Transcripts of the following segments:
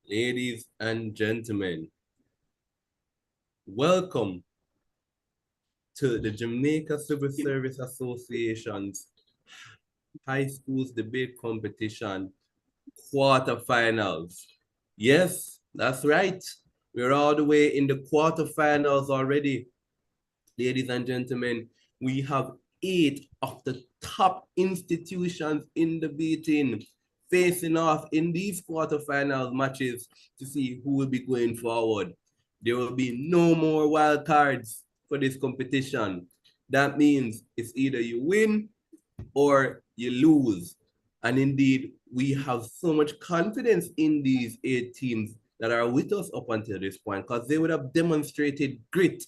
Ladies and gentlemen, welcome to the Jamaica Civil Service Association's High Schools Debate Competition quarterfinals. Yes, that's right. We're all the way in the quarterfinals already. Ladies and gentlemen, we have 8 of the top institutions in the beating facing off in these quarterfinals matches to see who will be going forward. There will be no more wild cards for this competition. That means it's either you win or you lose. And indeed, we have so much confidence in these 8 teams that are with us up until this point because they would have demonstrated grit,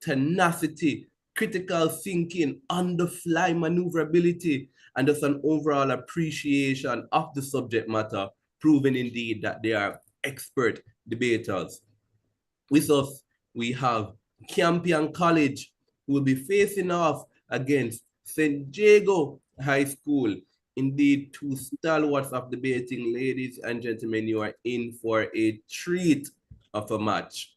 tenacity, critical thinking, on the fly maneuverability, and just an overall appreciation of the subject matter, proving indeed that they are expert debaters. With us, we have Campion College, who will be facing off against St. Diego High School. Indeed, 2 stalwarts of debating, ladies and gentlemen, you are in for a treat of a match.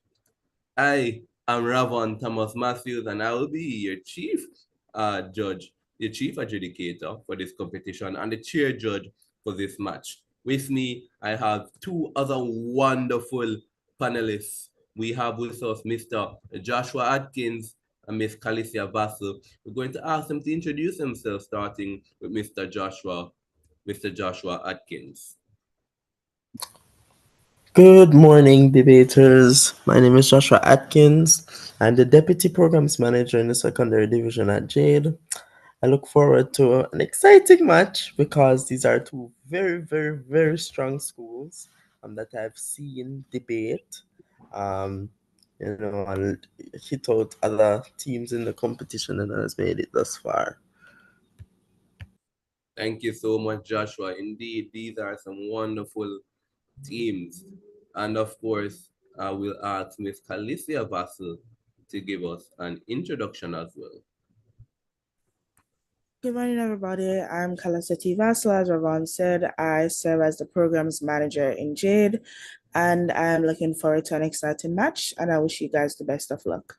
I am Ravon Thomas Matthews, and I will be your chief judge, the chief adjudicator for this competition, and the chair judge for this match. With me, I have 2 other wonderful panelists. We have with us Mr. Joshua Atkins and Miss Calicia Vassell. We're going to ask them to introduce themselves, starting with Mr. Joshua Atkins. Good morning, debaters. My name is Joshua Atkins. I'm the Deputy Programs Manager in the Secondary Division at Jade. I look forward to an exciting match because these are 2 very strong schools that I've seen debate, um, and hit out other teams in the competition and has made it thus far. Thank you so much, Joshua. Indeed, these are some wonderful teams. And of course, I will ask Miss Calicia Vassell to give us an introduction as well. Good morning, everybody. I'm Kalasati Vassal. As Ravon said, I serve as the programs manager in Jade, and I'm looking forward to an exciting match, and I wish you guys the best of luck.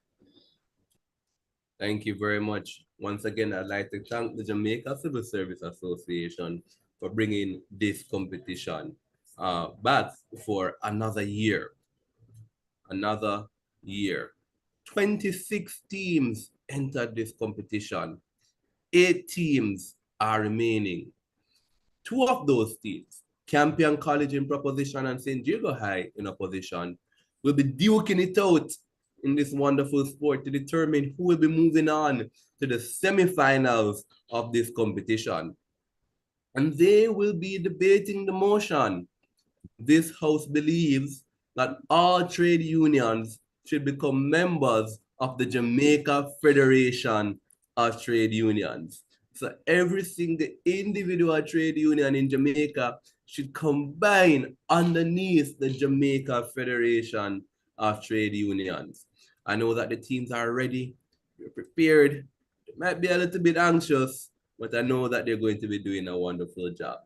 Thank you very much. Once again, I'd like to thank the Jamaica Civil Service Association for bringing this competition back for another year. Another year. 26 teams entered this competition. 8 teams are remaining. 2 of those teams, Campion College in proposition and St. Diego High in opposition, will be duking it out in this wonderful sport to determine who will be moving on to the semifinals of this competition. And they will be debating the motion. This house believes that all trade unions should become members of the Jamaica Federation of Trade Unions. So every single individual trade union in Jamaica should combine underneath the Jamaica Federation of Trade Unions. I know that the teams are ready, they're prepared. They might be a little bit anxious, but I know that they're going to be doing a wonderful job.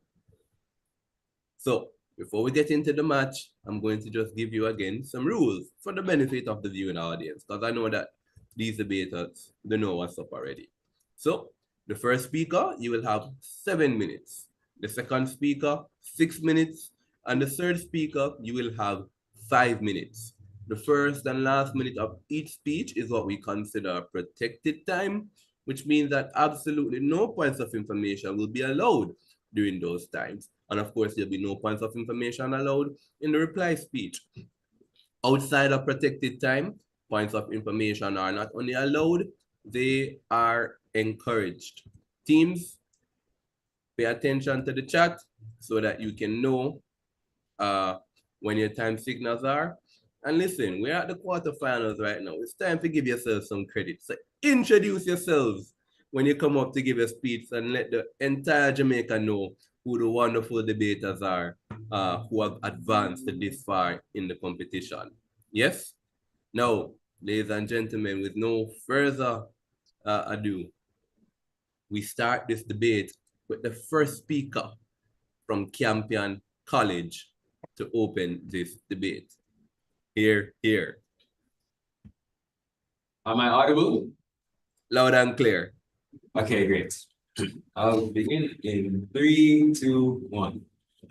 So before we get into the match, I'm going to just give you again some rules for the benefit of the viewing audience, because I know that these debaters, they know what's up already. So the first speaker, you will have 7 minutes. The second speaker, 6 minutes. And the third speaker, you will have 5 minutes. The first and last minute of each speech is what we consider protected time, which means that absolutely no points of information will be allowed during those times. And of course, there'll be no points of information allowed in the reply speech. Outside of protected time, points of information are not only allowed, they are encouraged. Teams, pay attention to the chat so that you can know when your time signals are. And listen, we're at the quarterfinals right now. It's time to give yourself some credit. So introduce yourselves when you come up to give a speech and let the entire Jamaica know who the wonderful debaters are who have advanced this far in the competition. Yes? Now, ladies and gentlemen, with no further ado, we start this debate with the first speaker from Campion College, to open this debate. Here, here. Am I audible? Loud and clear. Okay, great. I'll begin in 3, 2, 1.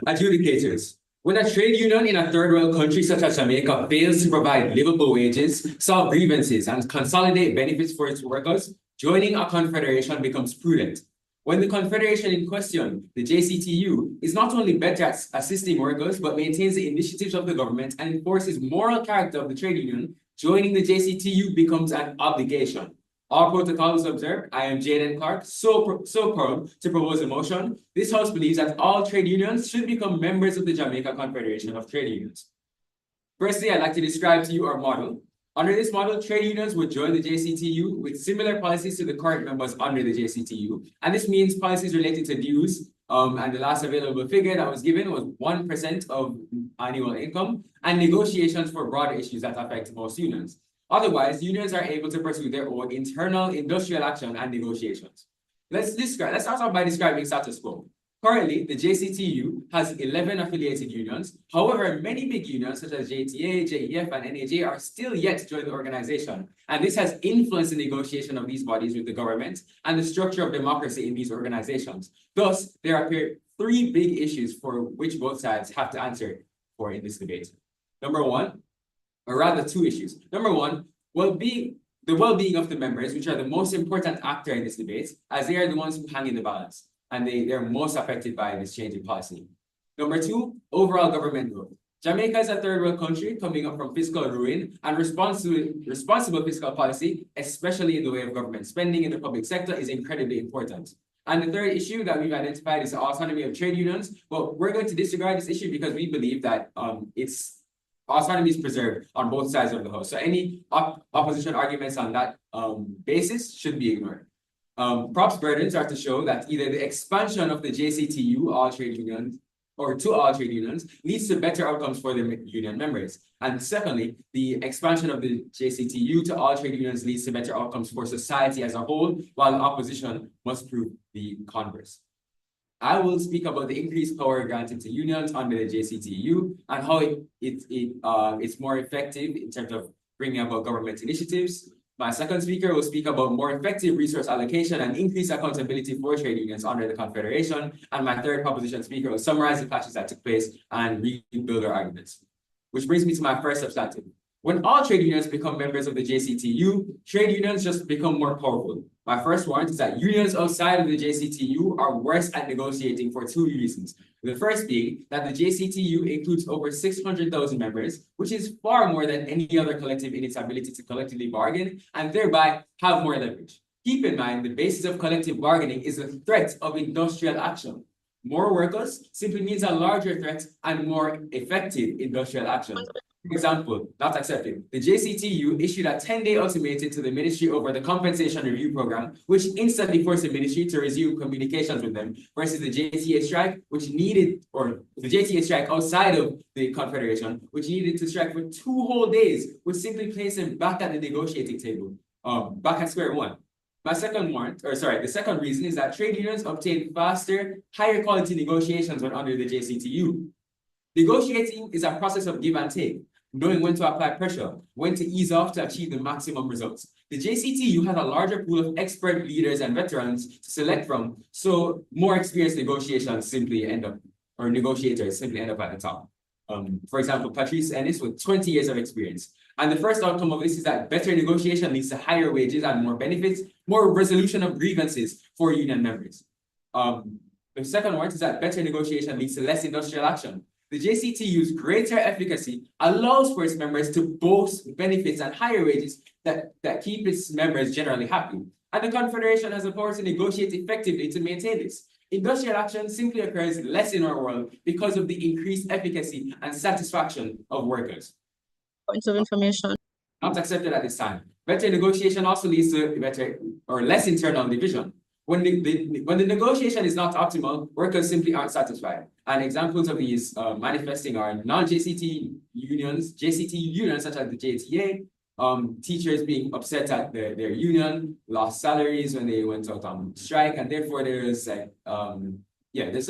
Adjudicators. When a trade union in a third world country such as Jamaica fails to provide livable wages, solve grievances, and consolidate benefits for its workers, joining a confederation becomes prudent. When the confederation in question, the JCTU, is not only better at assisting workers, but maintains the initiatives of the government and enforces moral character of the trade union, joining the JCTU becomes an obligation. All protocols observed. I am Jaden Clark, so proud to propose a motion. This House believes that all trade unions should become members of the Jamaica Confederation of Trade Unions. Firstly, I'd like to describe to you our model. Under this model, trade unions would join the JCTU with similar policies to the current members under the JCTU. And this means policies related to dues, and the last available figure that was given was 1% of annual income, and negotiations for broader issues that affect most unions. Otherwise, unions are able to pursue their own internal industrial action and negotiations. Let's start off by describing status quo. Currently, the JCTU has 11 affiliated unions. However, many big unions such as JTA, JEF, and NAJ are still yet to join the organization. And this has influenced the negotiation of these bodies with the government and the structure of democracy in these organizations. Thus, there appear three big issues for which both sides have to answer for in this debate. Number one, or rather two issues. Number one, the well-being of the members, which are the most important actor in this debate, as they are the ones who hang in the balance, and they're most affected by this change in policy. Number two, overall government growth. Jamaica is a third world country coming up from fiscal ruin, and responsible fiscal policy, especially in the way of government spending in the public sector, is incredibly important. And the third issue that we've identified is the autonomy of trade unions. Well, we're going to disregard this issue because we believe that its autonomy is preserved on both sides of the house. So any opposition arguments on that basis should be ignored. Props burdens are to show that either the expansion of the JCTU, all trade unions, or to all trade unions, leads to better outcomes for the union members. And secondly, the expansion of the JCTU to all trade unions leads to better outcomes for society as a whole, while the opposition must prove the converse. I will speak about the increased power granted to unions under the JCTU and how it's more effective in terms of bringing about government initiatives. My second speaker will speak about more effective resource allocation and increased accountability for trade unions under the Confederation. And my third proposition speaker will summarize the clashes that took place and rebuild our arguments. Which brings me to my first substantive. When all trade unions become members of the JCTU, trade unions just become more powerful. My first warrant is that unions outside of the JCTU are worse at negotiating for two reasons. The first being that the JCTU includes over 600,000 members, which is far more than any other collective in its ability to collectively bargain and thereby have more leverage. Keep in mind, the basis of collective bargaining is the threat of industrial action. More workers simply means a larger threat and more effective industrial action. For example, not accepted. The JCTU issued a 10-day ultimatum to the ministry over the compensation review program, which instantly forced the ministry to resume communications with them, versus the JTA strike, the JTA strike outside of the Confederation, which needed to strike for 2 whole days, which simply placed them back at the negotiating table, back at square one. The second reason is that trade unions obtain faster, higher quality negotiations when under the JCTU. Negotiating is a process of give and take, knowing when to apply pressure, when to ease off to achieve the maximum results. The JCTU has a larger pool of expert leaders and veterans to select from, so more experienced negotiators simply end up at the top. For example, Patrice Ennis with 20 years of experience. And the first outcome of this is that better negotiation leads to higher wages and more benefits, more resolution of grievances for union members. The second one is that better negotiation leads to less industrial action. The JCTU's greater efficacy allows for its members to boast benefits and higher wages that keep its members generally happy. And the Confederation has the power to negotiate effectively to maintain this. Industrial action simply occurs less in our world because of the increased efficacy and satisfaction of workers. Points of information. Not accepted at this time. Better negotiation also leads to better or less internal division. When the negotiation is not optimal, workers simply aren't satisfied. And examples of these manifesting are non-JCT unions, such as the JTA, teachers being upset at their union, lost salaries when they went out on strike, and therefore there's a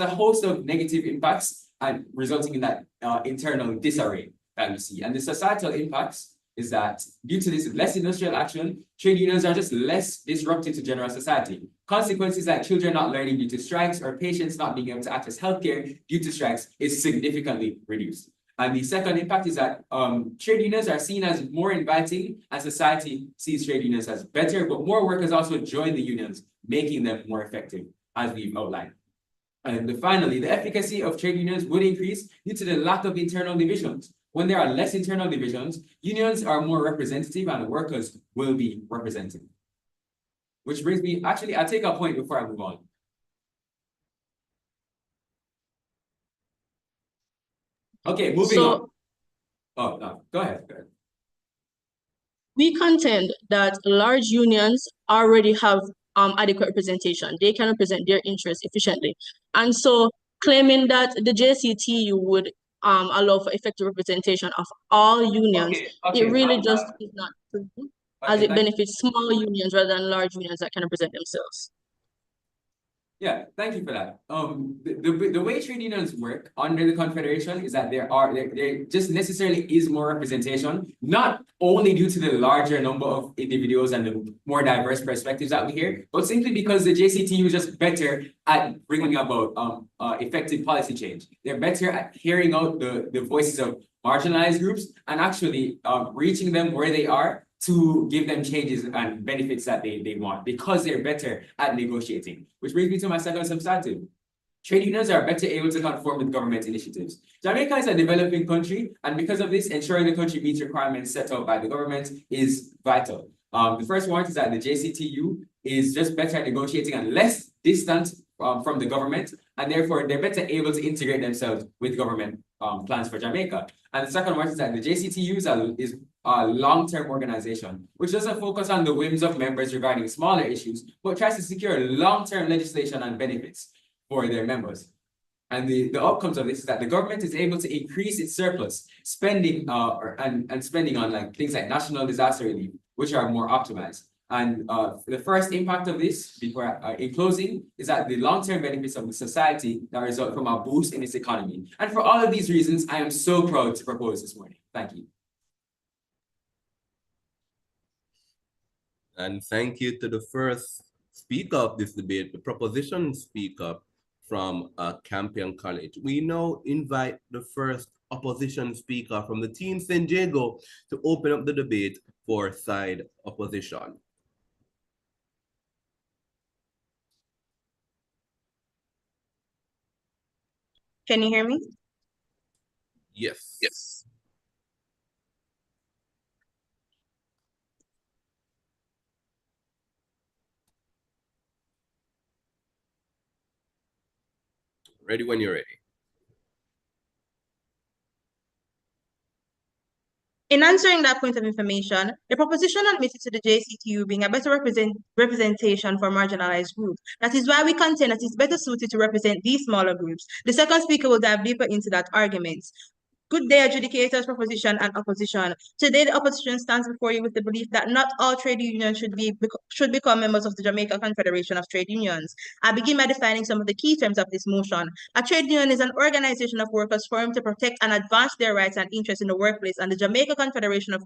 host of negative impacts and resulting in that internal disarray that we see. And the societal impacts is that due to this less industrial action, trade unions are just less disruptive to general society. Consequences like children not learning due to strikes or patients not being able to access healthcare due to strikes is significantly reduced. And the second impact is that trade unions are seen as more inviting, and society sees trade unions as better, but more workers also join the unions, making them more effective, as we've outlined. And finally, the efficacy of trade unions would increase due to the lack of internal divisions. When there are less internal divisions, unions are more representative and workers will be represented. Which brings me, actually, I'll take a point before I move on. Okay, moving on. Oh, no, go ahead. We contend that large unions already have adequate representation. They can represent their interests efficiently. And so claiming that the JCTU would allow for effective representation of all unions, it really just is not true, as it benefits small unions rather than large unions that can represent themselves. Yeah, thank you for that. The way trade unions work under the Confederation is that there just necessarily is more representation, not only due to the larger number of individuals and the more diverse perspectives that we hear, but simply because the JCTU is just better at bringing about effective policy change. They're better at hearing out the voices of marginalized groups and actually reaching them where they are to give them changes and benefits that they want, because they're better at negotiating. Which brings me to my second substantive. Trade unions are better able to conform with government initiatives. Jamaica is a developing country, and because of this, ensuring the country meets requirements set out by the government is vital. The first one is that the JCTU is just better at negotiating and less distant from the government, and therefore they're better able to integrate themselves with government plans for Jamaica. And the second one is that the JCTU is a long-term organization, which doesn't focus on the whims of members regarding smaller issues, but tries to secure long-term legislation and benefits for their members. And the outcomes of this is that the government is able to increase its surplus spending and spending on like things like national disaster relief, which are more optimized. And the first impact of this, before in closing, is that the long-term benefits of the society that result from a boost in its economy. And for all of these reasons, I am so proud to propose this morning. Thank you. And thank you to the first speaker of this debate, the proposition speaker from Campion College. We now invite the first opposition speaker from the Team San Diego to open up the debate for side opposition. Can you hear me? Yes. Yes. Ready when you're ready. In answering that point of information, the proposition admitted to the JCTU being a better representation for marginalized groups. That is why we contend that it's better suited to represent these smaller groups. The second speaker will dive deeper into that argument. Good day, adjudicators, proposition and opposition. Today, the opposition stands before you with the belief that not all trade unions should become members of the Jamaica Confederation of Trade Unions. I begin by defining some of the key terms of this motion. A trade union is an organization of workers formed to protect and advance their rights and interests in the workplace, and the Jamaica Confederation of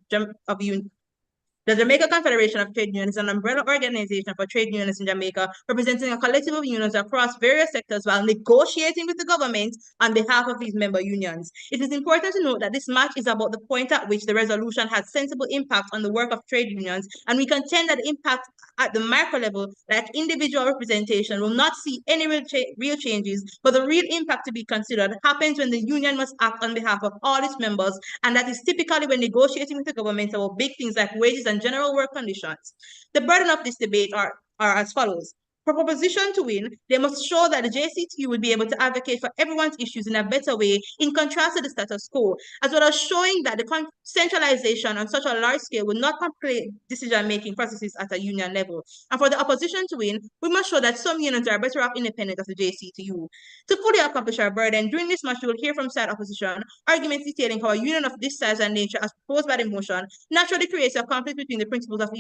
the Jamaica Confederation of Trade Unions is an umbrella organization for trade unions in Jamaica, representing a collective of unions across various sectors while negotiating with the government on behalf of these member unions. It is important to note that this match is about the point at which the resolution has sensible impact on the work of trade unions, and we contend that the impact at the micro level, like individual representation, will not see any real changes, but the real impact to be considered happens when the union must act on behalf of all its members, and that is typically when negotiating with the government about big things like wages and general work conditions. The burden of this debate are as follows. For proposition to win, they must show that the JCTU will be able to advocate for everyone's issues in a better way, in contrast to the status quo, as well as showing that the centralization on such a large scale will not complicate decision-making processes at a union level. And for the opposition to win, we must show that some unions are better off independent of the JCTU. To fully accomplish our burden, during this match, you will hear from side opposition arguments detailing how a union of this size and nature, as proposed by the motion, naturally creates a conflict between the principles of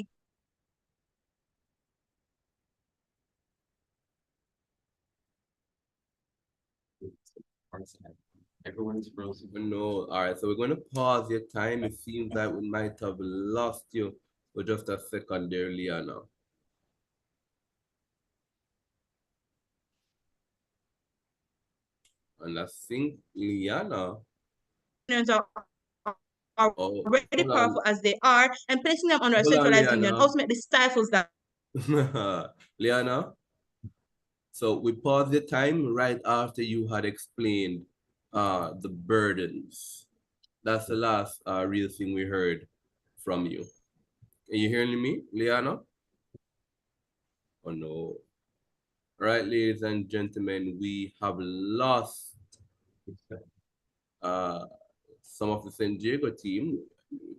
Everyone's frozen. No. All right. So we're going to pause your time. It seems like we might have lost you for just a second there, Liana. And I think Liana. Unions are Oh, already hold on. powerful as they are, and placing them under a Hold on, centralized union Liana. ultimately stifles that. Liana. So we paused the time right after you had explained the burdens. That's the last real thing we heard from you. Are you hearing me, Liana? Oh no. Right, ladies and gentlemen, we have lost uh, some of the San Diego team.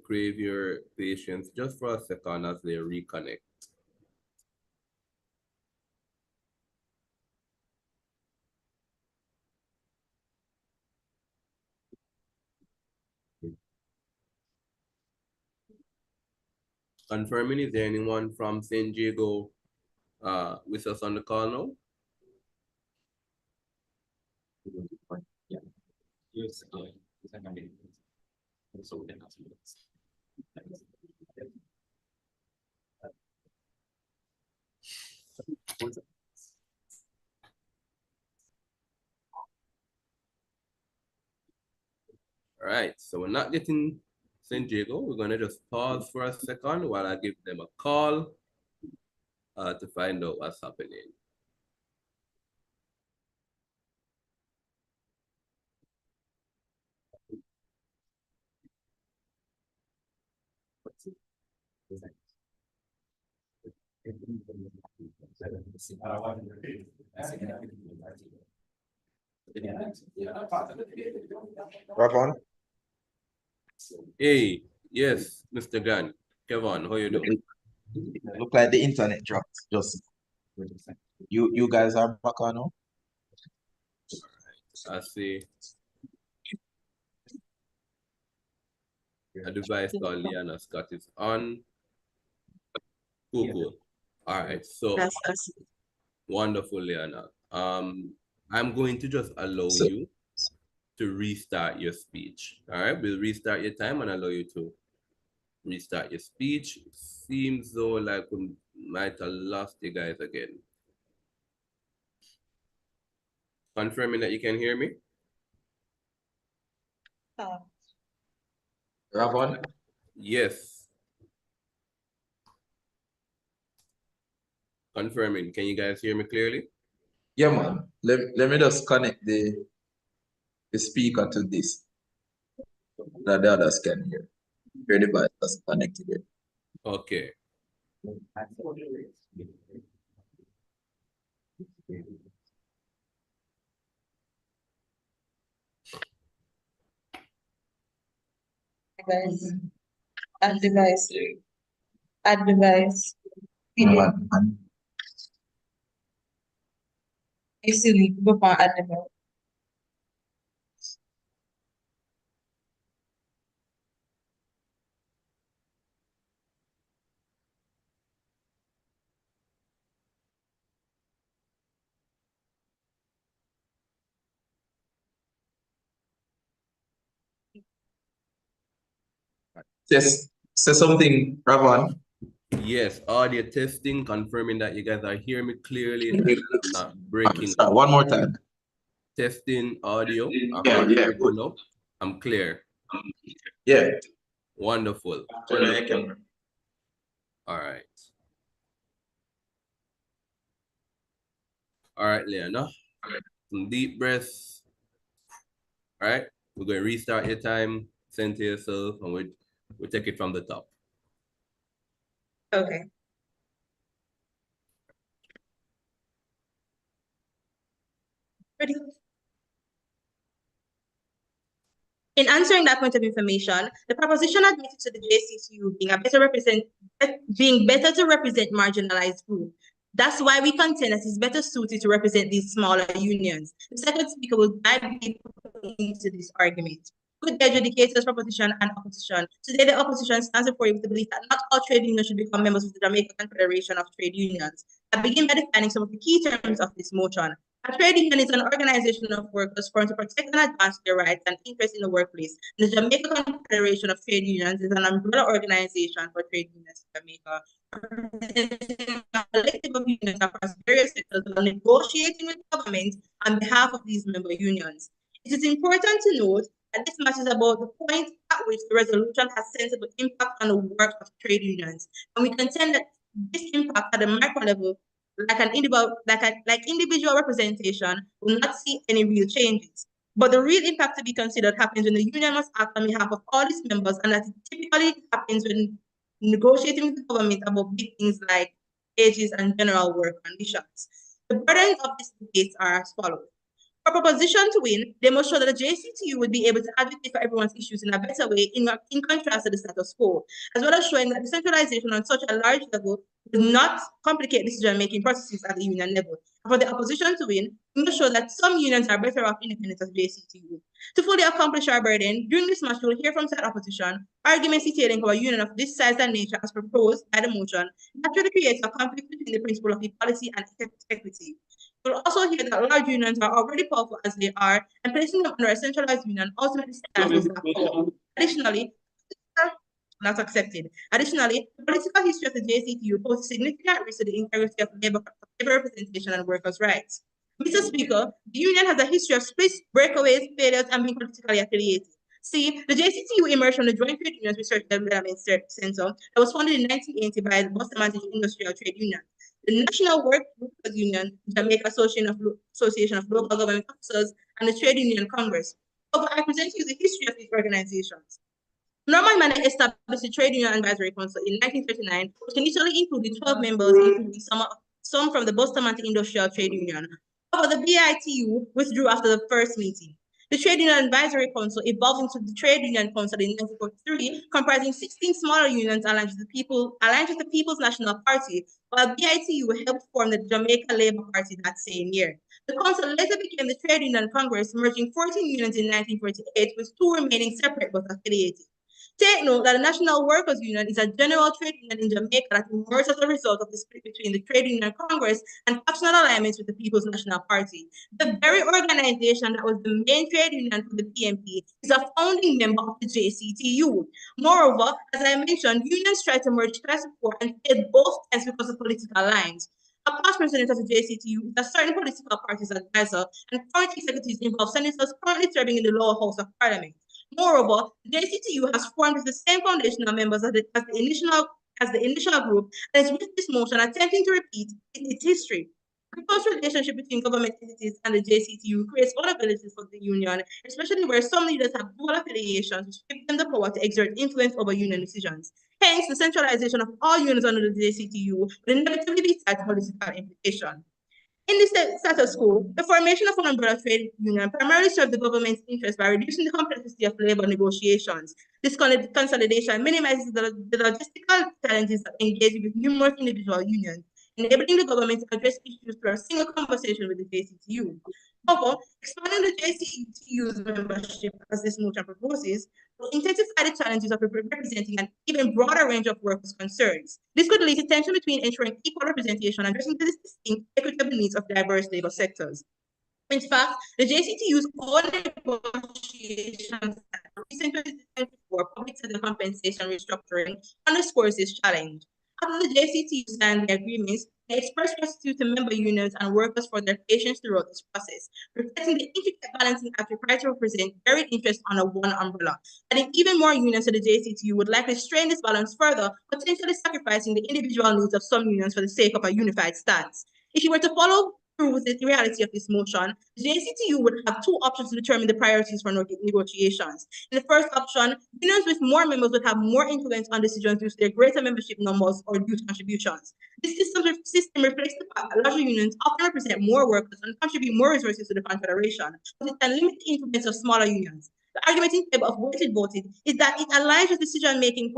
Crave your patience just for a second as they reconnect. Confirming, is there anyone from San Diego with us on the call now? Yeah. Yes. So then All right, so we're not getting San Diego. We're gonna just pause for a second while I give them a call to find out what's happening. Ravon, Hey, yes, Mr. Gunn. Kevin, how you doing? look like the internet dropped. Just you guys are back on now? I see a device called Liana Scott is on. Cool, cool. All right, so That's wonderful, Liana. I'm going to just allow So, you to restart your speech. All right, we'll restart your time and allow you to restart your speech. Seems though like we might have lost you guys again. Confirming that you can hear me? Ravon, Yes. Confirming. Can you guys hear me clearly? yeah, man. Let me just connect the speaker to this that the others can hear. Your device is connected it. Okay. device. Add device. Add device. And Easily go for add device. say something, Ravon. Yes, audio testing, confirming that you guys are hearing me clearly and that I'm not breaking Sorry, up. one more time. Testing audio. I'm Yeah, audible good. now. I'm clear. Yeah. Wonderful. Turn on your camera. All right. All right, Leona. Some deep breaths. All right. We're going to restart your time. Center yourself, and we take it from the top. Okay. Ready? In answering that point of information, the proposition admitted to the JCTU being better to represent marginalized groups. That's why we contend that it's better suited to represent these smaller unions. The second speaker will dive deeper into this argument. Good adjudicators, proposition, and opposition. Today, the opposition stands before you with the belief that not all trade unions should become members of the Jamaica Confederation of Trade Unions. I begin by defining some of the key terms of this motion. A trade union is an organization of workers formed to protect and advance their rights and interests in the workplace. The Jamaica Confederation of Trade Unions is an umbrella organization for trade unions in Jamaica, representing a collective of unions across various sectors while negotiating with government on behalf of these member unions. It is important to note that this match is about the point at which the resolution has sensible impact on the work of trade unions, and we contend that this impact at the micro level, like individual representation, will not see any real changes. But the real impact to be considered happens when the union must act on behalf of all its members, and that it typically happens when negotiating with the government about big things like wages and general work conditions. The burdens of this debate are as follows. For proposition to win, they must show that the JCTU would be able to advocate for everyone's issues in a better way in contrast to the status quo, as well as showing that decentralization on such a large level will not complicate decision-making processes at the union level. And for the opposition to win, we must show that some unions are better off independent of JCTU. To fully accomplish our burden, during this match, we will hear from said opposition arguments detailing how a union of this size and nature, as proposed by the motion, naturally creates a conflict between the principle of equality and equity. We'll also hear that large unions are already powerful as they are, and placing them under a centralized union ultimately stifles that power. Additionally, not accepted. Additionally, the political history of the JCTU poses significant risk to the integrity of labor representation and workers' rights. Mr. Speaker, the union has a history of splits, breakaways, failures, and being politically affiliated. See, the JCTU emerged from the Joint Trade Unions Research and Development Center that was founded in 1980 by the Bustamante Industrial Trade Union. The National Workers Union, Jamaica Association of Local Government Officers, and the Trade Union Congress. However, I present you the history of these organizations. Norman Manor established the Trade Union Advisory Council in 1939, which initially included 12 members, including some from the Bustamante Industrial Trade Union. However, the BITU withdrew after the first meeting. The Trade Union Advisory Council evolved into the Trade Union Council in 1943, comprising 16 smaller unions aligned with the People's National Party, while BITU helped form the Jamaica Labour Party that same year. The council later became the Trade Union Congress, merging 14 unions in 1948, with 2 remaining separate but affiliated. Take note that the National Workers Union is a general trade union in Jamaica that emerged as a result of the split between the Trade Union Congress and factional alignments with the People's National Party. The very organization that was the main trade union for the PNP is a founding member of the JCTU. Moreover, as I mentioned, unions tried to merge class before and failed both times because of political lines. A past president of the JCTU is a certain political party's advisor, and current executives involve senators currently serving in the lower house of parliament. Moreover, the JCTU has formed with the same foundational members as the initial group, and is with this motion attempting to repeat its history. The close relationship between government entities and the JCTU creates vulnerabilities for the union, especially where some leaders have dual affiliations, which give them the power to exert influence over union decisions. Hence, the centralization of all unions under the JCTU will inevitably be tied to political implication. In this status quo, the formation of an umbrella trade union primarily served the government's interest by reducing the complexity of labor negotiations. This consolidation minimizes the logistical challenges that engage with numerous individual unions, enabling the government to address issues through a single conversation with the JCTU. However, expanding the JCTU's membership, as this motion proposes, will intensify the challenges of representing an even broader range of workers' concerns. This could lead to tension between ensuring equal representation and addressing the distinct equitable needs of diverse labor sectors. In fact, the JCTU's own negotiations at the recent 2024 public sector compensation restructuring underscores this challenge. After the JCTU signed the agreements, they expressed gratitude to member unions and workers for their patience throughout this process, reflecting the intricate balancing act required to represent varied interests under one umbrella. Adding even more unions to the JCTU would likely strain this balance further, potentially sacrificing the individual needs of some unions for the sake of a unified stance. If you were to follow through with the reality of this motion, the JCTU would have 2 options to determine the priorities for negotiations. In the first option, unions with more members would have more influence on decisions due to their greater membership numbers or due contributions. This system reflects the fact that larger unions often represent more workers and contribute more resources to the confederation, but it can limit the influence of smaller unions. The argument in favor of weighted voting is that it aligns the decision-making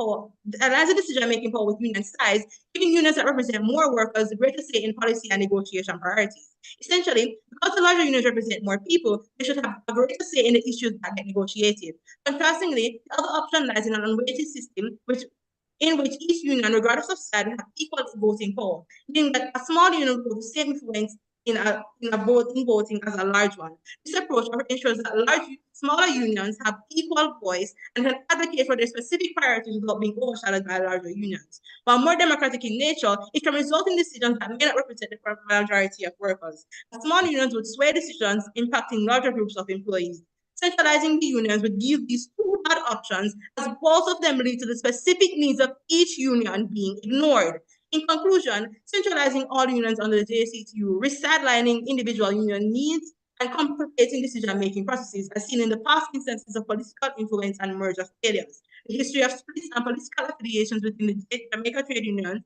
power with union size, giving unions that represent more workers the greater say in policy and negotiation priorities. Essentially, because the larger unions represent more people, they should have a greater say in the issues that get negotiated. Contrastingly, the other option lies in an unweighted system, in which each union, regardless of size, will have equal voting power, meaning that a small union will have the same influence in voting as a large one. This approach ensures that smaller unions have equal voice and can advocate for their specific priorities without being overshadowed by larger unions. While more democratic in nature, it can result in decisions that may not represent the majority of workers. Small unions would sway decisions impacting larger groups of employees. Centralizing the unions would give these two bad options, as both of them lead to the specific needs of each union being ignored. In conclusion, centralizing all unions under the JCTU risks sidelining individual union needs and complicating decision-making processes, as seen in the past instances of political influence and merger failures. The history of splits and political affiliations within the Jamaica trade union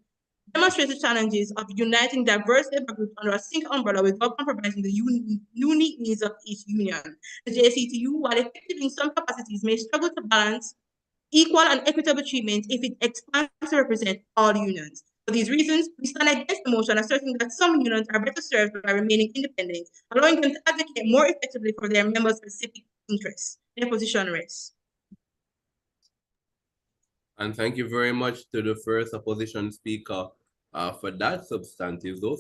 demonstrates the challenges of uniting diverse labor groups under a single umbrella without compromising the unique needs of each union. The JCTU, while effective in some capacities, may struggle to balance equal and equitable treatment if it expands to represent all unions. For these reasons, we stand against the motion, asserting that some unions are better served by remaining independent, allowing them to advocate more effectively for their members' specific interests. Their position rests. And thank you very much to the first opposition speaker for those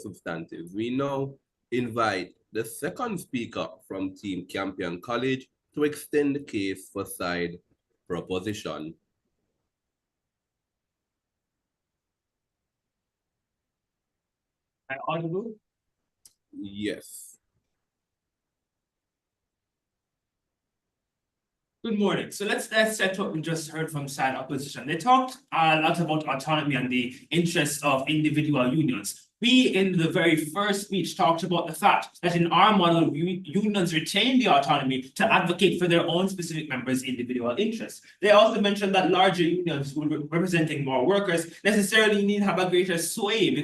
substantives. We now invite the second speaker from Team Campion College to extend the case for side proposition. Am I audible? Yes. Good morning. So let's set what we just heard from side opposition. They talked a lot about autonomy and the interests of individual unions. We, in the very first speech, talked about the fact that in our model, unions retain the autonomy to advocate for their own specific members' individual interests. They also mentioned that larger unions, representing more workers, necessarily need to have a greater say in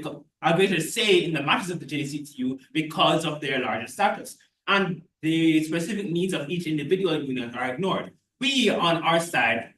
the matters of the JCTU because of their larger status. And the specific needs of each individual union are ignored. We, on our side,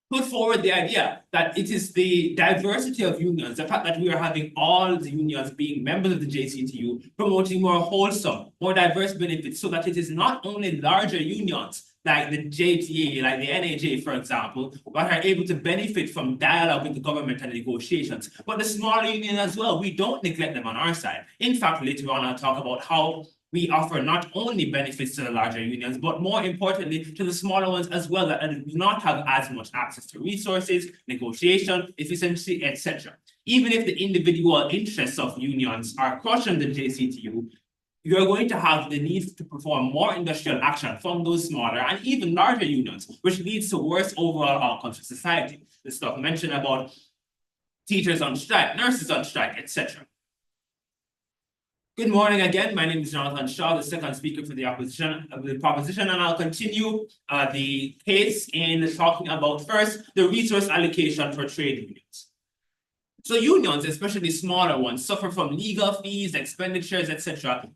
put forward the idea that it is the diversity of unions, the fact that we are having all the unions being members of the JCTU, promoting more wholesome, more diverse benefits, so that it is not only larger unions like the JTA, like the NAJ, for example, that are able to benefit from dialogue with the government and negotiations, but the smaller unions as well. We don't neglect them on our side. In fact, later on, I'll talk about how we offer not only benefits to the larger unions, but more importantly, to the smaller ones as well, that do not have as much access to resources, negotiation, efficiency, etc. Even if the individual interests of unions are crushed in the JCTU, you're going to have the need to perform more industrial action from those smaller and even larger unions, which leads to worse overall outcomes for society. The stuff mentioned about teachers on strike, nurses on strike, etc. Good morning again. My name is Jonathan Shaw, the second speaker for the proposition, and I'll continue the case in talking about first the resource allocation for trade unions. So unions, especially smaller ones, suffer from legal fees, expenditures, etc.,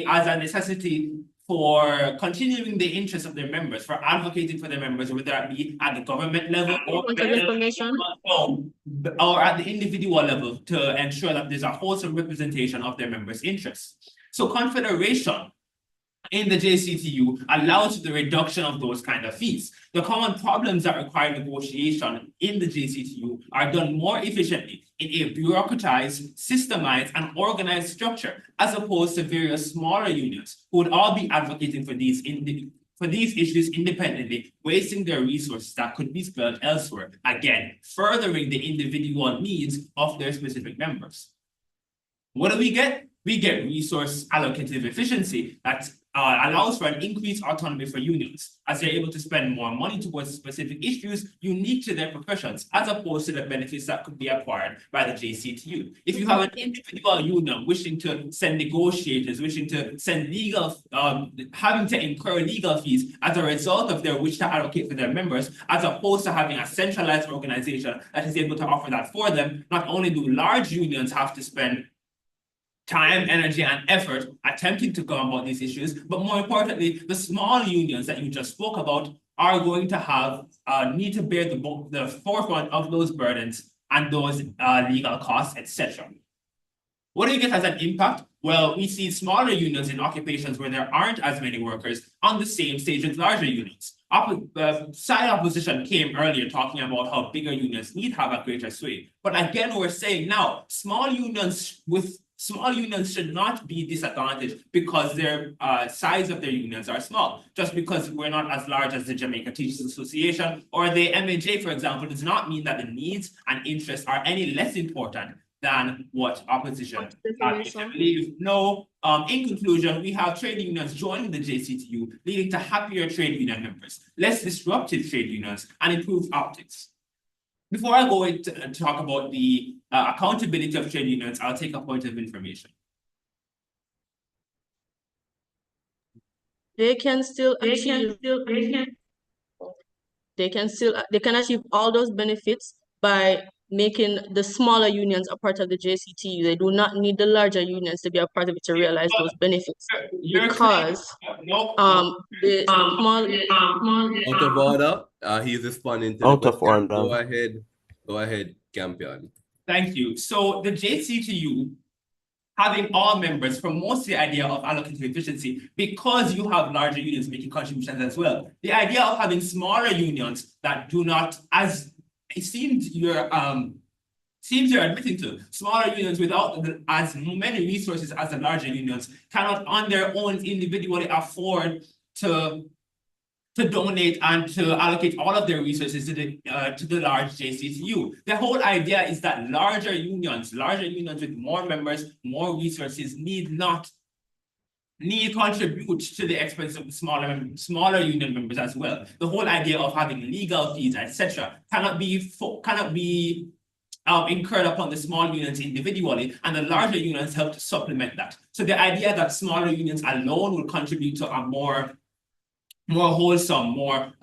as a necessity for continuing the interests of their members, for advocating for their members, whether it be at the government level or at the individual level, to ensure that there's a wholesome representation of their members' interests. So confederation in the JCTU allows the reduction of those kind of fees. The common problems that require negotiation in the JCTU are done more efficiently in a bureaucratized, systemized, and organized structure, as opposed to various smaller unions who would all be advocating for these issues independently, wasting their resources that could be spent elsewhere, again, furthering the individual needs of their specific members. What do we get? We get resource allocative efficiency that allows for an increased autonomy for unions, as they're able to spend more money towards specific issues unique to their professions, as opposed to the benefits that could be acquired by the JCTU. If you have an individual union wishing to send negotiators, wishing to send legal, having to incur legal fees as a result of their wish to allocate for their members, as opposed to having a centralized organization that is able to offer that for them, not only do large unions have to spend time, energy, and effort attempting to go about these issues, but more importantly, the small unions that you just spoke about are going to have need to bear the forefront of those burdens and those legal costs, etc. What do you get as an impact? Well, we see smaller unions in occupations where there aren't as many workers on the same stage as larger unions. Side opposition came earlier talking about how bigger unions need to have a greater sway. But again, we're saying now, small unions with Small unions should not be disadvantaged because their size of their unions are small. Just because we're not as large as the Jamaica Teachers Association or the MAJ, for example, does not mean that the needs and interests are any less important than what opposition has. I believe no. In conclusion, we have trade unions joining the JCTU, leading to happier trade union members, less disruptive trade unions, and improved optics. Before I go into talk about the accountability of trade unions, I'll take a point of information. They can achieve all those benefits by making the smaller unions a part of the JCTU. They do not need the larger unions to be a part of it to realize those benefits. Because the small Out of order. He's responding to Out the of question. order. Go ahead, Campion. Thank you. So the JCTU, having all members promotes the idea of allocative efficiency because you have larger unions making contributions as well. The idea of having smaller unions that do not, as it seems you're admitting to, smaller unions without as many resources as the larger unions cannot on their own individually afford to donate and to allocate all of their resources to the large JCTU. The whole idea is that larger unions with more members, more resources need contribute to the expense of the smaller union members as well. The whole idea of having legal fees, etc., cannot be incurred upon the small unions individually, and the larger unions help to supplement that. So the idea that smaller unions alone will contribute to a more wholesome, more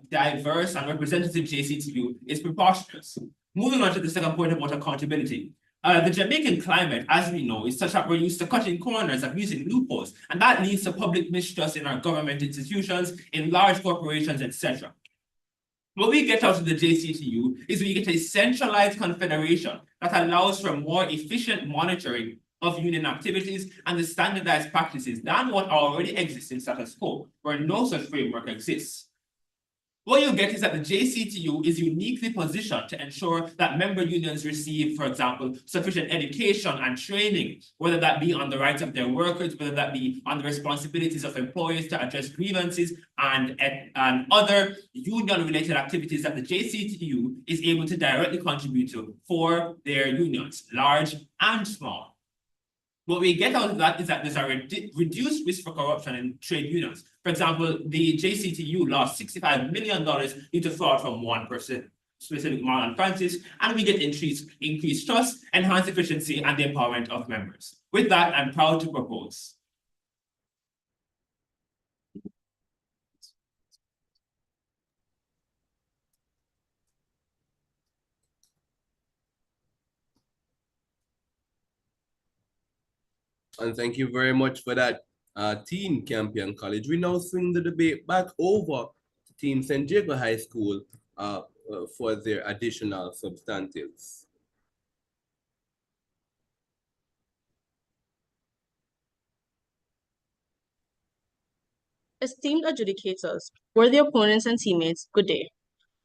diverse and representative JCTU is preposterous. Moving on to the second point about accountability. The Jamaican climate, as we know, is such that we're used to cutting corners, abusing loopholes, and that leads to public mistrust in our government institutions, in large corporations, etc. What we get out of the JCTU is we get a centralized confederation that allows for more efficient monitoring of union activities and the standardized practices than what already exists in status quo, where no such framework exists. What you get is that the JCTU is uniquely positioned to ensure that member unions receive, for example, sufficient education and training, whether that be on the rights of their workers, whether that be on the responsibilities of employers to address grievances and other union-related activities that the JCTU is able to directly contribute to for their unions, large and small. What we get out of that is that there's a reduced risk for corruption in trade unions. For example, the JCTU lost $65 million due to fraud from one person, specific Marlon Francis, and we get increased trust, enhanced efficiency, and the empowerment of members. With that, I'm proud to propose. And thank you very much for that, Team Campion College. We now swing the debate back over to Team San Diego High School for their additional substantives. Esteemed adjudicators, worthy opponents and teammates, good day.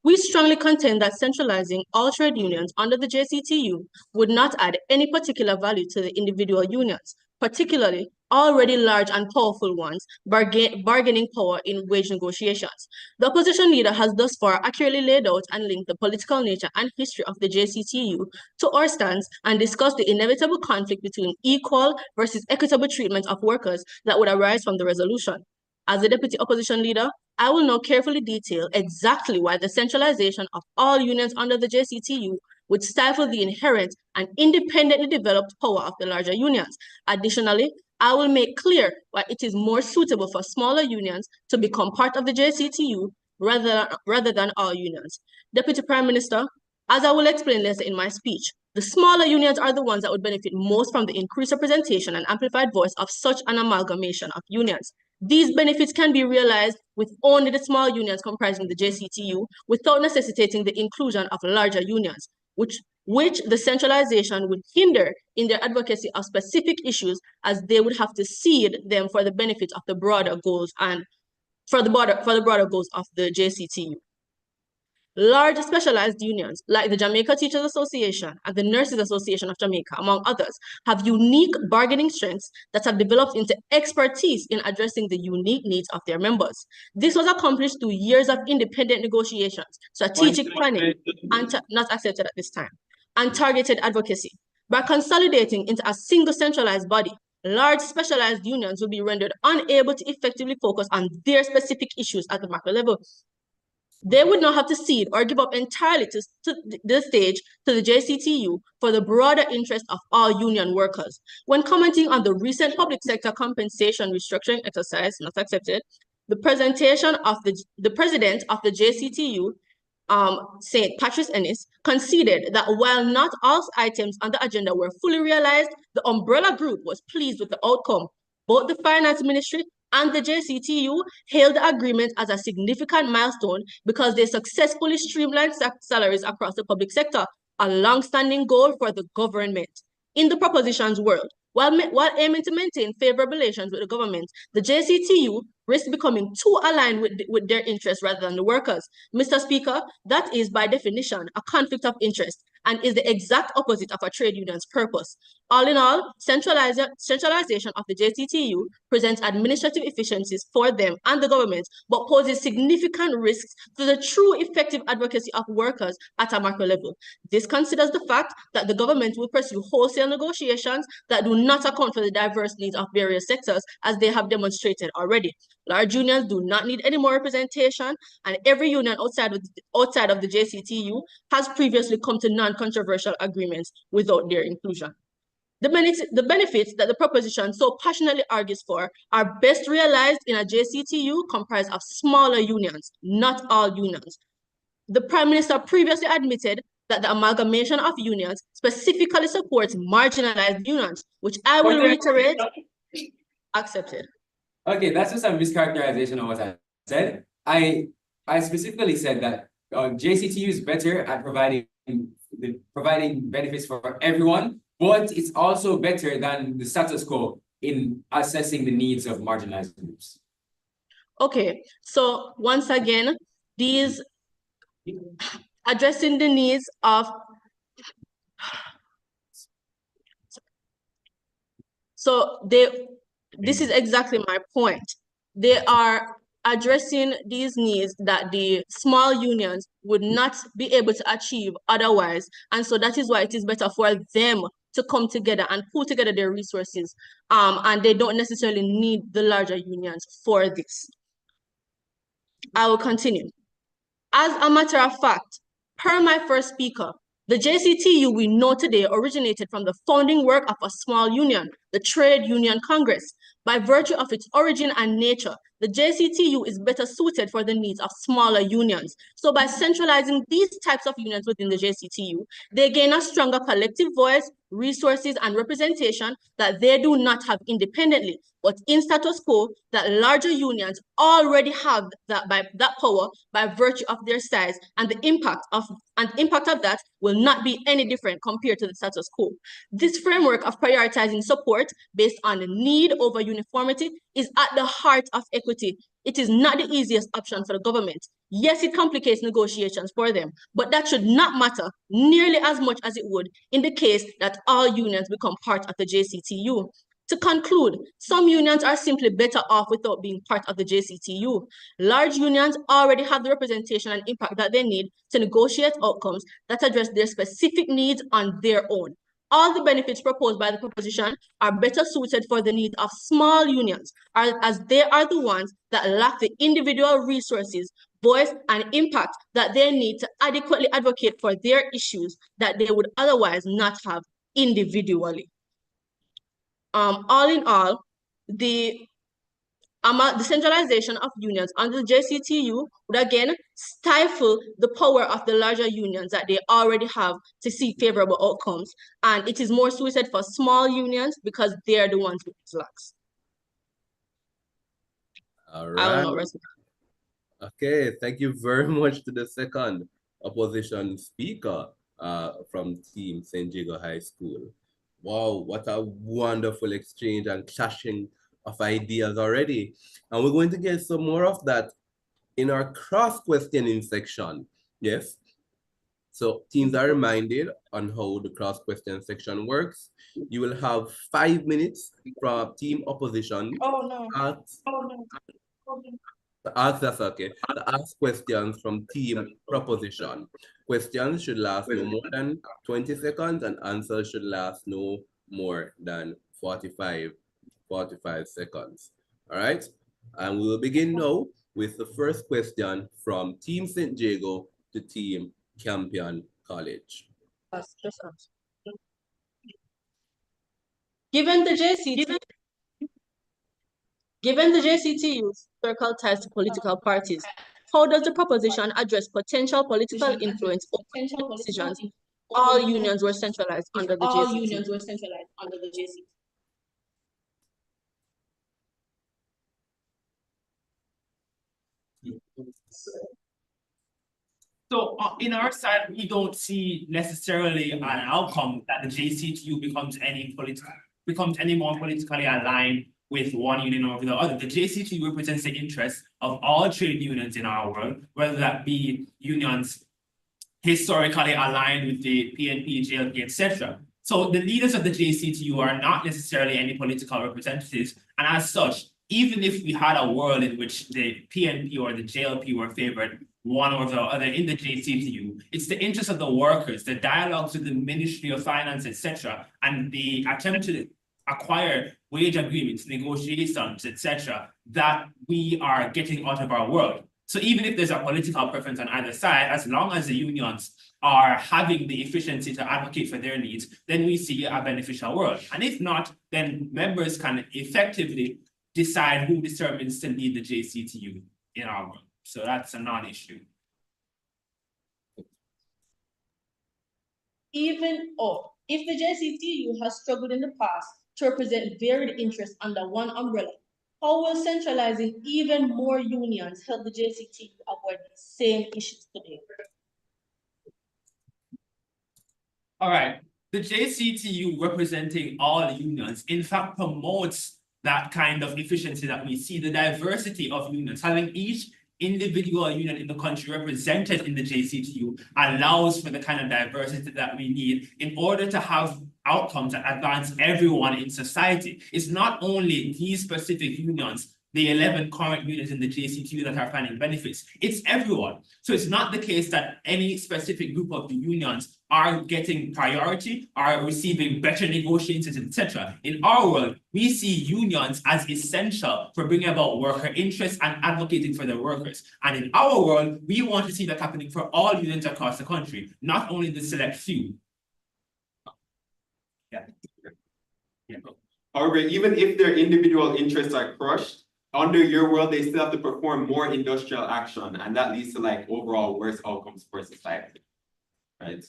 We strongly contend that centralizing all trade unions under the JCTU would not add any particular value to the individual unions, particularly already large and powerful ones, bargaining power in wage negotiations. The opposition leader has thus far accurately laid out and linked the political nature and history of the JCTU to our stance and discussed the inevitable conflict between equal versus equitable treatment of workers that would arise from the resolution. As the deputy opposition leader, I will now carefully detail exactly why the centralization of all unions under the JCTU would stifle the inherent and independently developed power of the larger unions. Additionally, I will make clear why it is more suitable for smaller unions to become part of the JCTU rather than all unions. Deputy Prime Minister, as I will explain later in my speech, the smaller unions are the ones that would benefit most from the increased representation and amplified voice of such an amalgamation of unions. These benefits can be realized with only the small unions comprising the JCTU without necessitating the inclusion of larger unions, which the centralization would hinder in their advocacy of specific issues, as they would have to cede them for the benefit of the broader goals and for the broader goals of the JCTU. Large specialized unions like the Jamaica Teachers Association and the Nurses Association of Jamaica, among others, have unique bargaining strengths that have developed into expertise in addressing the unique needs of their members. This was accomplished through years of independent negotiations, strategic planning, and not accepted at this time, and targeted advocacy. By consolidating into a single centralized body, large specialized unions will be rendered unable to effectively focus on their specific issues at the macro level. They would not have to cede or give up entirely to the stage to the JCTU for the broader interest of all union workers. When commenting on the recent public sector compensation restructuring exercise, not accepted, the presentation of the president of the JCTU, St. Patrice Ennis, conceded that while not all items on the agenda were fully realized, the umbrella group was pleased with the outcome. Both the finance ministry and the JCTU hailed the agreement as a significant milestone because they successfully streamlined salaries across the public sector, a long-standing goal for the government. In the proposition's world, while aiming to maintain favorable relations with the government, the JCTU risks becoming too aligned with their interests rather than the workers. Mr. Speaker, that is by definition a conflict of interest and is the exact opposite of a trade union's purpose. All in all, centralization of the JCTU presents administrative efficiencies for them and the government, but poses significant risks to the true effective advocacy of workers at a macro level. This considers the fact that the government will pursue wholesale negotiations that do not account for the diverse needs of various sectors, as they have demonstrated already. Large unions do not need any more representation, and every union outside of the JCTU has previously come to non-controversial agreements without their inclusion. The benefits that the proposition so passionately argues for are best realized in a JCTU comprised of smaller unions, not all unions. The Prime Minister previously admitted that the amalgamation of unions specifically supports marginalized unions, which I will reiterate, accepted. Okay, that's just a mischaracterization of what I said. I specifically said that JCTU is better at providing benefits for everyone, but it's also better than the status quo in assessing the needs of marginalized groups. Okay, so once again, these addressing the needs of this is exactly my point. They are addressing these needs that the small unions would not be able to achieve otherwise. And so that is why it is better for them to come together and pull together their resources. And they don't necessarily need the larger unions for this. I will continue. As a matter of fact, per my first speaker, the JCTU we know today originated from the founding work of a small union, the Trade Union Congress. By virtue of its origin and nature, the JCTU is better suited for the needs of smaller unions. So by centralizing these types of unions within the JCTU, they gain a stronger collective voice, resources, and representation that they do not have independently. But in status quo, that larger unions already have that power by virtue of their size, and the impact of that will not be any different compared to the status quo. This framework of prioritizing support based on need over uniformity is at the heart of equity. It is not the easiest option for the government. Yes, it complicates negotiations for them, but that should not matter nearly as much as it would in the case that all unions become part of the JCTU. To conclude, some unions are simply better off without being part of the JCTU. Large unions already have the representation and impact that they need to negotiate outcomes that address their specific needs on their own. All the benefits proposed by the proposition are better suited for the needs of small unions, as they are the ones that lack the individual resources, voice, and impact that they need to adequately advocate for their issues that they would otherwise not have individually. All in all, the centralization of unions under the JCTU would again stifle the power of the larger unions that they already have to seek favorable outcomes. And it is more suited for small unions because they're the ones with slacks. All right. Okay, thank you very much to the second opposition speaker from Team St. Jago High School. Wow, what a wonderful exchange and clashing of ideas already. And we're going to get some more of that in our cross-questioning section. Yes. So teams are reminded on how the cross question section works. You will have 5 minutes from team opposition Oh no. at Oh no. that's okay. To ask questions from team proposition. Questions should last no more than 20 seconds and answers should last no more than 45 seconds. All right. And we will begin now with the first question from Team St. Jago to Team Campion College. Just us. Given the JCT, given the JCTU's historical ties to political parties, how does the proposition address potential political influence over decisions? All unions were centralized under the All JCT. unions were centralized under the JCT. So in our side, we don't see necessarily an outcome that the JCTU becomes any more politically aligned with one union over the other. The JCTU represents the interests of all trade unions in our world, whether that be unions historically aligned with the PNP, JLP, etc. So the leaders of the JCTU are not necessarily any political representatives, and as such, even if we had a world in which the PNP or the JLP were favored one or the other in the JCTU, it's the interest of the workers, the dialogues with the Ministry of Finance, etc., and the attempt to acquire wage agreements, negotiations, etc., that we are getting out of our world. So even if there's a political preference on either side, as long as the unions are having the efficiency to advocate for their needs, then we see a beneficial world. And if not, then members can effectively decide who determines to lead the JCTU in our world. So that's a non-issue. If the JCTU has struggled in the past to represent varied interests under one umbrella, how will centralizing even more unions help the JCTU avoid the same issues today? All right, the JCTU representing all unions, in fact, promotes that kind of efficiency that we see, the diversity of unions, having each individual union in the country represented in the JCTU allows for the kind of diversity that we need in order to have outcomes that advance everyone in society. It's not only these specific unions, the 11 current unions in the JCTU that are finding benefits, it's everyone. So it's not the case that any specific group of the unions are getting priority, are receiving better negotiations, etc. In our world, we see unions as essential for bringing about worker interests and advocating for the workers. And in our world, we want to see that happening for all unions across the country, not only the select few. Yeah. However, even if their individual interests are crushed, under your world, they still have to perform more industrial action, and that leads to like overall worse outcomes for society, right?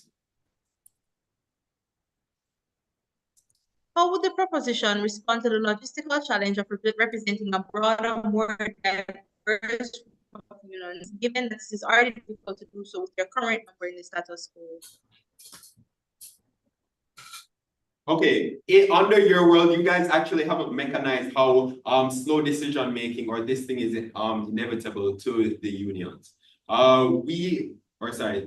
How would the proposition respond to the logistical challenge of representing a broader, more diverse group of unions, given that it is already difficult to do so with your current number in the status quo? Okay, under your world, you guys actually haven't mechanized how slow decision making or this thing is inevitable to the unions. The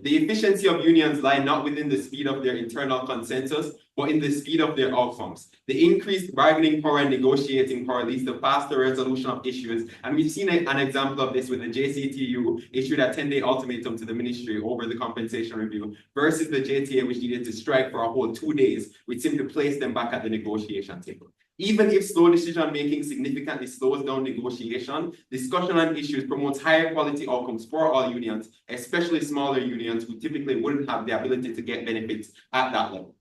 efficiency of unions lie not within the speed of their internal consensus, but in the speed of their outcomes. The increased bargaining power and negotiating power leads to faster resolution of issues. And we've seen an example of this with the JCTU issued a 10-day ultimatum to the ministry over the compensation review versus the JTA, which needed to strike for a whole 2 days, which simply placed them back at the negotiation table. Even if slow decision-making significantly slows down negotiation, discussion on issues promotes higher quality outcomes for all unions, especially smaller unions who typically wouldn't have the ability to get benefits at that level.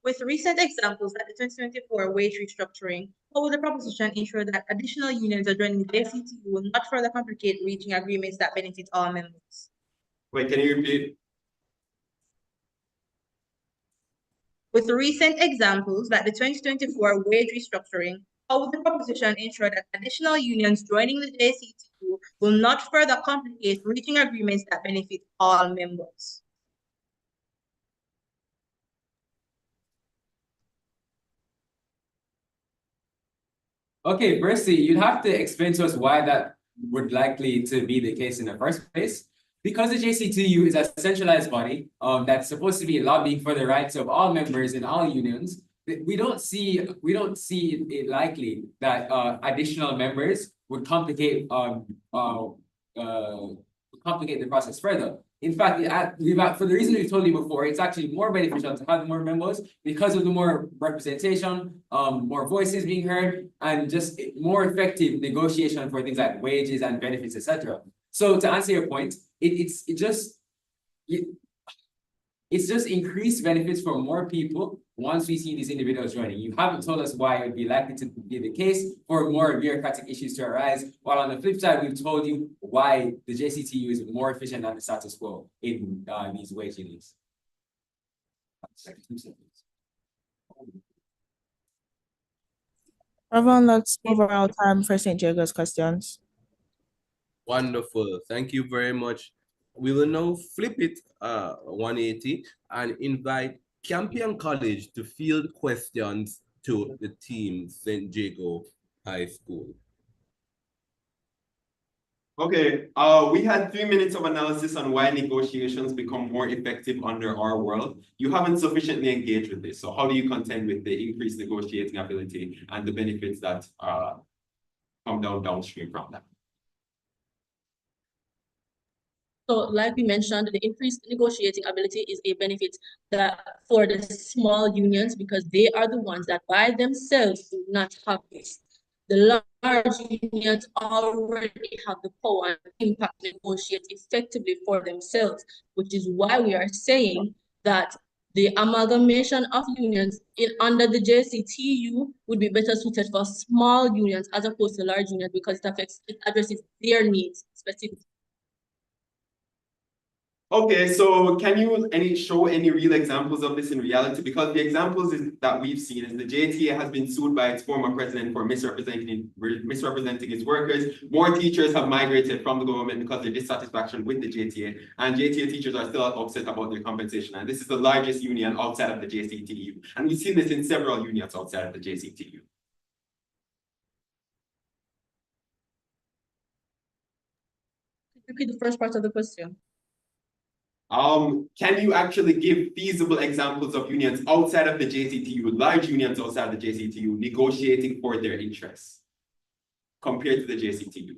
With recent examples like the 2024 wage restructuring, how will the proposition ensure that additional unions are joining the JCTU will not further complicate reaching agreements that benefit all members? Wait, can you repeat? With recent examples like the 2024 wage restructuring, how will the proposition ensure that additional unions joining the JCTU will not further complicate reaching agreements that benefit all members? Okay, firstly, you'd have to explain to us why that would likely to be the case in the first place. Because the JCTU is a centralized body that's supposed to be lobbying for the rights of all members in all unions, we don't see it likely that additional members would complicate the process further. In fact, for the reason we've told you before, it's actually more beneficial to have more members because of the more representation, more voices being heard, and just more effective negotiation for things like wages and benefits, etc. So to answer your point, it's just increased benefits for more people once we see these individuals joining. You haven't told us why it would be likely to be the case for more bureaucratic issues to arise, while on the flip side, we've told you why the JCTU is more efficient than the status quo in these wage unions. Everyone, let's over our time for St. Jagos questions. Wonderful. Thank you very much. We will now flip it 180 and invite Campion College to field questions to the team St. Jago High School. Okay, we had 3 minutes of analysis on why negotiations become more effective under our world. You haven't sufficiently engaged with this. So how do you contend with the increased negotiating ability and the benefits that come downstream from that? So like we mentioned, the increased negotiating ability is a benefit that for the small unions because they are the ones that by themselves do not have this. The large unions already have the power and impact to negotiate effectively for themselves, which is why we are saying that the amalgamation of unions under the JCTU would be better suited for small unions as opposed to large unions because it addresses their needs specifically. Okay, so can you show any real examples of this in reality? Because the examples that we've seen is the JTA has been sued by its former president for misrepresenting its workers. More teachers have migrated from the government because of their dissatisfaction with the JTA, and JTA teachers are still upset about their compensation. And this is the largest union outside of the JCTU. And we've seen this in several unions outside of the JCTU. Repeat the first part of the question. Can you actually give feasible examples of unions outside of the JCTU, large unions outside of the JCTU, negotiating for their interests compared to the JCTU?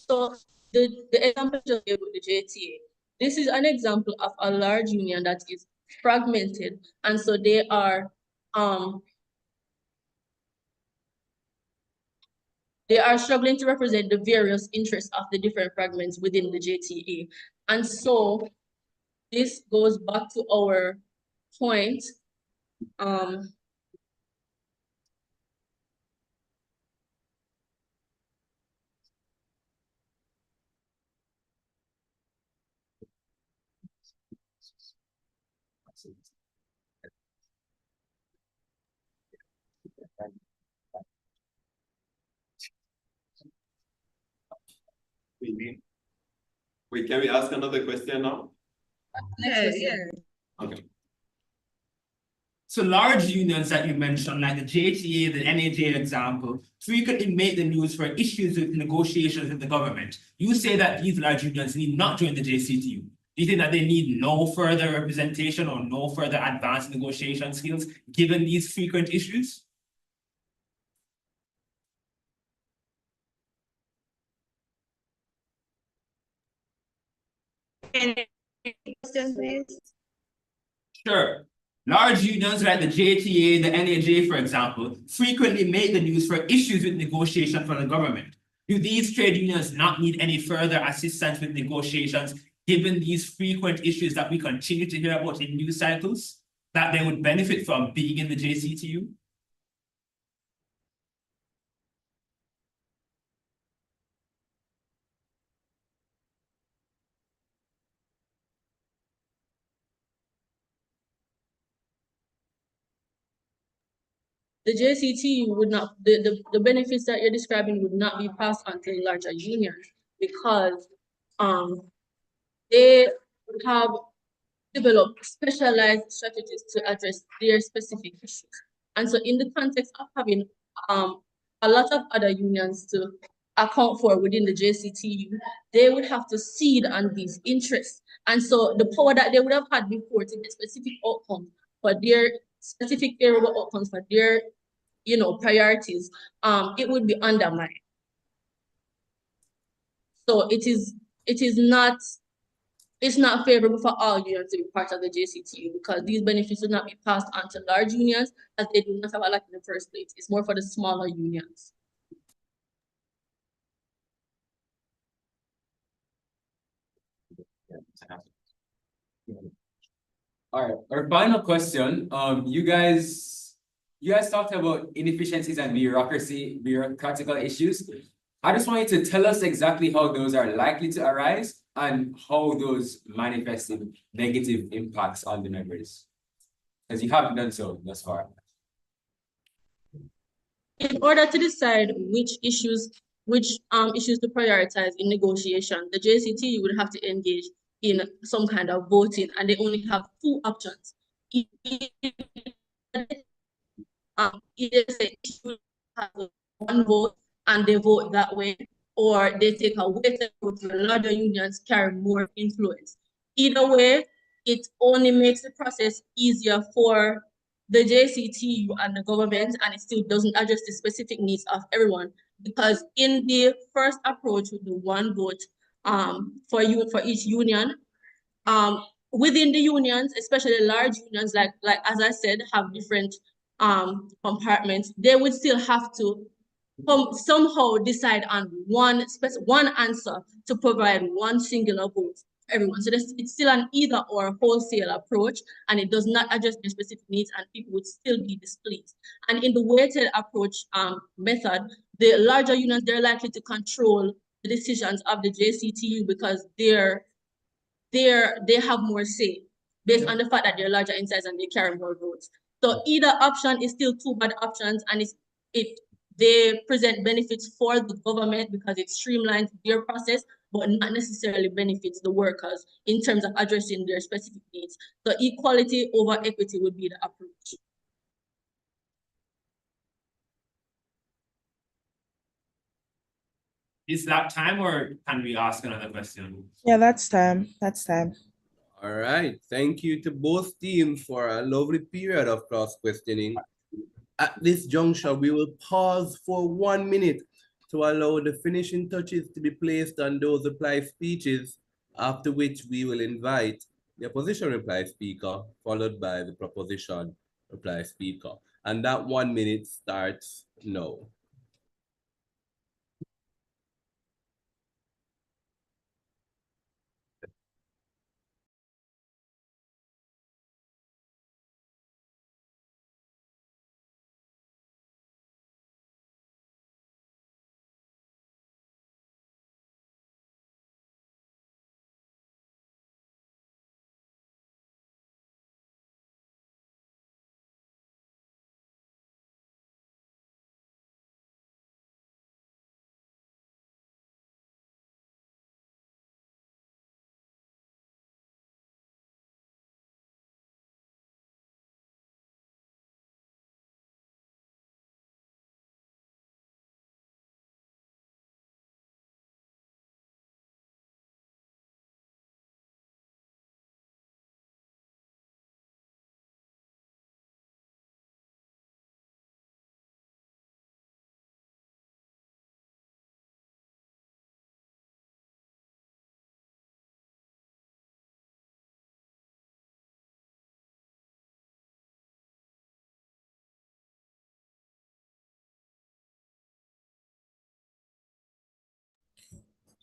So the example just gave with the JTA, this is an example of a large union that is fragmented, and so they are struggling to represent the various interests of the different fragments within the JTA. And so this goes back to our point. Wait, can we ask another question now? Yeah. Okay. So large unions that you mentioned, like the JTA, the NAJ example, frequently make the news for issues with negotiations with the government. You say that these large unions need not join the JCTU. Do you think that they need no further representation or no further advanced negotiation skills given these frequent issues? Any question, please? Sure. Large unions like the JTA, the NAJ, for example, frequently make the news for issues with negotiation from the government. Do these trade unions not need any further assistance with negotiations, given these frequent issues that we continue to hear about in news cycles, that they would benefit from being in the JCTU? the JCT would not, the benefits that you're describing would not be passed on to larger unions because they would have developed specialized strategies to address their specific issues. And so in the context of having a lot of other unions to account for within the JCTU, they would have to cede on these interests. And so the power that they would have had before to get specific outcomes for their specific favorable outcomes for their priorities, it would be undermined. So it's not favorable for all unions to be part of the JCTU because these benefits will not be passed on to large unions as they do not have a lot in the first place. It's more for the smaller unions. All right, our final question. You guys talked about inefficiencies and bureaucratical issues. I just want you to tell us exactly how those are likely to arise and how those manifest in negative impacts on the members. Because you haven't done so thus far. In order to decide which issues to prioritize in negotiation, the JCT would have to engage in some kind of voting, and they only have two options. Either say issue has one vote and they vote that way, or they take a weighted vote where larger unions carry more influence. Either way, it only makes the process easier for the JCTU and the government, and it still doesn't address the specific needs of everyone. Because in the first approach with the one vote for each union, within the unions, especially large unions, like as I said, have different compartments, they would still have to somehow decide on one answer to provide one singular vote for everyone. So it's still an either or wholesale approach, and it does not address their specific needs, and people would still be displeased. And in the weighted approach method, the larger unions, they're likely to control the decisions of the JCTU because they have more say based on the fact that they're larger in size and they carry more votes. So either option is still two bad options, and they present benefits for the government because it streamlines their process, but not necessarily benefits the workers in terms of addressing their specific needs. So equality over equity would be the approach. Is that time or can we ask another question? Yeah, that's time. That's time. All right. Thank you to both teams for a lovely period of cross-questioning. At this juncture, we will pause for 1 minute to allow the finishing touches to be placed on those reply speeches, after which we will invite the opposition reply speaker, followed by the proposition reply speaker. And that 1 minute starts now.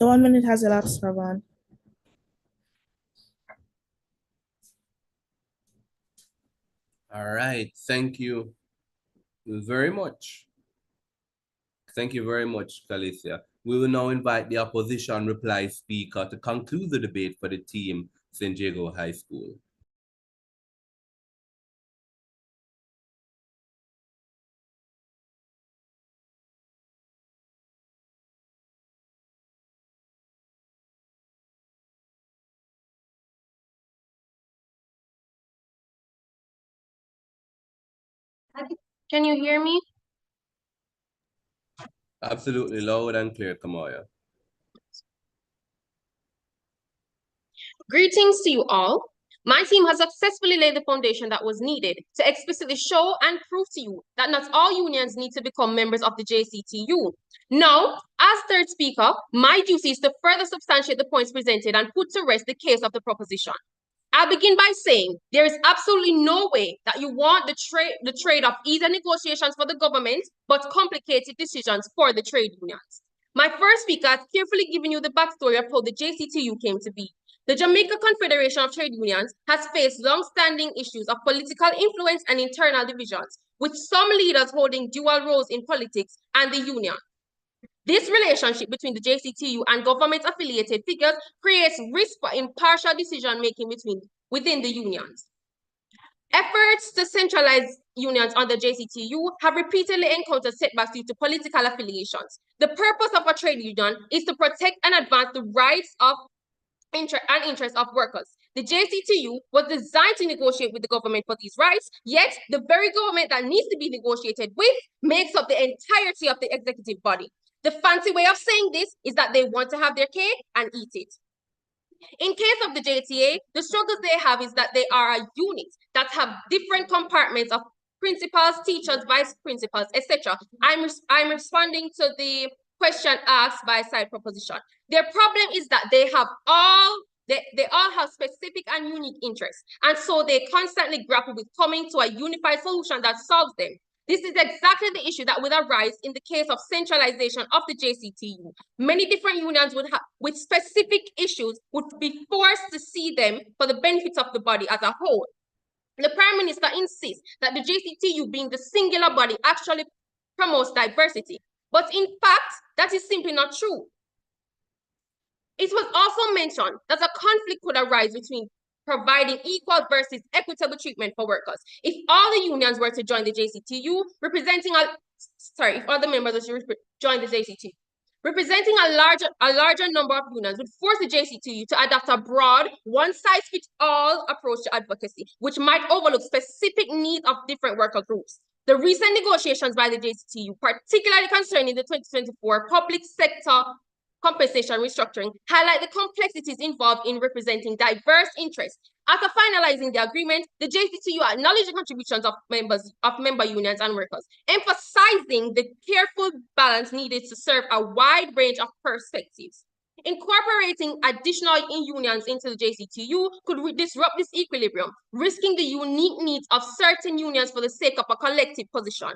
The 1 minute has elapsed, Ravan. All right. Thank you very much. Thank you very much, Calicia. We will now invite the opposition reply speaker to conclude the debate for the team, St. Jago High School. Can you hear me? Absolutely loud and clear, Kamoya. Greetings to you all. My team has successfully laid the foundation that was needed to explicitly show and prove to you that not all unions need to become members of the JCTU. Now, as third speaker, my duty is to further substantiate the points presented and put to rest the case of the proposition. I'll begin by saying there is absolutely no way that you want the trade of easier negotiations for the government, but complicated decisions for the trade unions. My first speaker has carefully given you the backstory of how the JCTU came to be. The Jamaica Confederation of Trade Unions has faced long-standing issues of political influence and internal divisions, with some leaders holding dual roles in politics and the union. This relationship between the JCTU and government-affiliated figures creates risk for impartial decision-making within the unions. Efforts to centralize unions on the JCTU have repeatedly encountered setbacks due to political affiliations. The purpose of a trade union is to protect and advance the rights and interests of workers. The JCTU was designed to negotiate with the government for these rights, yet the very government that needs to be negotiated with makes up the entirety of the executive body. The fancy way of saying this is that they want to have their cake and eat it. In case of the JTA, the struggles they have is that they are a unit that have different compartments of principals, teachers, vice principals, etc. I'm responding to the question asked by side proposition. Their problem is that they all have specific and unique interests, and so they constantly grapple with coming to a unified solution that solves them. This is exactly the issue that would arise in the case of centralization of the JCTU. Many different unions with specific issues would be forced to see them for the benefit of the body as a whole. The Prime Minister insists that the JCTU, being the singular body, actually promotes diversity. But in fact, that is simply not true. It was also mentioned that a conflict could arise between providing equal versus equitable treatment for workers. If all the unions were to join the JCTU, if all the members were to join the JCTU, representing a larger number of unions would force the JCTU to adopt a broad, one-size-fits-all approach to advocacy, which might overlook specific needs of different worker groups. The recent negotiations by the JCTU, particularly concerning the 2024 public sector compensation restructuring, highlight the complexities involved in representing diverse interests. After finalizing the agreement, the JCTU acknowledged the contributions of member unions and workers, emphasizing the careful balance needed to serve a wide range of perspectives. Incorporating additional unions into the JCTU could disrupt this equilibrium, risking the unique needs of certain unions for the sake of a collective position.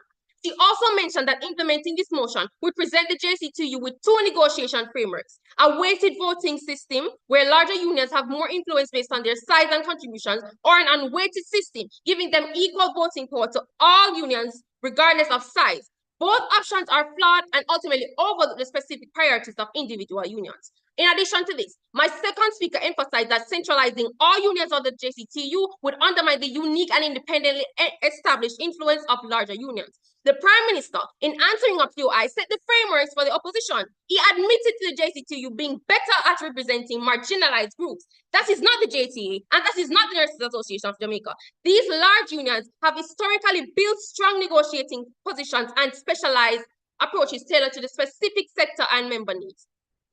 She also mentioned that implementing this motion would present the JCTU with two negotiation frameworks: a weighted voting system where larger unions have more influence based on their size and contributions, or an unweighted system giving them equal voting power to all unions regardless of size. Both options are flawed and ultimately overlook the specific priorities of individual unions. In addition to this, my second speaker emphasized that centralizing all unions of the JCTU would undermine the unique and independently established influence of larger unions. The Prime Minister, in answering a POI, set the frameworks for the opposition. He admitted to the JCTU being better at representing marginalized groups. That is not the JTA, and that is not the Nurses Association of Jamaica. These large unions have historically built strong negotiating positions and specialized approaches tailored to the specific sector and member needs.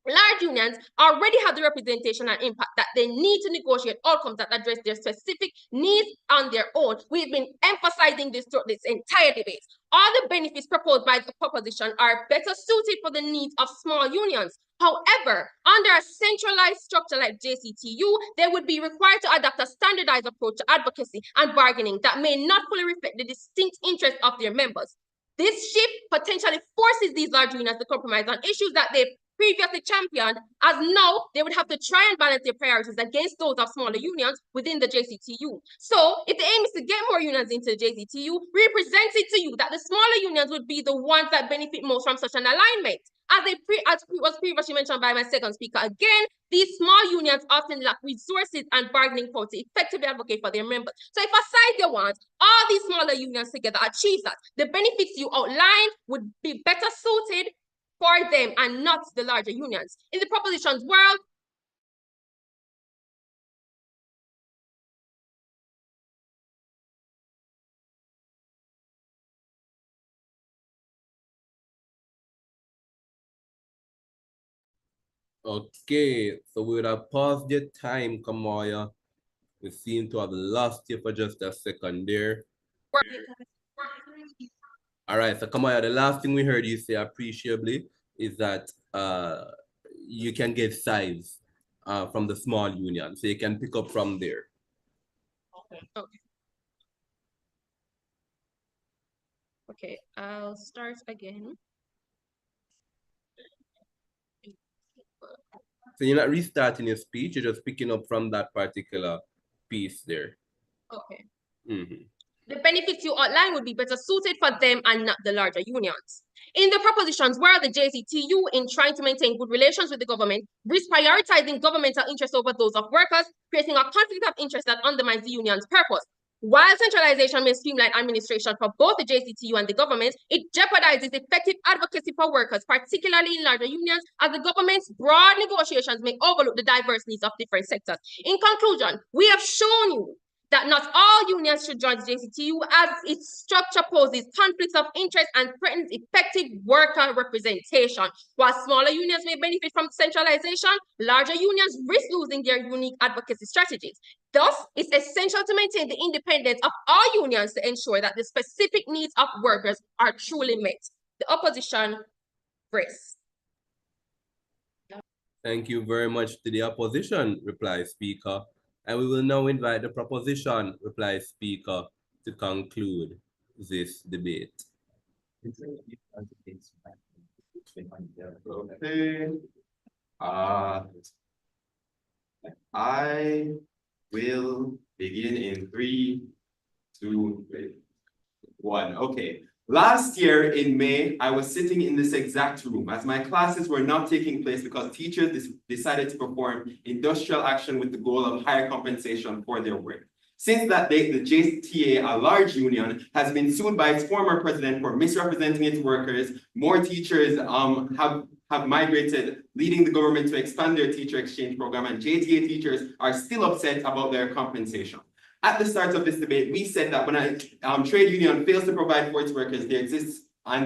Large unions already have the representation and impact that they need to negotiate outcomes that address their specific needs on their own. We've been emphasizing this throughout this entire debate. All the benefits proposed by the proposition are better suited for the needs of small unions. However, under a centralized structure like JCTU, they would be required to adopt a standardized approach to advocacy and bargaining that may not fully reflect the distinct interests of their members. This shift potentially forces these large unions to compromise on issues that they previously championed, as now they would have to try and balance their priorities against those of smaller unions within the JCTU. So, if the aim is to get more unions into the JCTU, we present it to you that the smaller unions would be the ones that benefit most from such an alignment. As was previously mentioned by my second speaker, again, these small unions often lack resources and bargaining power to effectively advocate for their members. So if a side you want, all these smaller unions together achieve that. The benefits you outlined would be better suited for them and not the larger unions. In the proposition's world, Okay, so we would have paused your time, Kamaya. We seem to have lost you for just a second there. All right, so Kamaya, the last thing we heard you say appreciably is that you can get size from the small union, so you can pick up from there. Okay. Okay, I'll start again. So you're not restarting your speech, you're just picking up from that particular piece there. Okay. Mm-hmm. The benefits you outline would be better suited for them and not the larger unions. In the propositions where the JCTU, in trying to maintain good relations with the government, risks prioritizing governmental interests over those of workers, creating a conflict of interest that undermines the union's purpose. While centralization may streamline administration for both the JCTU and the government, it jeopardizes effective advocacy for workers, particularly in larger unions, as the government's broad negotiations may overlook the diverse needs of different sectors. In conclusion, we have shown you that not all unions should join the JCTU, as its structure poses conflicts of interest and threatens effective worker representation. While smaller unions may benefit from centralization, larger unions risk losing their unique advocacy strategies. Thus, it's essential to maintain the independence of all unions to ensure that the specific needs of workers are truly met. The opposition rests. Thank you very much to the opposition, replies Speaker. And we will now invite the proposition, replies Speaker, to conclude this debate. Okay. I will begin in 3, 2, 1. Okay. Last year in May, I was sitting in this exact room as my classes were not taking place because teachers decided to perform industrial action with the goal of higher compensation for their work. Since that date, the JCTA, a large union, has been sued by its former president for misrepresenting its workers. More teachers have migrated, leading the government to expand their teacher exchange program, and JTA teachers are still upset about their compensation. At the start of this debate, we said that when a trade union fails to provide for its workers, there exists a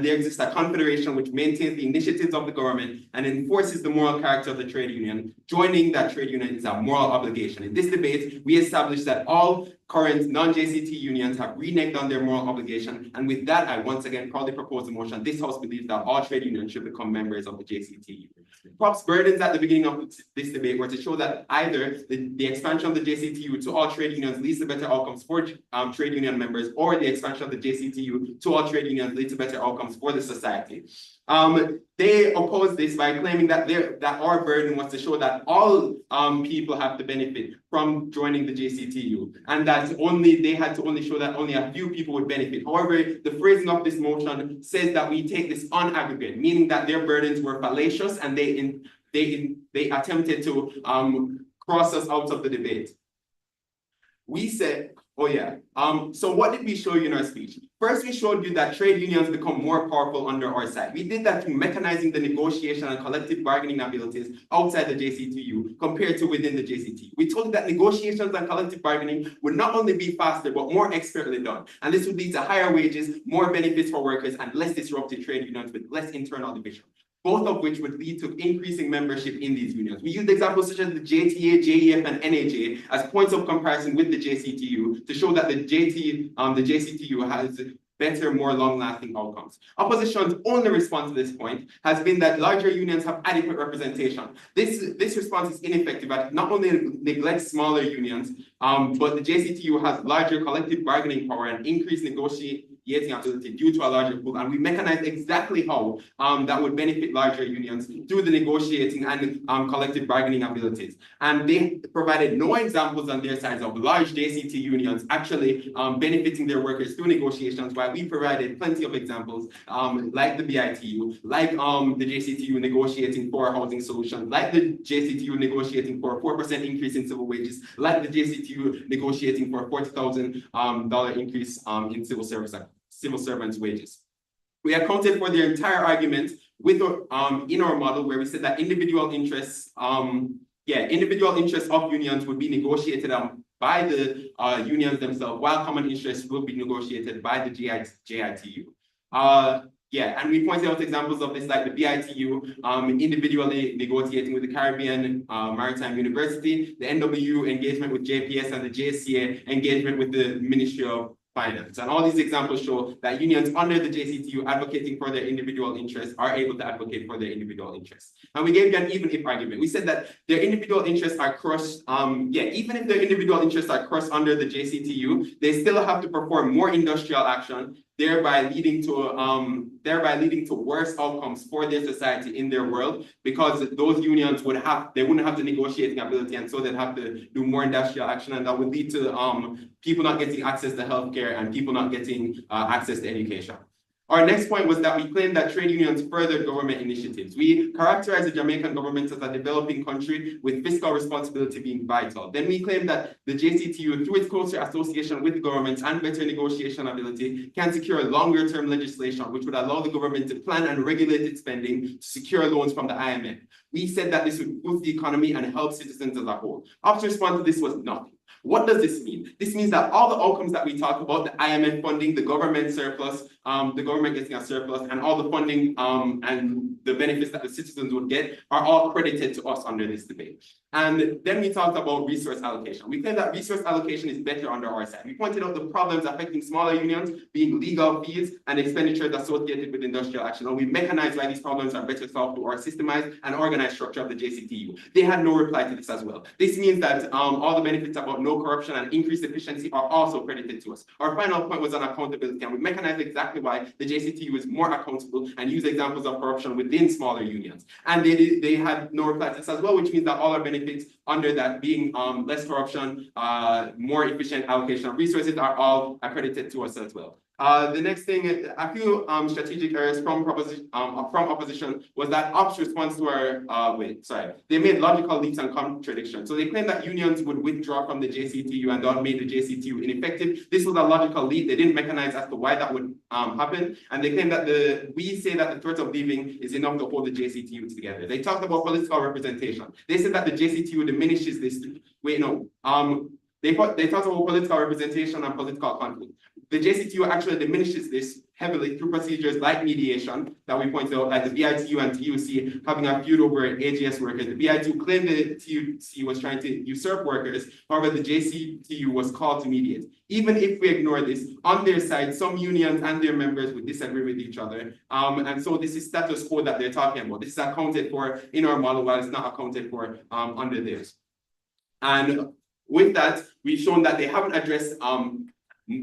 confederation which maintains the initiatives of the government and enforces the moral character of the trade union. Joining that trade union is a moral obligation. In this debate, we established that all current non-JCT unions have reneged on their moral obligation. And with that, I once again proudly propose a motion. This House believes that all trade unions should become members of the JCT. Props burdens at the beginning of this debate were to show that either the expansion of the JCTU to all trade unions leads to better outcomes for trade union members, or the expansion of the JCTU to all trade unions leads to better outcomes for the society. They opposed this by claiming that our burden was to show that all people have to benefit from joining the JCTU, and that they had to only show that only a few people would benefit. However, the phrasing of this motion says that we take this on aggregate, meaning that their burdens were fallacious and they attempted to cross us out of the debate. We said, oh yeah, so what did we show you in our speech? First, we showed you that trade unions become more powerful under our side. We did that through mechanizing the negotiation and collective bargaining abilities outside the JCTU compared to within the JCT. We told you that negotiations and collective bargaining would not only be faster, but more expertly done. And this would lead to higher wages, more benefits for workers, and less disruptive trade unions with less internal division, both of which would lead to increasing membership in these unions. We used examples such as the JTA, JEF, and NAJ as points of comparison with the JCTU to show that the JCTU has better, more long-lasting outcomes. Opposition's only response to this point has been that larger unions have adequate representation. This response is ineffective as it not only neglects smaller unions, but the JCTU has larger collective bargaining power and increased negotiating ability due to a larger pool, and we mechanized exactly how that would benefit larger unions through the negotiating and collective bargaining abilities. And they provided no examples on their sides of large JCT unions actually benefiting their workers through negotiations, while we provided plenty of examples like the BITU, like the JCTU negotiating for housing solutions, like the JCTU negotiating for a 4% increase in civil wages, like the JCTU negotiating for a $40,000 increase in civil servants' wages. We accounted for their entire argument with in our model, where we said that individual interests of unions would be negotiated by the unions themselves, while common interests will be negotiated by the JITU. Yeah, and we pointed out examples of this, like the BITU individually negotiating with the Caribbean Maritime University, the NWU engagement with JPS, and the JCA engagement with the Ministry of Finance. And all these examples show that unions under the JCTU advocating for their individual interests are able to advocate for their individual interests. And we gave them even if argument. We said that their individual interests are crushed. Even if their individual interests are crushed under the JCTU, they still have to perform more industrial action, thereby leading to worse outcomes for their society in their world, because those unions wouldn't have the negotiating ability, and so they'd have to do more industrial action, and that would lead to people not getting access to healthcare and people not getting access to education. Our next point was that we claimed that trade unions furthered government initiatives. We characterized the Jamaican government as a developing country with fiscal responsibility being vital. Then we claimed that the JCTU, through its closer association with the government and better negotiation ability, can secure longer-term legislation, which would allow the government to plan and regulate its spending to secure loans from the IMF. We said that this would boost the economy and help citizens as a whole. Our response to this was nothing. What does this mean? This means that all the outcomes that we talk about, the IMF funding, the government surplus, the government getting a surplus, and all the funding and the benefits that the citizens would get are all credited to us under this debate. And then we talked about resource allocation. We claim that resource allocation is better under our side. We pointed out the problems affecting smaller unions, being legal fees and expenditures associated with industrial action. And we mechanized why these problems are better solved through our systemized and organized structure of the JCTU. They had no reply to this as well. This means that all the benefits about no corruption and increased efficiency are also credited to us. Our final point was on accountability, and we mechanized exactly why the JCTU is more accountable and use examples of corruption within smaller unions. And they had no reply to this as well, which means that all our benefits under that being less corruption, more efficient allocation of resources are all accredited to us as well. The next thing, a few strategic areas from opposition was that Ops response to our, they made logical leaps and contradictions. So they claimed that unions would withdraw from the JCTU and that made the JCTU ineffective. This was a logical leap. They didn't mechanize as to why that would happen. And they claimed that we say that the threat of leaving is enough to hold the JCTU together. They talked about political representation. They said that the JCTU diminishes this. Wait, no. They talked about political representation and political conflict. The JCTU actually diminishes this heavily through procedures like mediation that we pointed out, like the BITU and TUC having a feud over AGS workers. The BITU claimed the TUC was trying to usurp workers. However, the JCTU was called to mediate. Even if we ignore this, on their side, some unions and their members would disagree with each other. And so this is status quo that they're talking about. This is accounted for in our model, while it's not accounted for under theirs. And with that, we've shown that they haven't addressed Right.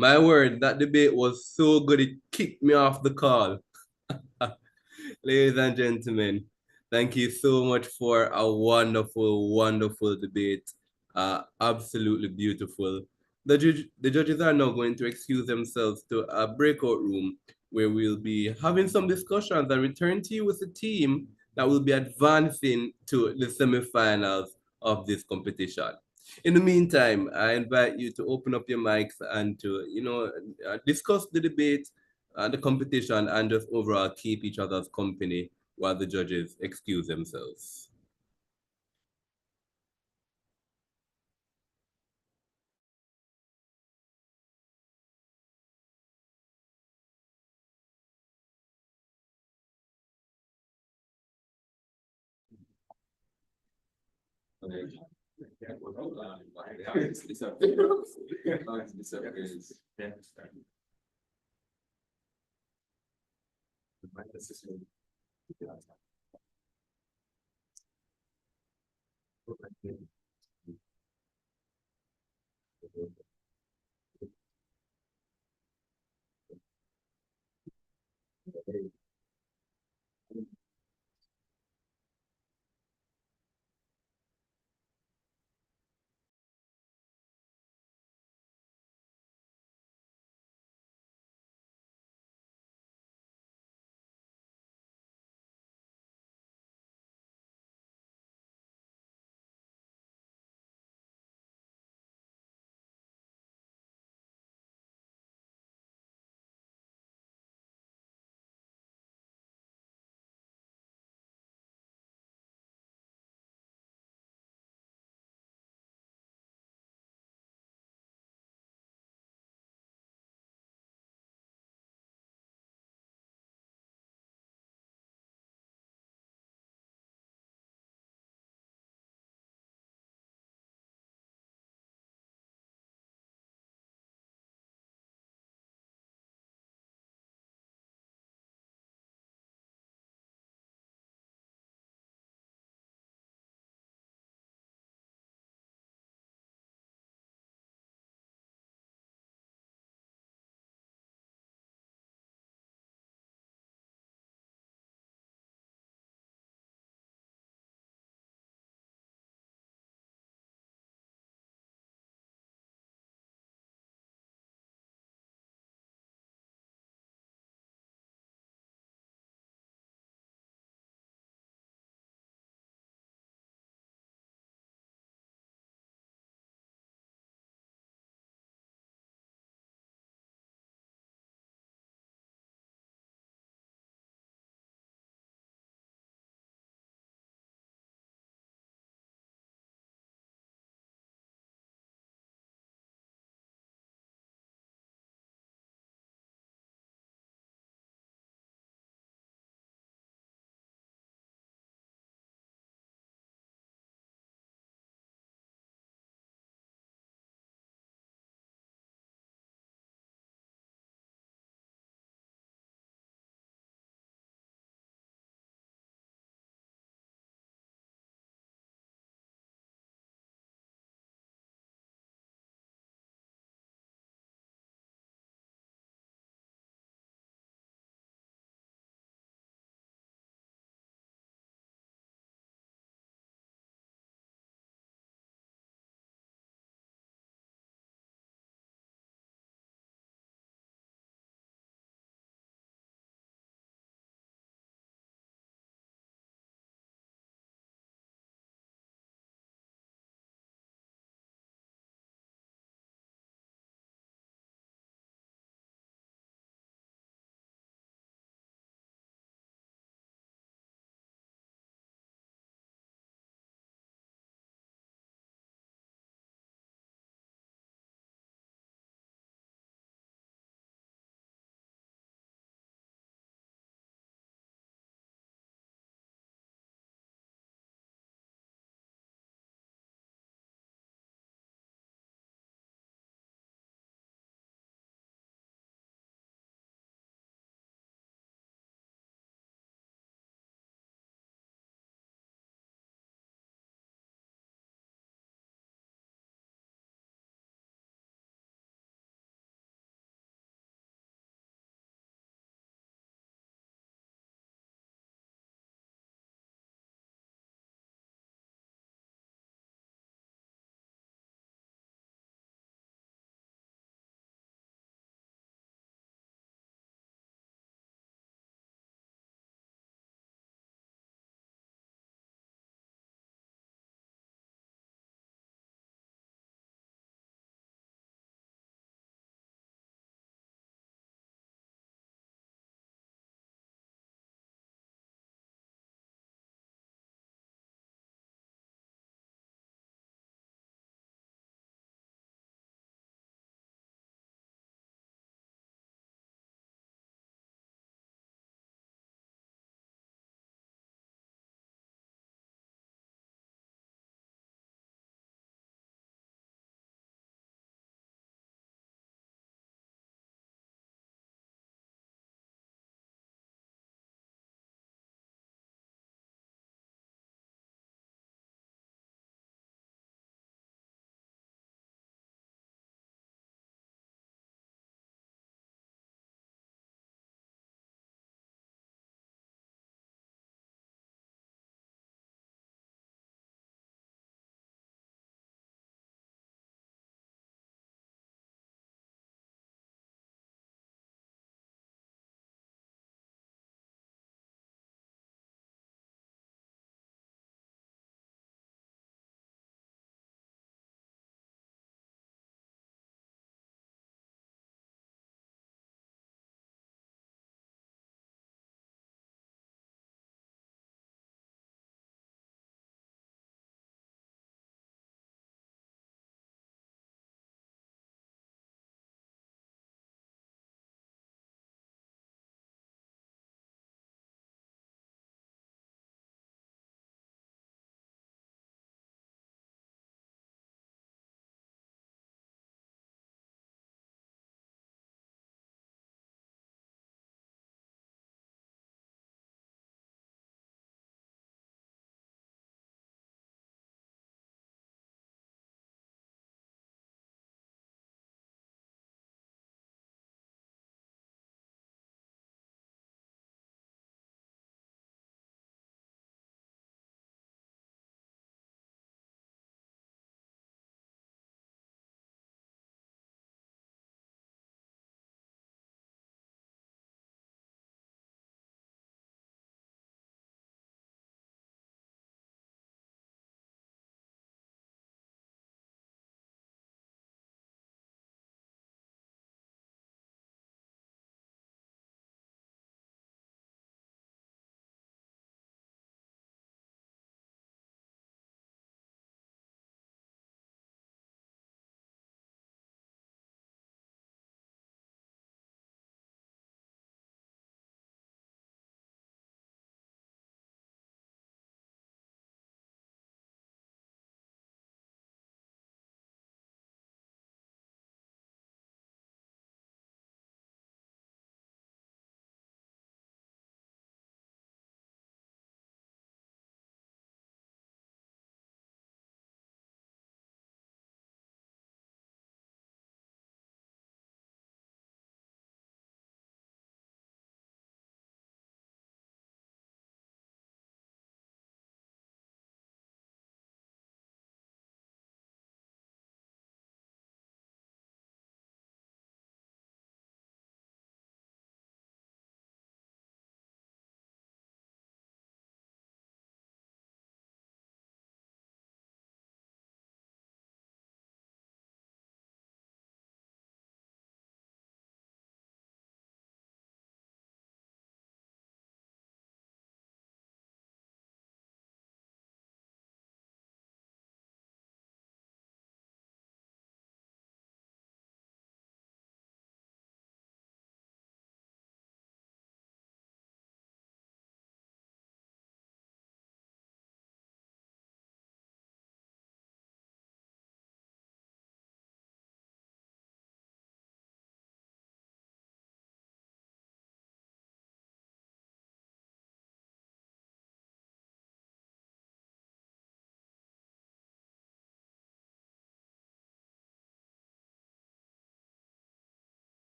My word, that debate was so good it kicked me off the call. Ladies and gentlemen, thank you so much for a wonderful, wonderful debate. Absolutely beautiful. The judges are now going to excuse themselves to a breakout room where we'll be having some discussions and return to you with a team that will be advancing to the semifinals of this competition. In the meantime, I invite you to open up your mics and to, discuss the debate, the competition, and just overall keep each other's company while the judges excuse themselves.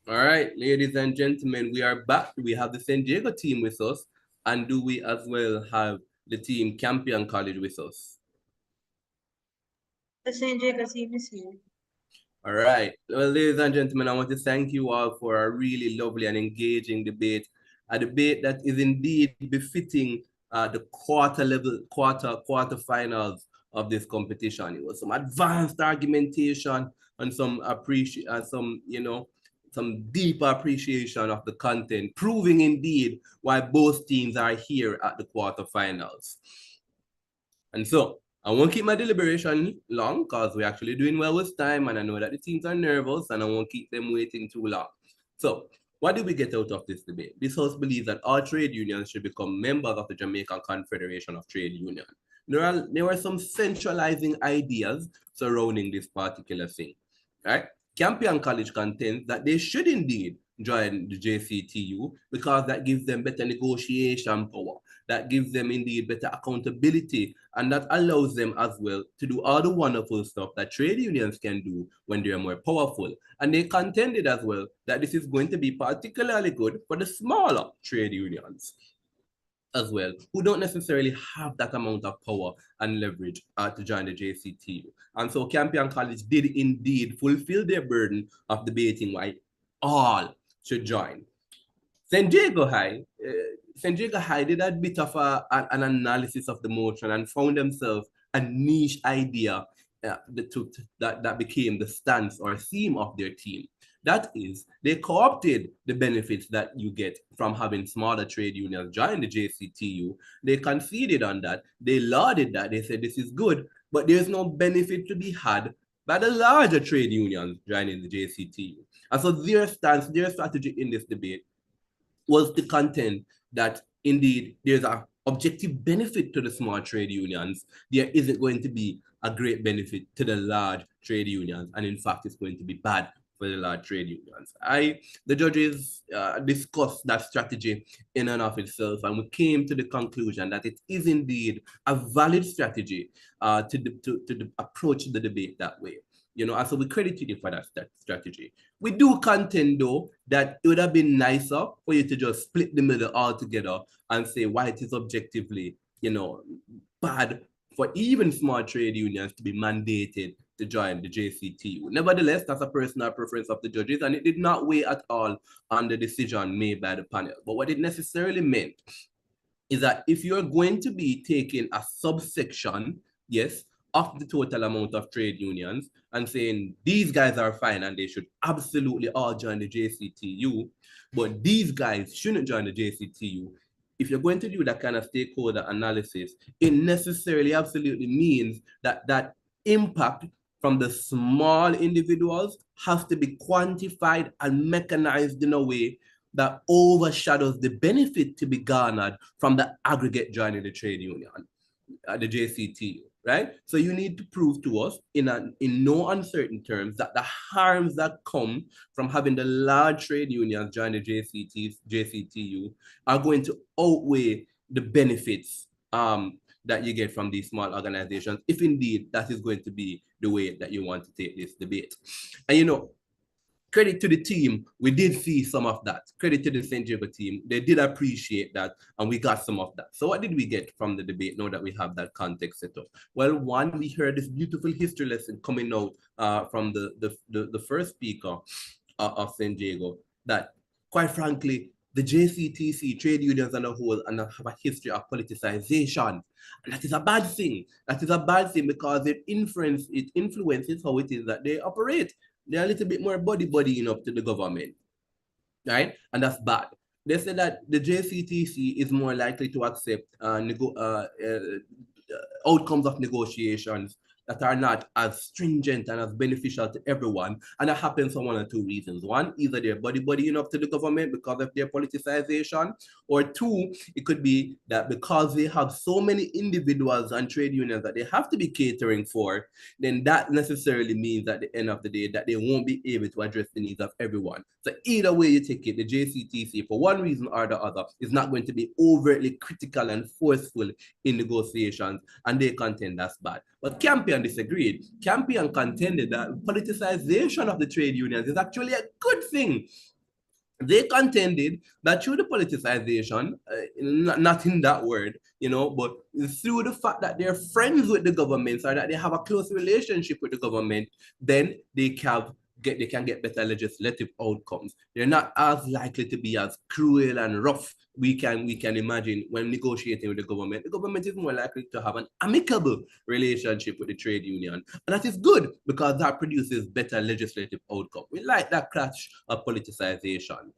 All right, ladies and gentlemen, we are back. We have the San Diego team with us, and do we as well have the team Campion College with us? The St. Jacob team is here. All right. Well, ladies and gentlemen, I want to thank you all for a really lovely and engaging debate, a debate that is indeed befitting the quarterfinals of this competition. It was some advanced argumentation and some some deeper appreciation of the content, proving indeed why both teams are here at the quarterfinals. And so I won't keep my deliberation long because we're actually doing well with time, and I know that the teams are nervous, and I won't keep them waiting too long. So what did we get out of this debate? This house believes that all trade unions should become members of the Jamaican Confederation of Trade Unions. There were some centralizing ideas surrounding this particular thing, right? Campion College contends that they should indeed join the JCTU because that gives them better negotiation power, that gives them indeed better accountability, and that allows them as well to do all the wonderful stuff that trade unions can do when they are more powerful. And they contended as well that this is going to be particularly good for the smaller trade unions as well, who don't necessarily have that amount of power and leverage to join the JCTU. And so Campion College did indeed fulfill their burden of debating why all should join. St. Diego High did a bit of an analysis of the motion and found themselves a niche idea that became the stance or theme of their team. That is, they co-opted the benefits that you get from having smaller trade unions join the JCTU. They conceded on that. They lauded that. They said this is good, but there's no benefit to be had by the larger trade unions joining the JCTU. And so their stance, their strategy in this debate was to contend that indeed there's an objective benefit to the small trade unions. There isn't going to be a great benefit to the large trade unions, and in fact, it's going to be bad for the large trade unions. The judges discussed that strategy in and of itself, and we came to the conclusion that it is indeed a valid strategy to approach the debate that way. And so we credit you for that strategy. We do contend, though, that it would have been nicer for you to just split the middle altogether and say why it is objectively, bad for even small trade unions to be mandated to join the JCTU. Nevertheless, that's a personal preference of the judges, and it did not weigh at all on the decision made by the panel. But what it necessarily meant is that if you're going to be taking a subsection, yes, of the total amount of trade unions and saying these guys are fine and they should absolutely all join the JCTU, but these guys shouldn't join the JCTU. If you're going to do that kind of stakeholder analysis, it necessarily absolutely means that that impact from the small individuals has to be quantified and mechanized in a way that overshadows the benefit to be garnered from the aggregate joining the trade union, the JCTU. Right? So you need to prove to us in no uncertain terms that the harms that come from having the large trade unions join the JCTU are going to outweigh the benefits that you get from these small organizations, if indeed that is going to be the way that you want to take this debate. And credit to the team, we did see some of that. Credit to the St. Diego team, they did appreciate that, and we got some of that. So what did we get from the debate now that we have that context set up? Well, one, we heard this beautiful history lesson coming out from the first speaker of St. Diego, that quite frankly, the JCTC, trade unions on the whole, and have a history of politicization. And that is a bad thing. That is a bad thing because it influences how it is that they operate. They're a little bit more buddying up to the government, right? And that's bad. They say that the JCTC is more likely to accept outcomes of negotiations that are not as stringent and as beneficial to everyone. And that happens for one or two reasons. One, either they're buddying up to the government because of their politicization, or two, it could be that because they have so many individuals and trade unions that they have to be catering for, then that necessarily means at the end of the day that they won't be able to address the needs of everyone. So either way you take it, the JCTC, for one reason or the other, is not going to be overtly critical and forceful in negotiations, and they contend that's bad. But Campion disagreed. Campion contended that politicization of the trade unions is actually a good thing They contended that through the politicization, not in that word, but through the fact that they're friends with the government or that they have a close relationship with the government, then they can get better legislative outcomes. They're not as likely to be as cruel and rough we can imagine when negotiating with the government. The government is more likely to have an amicable relationship with the trade union. And that is good because that produces better legislative outcome. We like that clash of politicization.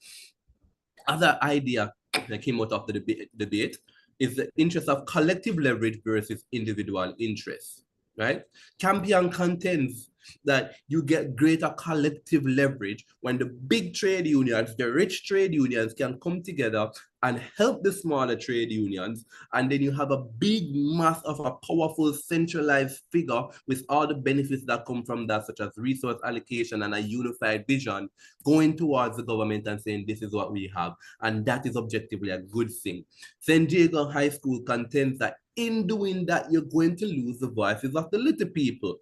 Other idea that came out of the debate is the interest of collective leverage versus individual interests, right? Campion contends that you get greater collective leverage when the big trade unions, the rich trade unions, can come together and help the smaller trade unions. And then you have a big mass of a powerful centralized figure with all the benefits that come from that, such as resource allocation and a unified vision, going towards the government and saying, this is what we have. And that is objectively a good thing. St. Diego High School contends that in doing that, you're going to lose the voices of the little people.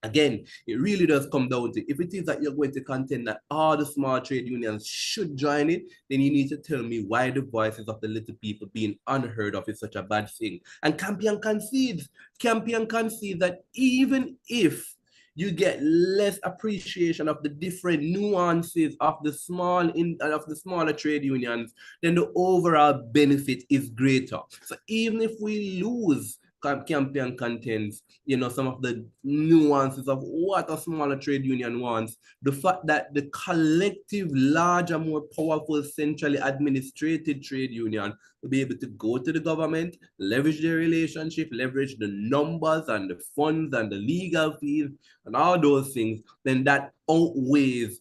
Again, it really does come down to, if it is that you're going to contend that all the small trade unions should join it, then you need to tell me why the voices of the little people being unheard of is such a bad thing. And Campion concedes that even if you get less appreciation of the different nuances of the smaller trade unions, then the overall benefit is greater. So even if we lose, Campion contends, some of the nuances of what a smaller trade union wants, the fact that the collective, larger, more powerful, centrally administrated trade union will be able to go to the government, leverage their relationship, leverage the numbers and the funds and the legal fees and all those things, then that outweighs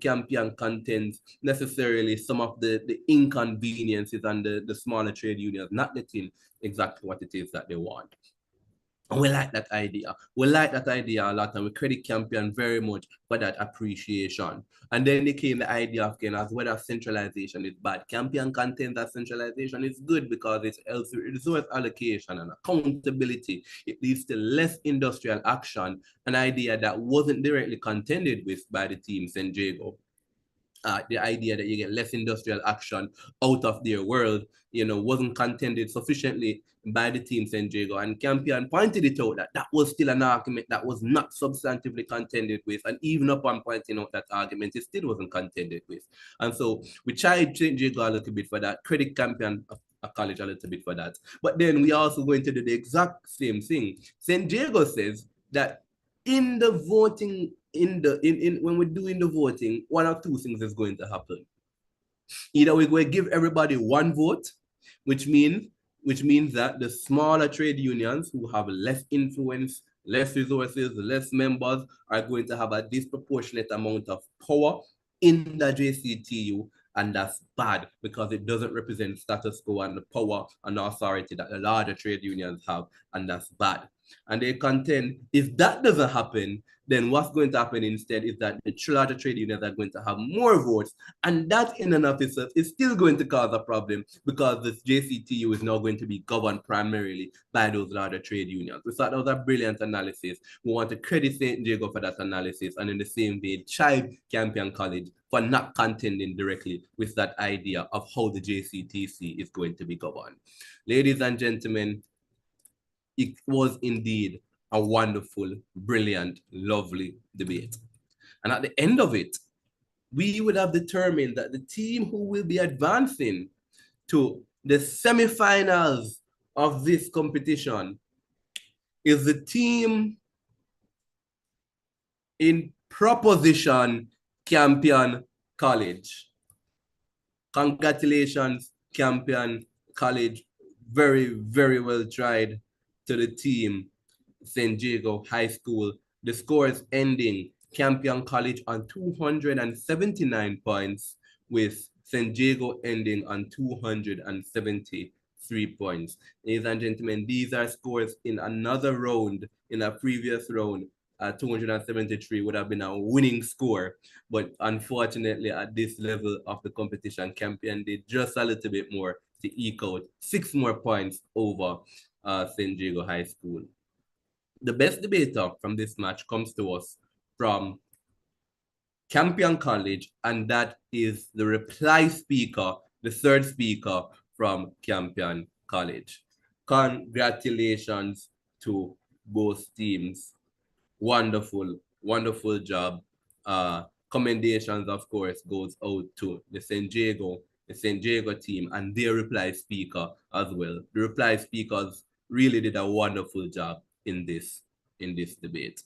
Campion contends necessarily some of the inconveniences and the smaller trade unions not getting exactly what it is that they want. And we like that idea. We like that idea a lot, and we credit Campion very much for that appreciation. And then they came the idea of as whether centralization is bad. Campion contends that centralization is good because it helps with resource allocation and accountability. It leads to less industrial action, an idea that wasn't directly contended with by the team San Diego. The idea that you get less industrial action out of their world, wasn't contended sufficiently by the team San Diego. And Campion pointed it out that that was still an argument that was not substantively contended with. And even upon pointing out that argument, it still wasn't contended with. And so we tried San Diego a little bit for that, credit Campion a college a little bit for that. But then we also going to do the exact same thing. San Diego says that in the voting, when we're doing the voting, one or two things is going to happen. Either we're going to give everybody one vote, which means that the smaller trade unions who have less influence, less resources, less members are going to have a disproportionate amount of power in the JCTU, and that's bad because it doesn't represent status quo and the power and authority that the larger trade unions have, and that's bad. And they contend if that doesn't happen, then what's going to happen instead is that the larger trade unions are going to have more votes, and that in and of itself is still going to cause a problem because this JCTU is now going to be governed primarily by those larger trade unions. We thought that was a brilliant analysis. We want to credit St. Diego for that analysis, and in the same vein, chide Campion College for not contending directly with that idea of how the JCTC is going to be governed. Ladies and gentlemen, it was indeed a wonderful, brilliant, lovely debate. And at the end of it, we would have determined that the team who will be advancing to the semifinals of this competition is the team in Proposition Campion College. Congratulations, Campion College. Very, very well tried to the team, San Diego High School. The scores ending Campion College on 279 points, with San Diego ending on 273 points. Ladies and gentlemen, these are scores in another round, in a previous round. 273 would have been a winning score, but unfortunately at this level of the competition, Campion did just a little bit more to eke out 6 more points over San Diego High School. The best debater from this match comes to us from Campion College, and that is the reply speaker, the third speaker from Campion College. Congratulations to both teams. Wonderful, wonderful job. Commendations, of course, goes out to the St. Diego team and their reply speaker as well. The reply speakers really did a wonderful job in this debate.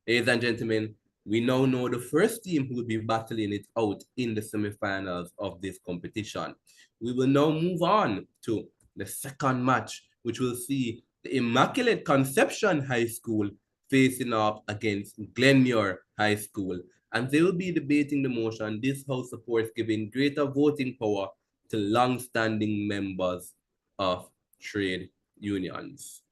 Ladies and gentlemen, we now know the first team who will be battling it out in the semifinals of this competition. We will now move on to the second match, which will see the Immaculate Conception High School facing off against Glenmuir High School. And they will be debating the motion this House supports giving greater voting power to long-standing members of trade unions.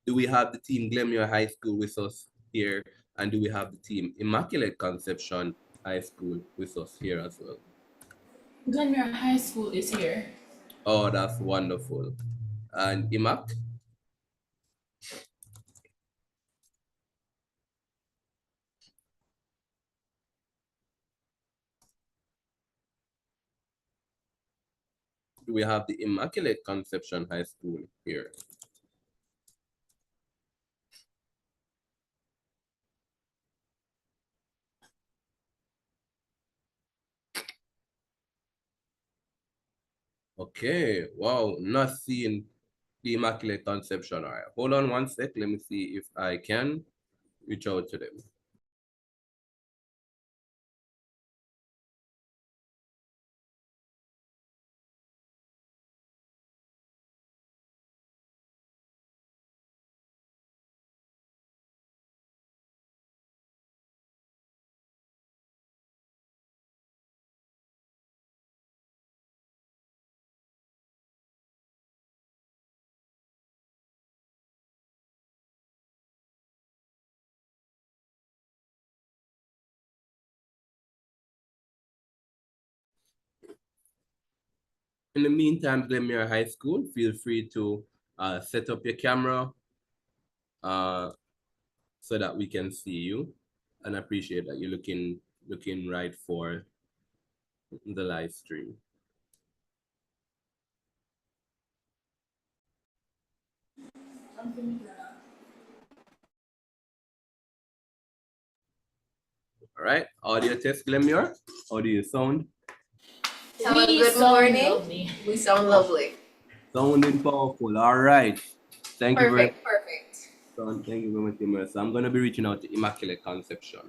Do we have the team Glenmuir High School with us here? And do we have the team Immaculate Conception High School with us here as well? Glenmuir High School is here. Oh, that's wonderful. And Imac? Do we have the Immaculate Conception High School here? Okay, wow, not seeing the Immaculate Conception. All right, hold on one sec. Let me see if I can reach out to them. In the meantime, Glenmuir High School, feel free to set up your camera so that we can see you. And I appreciate that you're looking right for the live stream. All right, audio test, Glenmuir. Audio sound. Good morning. Lovely. We sound lovely. Sounding powerful. All right. Thank you very much. Perfect. Thank you very much, Immerse. I'm going to be reaching out to Immaculate Conception.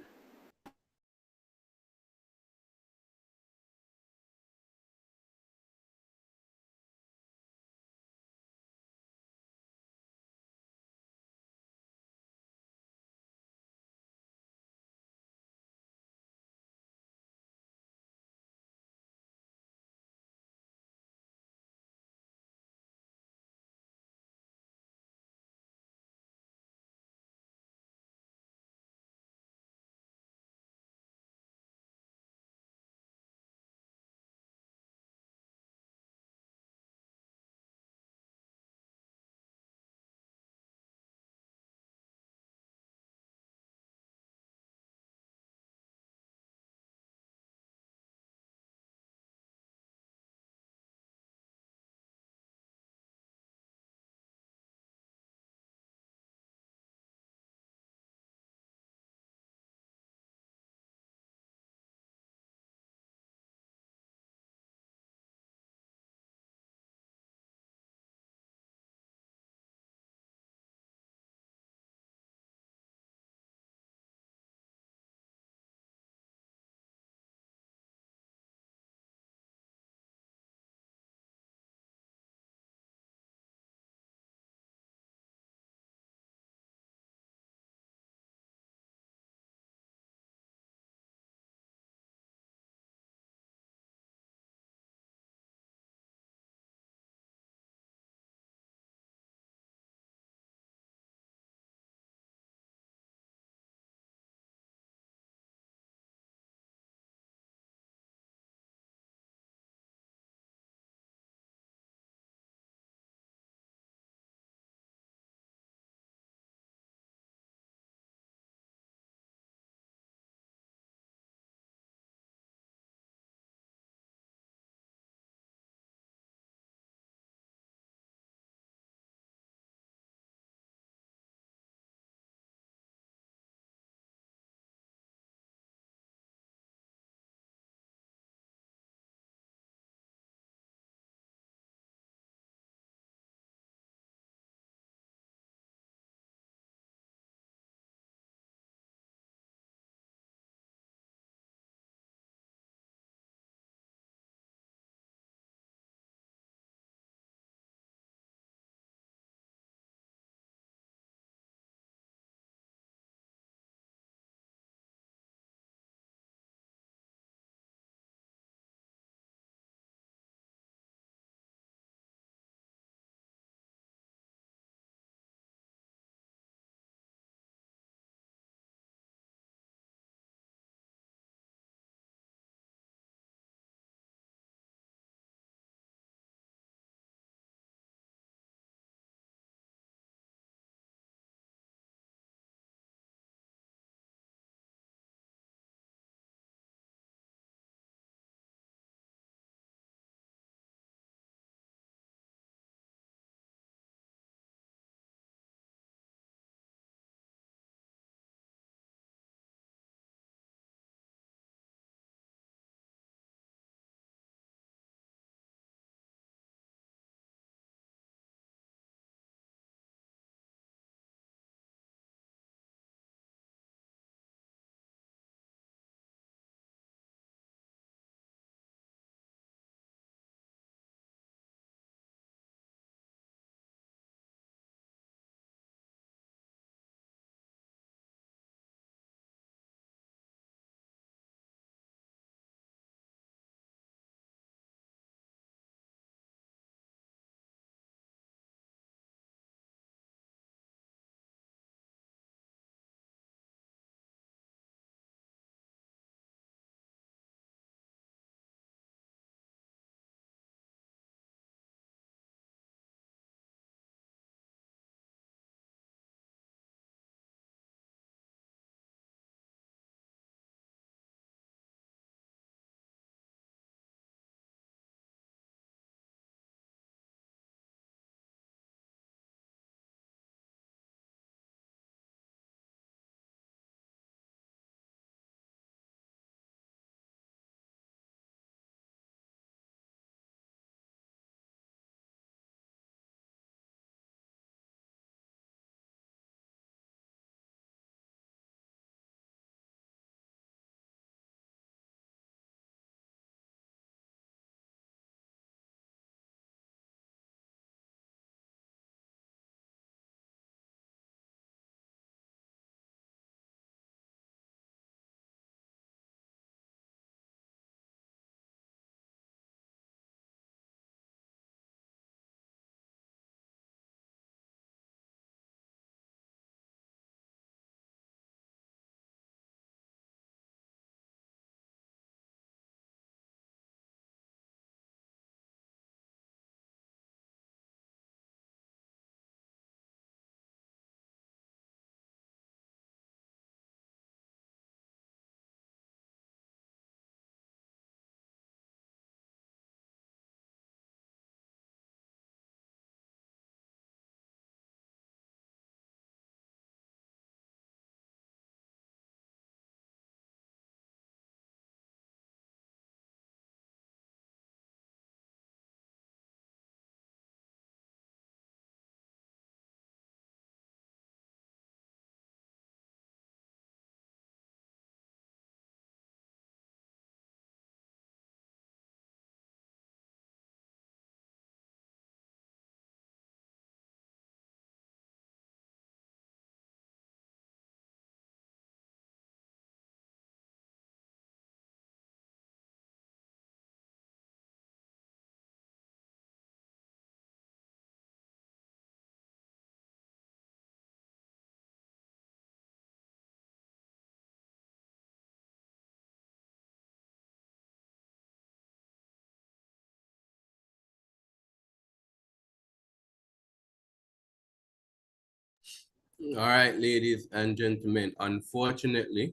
All right, ladies and gentlemen, unfortunately,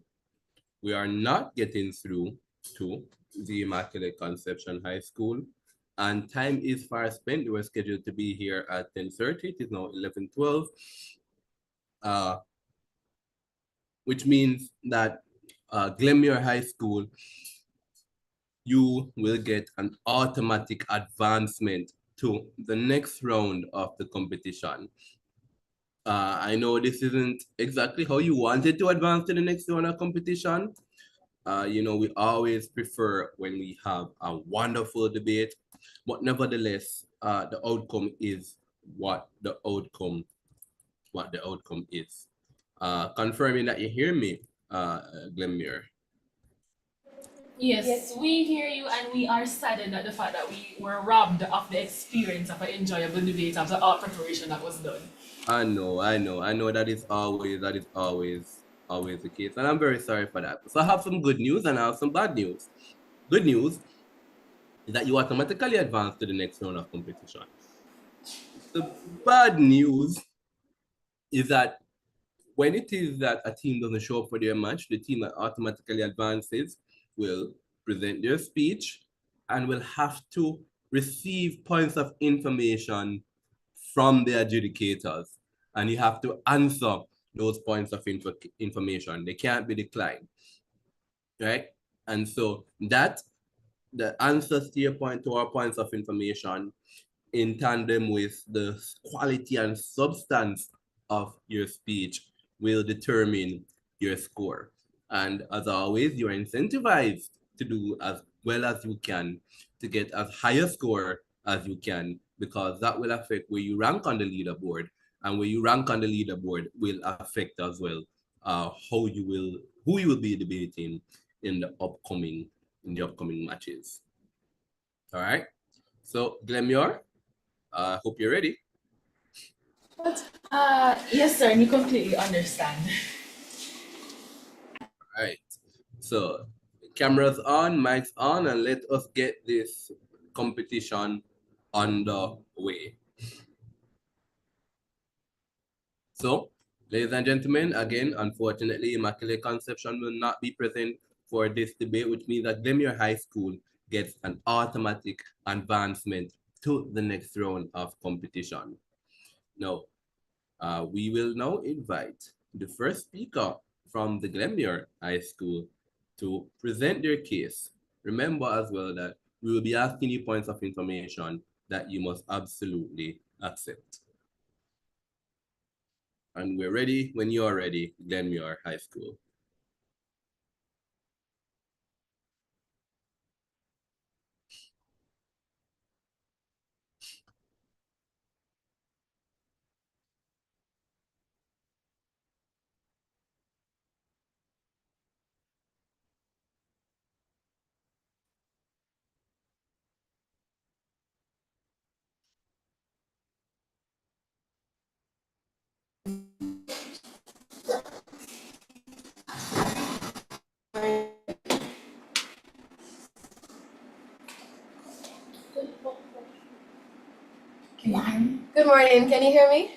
we are not getting through to the Immaculate Conception High School, and time is far spent. We were scheduled to be here at 10:30. It is now 11:12, uh, which means that Glenmuir High School, you will get an automatic advancement to the next round of the competition. I know this isn't exactly how you wanted to advance to the next round of competition. We always prefer when we have a wonderful debate, but nevertheless, the outcome is what the outcome is. Confirming that you hear me, Glenmuir. Yes, we hear you, and we are saddened at the fact that we were robbed of the experience of an enjoyable debate after all preparation that was done. I know always the case, and I'm very sorry for that. So I have some good news and I have some bad news. Good news is that you automatically advance to the next round of competition. The bad news is that when it is that a team doesn't show up for their match, the team that automatically advances will present their speech and will have to receive points of information from the adjudicators. And you have to answer those points of information. They can't be declined, right? And so that the answers to our points of information in tandem with the quality and substance of your speech will determine your score. And as always, you are incentivized to do as well as you can to get as high a score as you can, because that will affect where you rank on the leaderboard. And where you rank on the leaderboard will affect as well who you will be debating in the upcoming matches. All right. So Glenmuir, hope you're ready. Yes, sir, and you completely understand. All right. So cameras on, mics on, and let us get this competition underway. So, ladies and gentlemen, again, unfortunately, Immaculate Conception will not be present for this debate, which means that Glenmuir High School gets an automatic advancement to the next round of competition. Now, we will now invite the first speaker from the Glenmuir High School to present their case. Remember as well that we will be asking you points of information that you must absolutely accept. And we're ready when you are ready, Glenmuir High School. Good morning. Can you hear me?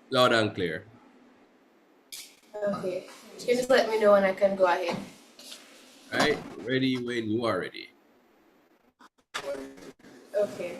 Loud and clear. Okay. You can just let me know when I can go ahead. All right, ready when you are ready. Okay.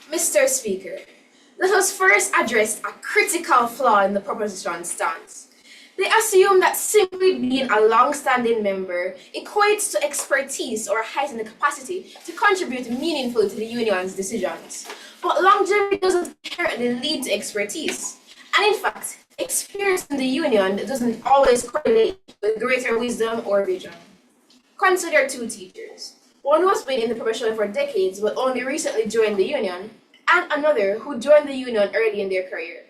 Mr. Speaker, let us first address a critical flaw in the proposition stance. They assume that simply being a long-standing member equates to expertise or heightened capacity to contribute meaningfully to the union's decisions. But longevity doesn't inherently lead to expertise. And in fact, experience in the union doesn't always correlate with greater wisdom or vision. Consider two teachers. One who has been in the profession for decades but only recently joined the union, and another who joined the union early in their career.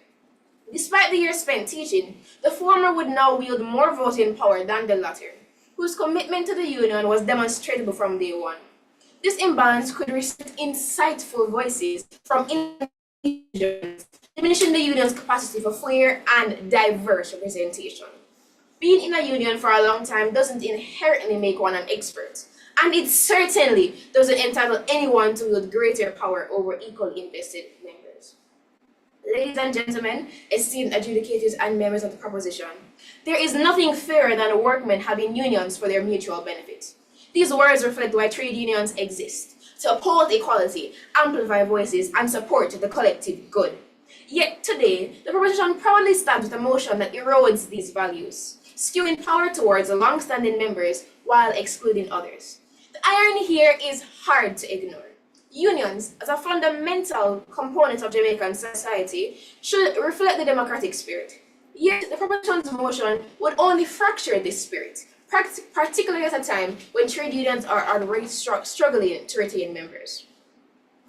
Despite the years spent teaching, the former would now wield more voting power than the latter, whose commitment to the union was demonstrable from day one. This imbalance could restrict insightful voices from individuals, diminishing the union's capacity for fair and diverse representation. Being in a union for a long time doesn't inherently make one an expert, and it certainly doesn't entitle anyone to wield greater power over equally invested members. Ladies and gentlemen, esteemed adjudicators and members of the proposition, there is nothing fairer than workmen having unions for their mutual benefit. These words reflect why trade unions exist, to uphold equality, amplify voices, and support the collective good. Yet today, the proposition proudly stands with a motion that erodes these values, skewing power towards the long-standing members while excluding others. The irony here is hard to ignore. Unions, as a fundamental component of Jamaican society, should reflect the democratic spirit. Yet, the proposition's motion would only fracture this spirit, particularly at a time when trade unions are already struggling to retain members.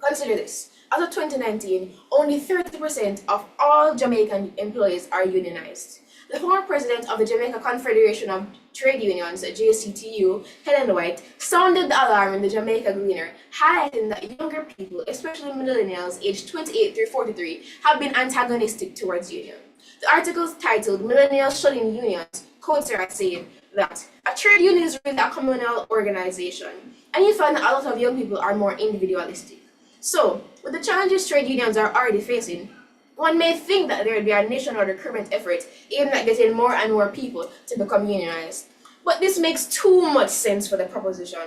Consider this. As of 2019, only 30% of all Jamaican employees are unionized. The former president of the Jamaica Confederation of Trade Unions, JCTU, Helen White, sounded the alarm in the Jamaica Gleaner, highlighting that younger people, especially millennials aged 28 through 43, have been antagonistic towards union. The article is titled "Millennials Shunning Unions," quotes her as saying that a trade union is really a communal organization, and you find that a lot of young people are more individualistic. So, with the challenges trade unions are already facing, one may think that there will be a nationwide recruitment effort aimed at getting more and more people to become unionized. But this makes too much sense for the proposition.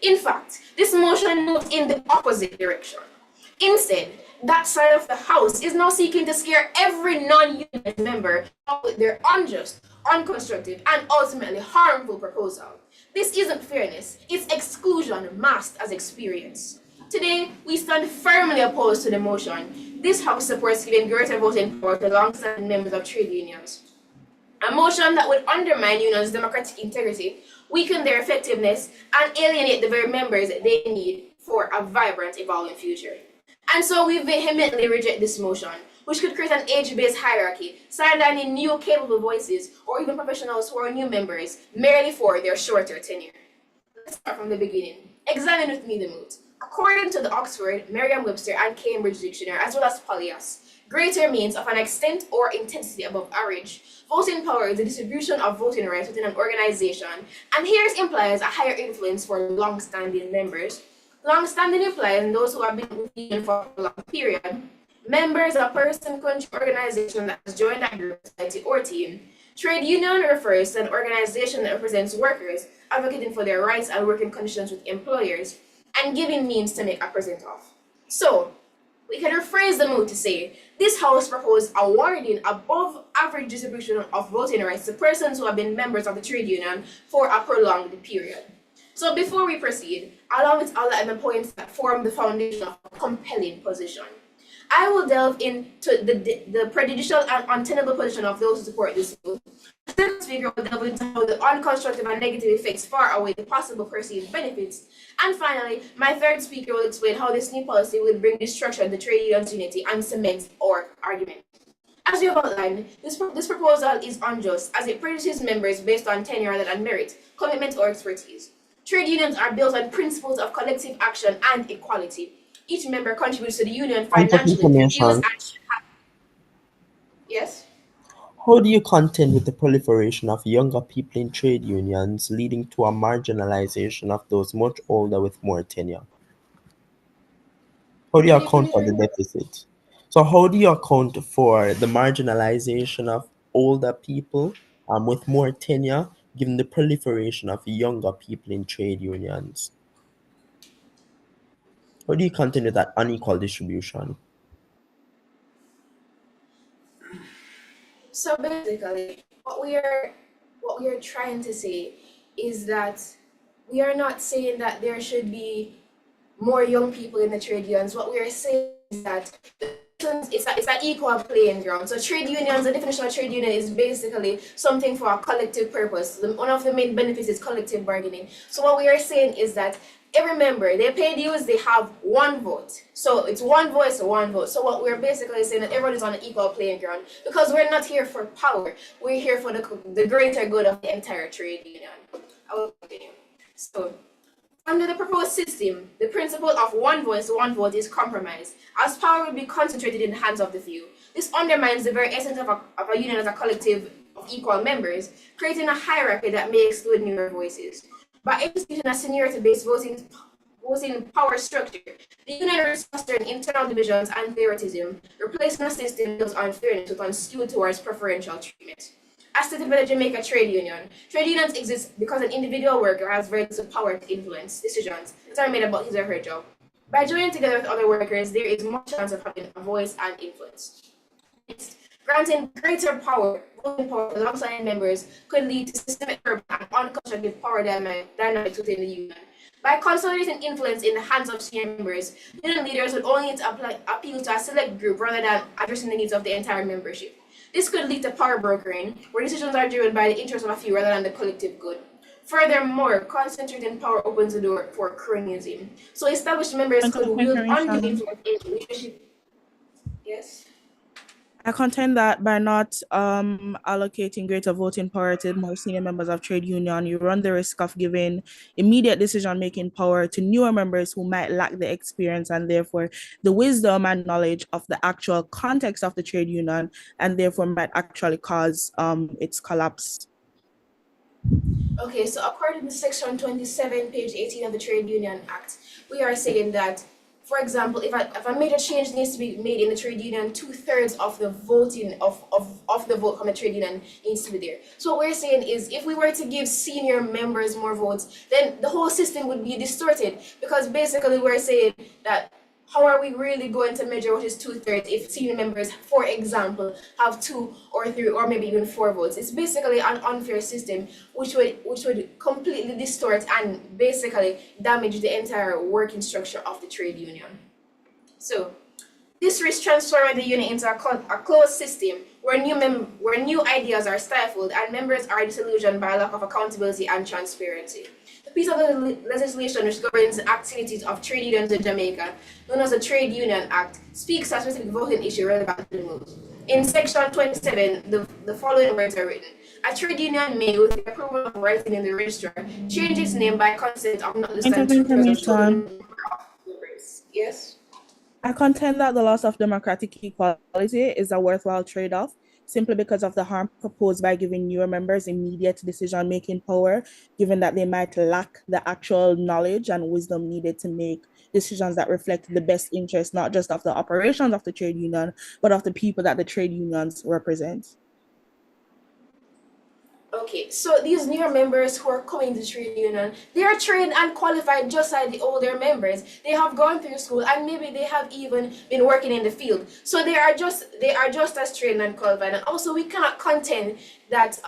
In fact, this motion moves in the opposite direction. Instead, that side of the House is now seeking to scare every non-unionized member out with their unjust, unconstructive, and ultimately harmful proposal. This isn't fairness, it's exclusion masked as experience. Today, we stand firmly opposed to the motion. This House supports giving greater voting power to long-standing members of trade unions. A motion that would undermine unions' democratic integrity, weaken their effectiveness, and alienate the very members they need for a vibrant, evolving future. And so we vehemently reject this motion, which could create an age-based hierarchy, sidelining new capable voices or even professionals who are new members merely for their shorter tenure. Let's start from the beginning. Examine with me the moot. According to the Oxford, Merriam-Webster, and Cambridge Dictionary, as well as Polyas, greater means of an extent or intensity above average. Voting power is the distribution of voting rights within an organization, and here it implies a higher influence for long-standing members. Long-standing implies those who have been with the union for a long period. Members are a person, country, organization that has joined a group, society, or team. Trade union refers to an organization that represents workers, advocating for their rights and working conditions with employers, and giving means to make a present of. So, we can rephrase the mood to say, this House proposed awarding above average distribution of voting rights to persons who have been members of the trade union for a prolonged period. So before we proceed, allow me to outline the points that form the foundation of a compelling position. I will delve into the prejudicial and untenable position of those who support this move. The second speaker will delve into how the unconstructive and negative effects far outweigh the possible perceived benefits. And finally, my third speaker will explain how this new policy will bring destruction to trade unions' unity and cement our argument. As we have outlined, this proposal is unjust as it prejudices members based on tenure rather than merit, commitment, or expertise. Trade unions are built on principles of collective action and equality. Each member contributes to the union Point of financially. information. Yes? How do you contend with the proliferation of younger people in trade unions, leading to a marginalization of those much older with more tenure? How do you account for the deficit? So how do you account for the marginalization of older people with more tenure, given the proliferation of younger people in trade unions? How do you contend with that unequal distribution? So basically, what we are trying to say is that we are not saying that there should be more young people in the trade unions. What we are saying is that it's an equal playing ground. So trade unions, the definition of trade union is basically something for a collective purpose. One of the main benefits is collective bargaining. So what we are saying is that every member, they pay dues, they have one vote. So it's one voice, one vote. So what we're basically saying that everyone is on an equal playing ground because we're not here for power. We're here for the greater good of the entire trade union. I will continue. So under the proposed system, the principle of one voice, one vote is compromised, as power will be concentrated in the hands of the few. This undermines the very essence of a union as a collective of equal members, creating a hierarchy that may exclude newer voices. By instituting a seniority-based voting power structure, the union risks fostering internal divisions and favoritism, replacing a system built on fairness with one skewed towards preferential treatment. As stated by the Jamaica Trade Union, trade unions exist because an individual worker has very little power to influence decisions that are made about his or her job. By joining together with other workers, there is more chance of having a voice and influence. Next, granting greater power, voting power alongside members could lead to systemic and unconstructive power dynamics within the union. By consolidating influence in the hands of senior members, union leaders would only need to appeal to a select group rather than addressing the needs of the entire membership. This could lead to power brokering, where decisions are driven by the interests of a few rather than the collective good. Furthermore, concentrating power opens the door for cronyism. So established members could wield undue influence in leadership. Yes? I contend that by not allocating greater voting power to more senior members of trade union, you run the risk of giving immediate decision-making power to newer members who might lack the experience and therefore the wisdom and knowledge of the actual context of the trade union, and therefore might actually cause its collapse. Okay, so according to Section 27, page 18 of the Trade Union Act, we are saying that, for example, if a major change needs to be made in the trade union, 2/3 of the voting of the vote from the trade union needs to be there. So what we're saying is if we were to give senior members more votes, then the whole system would be distorted because basically we're saying that how are we really going to measure what is 2/3 if senior members, for example, have 2 or 3 or maybe even 4 votes? It's basically an unfair system which would completely distort and basically damage the entire working structure of the trade union. So this risks transforming the union into a closed system where new ideas are stifled and members are disillusioned by a lack of accountability and transparency. The piece of the legislation which governs the activities of trade unions in Jamaica, known as the Trade Union Act, speaks to a specific voting issue relevant to the move. In Section 27, the following words are written. A trade union may, with the approval of writing in the registrar, change its name by consent of not less than 2/3 of total members. Yes? I contend that the loss of democratic equality is a worthwhile trade-off simply because of the harm proposed by giving newer members immediate decision-making power, given that they might lack the actual knowledge and wisdom needed to make decisions that reflect the best interest, not just of the operations of the trade union, but of the people that the trade unions represent. Okay, so these newer members who are coming to trade union, they are trained and qualified just like the older members. They have gone through school and maybe they have even been working in the field. So they are just as trained and qualified. And also we cannot contend that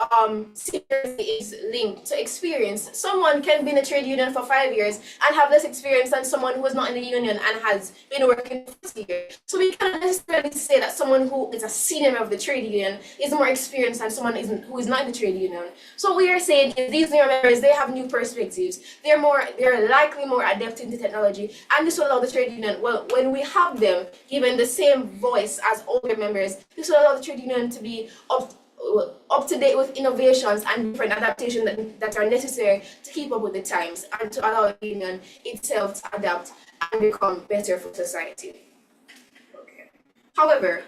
seniority is linked to experience. Someone can be in a trade union for 5 years and have less experience than someone who is not in the union and has been working for 40 years. So we cannot necessarily say that someone who is a senior member of the trade union is more experienced than someone who is not in the trade union. So what we are saying is these new members, they have new perspectives. They're likely more adept into technology, and this will allow the trade union, well, when we have them given the same voice as older members, this will allow the trade union to be up to date with innovations and different adaptations that are necessary to keep up with the times and to allow the union itself to adapt and become better for society. Okay. However,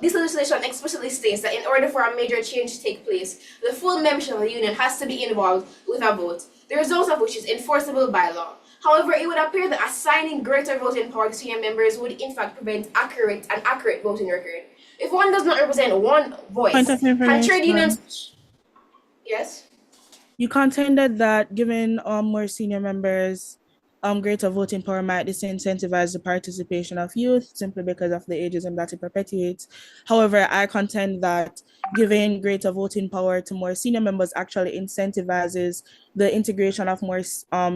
this legislation explicitly states that in order for a major change to take place, the full membership of the union has to be involved with a vote, the result of which is enforceable by law. However, it would appear that assigning greater voting power to senior members would in fact prevent an accurate voting record. If one does not represent one voice, can trade unions? Yes? You contended that giving more senior members greater voting power might disincentivize the participation of youth simply because of the ageism that it perpetuates. However, I contend that giving greater voting power to more senior members actually incentivizes the integration of more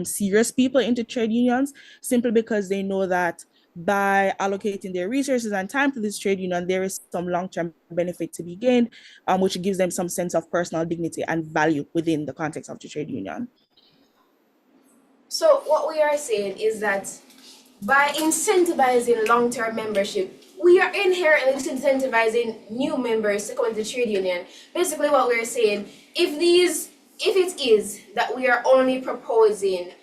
serious people into trade unions, simply because they know that by allocating their resources and time to this trade union, there is some long-term benefit to be gained, which gives them some sense of personal dignity and value within the context of the trade union. So what we are saying is that by incentivizing long-term membership, we are inherently disincentivizing new members to come into the trade union. Basically what we're saying, if it is that we are only proposing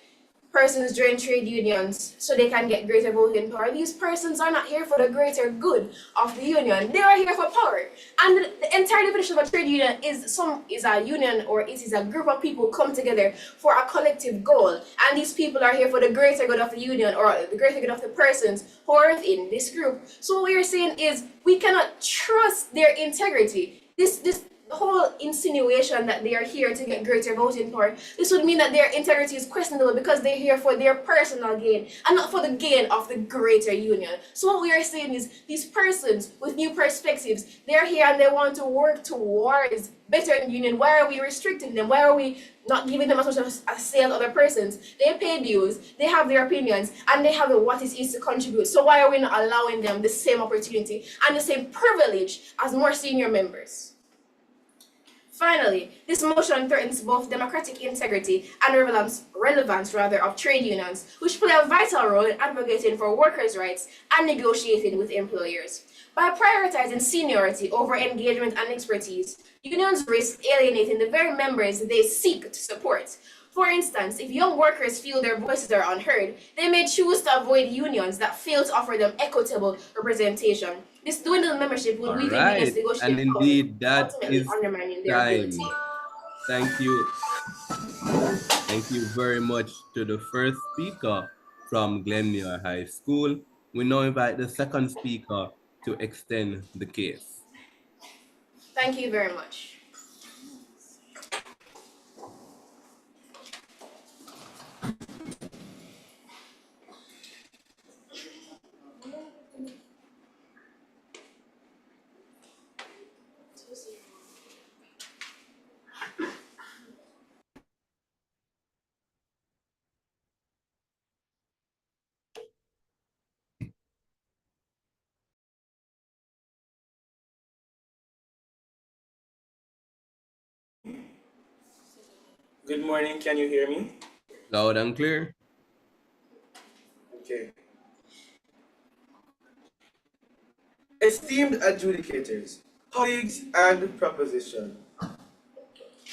persons join trade unions so they can get greater voting power, these persons are not here for the greater good of the union. They are here for power. And the entire definition of a trade union is a union, or it is a group of people come together for a collective goal. And these people are here for the greater good of the union, or the greater good of the persons who are in this group. So what we are saying is we cannot trust their integrity. The whole insinuation that they are here to get greater voting power, this would mean that their integrity is questionable because they're here for their personal gain and not for the gain of the greater union. So what we are saying is these persons with new perspectives, they're here and they want to work towards better union. Why are we restricting them? Why are we not giving them as much as a say as other persons? They pay dues, they have their opinions, and they have what it is to contribute. So why are we not allowing them the same opportunity and the same privilege as more senior members? Finally, this motion threatens both democratic integrity and relevance of trade unions, which play a vital role in advocating for workers' rights and negotiating with employers. By prioritizing seniority over engagement and expertise, unions risk alienating the very members they seek to support. For instance, if young workers feel their voices are unheard, they may choose to avoid unions that fail to offer them equitable representation. This dwindled membership will All weaken unions' right. And negotiating power, indeed, that ultimately is undermining their ability. time. Thank you. Thank you very much to the first speaker from Glenmuir High School. We now invite the second speaker to extend the case. Thank you very much. Good morning, can you hear me? Loud and clear. Okay. Esteemed adjudicators, colleagues, and proposition,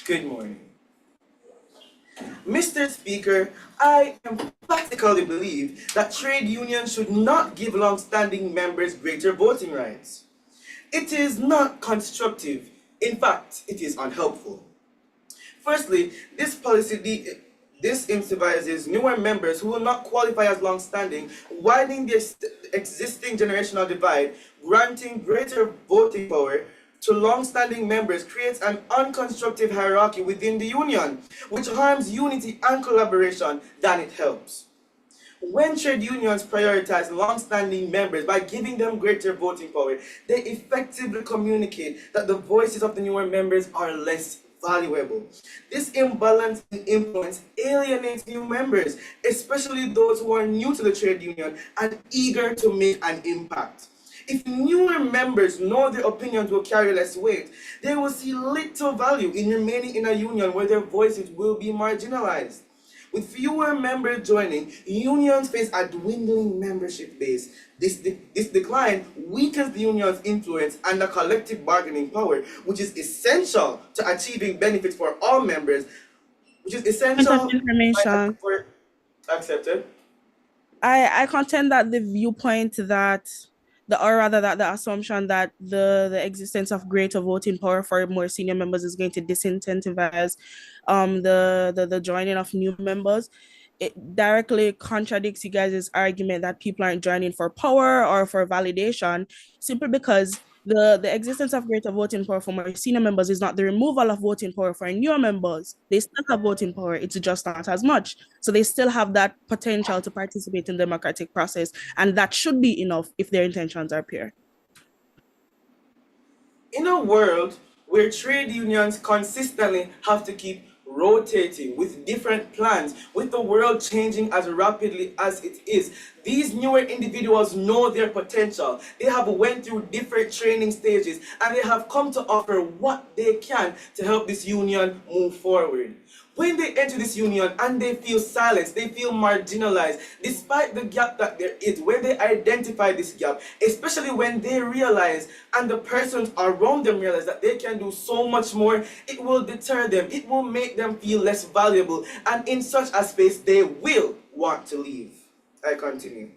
good morning. Mr. Speaker, I emphatically believe that trade unions should not give long-standing members greater voting rights. It is not constructive. In fact, it is unhelpful. Firstly, this policy disincentivizes newer members who will not qualify as long-standing, widening the existing generational divide. Granting greater voting power to long-standing members creates an unconstructive hierarchy within the union, which harms unity and collaboration than it helps. When trade unions prioritize long-standing members by giving them greater voting power, they effectively communicate that the voices of the newer members are less valuable. This imbalance in influence alienates new members, especially those who are new to the trade union and eager to make an impact. If newer members know their opinions will carry less weight, they will see little value in remaining in a union where their voices will be marginalized. With fewer members joining, unions face a dwindling membership base. This decline weakens the union's influence and the collective bargaining power, which is essential to achieving benefits for all members, which is essential information. for accepted. I contend that the viewpoint that the assumption that the existence of greater voting power for more senior members is going to disincentivize the joining of new members, it directly contradicts you guys' argument that people aren't joining for power or for validation, simply because The existence of greater voting power for more senior members is not the removal of voting power for newer members. They still have voting power, it's just not as much. So they still have that potential to participate in the democratic process, and that should be enough if their intentions are pure. In a world where trade unions consistently have to keep rotating with different plans, with the world changing as rapidly as it is, these newer individuals know their potential. They have went through different training stages and they have come to offer what they can to help this union move forward. When they enter this union and they feel silenced, they feel marginalized, despite the gap that there is, when they identify this gap, especially when they realize and the persons around them realize that they can do so much more, it will deter them, it will make them feel less valuable, and in such a space, they will want to leave. I continue.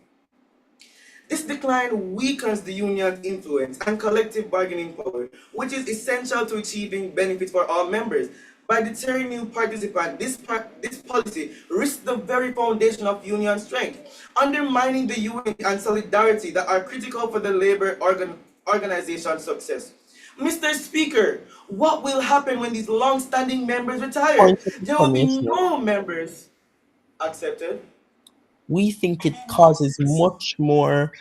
This decline weakens the union's influence and collective bargaining power, which is essential to achieving benefits for all members. By deterring new participants, this policy risks the very foundation of union strength, undermining the unity and solidarity that are critical for the labor organization's success. Mr. Speaker, what will happen when these long-standing members retire? Point of There will be information. no members accepted. We think it causes much more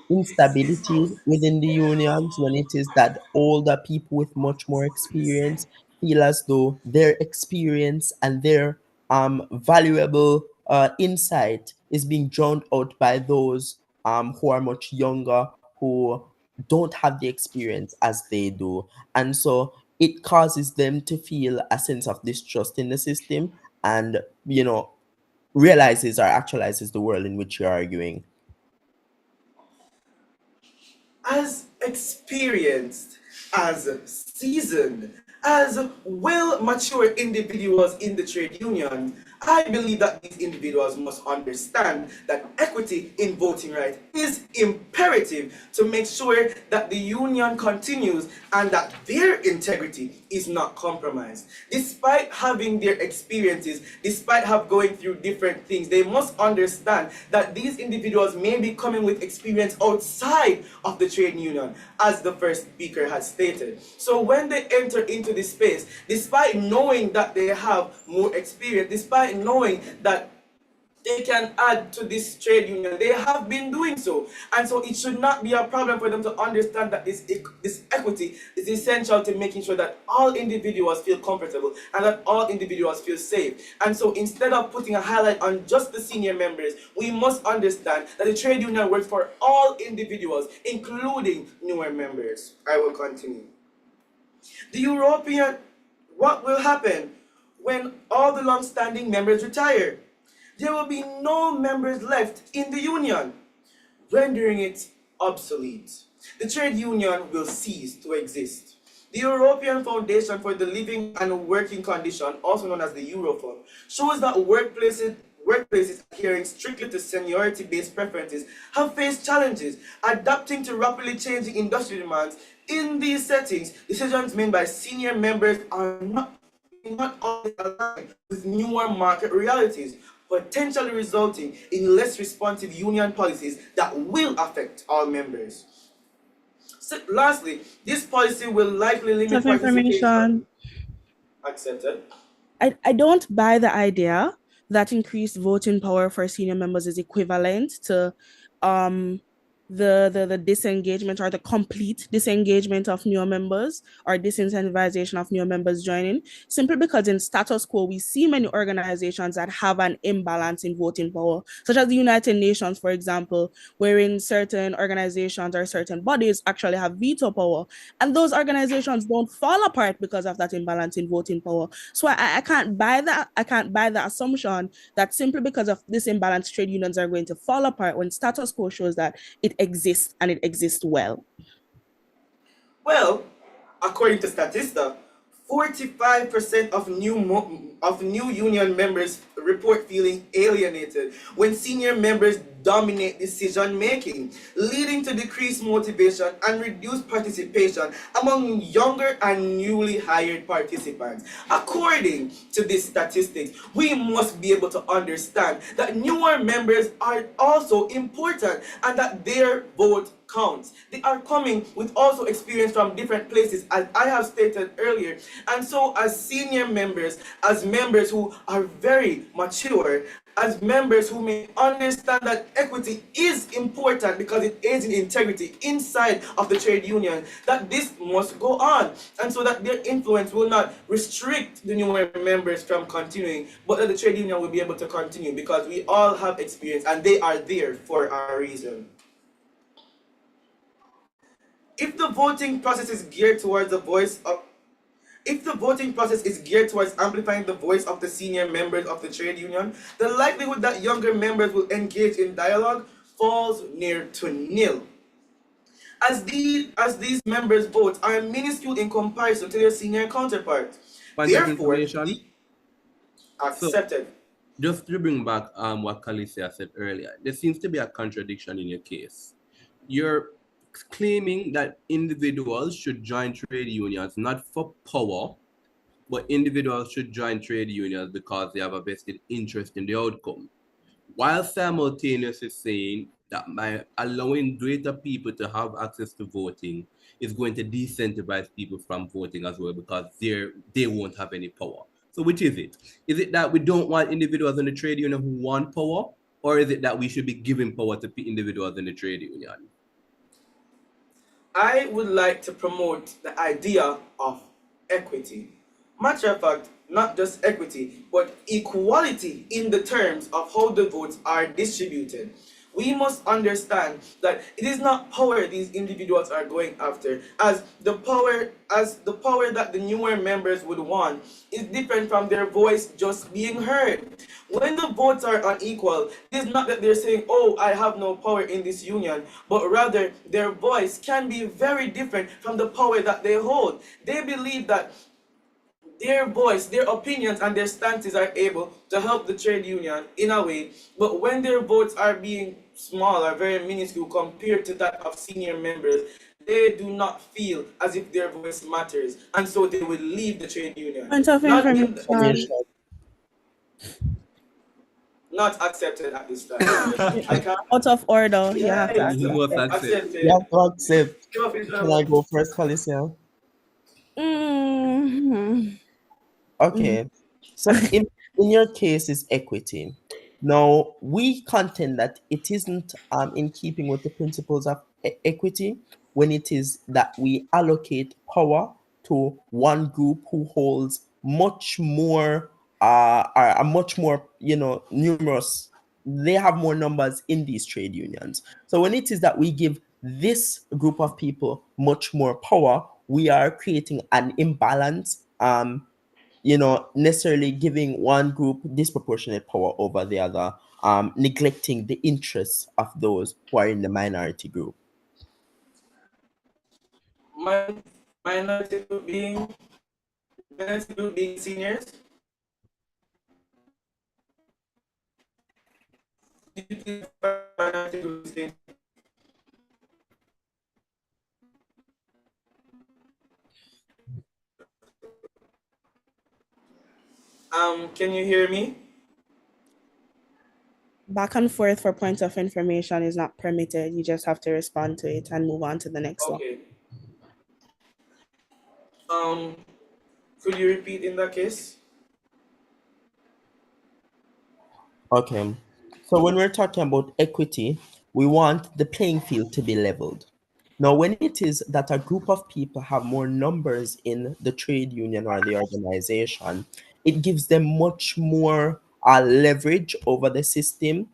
instability within the unions when it is that older people with much more experience feel as though their experience and their valuable insight is being drowned out by those who are much younger, who don't have the experience as they do. And so it causes them to feel a sense of distrust in the system and, realizes or actualizes the world in which you're arguing. As experienced, as seasoned, as well mature individuals in the trade union, I believe that these individuals must understand that equity in voting rights is imperative to make sure that the union continues and that their integrity is not compromised. Despite having their experiences, despite going through different things, they must understand that these individuals may be coming with experience outside of the trade union, as the first speaker has stated. So when they enter into this space, despite knowing that they have more experience, despite knowing that they can add to this trade union, they have been doing so. And so it should not be a problem for them to understand that this equity is essential to making sure that all individuals feel comfortable and that all individuals feel safe. And so instead of putting a highlight on just the senior members, we must understand that the trade union works for all individuals, including newer members. I will continue. What will happen when all the long-standing members retire? There will be no members left in the union, rendering it obsolete. The trade union will cease to exist. The European Foundation for the Living and Working Condition, also known as the Eurofund, shows that workplaces adhering strictly to seniority-based preferences have faced challenges adapting to rapidly changing industry demands. In these settings, decisions made by senior members are not always aligned with newer market realities, potentially resulting in less responsive union policies that will affect all members. So, lastly, this policy will likely limit participation. Accepted. I don't buy the idea that increased voting power for senior members is equivalent to the disengagement or the complete disengagement of newer members or disincentivization of newer members joining, simply because in status quo we see many organizations that have an imbalance in voting power, such as the United Nations, for example, wherein certain organizations or certain bodies actually have veto power, and those organizations don't fall apart because of that imbalance in voting power. So I can't buy that. I can't buy the assumption that simply because of this imbalance, trade unions are going to fall apart when status quo shows that it exists and it exists well. Well, according to Statista, 45% of new union members report feeling alienated when senior members dominate decision making, leading to decreased motivation and reduced participation among younger and newly hired participants. According to these statistics, we must be able to understand that newer members are also important and that their vote counts. They are coming with also experience from different places, as I have stated earlier. And so, as senior members, as members who are very mature, as members who may understand that equity is important because it aids in integrity inside of the trade union, that this must go on, and so that their influence will not restrict the newer members from continuing, but that the trade union will be able to continue because we all have experience and they are there for a reason. If the voting process is geared towards the voice of If the voting process is geared towards amplifying the voice of the senior members of the trade union, the likelihood that younger members will engage in dialogue falls near to nil. As these members' votes are minuscule in comparison to their senior counterparts. Point of Therefore, information. So, accepted. just to bring back what Khaleesi said earlier, there seems to be a contradiction in your case. You're claiming that individuals should join trade unions not for power, but individuals should join trade unions because they have a vested interest in the outcome, while simultaneously saying that by allowing greater people to have access to voting is going to disincentivize people from voting as well because they won't have any power. So which is it? Is it that we don't want individuals in the trade union who want power, or is it that we should be giving power to individuals in the trade union? I would like to promote the idea of equity. Matter of fact, not just equity, but equality in the terms of how the votes are distributed. We must understand that it is not power these individuals are going after, as the power that the newer members would want is different from their voice just being heard. When the votes are unequal, it is not that they're saying, oh, I have no power in this union, but rather their voice can be very different from the power that they hold. They believe that their voice, their opinions, and their stances are able to help the trade union in a way, but when their votes are being small or very minuscule compared to that of senior members, they do not feel as if their voice matters, and so they will leave the trade union. Point of Not information. not accepted at this time. I can't. Out of order. You Yeah, have to it's accepted. You have to accept. Stuff is Can I go first, Khaleesi? Mhm. Okay. So in your case is equity. Now we contend that it isn't in keeping with the principles of equity when it is that we allocate power to one group who holds much more are much more numerous. They have more numbers in these trade unions. So when it is that we give this group of people much more power, we are creating an imbalance, necessarily giving one group disproportionate power over the other, neglecting the interests of those who are in the minority group. Minority group being seniors. Minority group being can you hear me? Back and forth for points of information is not permitted. You just have to respond to it and move on to the next one. Okay. Could you repeat in that case? Okay. So when we're talking about equity, we want the playing field to be leveled. Now, when it is that a group of people have more numbers in the trade union or the organization, it gives them much more leverage over the system,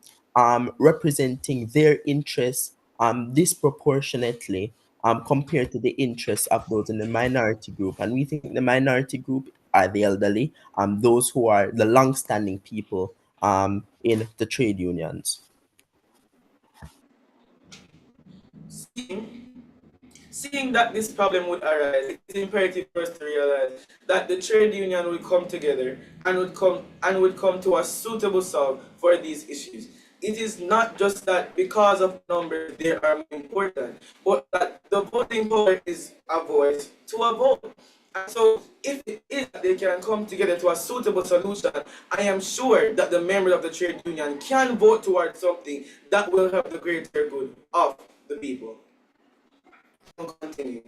representing their interests disproportionately compared to the interests of those in the minority group. And we think the minority group are the elderly, those who are the long-standing people in the trade unions. Seeing that this problem would arise, it is imperative for us to realize that the trade union will come together and would come to a suitable solve for these issues. It is not just that because of numbers they are more important, but that the voting power is a voice to a vote. And so, if it is that they can come together to a suitable solution, I am sure that the members of the trade union can vote towards something that will help the greater good of the people. continue.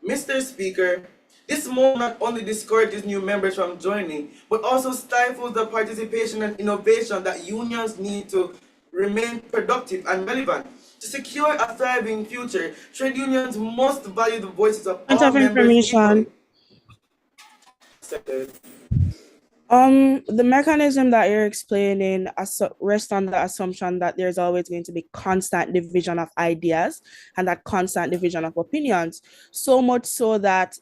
Mr. Speaker, this move not only discourages new members from joining, but also stifles the participation and innovation that unions need to remain productive and relevant. To secure a thriving future, trade unions must value the voices of Point all of members information. equally. Accepted. The mechanism that you're explaining rests on the assumption that there's always going to be constant division of ideas and that constant division of opinions. So much so that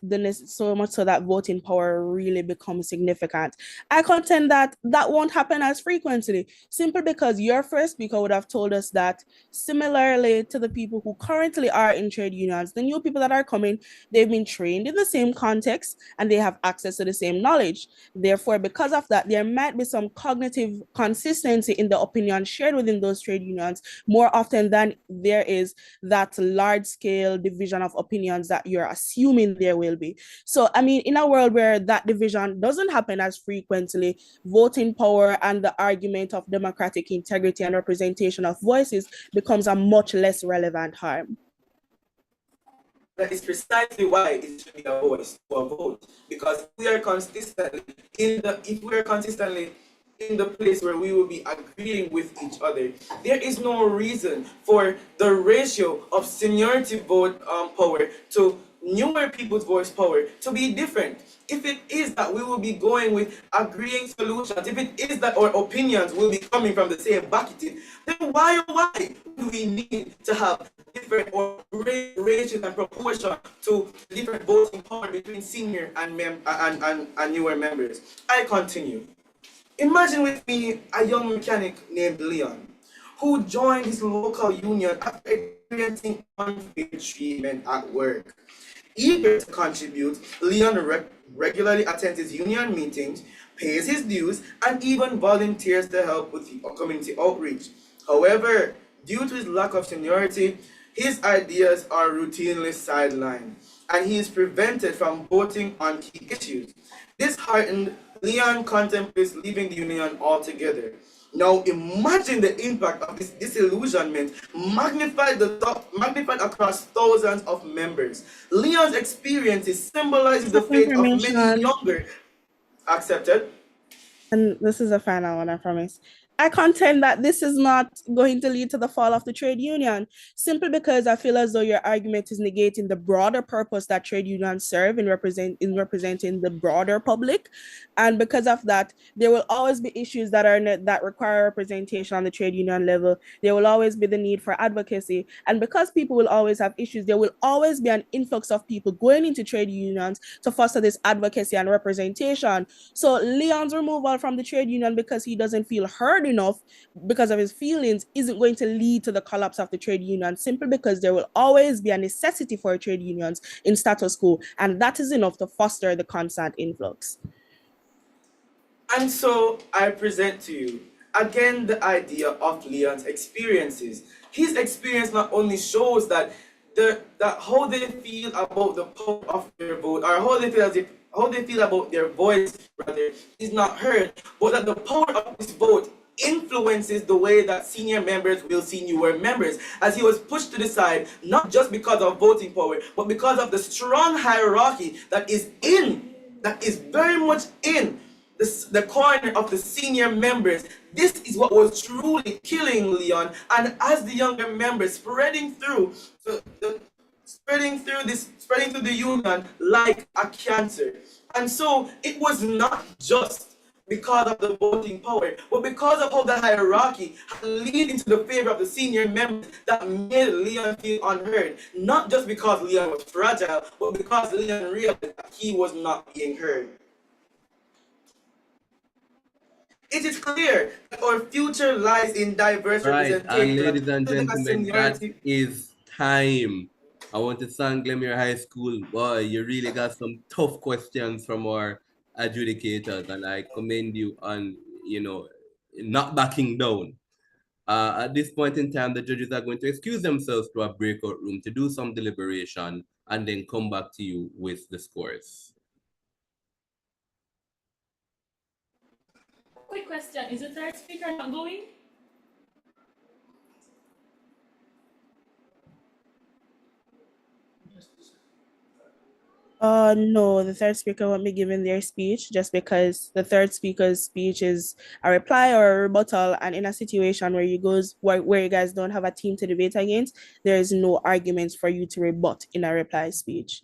voting power really becomes significant. I contend that that won't happen as frequently, simply because your first speaker would have told us that similarly to the people who currently are in trade unions, the new people that are coming, they've been trained in the same context and they have access to the same knowledge. Therefore, because of that, there might be some cognitive consistency in the opinion shared within those trade unions more often than there is that large scale division of opinions that you're assuming there will be. So, I mean, in a world where that division doesn't happen as frequently, voting power and the argument of democratic integrity and representation of voices becomes a much less relevant harm. That is precisely why it should be a voice to a vote. Because if we are consistently in the place where we will be agreeing with each other, there is no reason for the ratio of seniority vote power to newer people's voice power to be different. If it is that we will be going with agreeing solutions, if it is that our opinions will be coming from the same bucket, then why do we need to have different or ratios and proportion to different voting power between senior and newer members? I continue. Imagine with me a young mechanic named Leon, who joined his local union after experiencing unfair treatment at work. Eager to contribute, Leon regularly attends his union meetings, pays his dues, and even volunteers to help with the community outreach. However, due to his lack of seniority, his ideas are routinely sidelined, and he is prevented from voting on key issues. Disheartened, Leon contemplates leaving the union altogether. Now imagine the impact of this disillusionment magnified across thousands of members. Leon's experiences symbolizes the fate of many younger. Accepted. And this is a final one, I promise. I contend that this is not going to lead to the fall of the trade union, simply because I feel as though your argument is negating the broader purpose that trade unions serve in representing the broader public. And because of that, there will always be issues that require representation on the trade union level. There will always be the need for advocacy. And because people will always have issues, there will always be an influx of people going into trade unions to foster this advocacy and representation. So Leon's removal from the trade union because he doesn't feel heard enough because of his feelings isn't going to lead to the collapse of the trade union, simply because there will always be a necessity for trade unions in status quo, and that is enough to foster the constant influx. And so I present to you again the idea of Leon's experiences. His experience not only shows that how they feel about the power of their vote, or how they feel about their voice rather, is not heard, but that the power of this vote influences the way that senior members will see newer members, as he was pushed to the side not just because of voting power, but because of the strong hierarchy that is very much in the corner of the senior members. This is what was truly killing Leon, and as the younger members spreading through the union like a cancer. And so it was not just because of the voting power, but because of how the hierarchy had leaned into the favor of the senior members that made Leon feel unheard. Not just because Leon was fragile, but because Leon realized that he was not being heard. It is clear that our future lies in diverse Right, and representation. ladies and gentlemen, that is time. I want to thank Lemire High School. Boy, you really got some tough questions from our adjudicators, and I commend you on, not backing down. At this point in time, the judges are going to excuse themselves to a breakout room to do some deliberation and then come back to you with the scores. Quick question, is the third speaker not going? No, the third speaker won't be giving their speech just because the third speaker's speech is a reply or a rebuttal. And in a situation where you guys don't have a team to debate against, there is no arguments for you to rebut in a reply speech.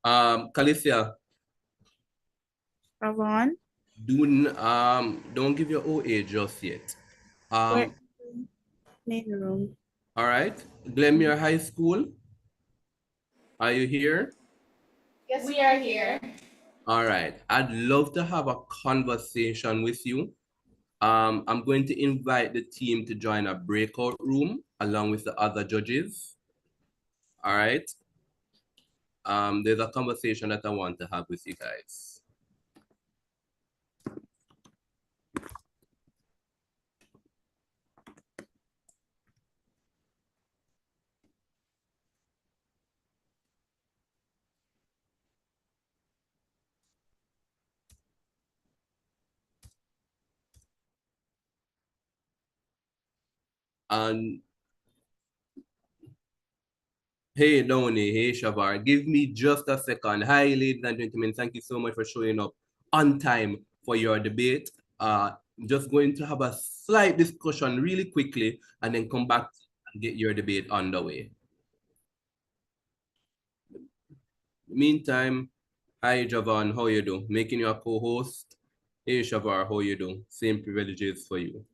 Calicia, Ravon, don't give your OA just yet. where main room. All right. Glenmere High School, are you here? Yes, we are here. All right. I'd love to have a conversation with you. I'm going to invite the team to join a breakout room along with the other judges. All right. There's a conversation that I want to have with you guys. And hey, Loni, hey, Shavar, give me just a second. Hi, ladies and gentlemen. Thank you so much for showing up on time for your debate. Just going to have a slight discussion really quickly and then come back and get your debate underway. Meantime, hi, Javan, how you do? Making you a co-host. Hey, Shavar, how you do? Same privileges for you.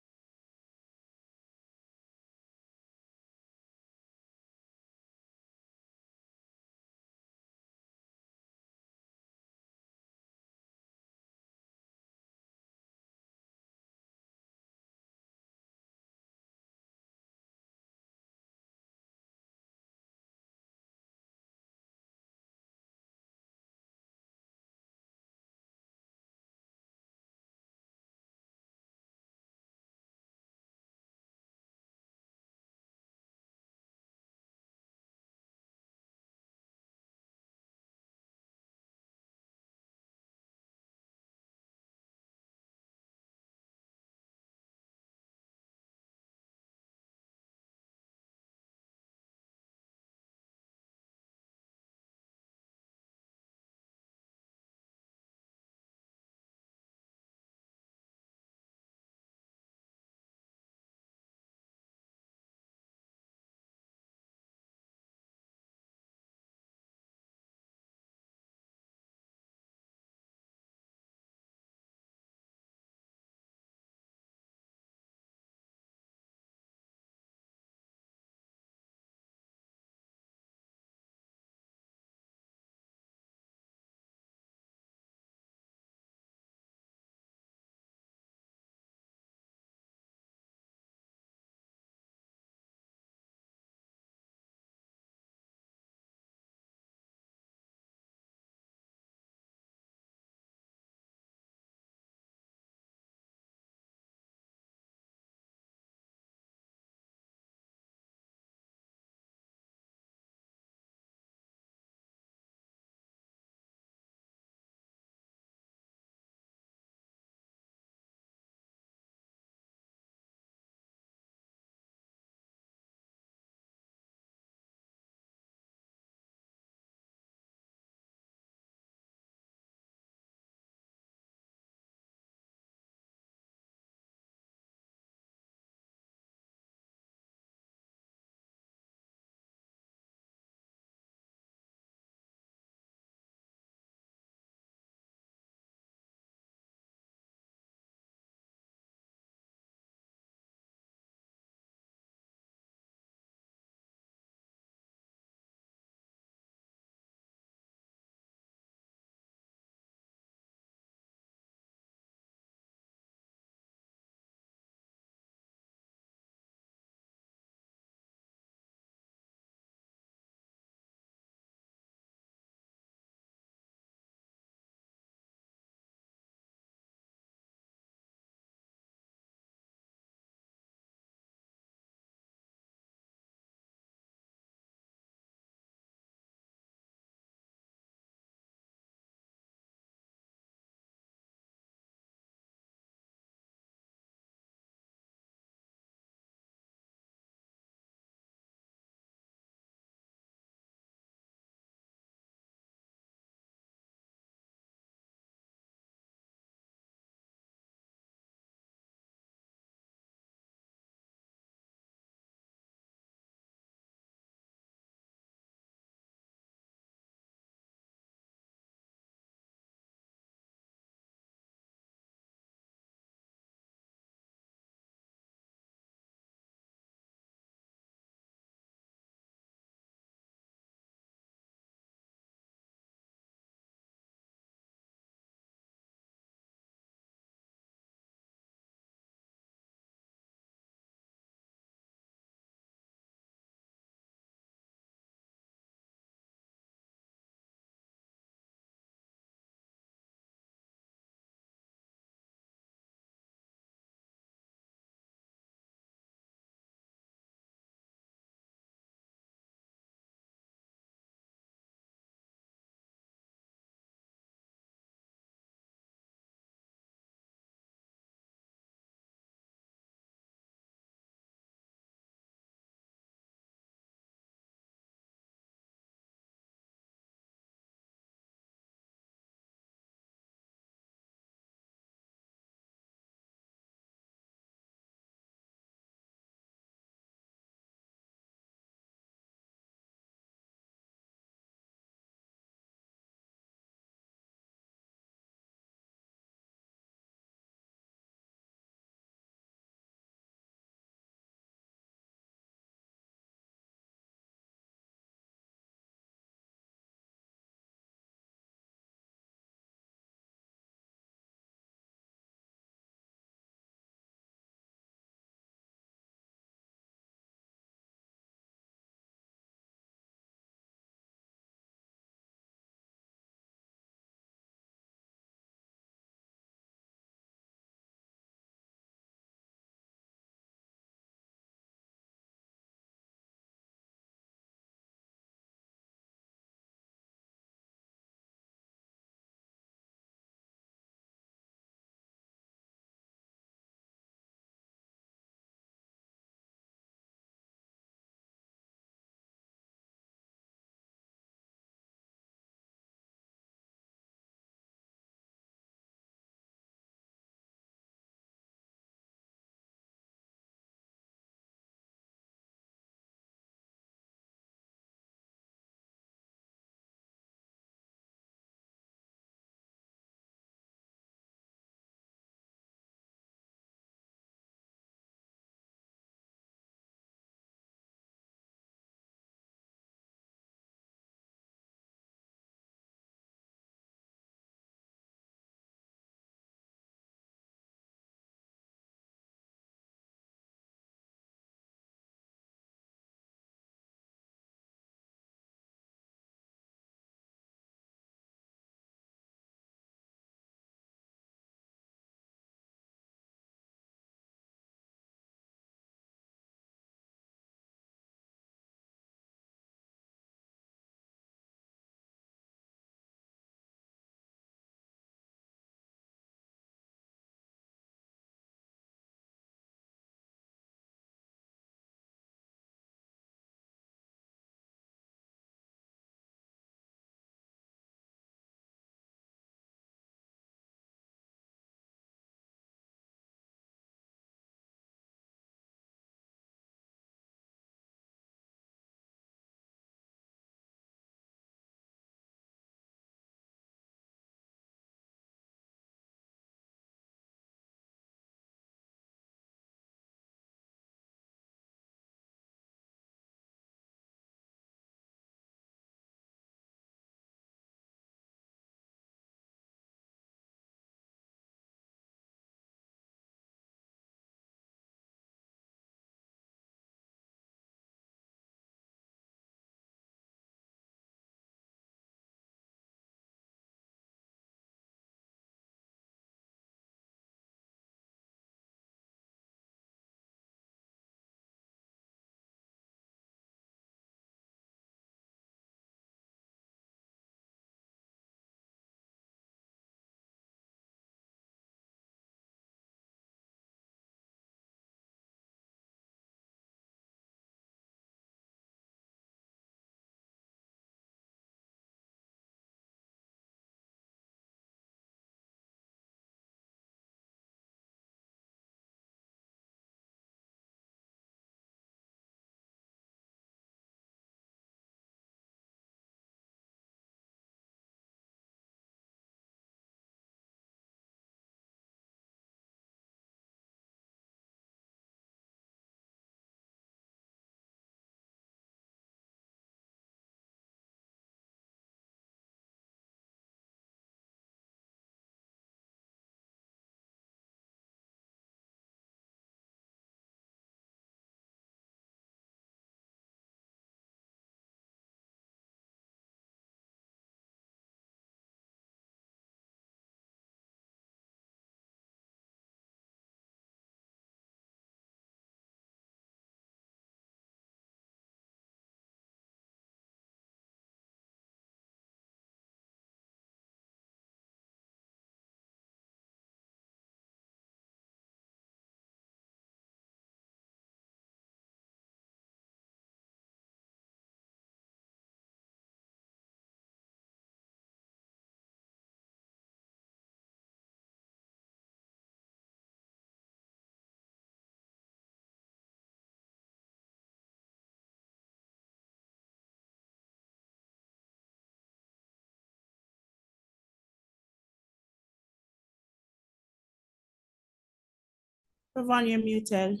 Ravon, you're muted.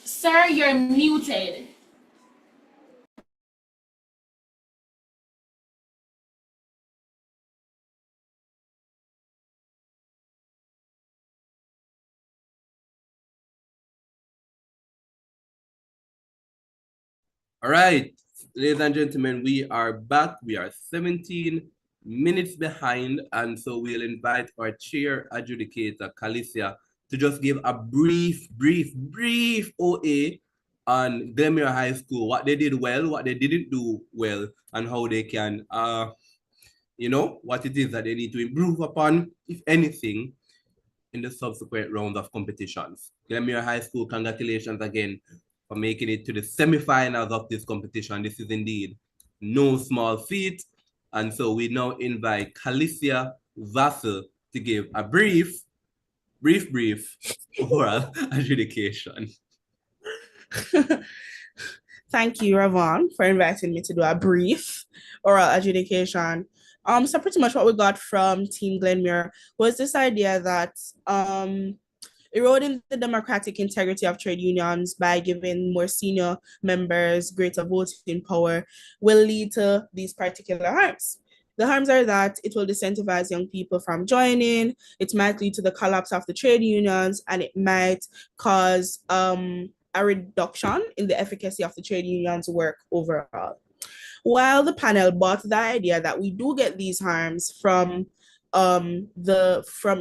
Sir, you're muted. All right, ladies and gentlemen, we are back. We are 17 minutes behind, and so we'll invite our chair adjudicator, Calicia, to just give a brief OA on Glenmere High School, what they did well, what they didn't do well, and how they can, what it is that they need to improve upon, if anything, in the subsequent rounds of competitions. Glenmere High School, congratulations again for making it to the semifinals of this competition. This is indeed no small feat. And so we now invite Calicia Vassel to give a brief oral adjudication. Thank you, Ravon, for inviting me to do a brief oral adjudication. So pretty much what we got from Team Glenmere was this idea that eroding the democratic integrity of trade unions by giving more senior members greater voting power will lead to these particular harms. The harms are that it will disincentivize young people from joining, it might lead to the collapse of the trade unions, and it might cause a reduction in the efficacy of the trade unions' work overall. While the panel bought the idea that we do get these harms from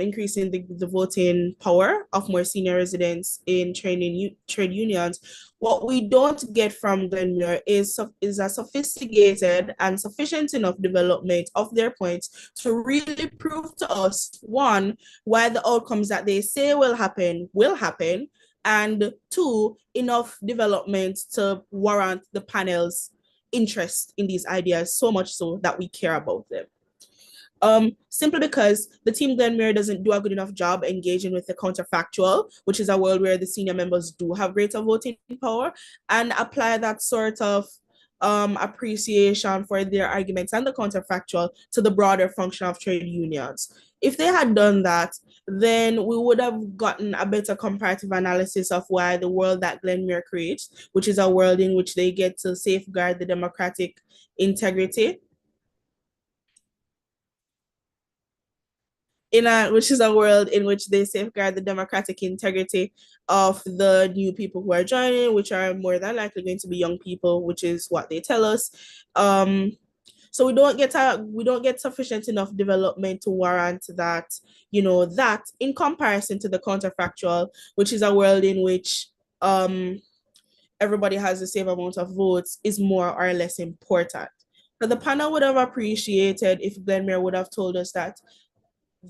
increasing the voting power of more senior residents in trade unions, what we don't get from Glenmere is a sophisticated and sufficient enough development of their points to really prove to us, one, why the outcomes that they say will happen, and two, enough development to warrant the panel's interest in these ideas, so much so that we care about them. Simply because the Team Glenmere doesn't do a good enough job engaging with the counterfactual, which is a world where the senior members do have greater voting power, and apply that sort of appreciation for their arguments and the counterfactual to the broader function of trade unions. If they had done that, then we would have gotten a better comparative analysis of why the world that Glenmere creates, which is a world in which they get to safeguard the democratic integrity, which is a world in which they safeguard the democratic integrity of the new people who are joining, which are more than likely going to be young people, which is what they tell us. So we don't get sufficient enough development to warrant that, that in comparison to the counterfactual, which is a world in which everybody has the same amount of votes, is more or less important. So the panel would have appreciated if Glenmere would have told us that,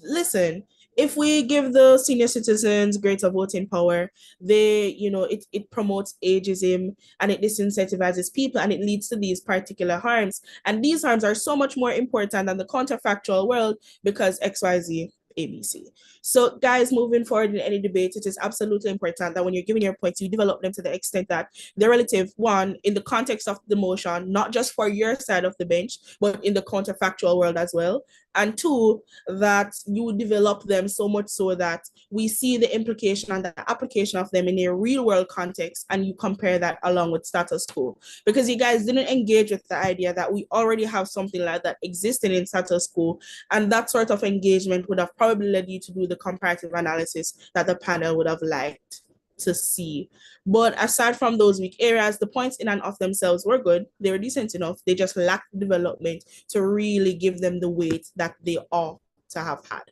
listen, if we give the senior citizens greater voting power, it promotes ageism and it disincentivizes people and it leads to these particular harms. And these harms are so much more important than the counterfactual world because XYZ ABC. So guys, moving forward in any debate, it is absolutely important that when you're giving your points, you develop them to the extent that they're relative, one, in the context of the motion, not just for your side of the bench, but in the counterfactual world as well. And two, that you develop them so much so that we see the implication and the application of them in a real world context, and you compare that along with status quo. Because you guys didn't engage with the idea that we already have something like that existing in status quo, and that sort of engagement would have probably led you to do the comparative analysis that the panel would have liked to see. But aside from those weak areas, the points in and of themselves were good. They were decent enough. They just lacked development to really give them the weight that they ought to have had.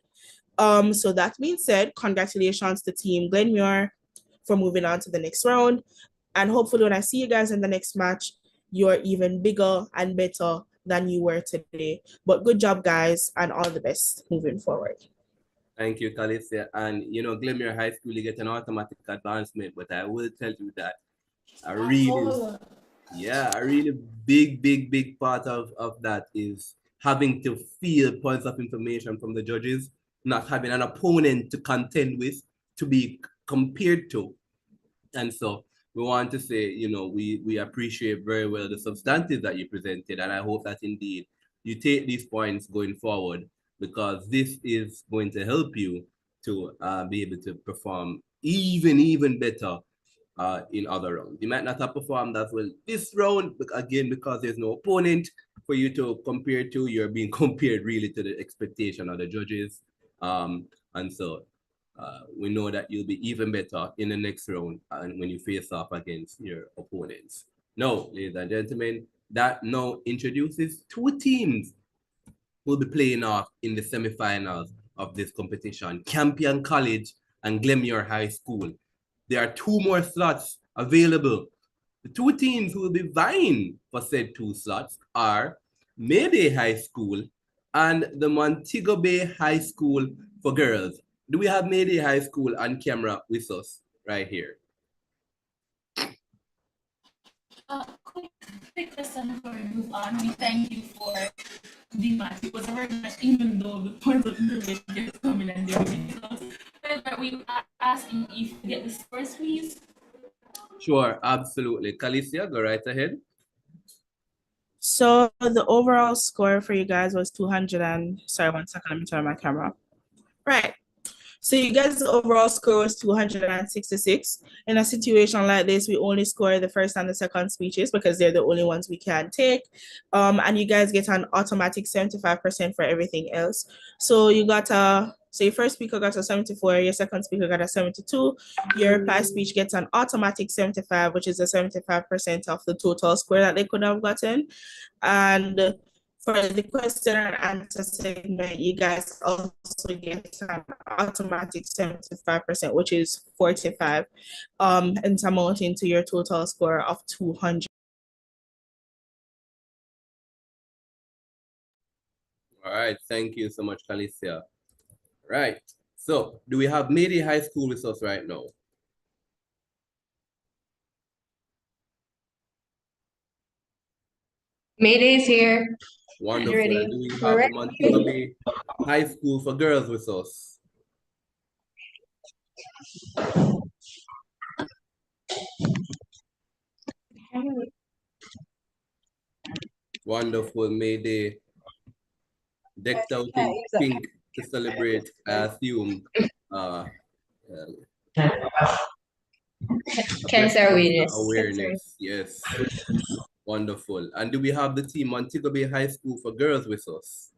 So that being said, congratulations to Team Glenmere for moving on to the next round. And hopefully when I see you guys in the next match, you're even bigger and better than you were today. But good job, guys, and all the best moving forward. Thank you, Calicia. And Glenmere High School, you get an automatic advancement, but I will tell you that a really big part of that is having to field points of information from the judges, not having an opponent to contend with, to be compared to. And so we want to say, we appreciate very well the substantive that you presented, and I hope that indeed you take these points going forward, because this is going to help you to be able to perform even better in other rounds. You might not have performed as well this round, but again, because there's no opponent for you to compare to, you're being compared really to the expectation of the judges. And so we know that you'll be even better in the next round and when you face off against your opponents. Now, ladies and gentlemen, that now introduces two teams who will be playing off in the semifinals of this competition: Campion College and Glenmuir High School. There are two more slots available. The two teams who will be vying for said two slots are Mayday High School and the Montego Bay High School for girls. Do we have Mayday High School on camera with us right here? Quick question before we move on. We thank you for the match. It was a very much, even though the points of the gets coming and they're winning. But we are asking if you get the scores, please. Sure, absolutely. Calicia, go right ahead. So the overall score for you guys was 200 and, sorry, 1 second, let me turn my camera. Right. So you guys' overall score was 266. In a situation like this, we only score the first and the second speeches because they're the only ones we can take. And you guys get an automatic 75% for everything else. So you got so your first speaker got a 74, your second speaker got a 72. Your reply speech gets an automatic 75, which is a 75% of the total score that they could have gotten. And for the question and answer segment, you guys also get an automatic 75%, which is 45, and it's amounting to your total score of 200. All right, thank you so much, Calicia. Right, so do we have Mayday High School with us right now? Mayday is here. Wonderful. Ready. And do we have the Montego Bay High School for girls with us? Wonderful. Mayday decked out in pink to celebrate, I assume, Cancer awareness. awareness. Yes. Wonderful. And do we have the team Montego Bay High School for girls with us?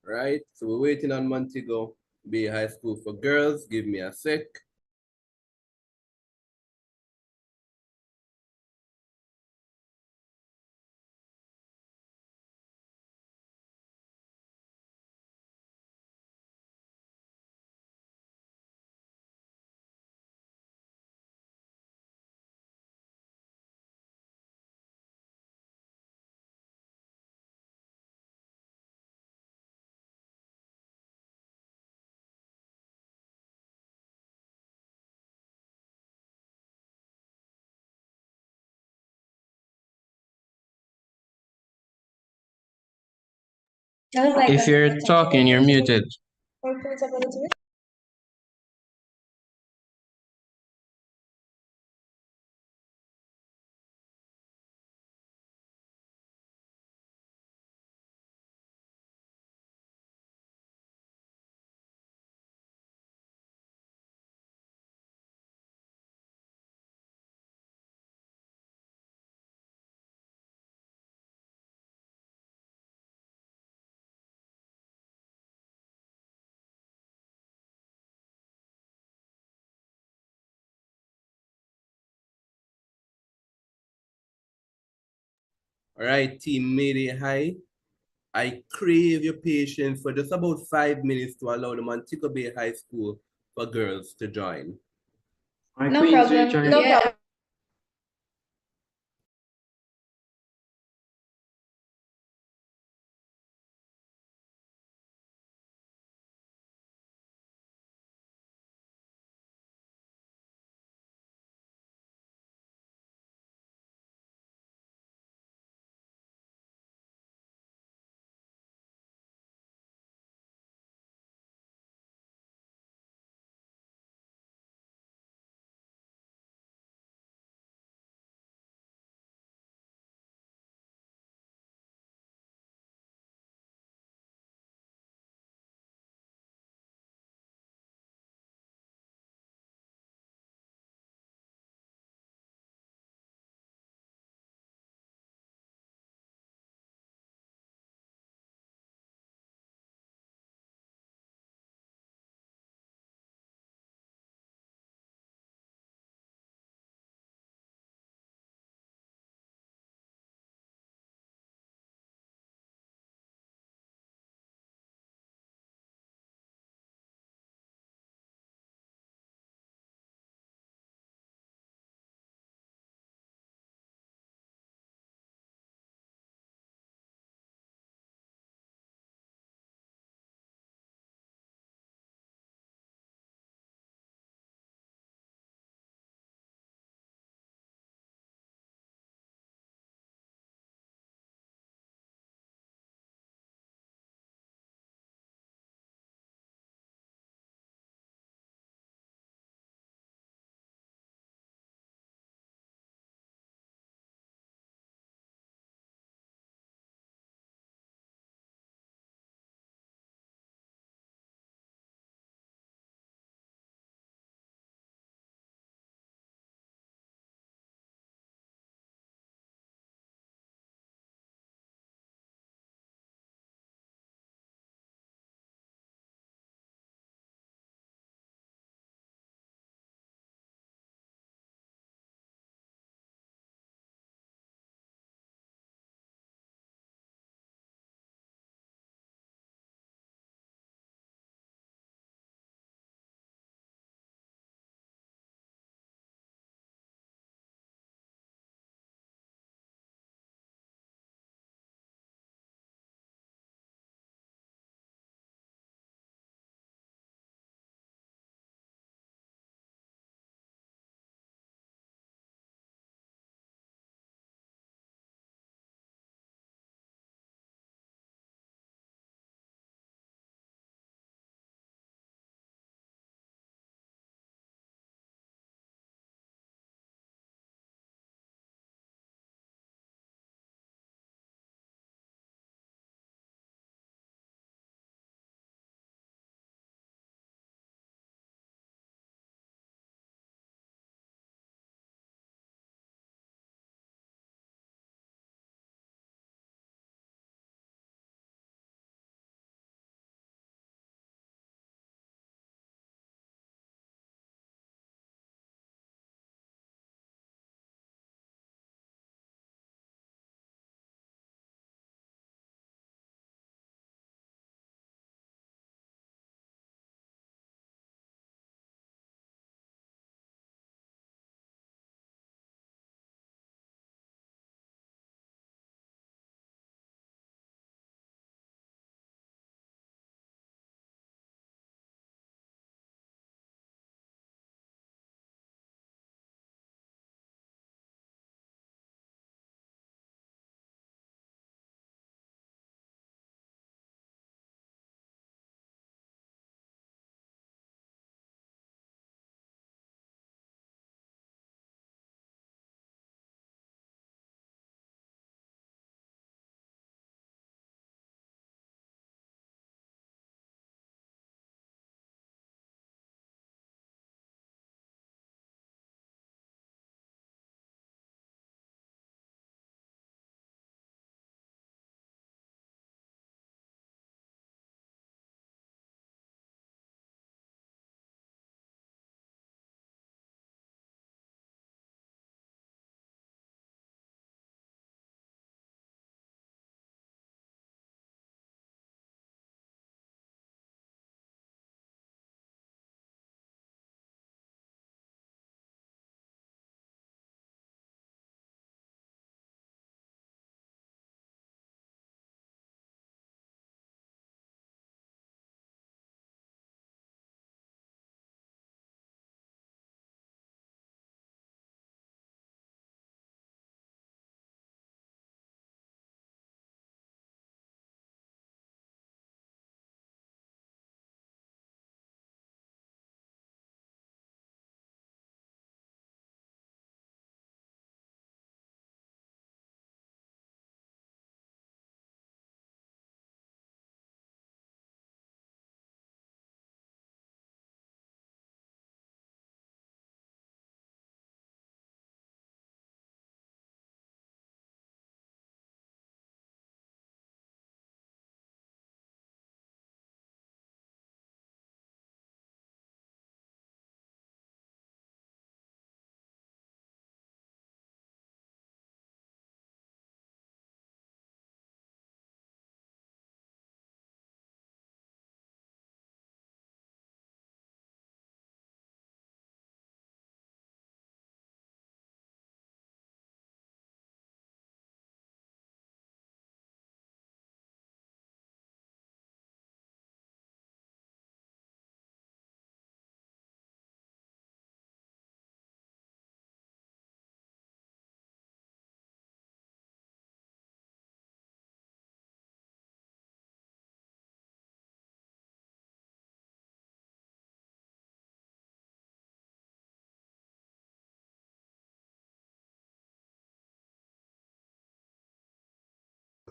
Right. So we're waiting on Montego Bay High School for girls. Give me a sec. If you're talking, you're muted. All right, Team Mayday High. I crave your patience for just about 5 minutes to allow the Montego Bay High School for girls to join. No problem. No problem.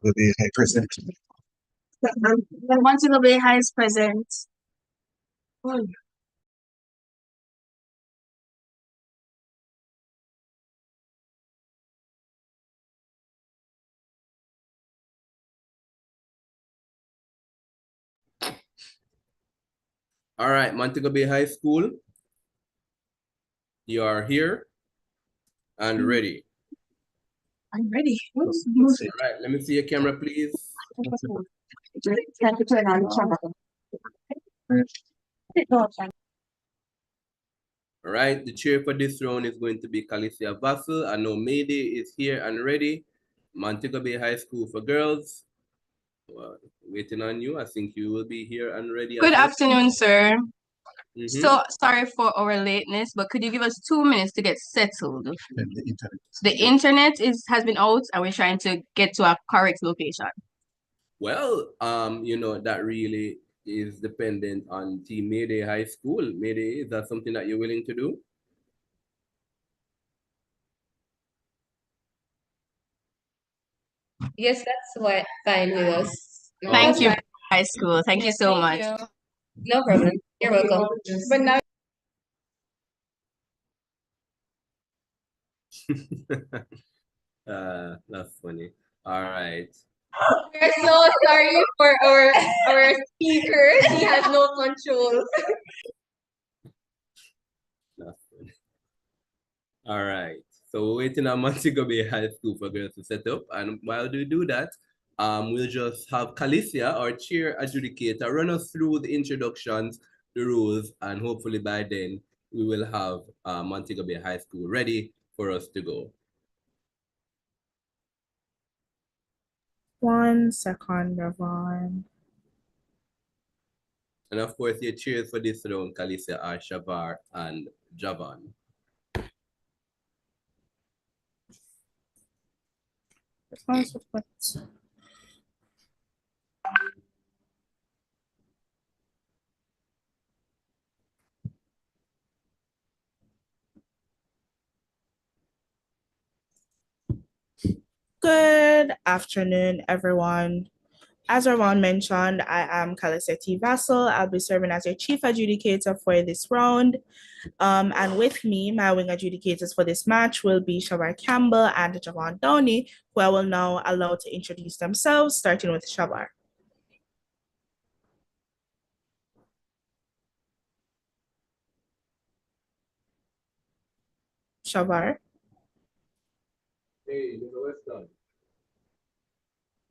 Bay High present. Montego Bay High is present. All right, Montego Bay High School. You are here and ready. I'm ready. All right, let me see your camera, please. Time to turn on the camera. All right, the chair for this round is going to be Calicia Vassal. I know Mayday is here and ready. Montego Bay High School for girls. Well, waiting on you. I think you will be here and ready. Good afternoon, sir. Mhm. So sorry for our lateness, but could you give us 2 minutes to get settled? The internet has been out and we're trying to get to a correct location. Well, you know, that really is dependent on Team Mayday High School. Mayday, is that something that you're willing to do? Yes, that's what fine with us. Thank you, Fine. high school. Thank you so much. No problem. You're welcome. But now That's funny. All right. we're so sorry for our speaker. He has no control. That's funny. All right. So we're waiting on Montego Bay High School for girls to set up. And while we do that, we'll just have Calicia, our chair adjudicator, run us through the introductions, the rules, and hopefully by then we will have Montego Bay High School ready for us to go. 1 second, Ravon. And of course, your cheers for this round, Calicia, are Shavar and Javan. Good afternoon, everyone. As Ravon mentioned, I am Calicetti Vassal. I'll be serving as your chief adjudicator for this round. And with me, my wing adjudicators for this match will be Shavar Campbell and Javon Downey, who I will now allow to introduce themselves, starting with Shavar. Shavar. Hey, Mr. Weston.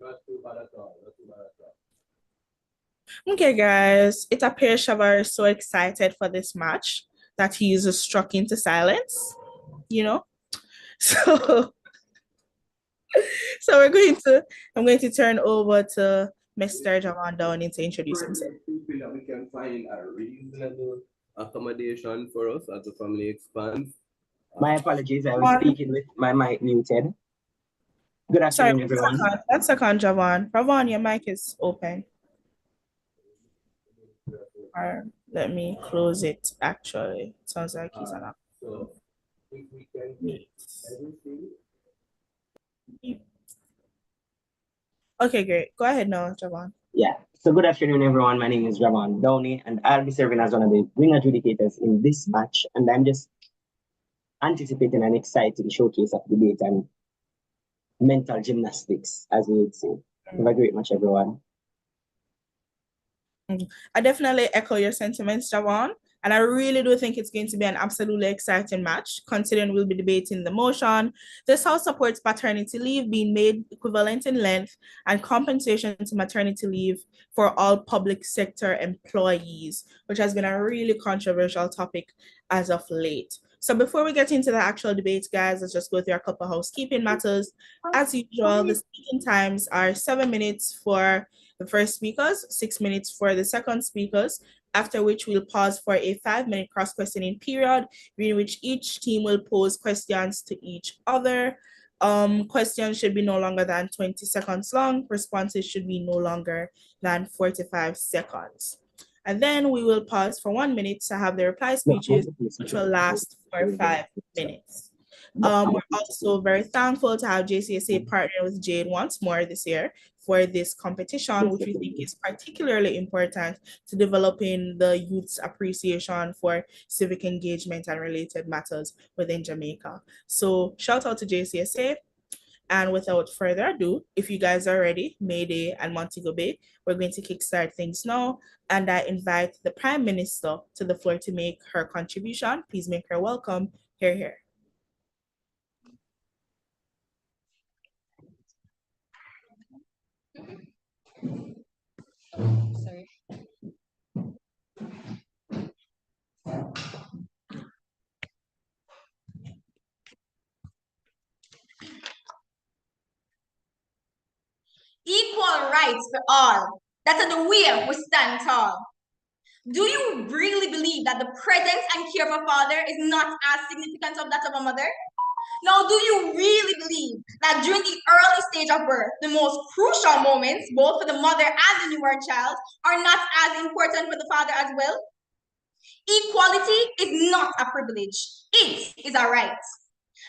Not too bad at all. Not too bad at all. Okay, guys, it appears Shavar is so excited for this match that he is struck into silence, you know? So, I'm going to turn over to Mr. Javon Downey to introduce himself. We feel that we can find a reasonable accommodation for us as the family expands. My apologies, I was speaking with my mic muted. Good afternoon, everyone. That's second, Javon. Ravon, your mic is open. Or let me close it, actually. Sounds like he's on. So, if we can meet everything. Okay, great. Go ahead now, Javon. Yeah. So good afternoon, everyone. My name is Javon Downey, and I'll be serving as one of the wing adjudicators in this match. And I'm just anticipating an exciting showcase of debate and mental gymnastics, as we would say. Have a great match, everyone. I definitely echo your sentiments, Javon. And I really do think it's going to be an absolutely exciting match, considering we'll be debating the motion. This House supports paternity leave being made equivalent in length and compensation to maternity leave for all public sector employees, which has been a really controversial topic as of late. So before we get into the actual debate, guys, let's just go through a couple of housekeeping matters. As usual, the speaking times are 7 minutes for the first speakers, 6 minutes for the second speakers, after which we'll pause for a 5-minute cross-questioning period, in which each team will pose questions to each other. Questions should be no longer than 20 seconds long. Responses should be no longer than 45 seconds. And then we will pause for 1 minute to have the reply speeches, which will last for 5 minutes. We're also very thankful to have JCSA partner with Jade once more this year for this competition, which we think is particularly important to developing the youth's appreciation for civic engagement and related matters within Jamaica. So shout out to JCSA. And without further ado, if you guys are ready, Mayday and Montego Bay, we're going to kickstart things now. And I invite the Prime Minister to the floor to make her contribution. Please make her welcome. Hear, hear. Sorry. Equal rights for all. That's the way we stand tall. Do you really believe that the presence and care of a father is not as significant of that of a mother? Now, do you really believe that during the early stage of birth, the most crucial moments, both for the mother and the newborn child, are not as important for the father as well? Equality is not a privilege. It is a right.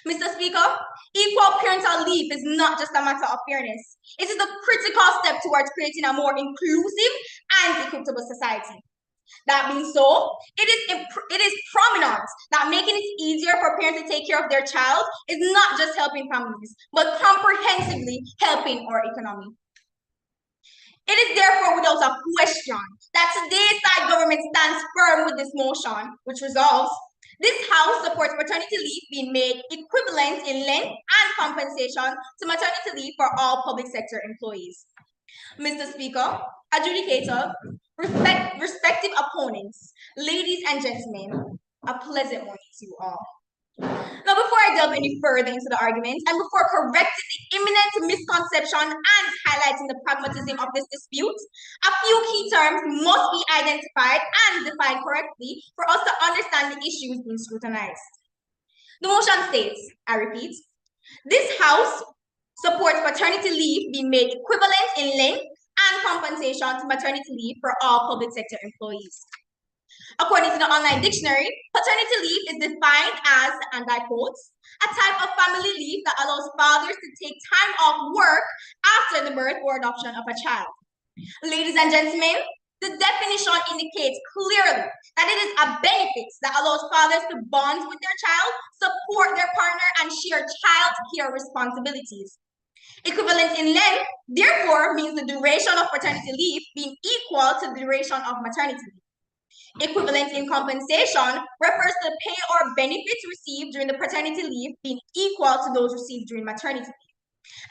Mr. Speaker, equal parental leave is not just a matter of fairness. It is a critical step towards creating a more inclusive and equitable society. That being so, it is prominent that making it easier for parents to take care of their child is not just helping families, but comprehensively helping our economy. It is therefore without a question that today's side government stands firm with this motion, which resolves this House supports paternity leave being made equivalent in length and compensation to maternity leave for all public sector employees. Mr. Speaker, adjudicator, respective opponents, ladies and gentlemen, a pleasant morning to you all. Now, before I delve any further into the argument, and before correcting the imminent misconception and highlighting the pragmatism of this dispute, a few key terms must be identified and defined correctly for us to understand the issues being scrutinized. The motion states, I repeat, this House supports paternity leave being made equivalent in length and compensation to maternity leave for all public sector employees. According to the online dictionary, paternity leave is defined as, and I quote, a type of family leave that allows fathers to take time off work after the birth or adoption of a child. Ladies and gentlemen, the definition indicates clearly that it is a benefit that allows fathers to bond with their child, support their partner, and share child care responsibilities. Equivalent in length, therefore, means the duration of paternity leave being equal to the duration of maternity leave. Equivalent in compensation refers to the pay or benefits received during the paternity leave being equal to those received during maternity leave.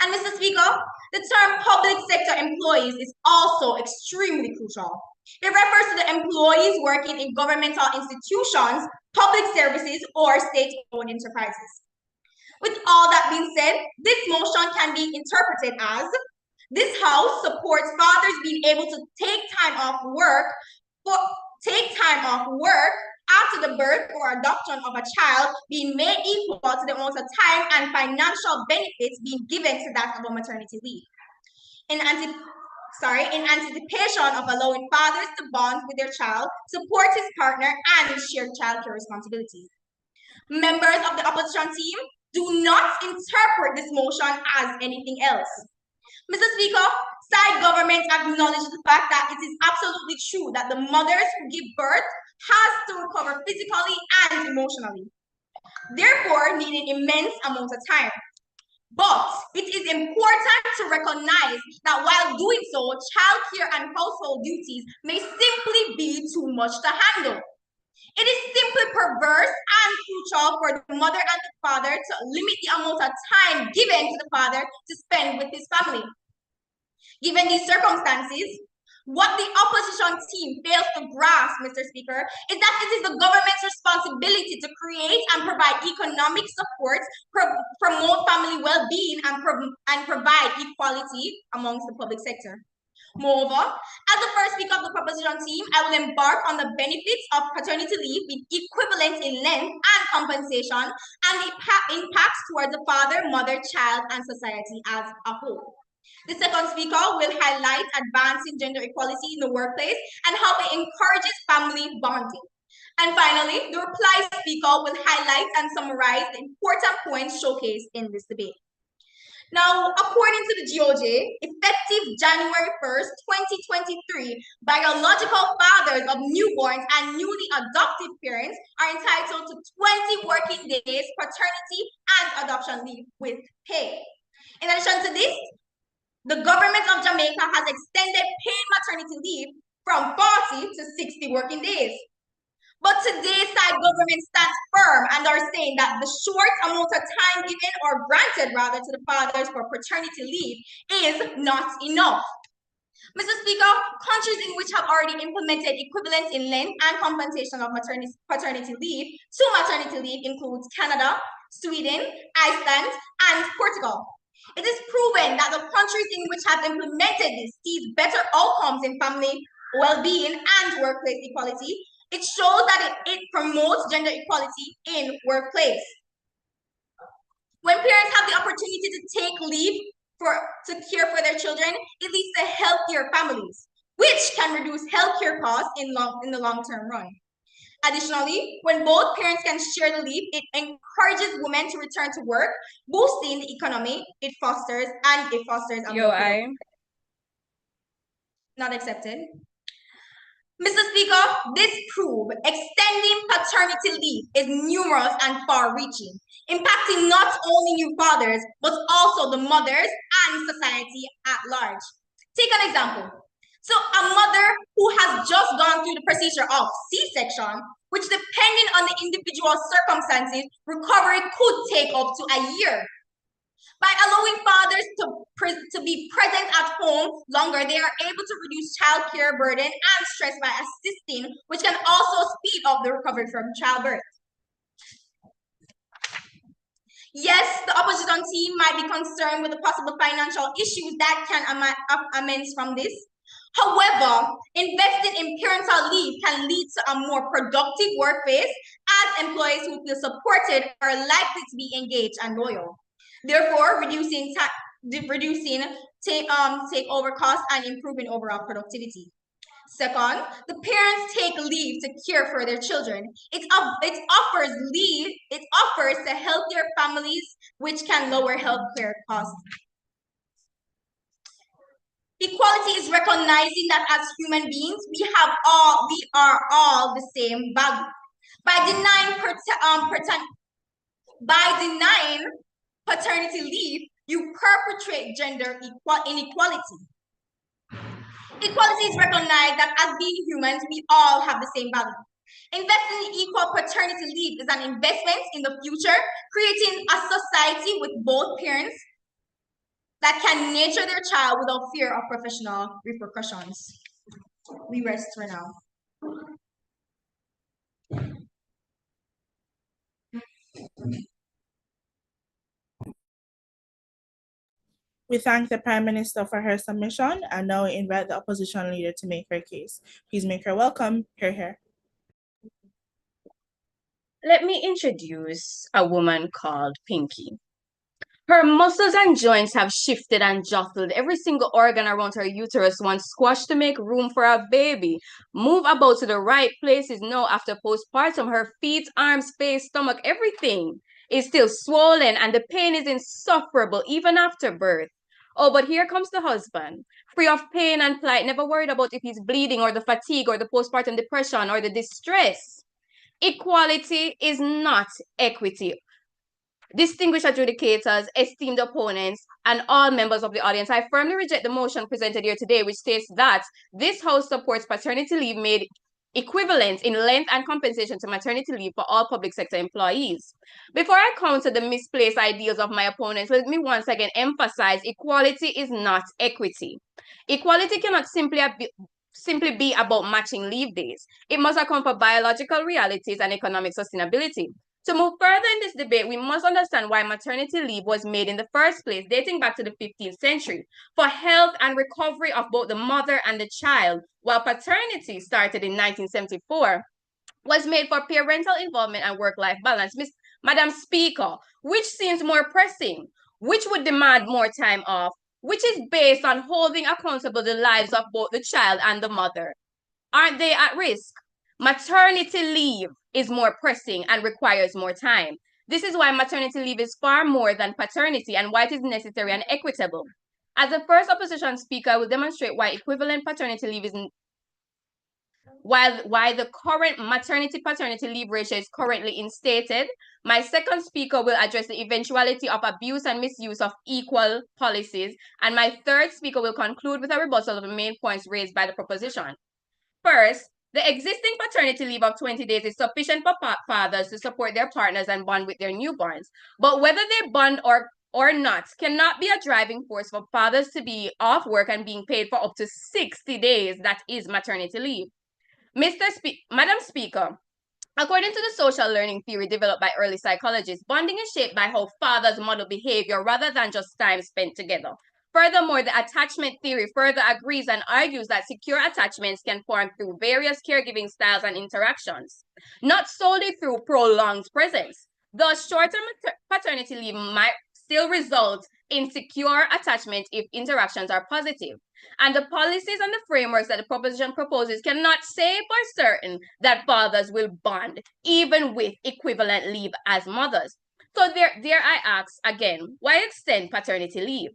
And Mr. Speaker, the term public sector employees is also extremely crucial. It refers to the employees working in governmental institutions, public services, or state-owned enterprises. With all that being said, this motion can be interpreted as this House supports fathers being able to take time off work after the birth or adoption of a child being made equal to the amount of time and financial benefits being given to that of a maternity leave. In anticipation of allowing fathers to bond with their child, support his partner, and share childcare responsibilities. Members of the opposition team, do not interpret this motion as anything else. Mr. Speaker, side government acknowledges the fact that it is absolutely true that the mothers who give birth has to recover physically and emotionally, therefore needing immense amounts of time. But it is important to recognize that while doing so, childcare and household duties may simply be too much to handle. It is simply perverse and crucial for the mother and the father to limit the amount of time given to the father to spend with his family. Given these circumstances, what the opposition team fails to grasp, Mr. Speaker, is that it is the government's responsibility to create and provide economic support, promote family well-being, and provide equality amongst the public sector. Moreover, as the first speaker of the proposition team, I will embark on the benefits of paternity leave being equivalent in length and compensation and the impacts towards the father, mother, child, and society as a whole. The second speaker will highlight advancing gender equality in the workplace and how it encourages family bonding. And finally, the reply speaker will highlight and summarize the important points showcased in this debate. Now, according to the GOJ, effective January 1st, 2023, biological fathers of newborns and newly adopted parents are entitled to 20 working days paternity and adoption leave with pay. In addition to this, the government of Jamaica has extended paid maternity leave from 40 to 60 working days. But today's side government stands firm and are saying that the short amount of time given or granted rather to the fathers for paternity leave is not enough. Mr. Speaker, countries in which have already implemented equivalence in length and compensation of paternity leave to maternity leave includes Canada, Sweden, Iceland, and Portugal. It is proven that the countries in which have implemented this sees better outcomes in family well-being and workplace equality. It shows that it promotes gender equality in workplace. When parents have the opportunity to take leave to care for their children, it leads to healthier families, which can reduce healthcare costs in the long-term run. Additionally, when both parents can share the leave, it encourages women to return to work, boosting the economy. It fosters a not accepted. Mr. Speaker, this proves extending paternity leave is numerous and far-reaching, impacting not only new fathers, but also the mothers and society at large. Take an example. So a mother who has just gone through the procedure of C-section, which depending on the individual circumstances, recovery could take up to a year. By allowing fathers to be present at home longer, they are able to reduce childcare burden and stress by assisting, which can also speed up the recovery from childbirth. Yes, the opposition team might be concerned with the possible financial issues that can amends from this. However, investing in parental leave can lead to a more productive workplace as employees who feel supported are likely to be engaged and loyal. Therefore, reducing takeover costs and improving overall productivity. Second, the parents take leave to care for their children. It offers to healthier families, which can lower healthcare costs. Equality is recognizing that as human beings, we are all the same value. By denying paternity leave, you perpetrate gender inequality. Equality is recognized that as being humans, we all have the same value. Investing in equal paternity leave is an investment in the future, creating a society with both parents that can nurture their child without fear of professional repercussions. We rest for now. We thank the Prime Minister for her submission and now invite the opposition leader to make her case. Please make her welcome. Hear, hear. Let me introduce a woman called Pinky. Her muscles and joints have shifted and jostled. Every single organ around her uterus once squashed to make room for a baby. Move about to the right places now after postpartum. Her feet, arms, face, stomach, everything is still swollen and the pain is insufferable even after birth. Oh, but here comes the husband, free of pain and plight, never worried about if he's bleeding or the fatigue or the postpartum depression or the distress. Equality is not equity. Distinguished adjudicators, esteemed opponents, and all members of the audience, I firmly reject the motion presented here today, which states that this House supports paternity leave made equivalent in length and compensation to maternity leave for all public sector employees. Before I counter the misplaced ideals of my opponents, let me once again emphasize equality is not equity. Equality cannot simply be about matching leave days. It must account for biological realities and economic sustainability. To move further in this debate, we must understand why maternity leave was made in the first place, dating back to the 15th century, for health and recovery of both the mother and the child, while paternity started in 1974, was made for parental involvement and work-life balance. Madam Speaker, which seems more pressing? Which would demand more time off? Which is based on holding accountable the lives of both the child and the mother? Aren't they at risk? Maternity leave is more pressing and requires more time. This is why maternity leave is far more than paternity and why it is necessary and equitable. As the first opposition speaker, I will demonstrate why equivalent paternity leave is why the current maternity-paternity leave ratio is currently instated. My second speaker will address the eventuality of abuse and misuse of equal policies. And my third speaker will conclude with a rebuttal of the main points raised by the proposition. First, the existing paternity leave of 20 days is sufficient for fathers to support their partners and bond with their newborns. But whether they bond or not cannot be a driving force for fathers to be off work and being paid for up to 60 days, that is maternity leave. Madam Speaker, according to the social learning theory developed by early psychologists, bonding is shaped by how fathers model behavior rather than just time spent together. Furthermore, the attachment theory further agrees and argues that secure attachments can form through various caregiving styles and interactions, not solely through prolonged presence. Thus, shorter paternity leave might still result in secure attachment if interactions are positive. And the policies and the frameworks that the proposition proposes cannot say for certain that fathers will bond, even with equivalent leave as mothers. So there I ask again, why extend paternity leave?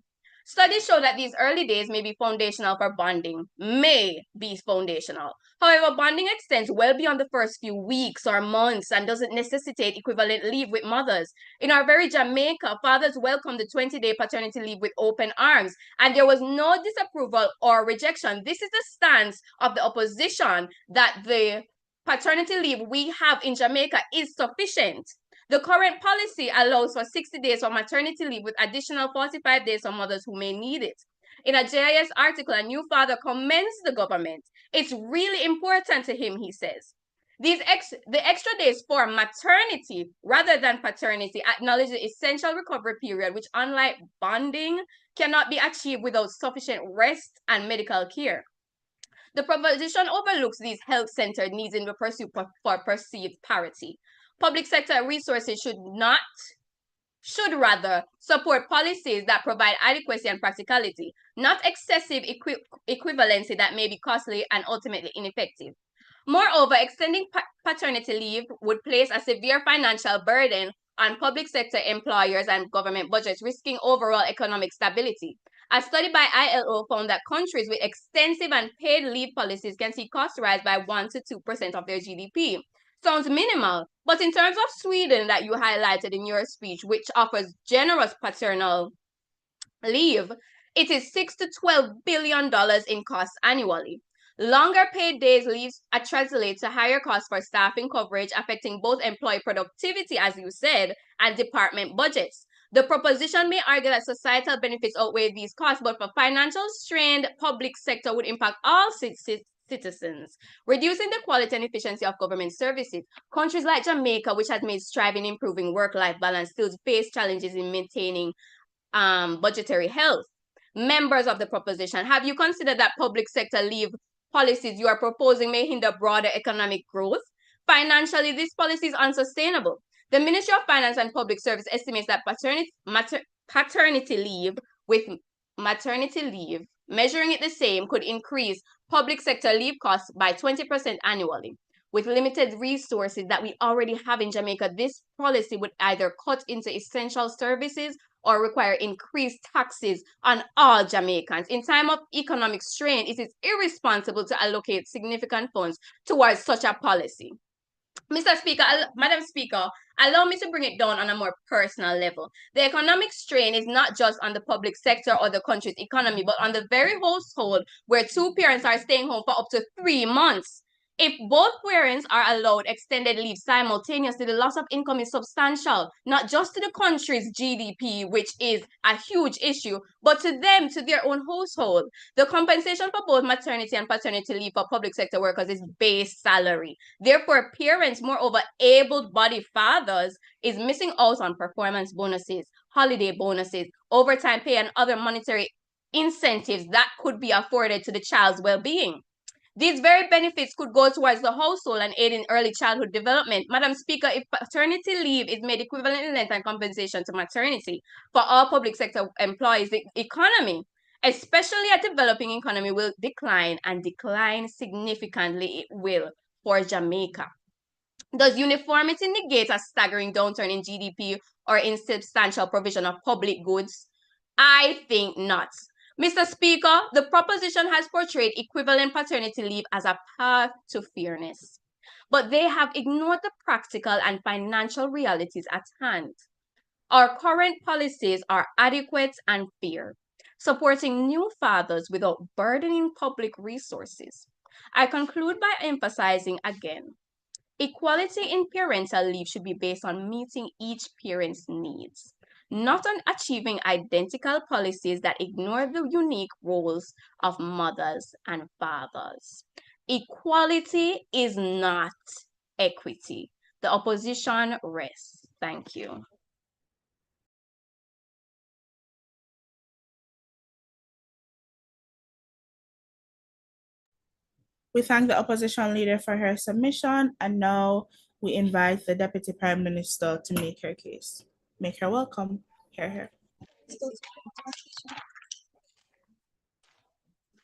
Studies show that these early days may be foundational for bonding, may be foundational. However, bonding extends well beyond the first few weeks or months and doesn't necessitate equivalent leave with mothers. In our very Jamaica, fathers welcomed the 20-day paternity leave with open arms, and there was no disapproval or rejection. This is the stance of the opposition, that the paternity leave we have in Jamaica is sufficient. The current policy allows for 60 days for maternity leave with additional 45 days for mothers who may need it. In a JIS article, a new father commends the government. It's really important to him, he says. The extra days for maternity rather than paternity acknowledge the essential recovery period, which, unlike bonding, cannot be achieved without sufficient rest and medical care. The proposition overlooks these health-centered needs in the pursuit for perceived parity. Public sector resources should rather support policies that provide adequacy and practicality, not excessive equivalency that may be costly and ultimately ineffective. Moreover, extending paternity leave would place a severe financial burden on public sector employers and government budgets, risking overall economic stability. A study by ILO found that countries with extensive and paid leave policies can see costs rise by 1 to 2% of their GDP. Sounds minimal, but in terms of Sweden that you highlighted in your speech, which offers generous paternal leave, it is $6 to $12 billion in costs annually. Longer paid days leaves translate to higher costs for staffing coverage, affecting both employee productivity, as you said, and department budgets. The proposition may argue that societal benefits outweigh these costs, but for financial strained public sector would impact all citizens, reducing the quality and efficiency of government services. Countries like Jamaica, which has made strive in improving work-life balance, still face challenges in maintaining budgetary health. Members of the proposition, have you considered that public sector leave policies you are proposing may hinder broader economic growth? Financially, this policy is unsustainable. The Ministry of Finance and Public Service estimates that paternity leave with maternity leave, measuring it the same, could increase public sector leave costs by 20% annually. With limited resources that we already have in Jamaica, this policy would either cut into essential services or require increased taxes on all Jamaicans. In time of economic strain, it is irresponsible to allocate significant funds towards such a policy. Madam Speaker, allow me to bring it down on a more personal level. The economic strain is not just on the public sector or the country's economy, but on the very household where two parents are staying home for up to 3 months. If both parents are allowed extended leave simultaneously, the loss of income is substantial, not just to the country's GDP, which is a huge issue, but to them, to their own household. The compensation for both maternity and paternity leave for public sector workers is base salary. Therefore, parents, moreover, able-bodied fathers, is missing out on performance bonuses, holiday bonuses, overtime pay, and other monetary incentives that could be afforded to the child's well-being. These very benefits could go towards the household and aid in early childhood development. Madam Speaker, if paternity leave is made equivalent in length and compensation to maternity for all public sector employees, the economy, especially a developing economy, will decline and decline significantly. It will. for Jamaica. Does uniformity negate a staggering downturn in GDP or insubstantial provision of public goods? I think not. Mr. Speaker, the proposition has portrayed equivalent paternity leave as a path to fairness, but they have ignored the practical and financial realities at hand. Our current policies are adequate and fair, supporting new fathers without burdening public resources. I conclude by emphasizing again, equality in parental leave should be based on meeting each parent's needs, not on achieving identical policies that ignore the unique roles of mothers and fathers. Equality is not equity. The opposition rests. Thank you. We thank the opposition leader for her submission, and now we invite the Deputy Prime Minister to make her case. Make her welcome. Hear her.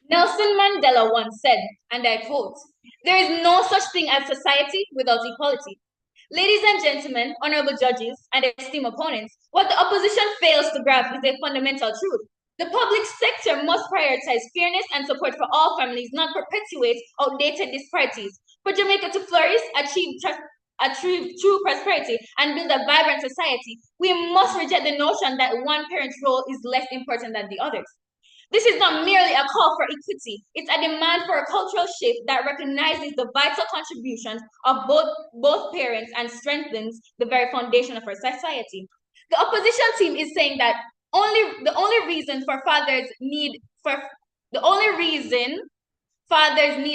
Nelson Mandela once said, and I quote, "There is no such thing as society without equality." Ladies and gentlemen, honorable judges, and esteemed opponents, what the opposition fails to grasp is a fundamental truth. The public sector must prioritize fairness and support for all families, not perpetuate outdated disparities. For Jamaica to flourish, achieve true prosperity, and build a vibrant society, we must reject the notion that one parent's role is less important than the others. This is not merely a call for equity, it's a demand for a cultural shift that recognizes the vital contributions of both parents and strengthens the very foundation of our society. The opposition team is saying that the only reason fathers need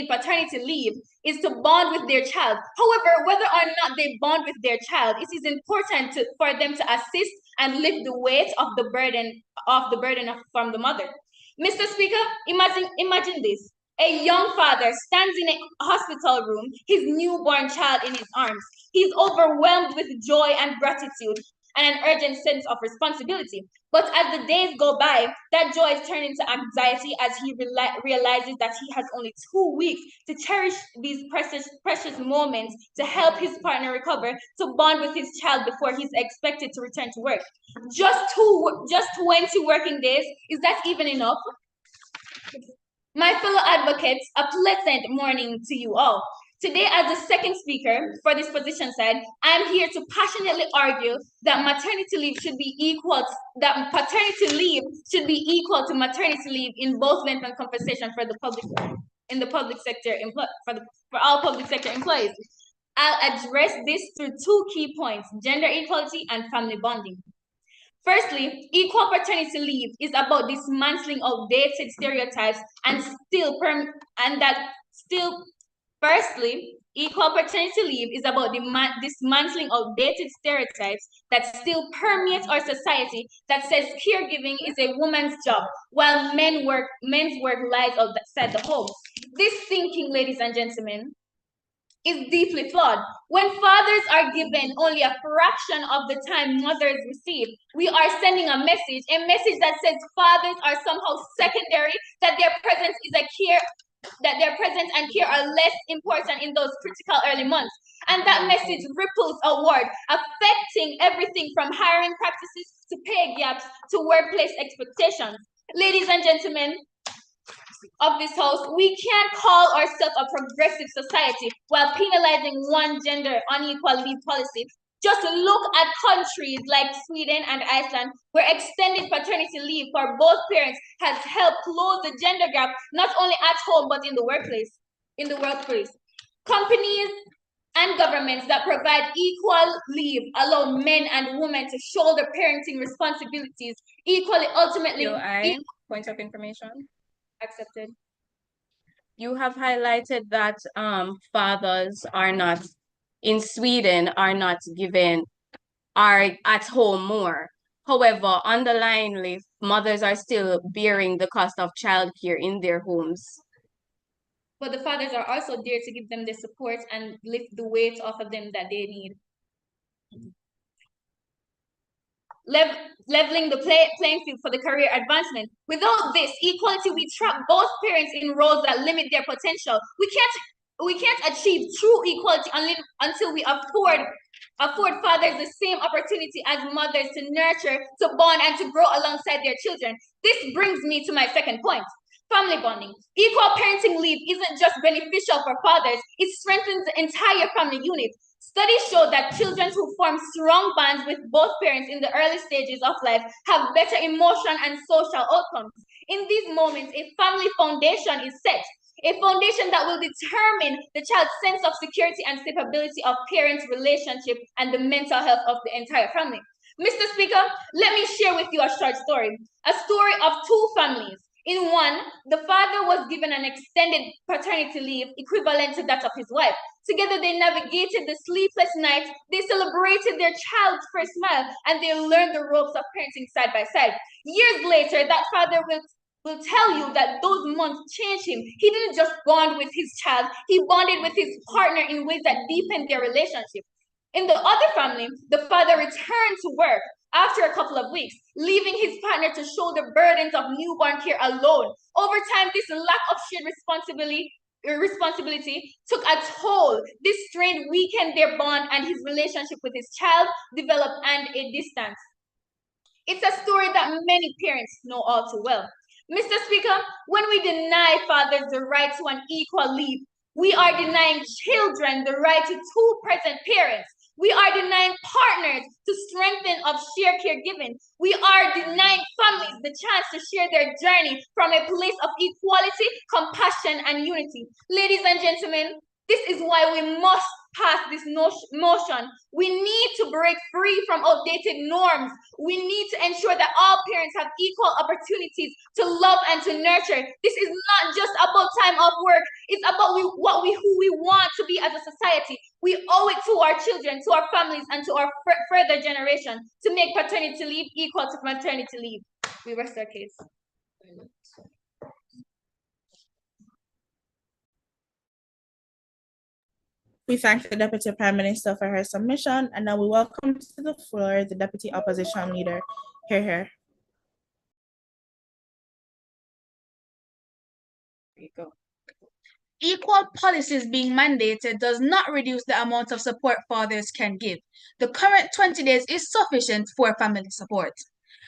paternity leave is to bond with their child. However, whether or not they bond with their child, it is important for them to assist and lift the weight of the burden from the mother. Mr. Speaker, imagine this. A young father stands in a hospital room, his newborn child in his arms. He's overwhelmed with joy and gratitude and an urgent sense of responsibility. But as the days go by, that joy is turned into anxiety as he realizes that he has only 2 weeks to cherish these precious moments to help his partner recover, to bond with his child before he's expected to return to work. Just 20 working days, is that even enough? My fellow advocates, a pleasant morning to you all. Today, as the second speaker for this position side, I'm here to passionately argue that paternity leave should be equal to maternity leave in both length and compensation for the public sector for all public sector employees. I'll address this through 2 key points: gender equality and family bonding. Firstly, equal paternity leave is about dismantling outdated stereotypes Firstly, equal paternity leave is about dismantling outdated stereotypes that still permeate our society that says caregiving is a woman's job while men's work lies outside the home. This thinking, ladies and gentlemen, is deeply flawed. When fathers are given only a fraction of the time mothers receive, we are sending a message that says fathers are somehow secondary, that their presence and care are less important in those critical early months. And that message ripples outward, affecting everything from hiring practices to pay gaps to workplace expectations. Ladies and gentlemen of this house, we can't call ourselves a progressive society while penalizing one gender unequal leave policy. Just look at countries like Sweden and Iceland, where extended paternity leave for both parents has helped close the gender gap, not only at home, but in the workplace. Companies and governments that provide equal leave allow men and women to shoulder parenting responsibilities equally, ultimately. Point of information. Accepted. You have highlighted that fathers in Sweden are at home more. However, underlyingly, mothers are still bearing the cost of childcare in their homes. But the fathers are also there to give them the support and lift the weight off of them that they need. Leveling the playing field for the career advancement. Without this equality, we trap both parents in roles that limit their potential. We can't we can't achieve true equality until we afford fathers the same opportunity as mothers to nurture, to bond, and to grow alongside their children. This brings me to my second point. Family bonding. Equal parenting leave isn't just beneficial for fathers, it strengthens the entire family unit. Studies show that children who form strong bonds with both parents in the early stages of life have better emotional and social outcomes. In these moments, a family foundation is set, a foundation that will determine the child's sense of security and stability of parents' relationship and the mental health of the entire family. Mr. Speaker, let me share with you a short story, a story of two families. In one, the father was given an extended paternity leave equivalent to that of his wife. Together, they navigated the sleepless nights, they celebrated their child's first smile, and they learned the ropes of parenting side by side. Years later, that father will tell you that those months changed him. He didn't just bond with his child, he bonded with his partner in ways that deepened their relationship. In the other family, the father returned to work after a couple of weeks, leaving his partner to shoulder burdens of newborn care alone. Over time, this lack of shared responsibility took a toll. This strain weakened their bond, and his relationship with his child developed and a distance. It's a story that many parents know all too well. Mr. Speaker, when we deny fathers the right to an equal leave, we are denying children the right to two present parents. We are denying partners to strengthen of shared caregiving. We are denying families the chance to share their journey from a place of equality, compassion, and unity. Ladies and gentlemen, this is why we must pass this motion. We need to break free from outdated norms. We need to ensure that all parents have equal opportunities to love and to nurture. This is not just about time off work. It's about who we want to be as a society. We owe it to our children, to our families, and to our further generation to make paternity leave equal to maternity leave. We rest our case. We thank the Deputy Prime Minister for her submission, and now we welcome to the floor the Deputy Opposition Leader. Hear, hear. There you go. Equal policies being mandated does not reduce the amount of support fathers can give. The current 20 days is sufficient for family support.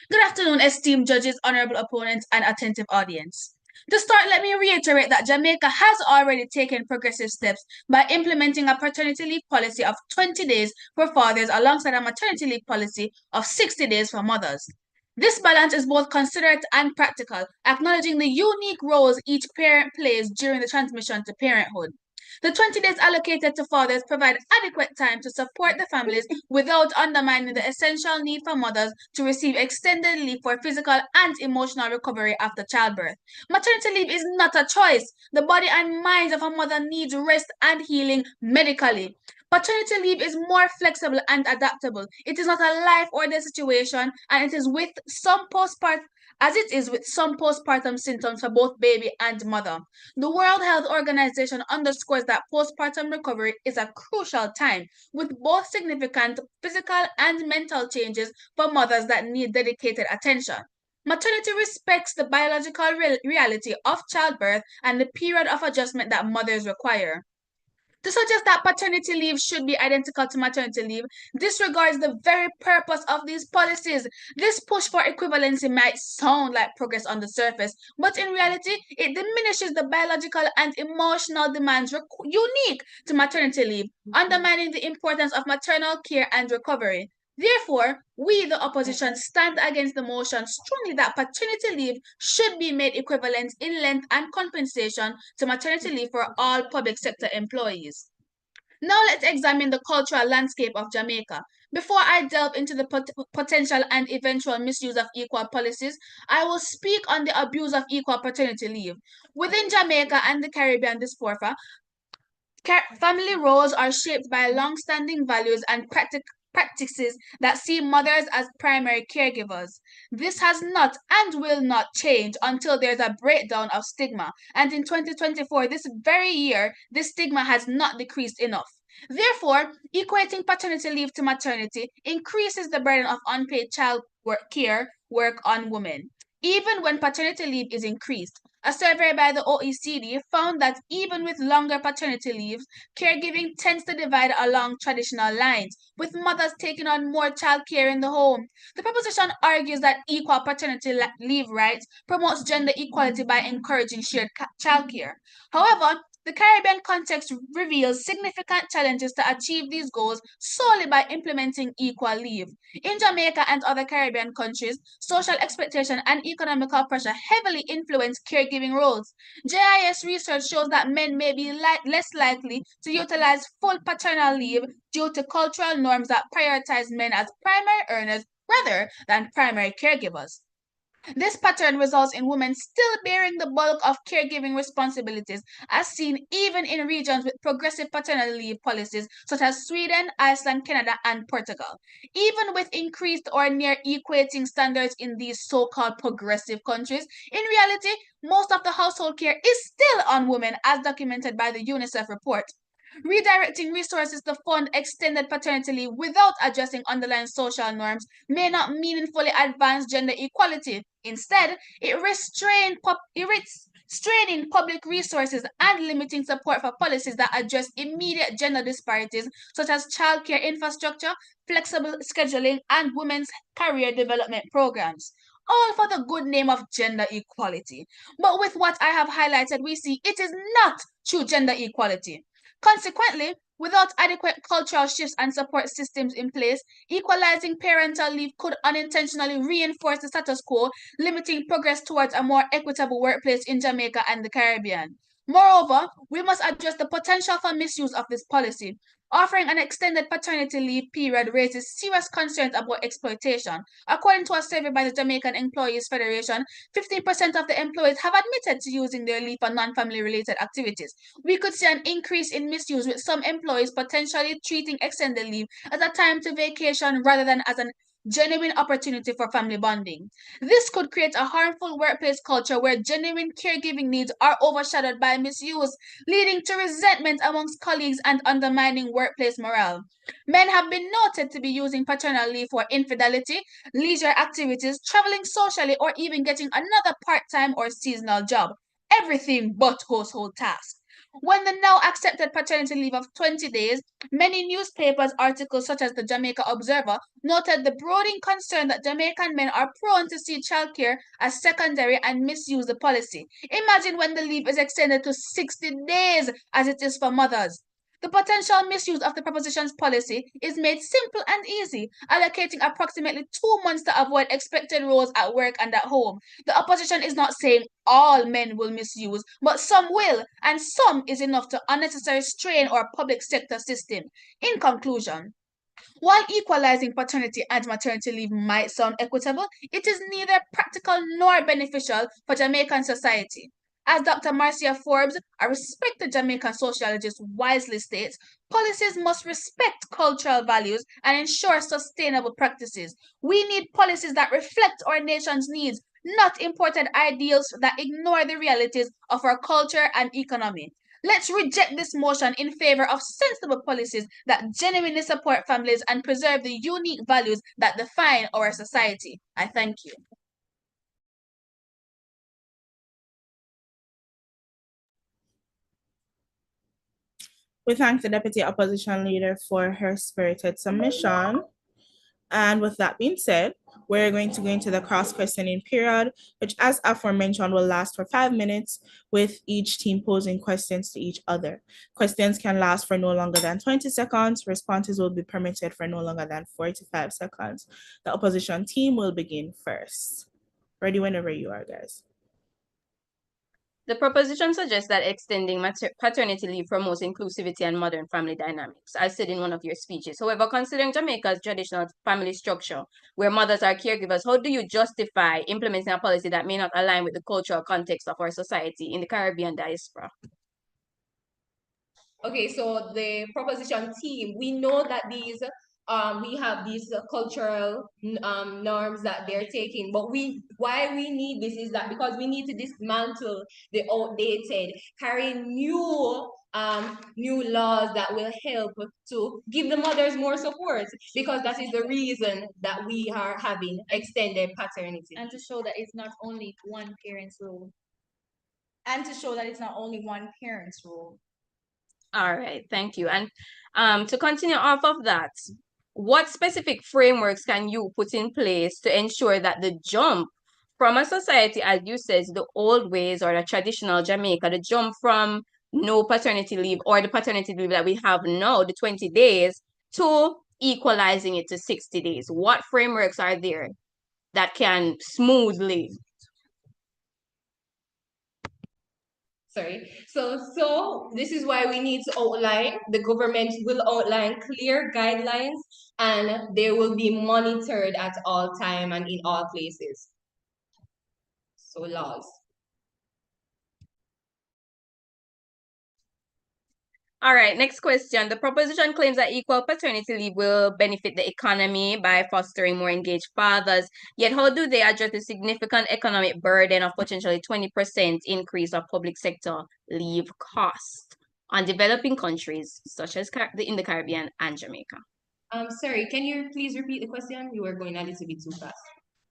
Good afternoon, esteemed judges, honorable opponents, and attentive audience. To start, let me reiterate that Jamaica has already taken progressive steps by implementing a paternity leave policy of 20 days for fathers alongside a maternity leave policy of 60 days for mothers. This balance is both considerate and practical, acknowledging the unique roles each parent plays during the transition to parenthood. The 20 days allocated to fathers provide adequate time to support the families without undermining the essential need for mothers to receive extended leave for physical and emotional recovery after childbirth. Maternity leave is not a choice. The body and mind of a mother needs rest and healing medically. Paternity leave is more flexible and adaptable. It is not a life or death situation, and it is with some postpartum symptoms for both baby and mother. The World Health Organization underscores that postpartum recovery is a crucial time, with both significant physical and mental changes for mothers that need dedicated attention. Maternity respects the biological reality of childbirth and the period of adjustment that mothers require. To suggest that paternity leave should be identical to maternity leave disregards the very purpose of these policies. This push for equivalency might sound like progress on the surface, but in reality, it diminishes the biological and emotional demands unique to maternity leave, undermining the importance of maternal care and recovery. Therefore, we, the opposition, stand against the motion strongly that paternity leave should be made equivalent in length and compensation to maternity leave for all public sector employees. Now let's examine the cultural landscape of Jamaica. Before I delve into the potential and eventual misuse of equal policies, I will speak on the abuse of equal paternity leave. Within Jamaica and the Caribbean diaspora, family roles are shaped by long-standing values and practices that see mothers as primary caregivers. This has not and will not change until there's a breakdown of stigma. And in 2024, this very year, this stigma has not decreased enough. Therefore, equating paternity leave to maternity increases the burden of unpaid child care work on women. Even when paternity leave is increased, A survey by the OECD found that even with longer paternity leaves, caregiving tends to divide along traditional lines, with mothers taking on more childcare in the home. The proposition argues that equal paternity leave rights promotes gender equality by encouraging shared childcare. However, the Caribbean context reveals significant challenges to achieve these goals solely by implementing equal leave. In Jamaica and other Caribbean countries, social expectation and economical pressure heavily influence caregiving roles. JIS research shows that men may be less likely to utilize full paternal leave due to cultural norms that prioritize men as primary earners rather than primary caregivers. This pattern results in women still bearing the bulk of caregiving responsibilities, as seen even in regions with progressive paternal leave policies such as Sweden, Iceland, Canada, and Portugal. Even with increased or near equating standards in these so-called progressive countries, in reality, most of the household care is still on women, as documented by the UNICEF report. Redirecting resources to fund extended paternity leave without addressing underlying social norms may not meaningfully advance gender equality. Instead, it risks straining public resources and limiting support for policies that address immediate gender disparities, such as childcare infrastructure, flexible scheduling, and women's career development programs. All for the good name of gender equality. But with what I have highlighted, we see it is not true gender equality. Consequently, without adequate cultural shifts and support systems in place, equalizing parental leave could unintentionally reinforce the status quo, limiting progress towards a more equitable workplace in Jamaica and the Caribbean. Moreover, we must address the potential for misuse of this policy. Offering an extended paternity leave period raises serious concerns about exploitation. According to a survey by the Jamaican Employees Federation, 15% of the employees have admitted to using their leave for non-family related activities. We could see an increase in misuse, with some employees potentially treating extended leave as a time to vacation rather than as an genuine opportunity for family bonding. This could create a harmful workplace culture where genuine caregiving needs are overshadowed by misuse, leading to resentment amongst colleagues and undermining workplace morale. Men have been noted to be using paternal leave for infidelity, leisure activities, traveling socially, or even getting another part-time or seasonal job. Everything but household tasks. When the now accepted paternity leave of 20 days, many newspapers articles such as the Jamaica Observer noted the brooding concern that Jamaican men are prone to see childcare as secondary and misuse the policy. Imagine when the leave is extended to 60 days as it is for mothers. The potential misuse of the proposition's policy is made simple and easy, allocating approximately 2 months to avoid expected roles at work and at home. The opposition is not saying all men will misuse, but some will, and some is enough to unnecessarily strain our public sector system. In conclusion, while equalizing paternity and maternity leave might sound equitable, it is neither practical nor beneficial for Jamaican society. As Dr. Marcia Forbes, a respected Jamaican sociologist, wisely states, policies must respect cultural values and ensure sustainable practices. We need policies that reflect our nation's needs, not imported ideals that ignore the realities of our culture and economy. Let's reject this motion in favor of sensible policies that genuinely support families and preserve the unique values that define our society. I thank you. We thank the Deputy Opposition Leader for her spirited submission. And with that being said, we're going to go into the cross-questioning period, which, as aforementioned, will last for 5 minutes, with each team posing questions to each other. Questions can last for no longer than 20 seconds. Responses will be permitted for no longer than 45 seconds. The opposition team will begin first. Ready whenever you are, guys. The proposition suggests that extending paternity leave promotes inclusivity and modern family dynamics, as said in one of your speeches. However, considering Jamaica's traditional family structure, where mothers are caregivers, how do you justify implementing a policy that may not align with the cultural context of our society in the Caribbean diaspora? Okay, so the proposition team, we know that we have these cultural norms that they're taking, but why we need this is that because we need to dismantle the outdated, carry new laws that will help to give the mothers more support, because that is the reason that we are having extended paternity. And to show that it's not only one parent's role. and to show that it's not only one parent's role. All right, thank you. And to continue off of that, what specific frameworks can you put in place to ensure that the jump from a society, as you said, the old ways or the traditional Jamaica, the jump from no paternity leave or the paternity leave that we have now, the 20 days, to equalizing it to 60 days? What frameworks are there that can smoothly? Sorry. So this is why we need to outline, the government will outline clear guidelines and they will be monitored at all time and in all places. So laws. All right, next question. The proposition claims that equal paternity leave will benefit the economy by fostering more engaged fathers. Yet, how do they address the significant economic burden of potentially 20% increase of public sector leave cost on developing countries such as in the Caribbean and Jamaica? Sorry, can you please repeat the question? You were going a little bit too fast.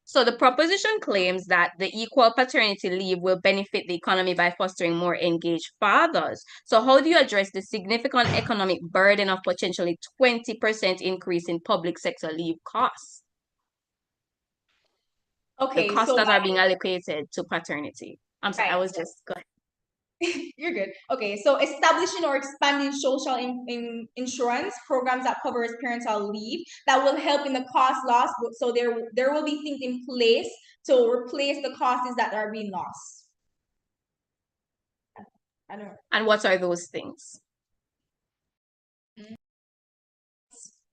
So the proposition claims that the equal paternity leave will benefit the economy by fostering more engaged fathers. So how do you address the significant economic burden of potentially 20% increase in public sector leave costs? Okay, the costs so that are being allocated to paternity. I'm sorry, I was just go ahead. You're good. Okay, so establishing or expanding social insurance programs that covers parental leave that will help in the cost loss. So there will be things in place to replace the costs that are being lost. I don't know. And what are those things?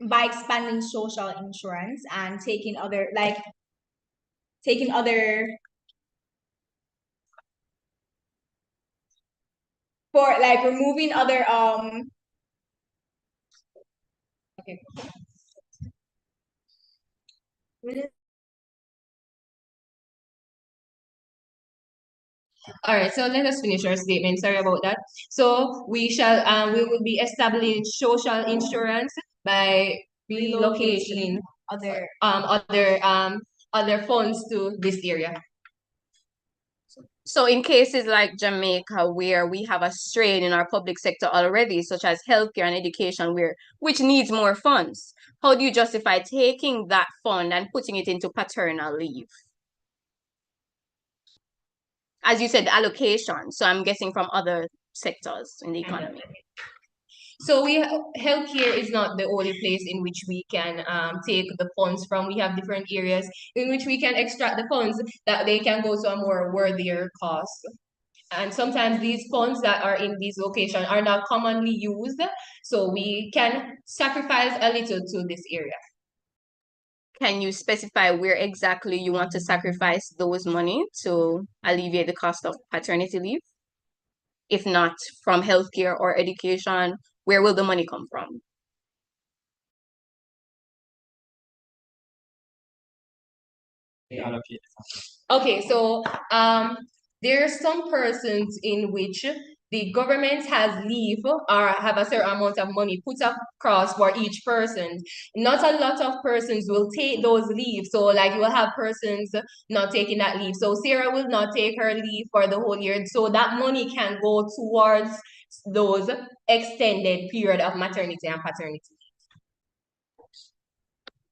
By expanding social insurance and taking other for like removing other okay. All right, so let us finish our statement. Sorry about that. So we will be establishing social insurance by relocating other funds to this area. So in cases like Jamaica, where we have a strain in our public sector already, such as healthcare and education, which needs more funds, how do you justify taking that fund and putting it into paternal leave? As you said, allocation. So I'm guessing from other sectors in the economy. So healthcare is not the only place in which we can take the funds from. We have different areas in which we can extract the funds that they can go to a more worthier cost. And sometimes these funds that are in these locations are not commonly used. So we can sacrifice a little to this area. Can you specify where exactly you want to sacrifice those money to alleviate the cost of paternity leave? If not from healthcare or education, where will the money come from? Okay, so there are some persons in which the government has leave or have a certain amount of money put across for each person. Not a lot of persons will take those leaves. So like you will have persons not taking that leave. So Sarah will not take her leave for the whole year. So that money can go towards those extended period of maternity and paternity.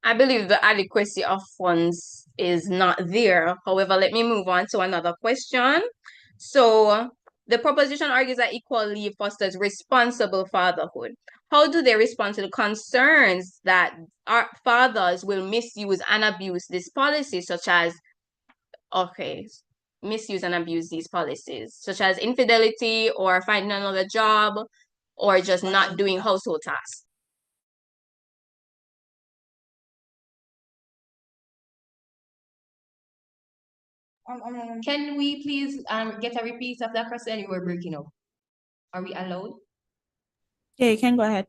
I believe the adequacy of funds is not there. However, let me move on to another question. So the proposition argues that equal leave fosters responsible fatherhood. How do they respond to the concerns that our fathers will misuse and abuse this policy, such as, misuse and abuse these policies, such as infidelity or finding another job or just not doing household tasks? Can we please get a repeat of that question? You were breaking up. Are we allowed? Yeah, you can go ahead.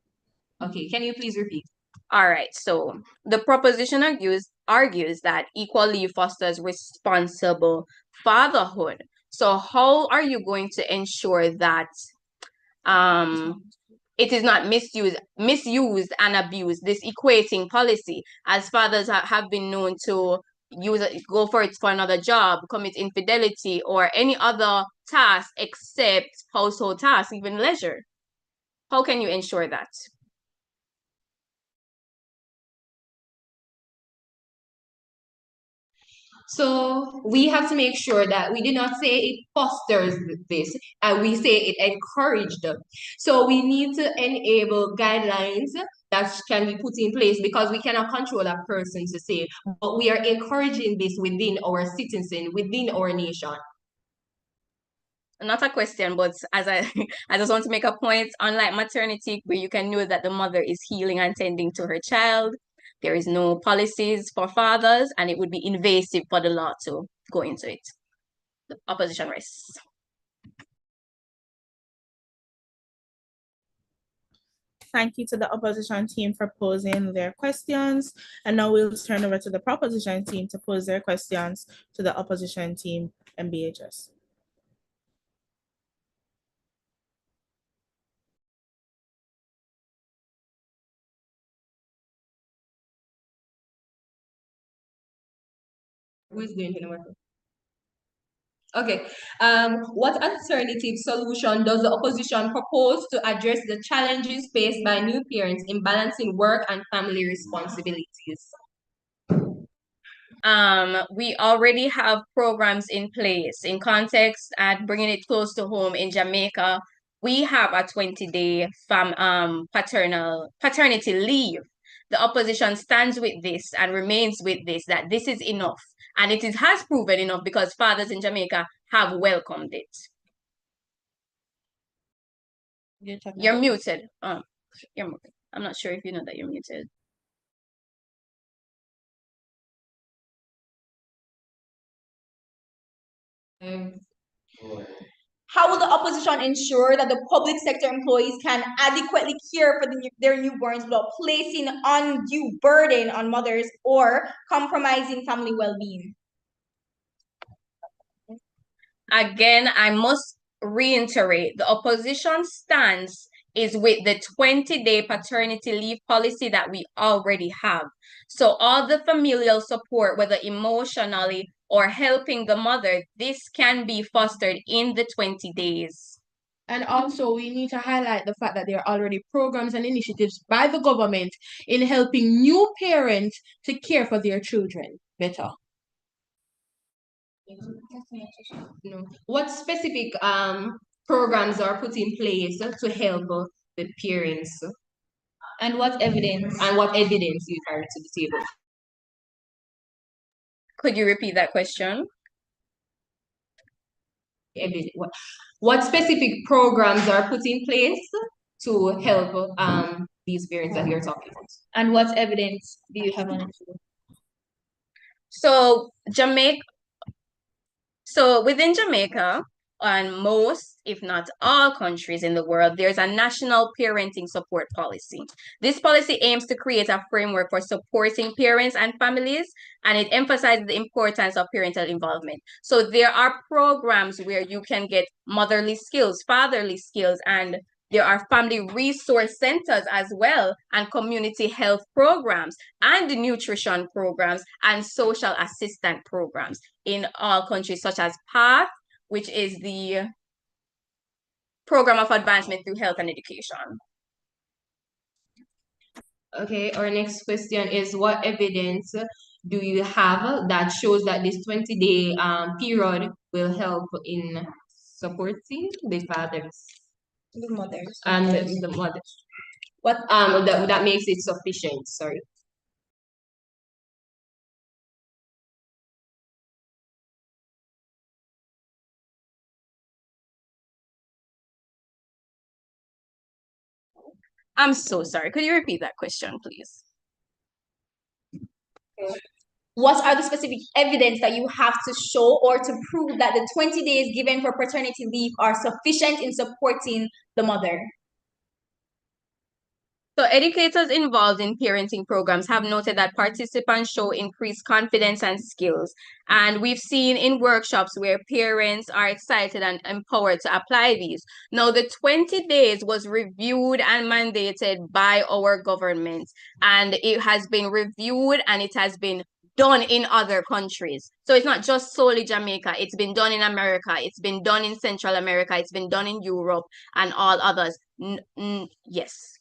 Okay, can you please repeat? All right, so the proposition argues that equal leave fosters responsible fatherhood. So how are you going to ensure that it is not misused and abused, this equating policy, as fathers have been known to go for it for another job, commit infidelity, or any other task except household tasks, even leisure? How can you ensure that? So we have to make sure that we do not say it fosters this, and we say it encouraged. So we need to enable guidelines that can be put in place because we cannot control a person to say, but we are encouraging this within our citizen, within our nation. Not a question, but as I just want to make a point, unlike maternity, where you can know that the mother is healing and tending to her child, there is no policies for fathers, and it would be invasive for the law to go into it. The opposition rests. Thank you to the opposition team for posing their questions. And now we'll turn over to the proposition team to pose their questions to the opposition team and BHS. Who is doing the work? Okay. What alternative solution does the opposition propose to address the challenges faced by new parents in balancing work and family responsibilities? We already have programs in place. In context, at bringing it close to home in Jamaica, we have a 20-day paternity leave. The opposition stands with this and remains with this, that this is enough. And it has proven enough because fathers in Jamaica have welcomed it. You're muted. You're muted. I'm not sure if you know that you're muted. How will the opposition ensure that the public sector employees can adequately care for their newborns without placing undue burden on mothers or compromising family well-being? Again, I must reiterate, the opposition stance is with the 20-day paternity leave policy that we already have. So all the familial support, whether emotionally or helping the mother, this can be fostered in the 20 days. And also, we need to highlight the fact that there are already programs and initiatives by the government in helping new parents to care for their children better. No. What specific programs are put in place to help the parents? And what evidence? And what evidence you carry to the table? Could you repeat that question? What specific programs are put in place to help these parents that you're talking about? And what evidence do you have on it? So within Jamaica, and most, if not all countries in the world, there's a national parenting support policy. This policy aims to create a framework for supporting parents and families, and it emphasizes the importance of parental involvement. So there are programs where you can get motherly skills, fatherly skills, and there are family resource centers as well, and community health programs, and nutrition programs, and social assistant programs in all countries, such as PATH, which is the Program of Advancement through Health and Education. Okay, our next question is, what evidence do you have that shows that this 20-day period will help in supporting the fathers? The mothers. And the mothers. What that makes it sufficient, sorry. I'm so sorry. Could you repeat that question, please? What are the specific evidence that you have to show or to prove that the 20 days given for paternity leave are sufficient in supporting the mother? So educators involved in parenting programs have noted that participants show increased confidence and skills. And we've seen in workshops where parents are excited and empowered to apply these. Now, the 20 days was reviewed and mandated by our government, and it has been reviewed and it has been done in other countries. So it's not just solely Jamaica. It's been done in America. It's been done in Central America. It's been done in Europe and all others. Yes.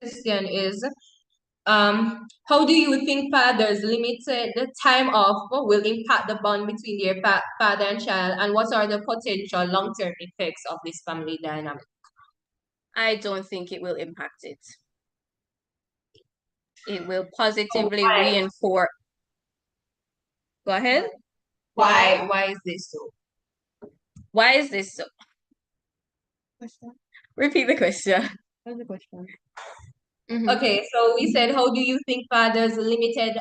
Question is, how do you think fathers' limited time off will impact the bond between their father and child, and what are the potential long-term effects of this family dynamic? I don't think it will impact it. It will positively reinforce. Go ahead. Why is this so? Why is this so? Repeat the question. What's the question? Okay, so we said, how do you think fathers' limited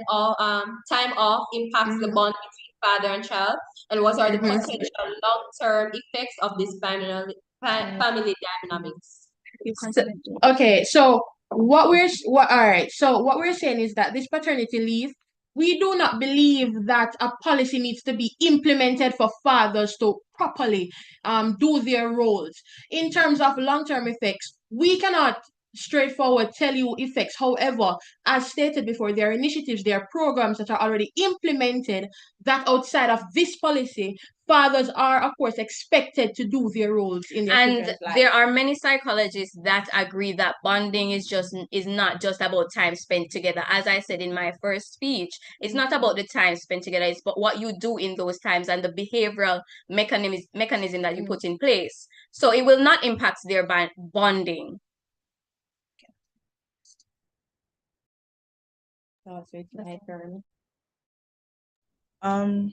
time off impacts the bond between father and child, and what are the potential long-term effects of this family dynamics? Okay, so what we're saying is that this paternity leave, we do not believe that a policy needs to be implemented for fathers to properly do their roles. In terms of long-term effects, we cannot straightforward tell you effects. However, as stated before, there are initiatives, there are programs that are already implemented that outside of this policy, fathers are, of course, expected to do their roles in their children's lives. There are many psychologists that agree that bonding is not just about time spent together. As I said in my first speech, it's not about the time spent together, it's about what you do in those times and the behavioral mechanism that you put in place. So it will not impact their bonding. And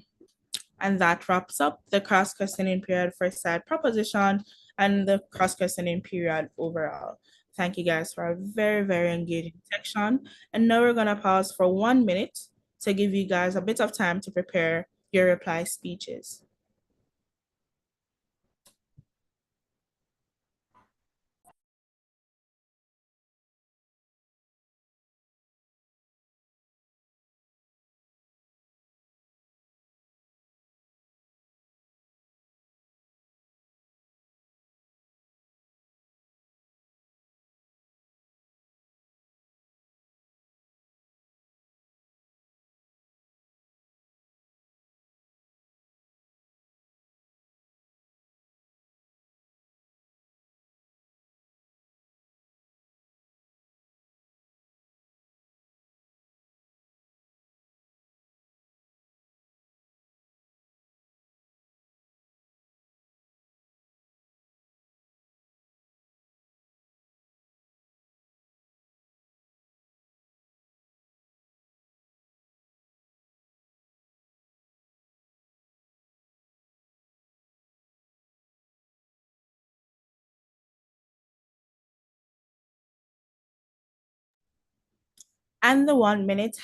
that wraps up the cross-questioning period for side proposition and the cross-questioning period overall. Thank you guys for a very, very engaging section. And now we're gonna pause for 1 minute to give you guys a bit of time to prepare your reply speeches. And the 1 minute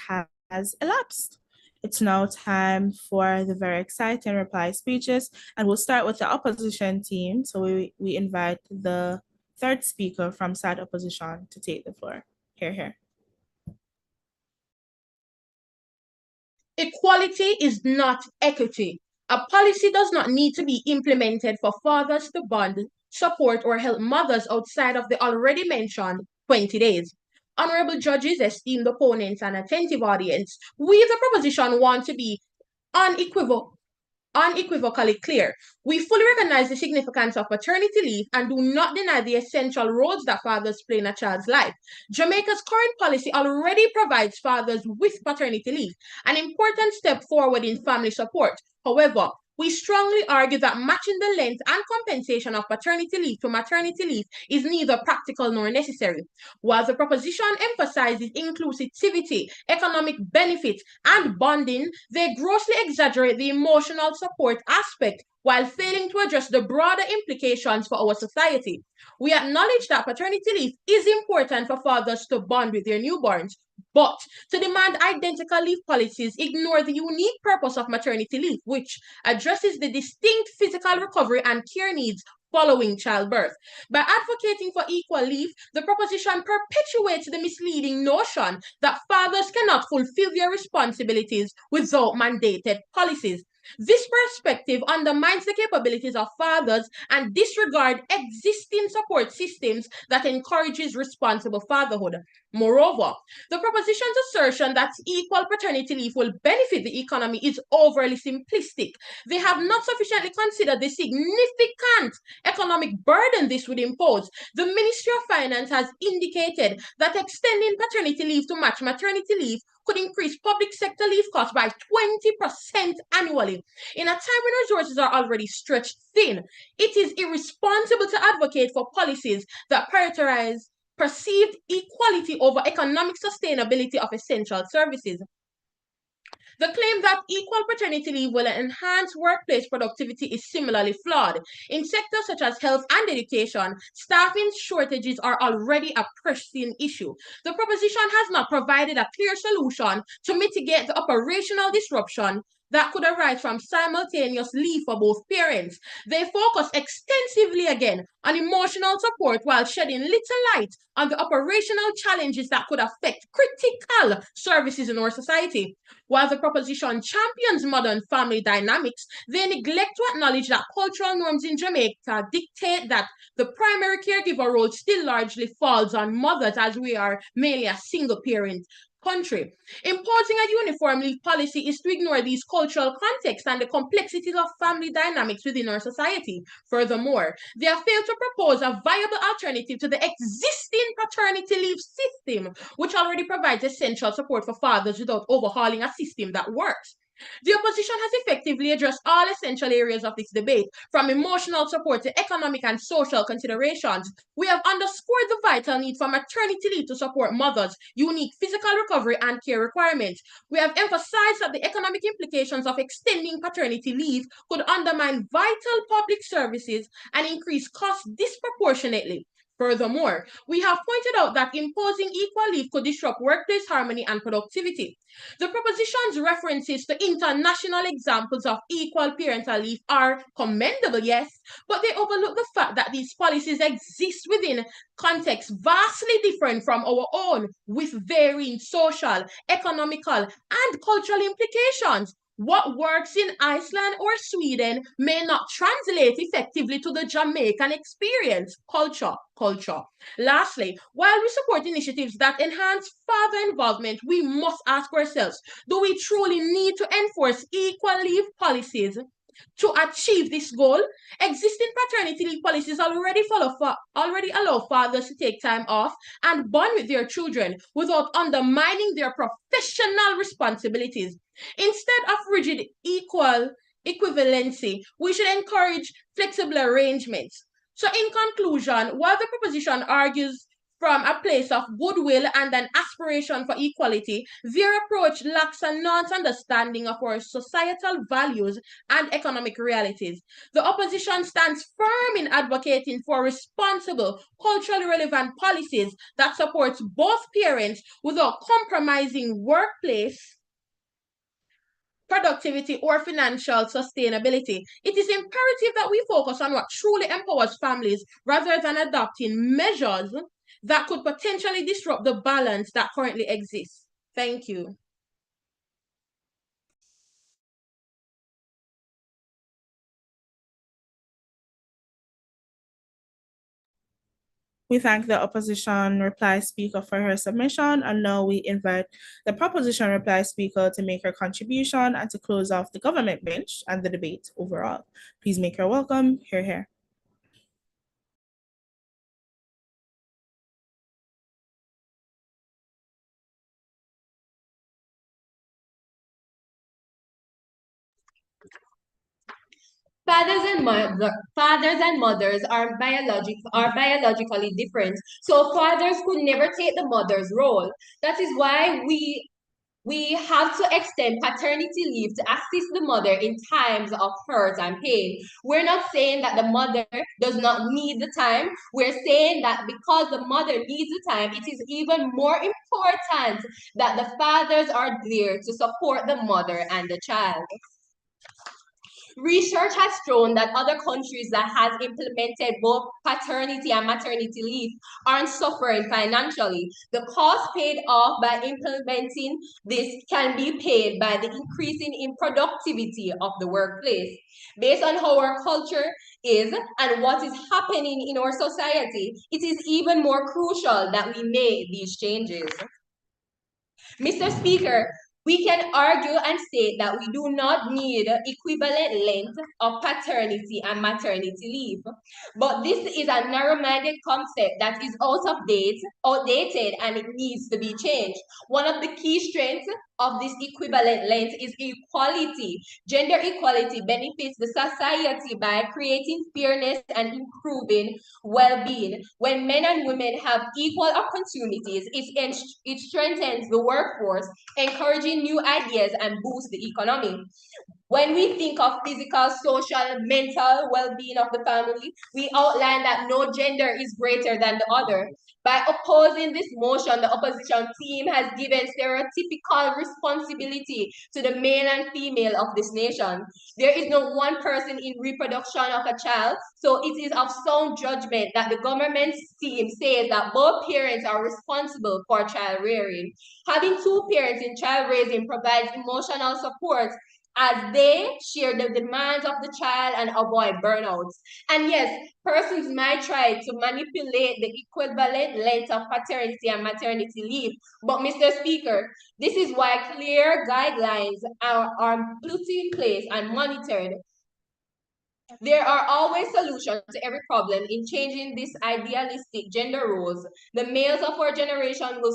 has elapsed. It's now time for the very exciting reply speeches, and we'll start with the opposition team. So we invite the third speaker from side opposition to take the floor. Here. Equality is not equity. A policy does not need to be implemented for fathers to bond, support, or help mothers outside of the already mentioned 20 days. Honorable judges, esteemed opponents, and attentive audience, we the proposition want to be unequivocally clear. We fully recognize the significance of paternity leave and do not deny the essential roles that fathers play in a child's life. Jamaica's current policy already provides fathers with paternity leave, an important step forward in family support. However, we strongly argue that matching the length and compensation of paternity leave to maternity leave is neither practical nor necessary. While the proposition emphasizes inclusivity, economic benefits, and bonding, they grossly exaggerate the emotional support aspect while failing to address the broader implications for our society. We acknowledge that paternity leave is important for fathers to bond with their newborns, but to demand identical leave policies ignore the unique purpose of maternity leave, which addresses the distinct physical recovery and care needs following childbirth. By advocating for equal leave, the proposition perpetuates the misleading notion that fathers cannot fulfill their responsibilities without mandated policies. This perspective undermines the capabilities of fathers and disregards existing support systems that encourages responsible fatherhood. Moreover, the proposition's assertion that equal paternity leave will benefit the economy is overly simplistic. They have not sufficiently considered the significant economic burden this would impose. The Ministry of Finance has indicated that extending paternity leave to match maternity leave could increase public sector leave costs by 20% annually. In a time when resources are already stretched thin, it is irresponsible to advocate for policies that prioritize perceived equality over economic sustainability of essential services. The claim that equal paternity leave will enhance workplace productivity is similarly flawed. In sectors such as health and education, staffing shortages are already a pressing issue. The proposition has not provided a clear solution to mitigate the operational disruption that could arise from simultaneous leave for both parents. They focus extensively again on emotional support while shedding little light on the operational challenges that could affect critical services in our society. While the proposition champions modern family dynamics, they neglect to acknowledge that cultural norms in Jamaica dictate that the primary caregiver role still largely falls on mothers, as we are mainly a single parent country. Imposing a uniform leave policy is to ignore these cultural contexts and the complexities of family dynamics within our society. Furthermore, they have failed to propose a viable alternative to the existing paternity leave system, which already provides essential support for fathers without overhauling a system that works. The opposition has effectively addressed all essential areas of this debate, from emotional support to economic and social considerations. We have underscored the vital need for maternity leave to support mothers' unique physical recovery and care requirements. We have emphasized that the economic implications of extending paternity leave could undermine vital public services and increase costs disproportionately. Furthermore, we have pointed out that imposing equal leave could disrupt workplace harmony and productivity. The proposition's references to international examples of equal parental leave are commendable, yes, but they overlook the fact that these policies exist within contexts vastly different from our own, with varying social, economical, and cultural implications. What works in Iceland or Sweden may not translate effectively to the Jamaican experience. Culture. Lastly, while we support initiatives that enhance father involvement, we must ask ourselves, do we truly need to enforce equal leave policies to achieve this goal? Existing paternity leave policies already allow fathers to take time off and bond with their children without undermining their professional responsibilities. Instead of rigid equivalency, we should encourage flexible arrangements. So in conclusion, while the proposition argues from a place of goodwill and an aspiration for equality, their approach lacks a nuanced understanding of our societal values and economic realities. The opposition stands firm in advocating for responsible, culturally relevant policies that support both parents without compromising workplace productivity, or financial sustainability. It is imperative that we focus on what truly empowers families rather than adopting measures that could potentially disrupt the balance that currently exists. Thank you. We thank the opposition reply speaker for her submission, and now we invite the proposition reply speaker to make her contribution and to close off the government bench and the debate overall. Please make her welcome. Hear, hear. Fathers and mothers are biologically different, so fathers could never take the mother's role. That is why we have to extend paternity leave to assist the mother in times of hurt and pain. We're not saying that the mother does not need the time. We're saying that because the mother needs the time, it is even more important that the fathers are there to support the mother and the child. Research has shown that other countries that has implemented both paternity and maternity leave aren't suffering financially. The cost paid off by implementing this can be paid by the increasing in productivity of the workplace. Based on how our culture is and what is happening in our society, it is even more crucial that we make these changes. Mr. Speaker, we can argue and state that we do not need equivalent length of paternity and maternity leave. But this is a narrow-minded concept that is outdated, and it needs to be changed. One of the key strengths of this equivalent length is equality. Gender equality benefits the society by creating fairness and improving well-being. When men and women have equal opportunities, it strengthens the workforce, encouraging new ideas and boosts the economy. When we think of physical, social, mental well-being of the family, we outline that no gender is greater than the other. By opposing this motion, the opposition team has given stereotypical responsibility to the male and female of this nation. There is no one person in reproduction of a child, so it is of sound judgment that the government team says that both parents are responsible for child rearing. Having two parents in child raising provides emotional support as they share the demands of the child and avoid burnouts. And yes, persons might try to manipulate the equivalent length of paternity and maternity leave. But Mr. Speaker, this is why clear guidelines are put in place and monitored. There are always solutions to every problem in changing these idealistic gender roles. The males of our generation will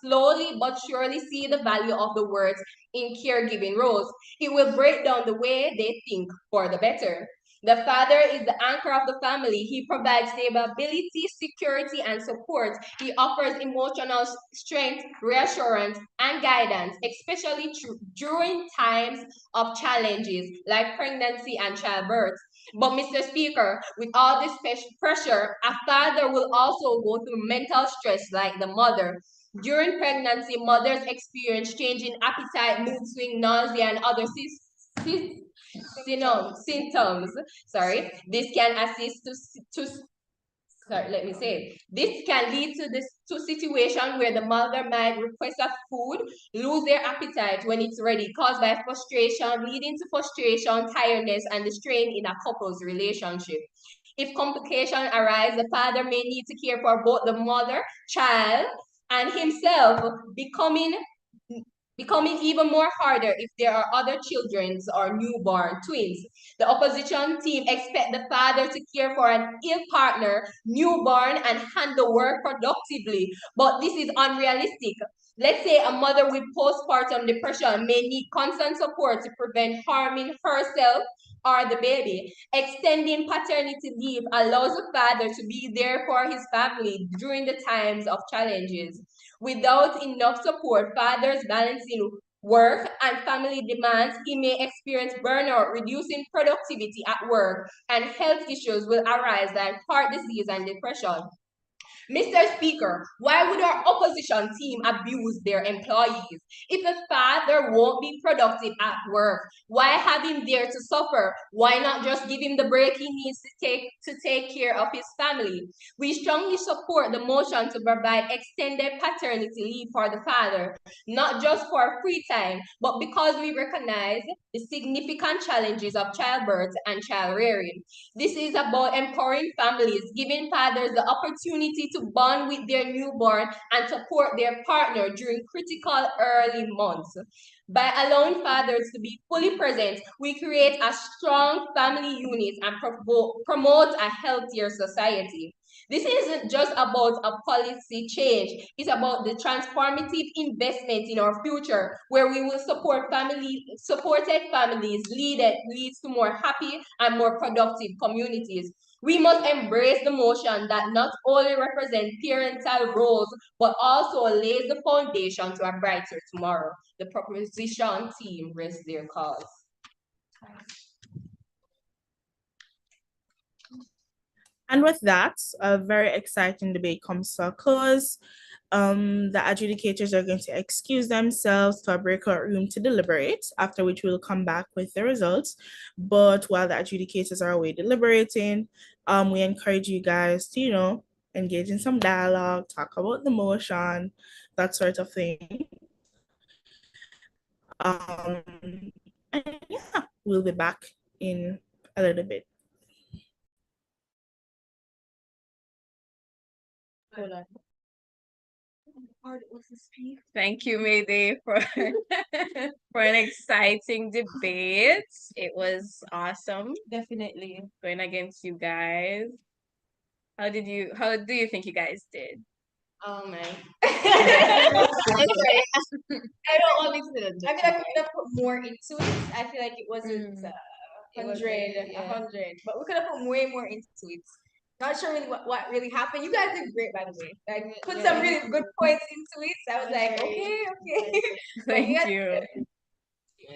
slowly but surely see the value of the words in caregiving roles. It will break down the way they think for the better. The father is the anchor of the family. He provides stability, security, and support. He offers emotional strength, reassurance, and guidance, especially during times of challenges like pregnancy and childbirth. But Mr. Speaker, with all this pressure, a father will also go through mental stress like the mother. During pregnancy, mothers experience changing appetite, mood swing, nausea, and other symptoms. Sorry, this can assist to sorry, let me say, this can lead to situation where the mother might request a food, lose their appetite when it's ready, caused by frustration, leading to frustration, tiredness, and the strain in a couple's relationship. If complications arise, the father may need to care for both the mother, child, and himself, becoming even more harder if there are other children or newborn twins. The opposition team expect the father to care for an ill partner, newborn, and handle work productively, but this is unrealistic. Let's say a mother with postpartum depression may need constant support to prevent harming herself or the baby. Extending paternity leave allows the father to be there for his family during the times of challenges. Without enough support, fathers balancing work and family demands, he may experience burnout, reducing productivity at work, and health issues will arise like heart disease and depression. Mr. Speaker, why would our opposition team abuse their employees? If a father won't be productive at work, why have him there to suffer? Why not just give him the break he needs to take care of his family? We strongly support the motion to provide extended paternity leave for the father, not just for free time, but because we recognize the significant challenges of childbirth and child rearing. This is about empowering families, giving fathers the opportunity to bond with their newborn and support their partner during critical early months. By allowing fathers to be fully present, we create a strong family unit and promote a healthier society. This isn't just about a policy change, it's about the transformative investment in our future where we will supported families leads to more happy and more productive communities. We must embrace the motion that not only represents parental roles, but also lays the foundation to a brighter tomorrow. The proposition team rests their cause. And with that, a very exciting debate comes to a close. The adjudicators are going to excuse themselves to a breakout room to deliberate, after which we'll come back with the results. But while the adjudicators are away deliberating, we encourage you guys to, engage in some dialogue, talk about the motion, that sort of thing. And yeah, we'll be back in a little bit. Hold on. Thank you, Mayday, for for an exciting debate. It was awesome. Definitely. Going against you guys. How do you think you guys did? Oh man. I'm sorry. I don't want me to. I mean, I could have put more into it. I feel like it wasn't 100, but we could have put way more into it. Not sure really what really happened. You guys did great, by the way. Like put some really good points into it. So I was like, okay. But Thank you.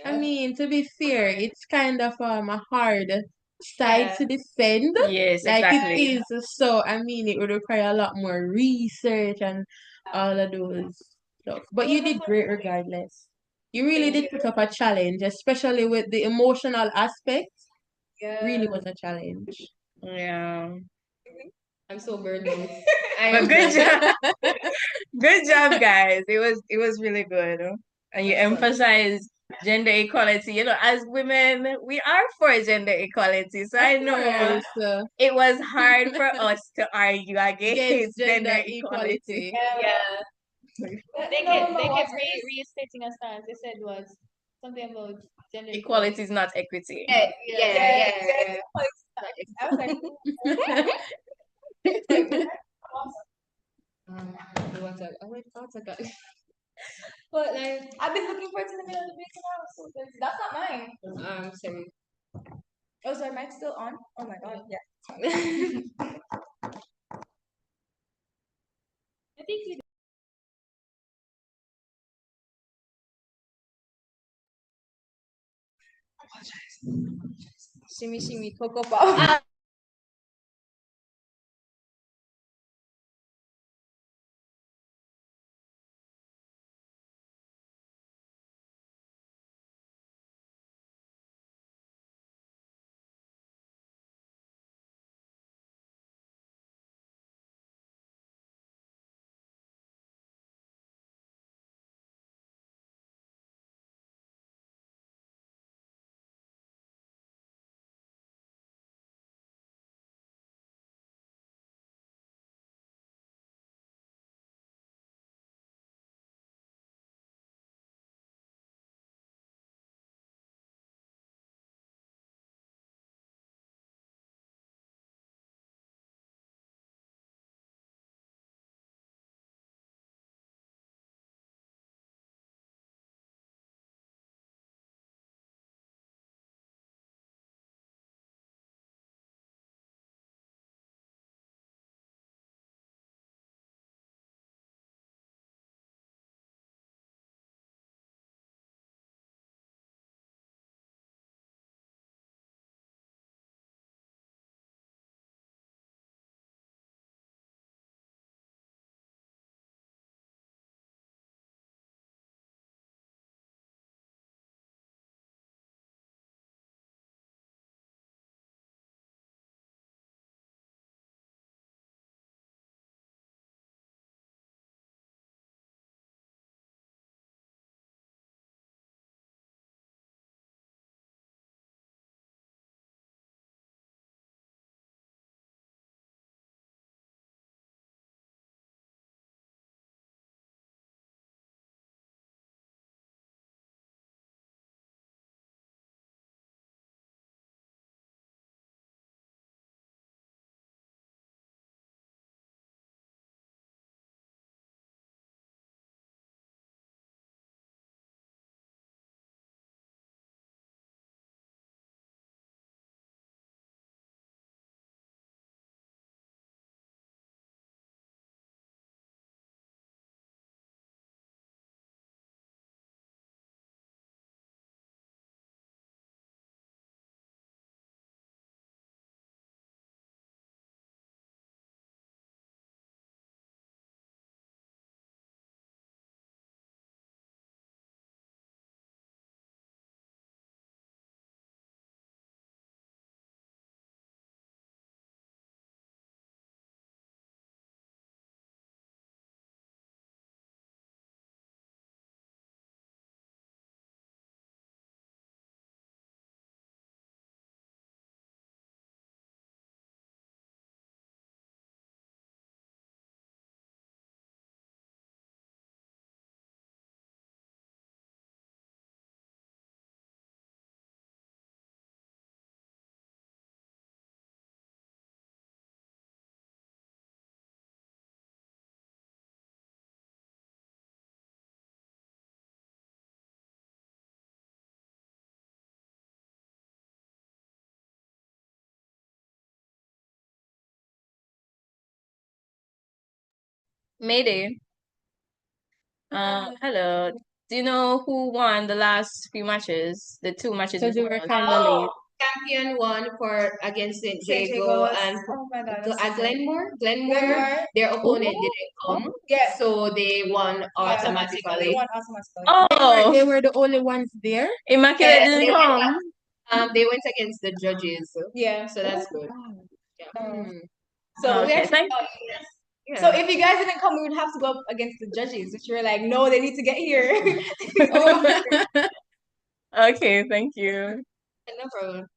I mean, to be fair, it's kind of a hard side to defend. Yes, Like exactly. it is. So I mean, it would require a lot more research and all of those stuff. But you did great regardless. You really did put up a challenge, especially with the emotional aspect. Really was a challenge. Yeah. I'm so burned out. But good job. Good job, guys. It was really good. And you emphasize gender equality. You know, as women, we are for gender equality. So I know it was hard for us to argue against gender equality. Yeah. They kept restating a stance. They said was something about gender Equality is not equity. Yeah. I was like, what's a guy? But like, I've been looking forward to the middle of the week now, so that's not mine. Sorry. Oh, sorry, mic's still on? Oh my god, yeah. I think we Shimmy, shimmy, cocoa pop. Mayday. Hello. Do you know who won the last few matches? The two matches Because we before were us? kind of late. Champion won for against St. St. Jago Jago's. and Oh my God, that's so Glenmore. Glenmore. Their opponent didn't come, Yeah. so they won They automatically. won automatically. Oh, They were the only ones there. Immaculate Yeah, didn't come. they went against the judges. Yeah. So that's good. Yeah. So we Okay, actually thank thought, Yeah. so if you guys didn't come, we would have to go up against the judges, which were like, no, they need to get here. Okay, thank you. No problem.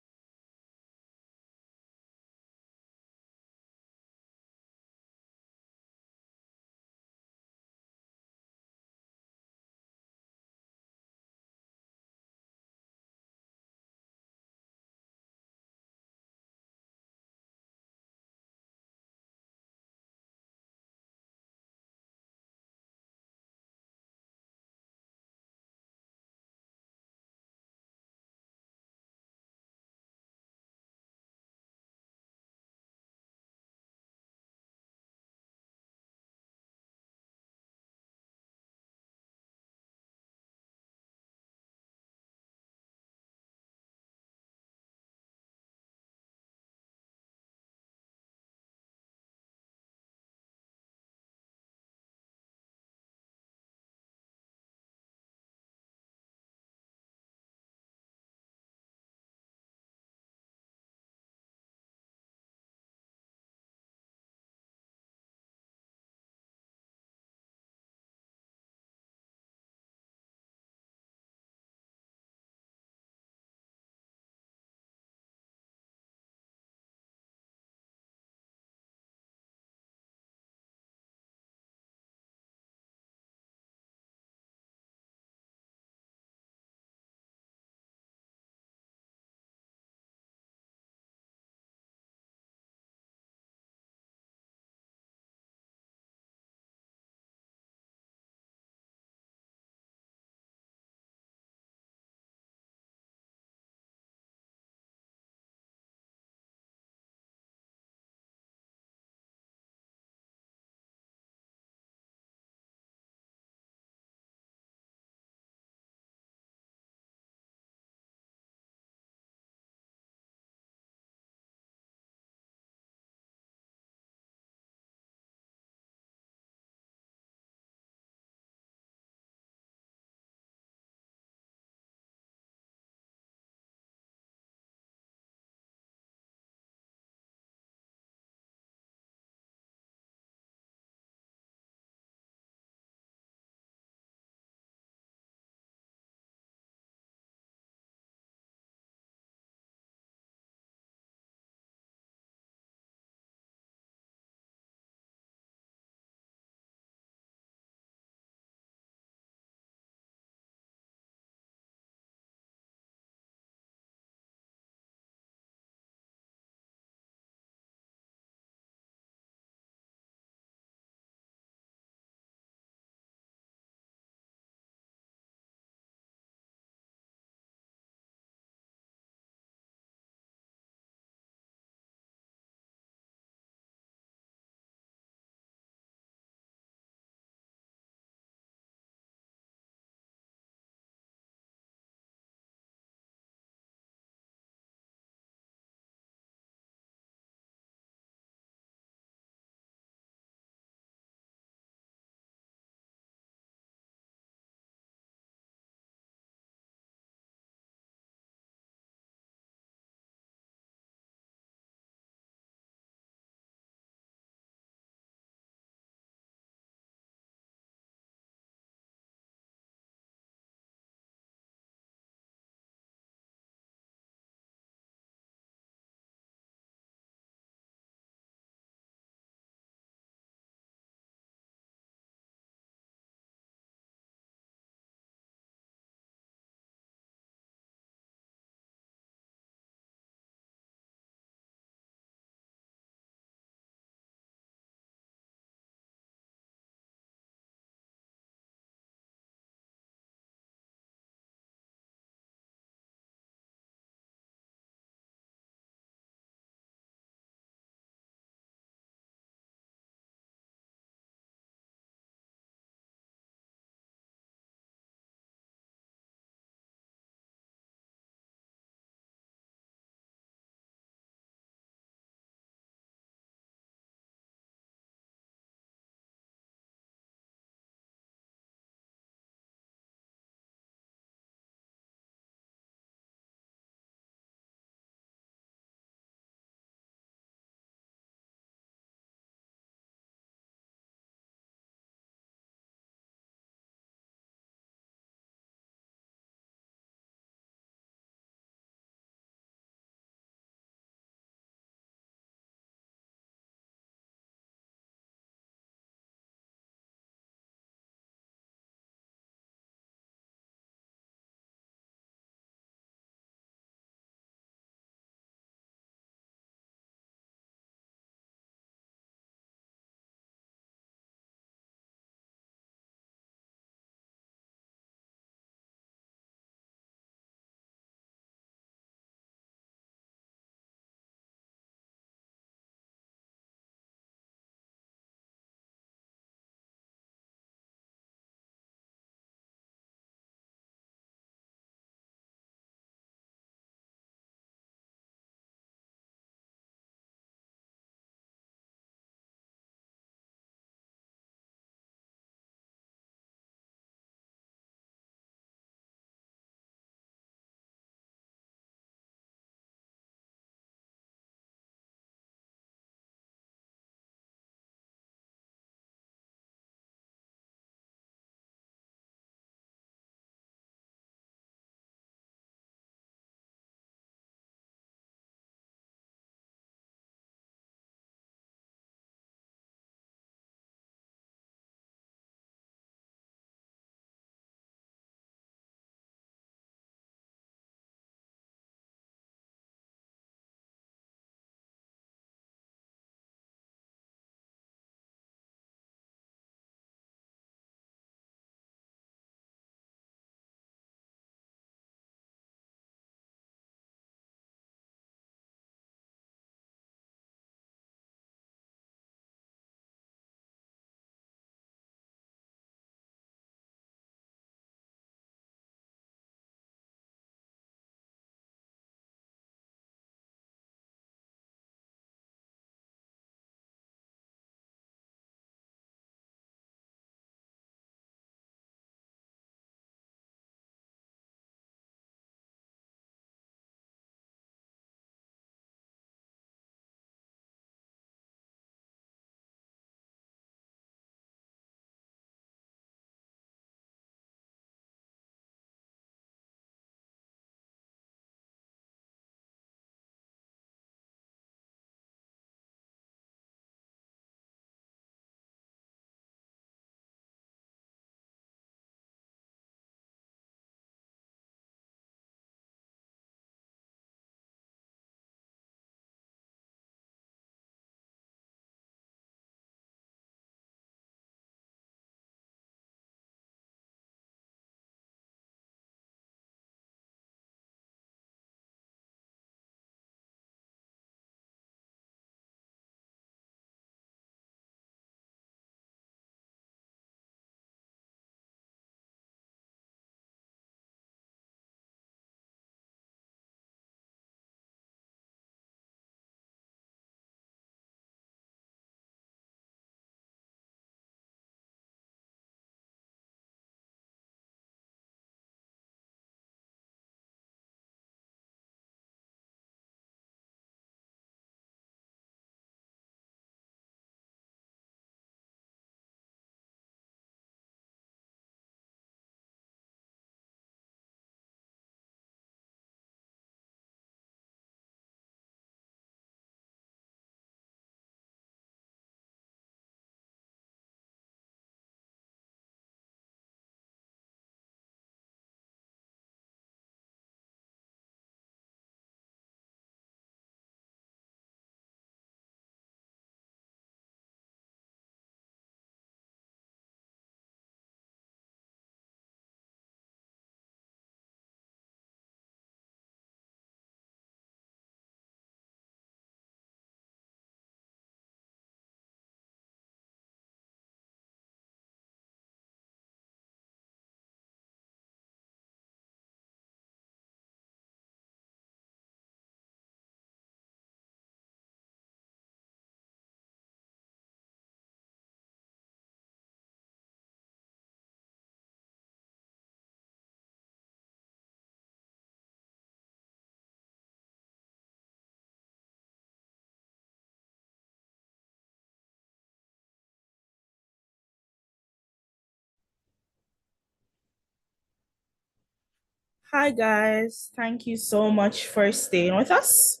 Hi guys, thank you so much for staying with us.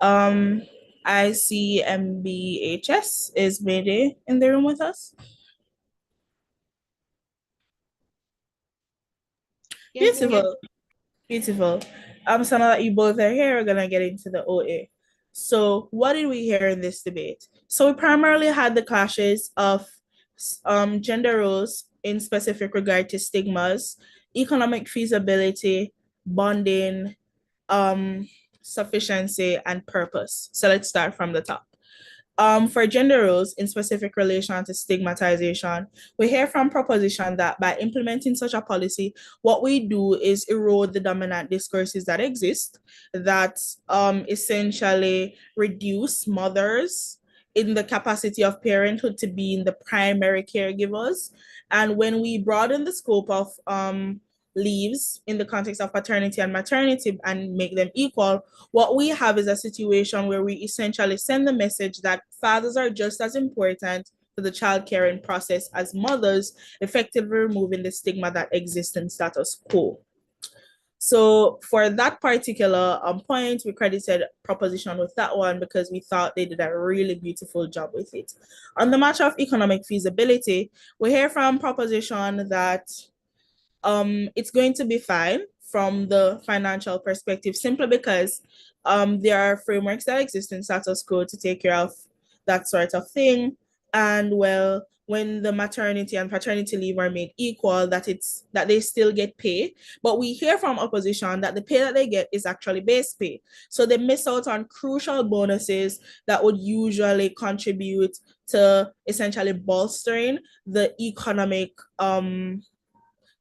I see MBHS is Mayday in the room with us. Yes, Beautiful, beautiful. So now that you both are here, we're gonna get into the OA. So what did we hear in this debate? So we primarily had the clashes of gender roles in specific regard to stigmas, economic feasibility, bonding, sufficiency, and purpose. So let's start from the top. For gender roles in specific relation to stigmatization, we hear from proposition that by implementing such a policy, what we do is erode the dominant discourses that exist that essentially reduce mothers in the capacity of parenthood to be in the primary caregivers. And when we broaden the scope of leaves in the context of paternity and maternity and make them equal, what we have is a situation where we essentially send the message that fathers are just as important to the child caring process as mothers, effectively removing the stigma that exists in status quo. So for that particular point, we credited proposition with that one because we thought they did a really beautiful job with it. On the matter of economic feasibility, we hear from proposition that it's going to be fine from the financial perspective simply because there are frameworks that exist in status quo to take care of that sort of thing. And well, when the maternity and paternity leave are made equal, that they still get pay. But we hear from opposition that the pay that they get is actually base pay. So they miss out on crucial bonuses that would usually contribute to essentially bolstering the economic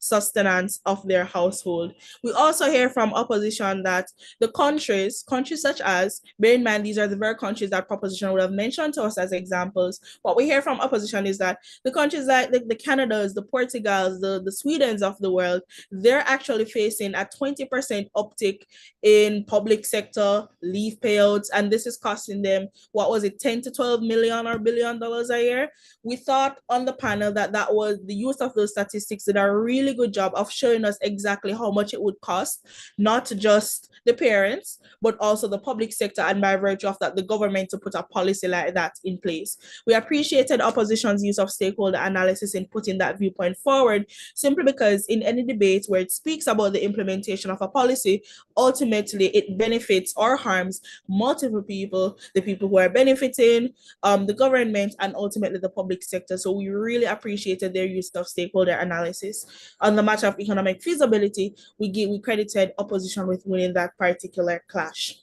sustenance of their household. We also hear from opposition that the countries such as, bear in mind, these are the very countries that proposition would have mentioned to us as examples. What we hear from opposition is that the countries like the Canadas, the Portugals, the Swedens of the world, they're actually facing a 20% uptick in public sector leave payouts. And this is costing them, what was it, 10 to 12 million or billion dollars a year? We thought on the panel that was the use of those statistics did a really good job of showing us exactly how much it would cost, not just the parents, but also the public sector, and by virtue of that, the government to put a policy like that in place. We appreciated opposition's use of stakeholder analysis in putting that viewpoint forward, simply because in any debate where it speaks about the implementation of a policy, ultimately it benefits or harms multiple people, the people who are benefiting, the government, and ultimately the public sector. So we really appreciated their use of stakeholder analysis. On the matter of economic feasibility, we credited opposition with winning that particular clash.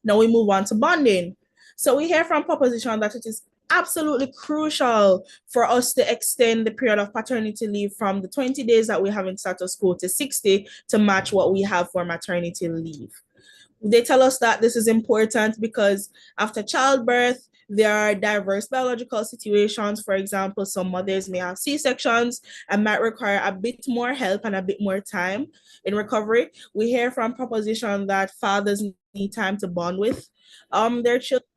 Now we move on to bonding. So we hear from proposition that it is absolutely crucial for us to extend the period of paternity leave from the 20 days that we have in status quo to 60 to match what we have for maternity leave. They tell us that this is important because after childbirth, there are diverse biological situations. For example, some mothers may have C-sections and might require a bit more help and a bit more time in recovery. We hear from proposition that fathers need time to bond with their children.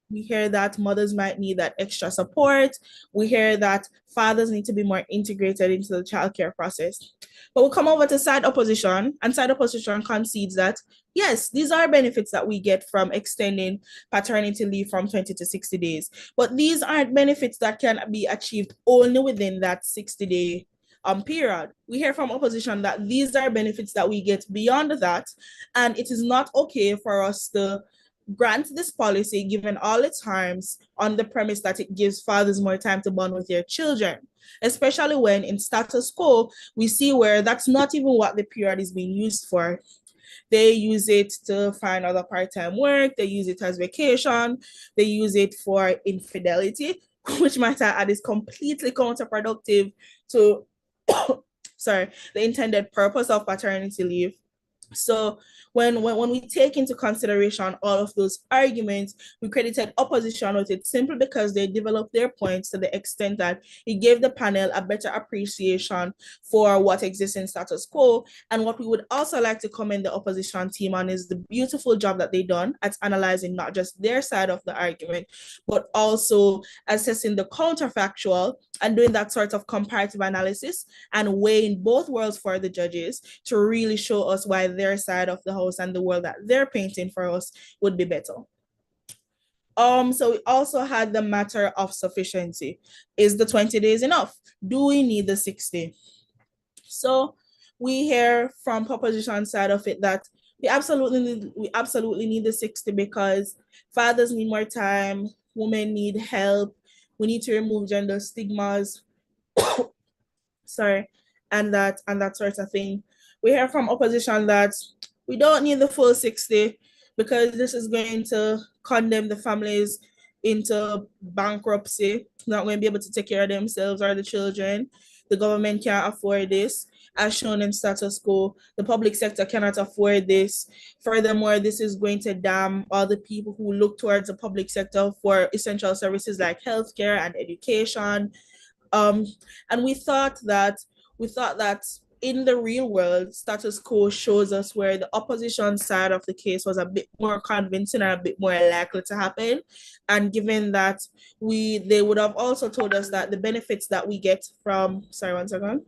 We hear that mothers might need that extra support. We hear that fathers need to be more integrated into the childcare process. But we'll come over to side opposition, and side opposition concedes that, yes, these are benefits that we get from extending paternity leave from 20 to 60 days. But these aren't benefits that can be achieved only within that 60-day period. We hear from opposition that these are benefits that we get beyond that, and it is not okay for us to grant this policy given all its harms on the premise that it gives fathers more time to bond with their children, especially when in status quo, we see where that's not even what the period is being used for. They use it to find other part-time work, they use it as vacation, they use it for infidelity, which might add is completely counterproductive to sorry, the intended purpose of paternity leave. So when we take into consideration all of those arguments, we credited opposition with it simply because they developed their points to the extent that it gave the panel a better appreciation for what exists in status quo. And what we would also like to commend the opposition team on is the beautiful job that they done at analyzing not just their side of the argument, but also assessing the counterfactual and doing that sort of comparative analysis and weighing both worlds for the judges to really show us why their side of the house and the world that they're painting for us would be better. So we also had the matter of sufficiency. Is the 20 days enough? Do we need the 60? So we hear from proposition side of it that we absolutely need the 60 because fathers need more time, women need help, we need to remove gender stigmas, sorry, and that sort of thing. We hear from opposition that we don't need the full 60 because this is going to condemn the families into bankruptcy, not going to be able to take care of themselves or the children. The government can't afford this. As shown in status quo, the public sector cannot afford this. Furthermore, this is going to damn all the people who look towards the public sector for essential services like healthcare and education. And we thought that in the real world, status quo shows us where the opposition side of the case was a bit more convincing and a bit more likely to happen. And given that they would have also told us that the benefits that we get from, sorry, one second.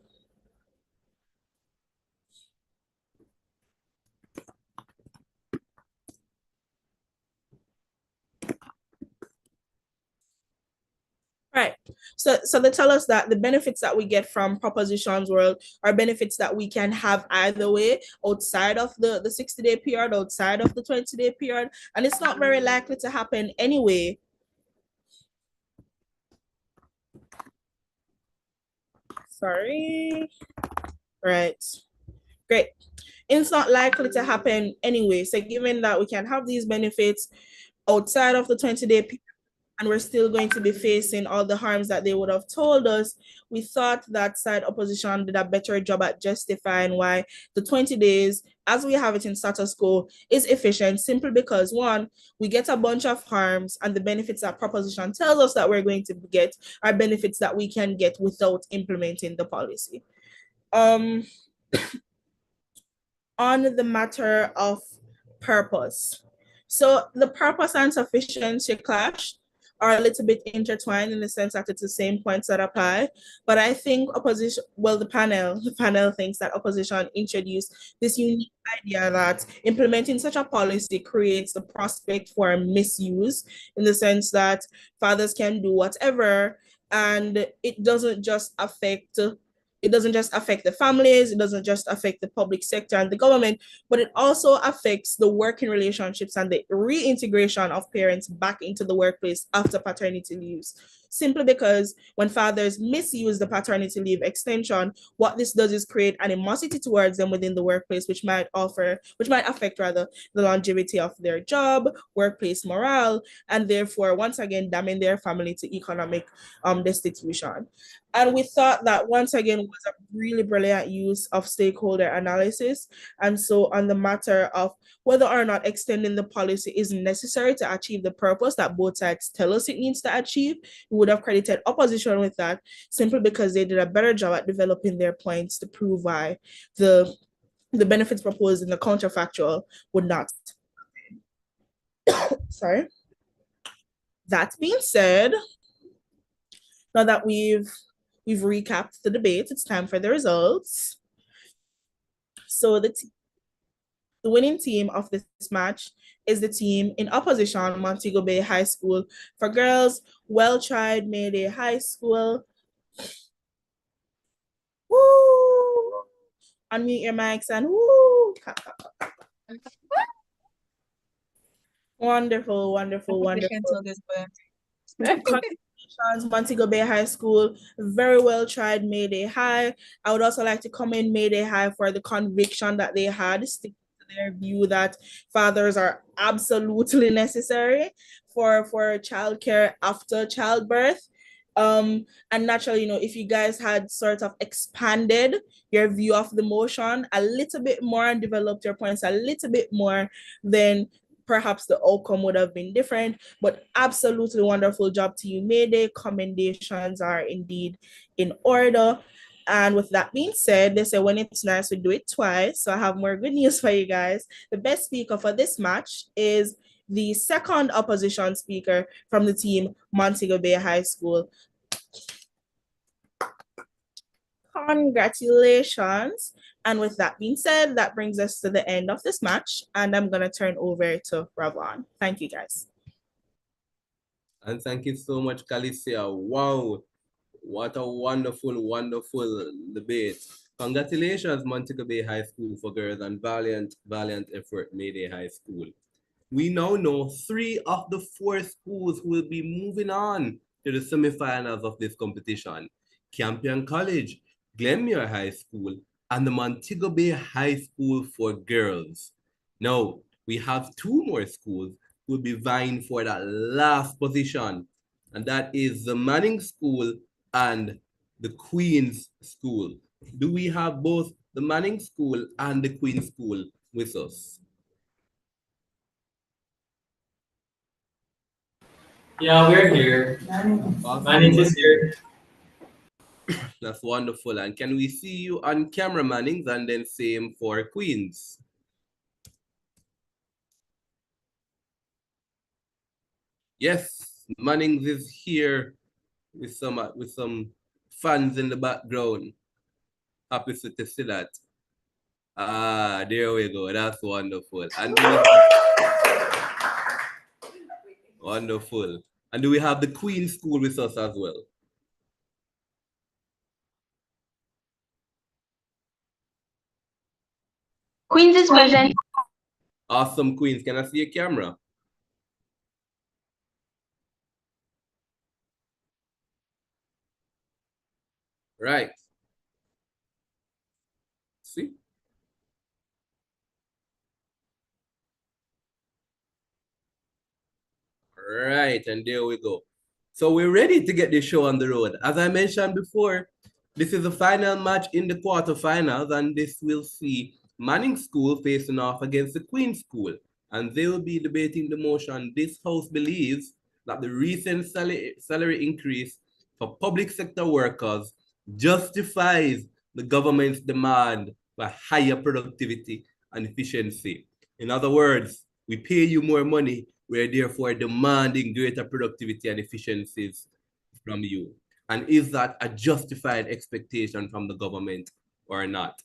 Right. So they tell us that the benefits that we get from propositions world are benefits that we can have either way, outside of the 60-day period, outside of the 20-day period, and it's not very likely to happen anyway. Sorry. Right. Great. It's not likely to happen anyway. So given that we can have these benefits outside of the 20-day period, and we're still going to be facing all the harms that they would have told us, we thought that side opposition did a better job at justifying why the 20 days, as we have it in status quo, is efficient, simply because, one, we get a bunch of harms, and the benefits that proposition tells us that we're going to get are benefits that we can get without implementing the policy. On the matter of purpose. So the purpose and sufficiency clash are a little bit intertwined in the sense that it's the same points that apply. But I think the panel thinks that opposition introduced this unique idea that implementing such a policy creates the prospect for misuse, in the sense that fathers can do whatever, and it doesn't just affect the families, it doesn't just affect the public sector and the government, but it also affects the working relationships and the reintegration of parents back into the workplace after paternity leaves. Simply because when fathers misuse the paternity leave extension, what this does is create animosity towards them within the workplace, which might affect the longevity of their job, workplace morale, and therefore once again damning their family to economic destitution. And we thought that once again was a really brilliant use of stakeholder analysis. And so on the matter of whether or not extending the policy is necessary to achieve the purpose that both sides tell us it needs to achieve, we would have credited opposition with that, simply because they did a better job at developing their points to prove why the benefits proposed in the counterfactual would not. Sorry. That being said, now that we've recapped the debate, it's time for the results. So the winning team of this match is the team in opposition, Montego Bay High School. For girls, well tried, Mayday High School. Woo! Unmute your mics and woo! Wonderful, wonderful, wonderful. Congratulations, Montego Bay High School. Very well tried, Mayday High. I would also like to commend Mayday High for the conviction that they had, sticking to their view that fathers are absolutely necessary for childcare after childbirth. And naturally, if you guys had sort of expanded your view of the motion a little bit more and developed your points a little bit more, then perhaps the outcome would have been different. But absolutely wonderful job to you, Mayday. Commendations are indeed in order. And with that being said, they say when it's nice, we do it twice. So I have more good news for you guys. The best speaker for this match is the second opposition speaker from the team, Montego Bay High School. Congratulations. And with that being said, that brings us to the end of this match. And I'm going to turn over to Ravon. Thank you, guys. And thank you so much, Calicia. Wow. What a wonderful, wonderful debate. Congratulations, Montego Bay High School for girls, and valiant, valiant effort, Mayday High School. We now know 3 of the 4 schools will be moving on to the semifinals of this competition. Campion College, Glenmuir High School, and the Montego Bay High School for girls. Now, we have 2 more schools who will be vying for that last position, and that is the Manning School and the Queen's School. Do we have both the Manning School and the Queen's School with us? Yeah, we're here. Awesome. Manning is here. That's wonderful. And can we see you on camera, Mannings? And then same for Queens. Yes, Mannings is here with some fans in the background. Happy to see that. Ah, there we go. That's wonderful. And wonderful. And do we have the Queen School with us as well? Queens is present. Awesome, Queens. Can I see your camera? Right. See? Right, and there we go. So we're ready to get this show on the road. As I mentioned before, this is the final match in the quarterfinals, and this will see Manning School facing off against the Queen School, and they will be debating the motion. This house believes that the recent salary increase for public sector workers justifies the government's demand for higher productivity and efficiency. In other words, we pay you more money, we're therefore demanding greater productivity and efficiencies from you. And is that a justified expectation from the government or not?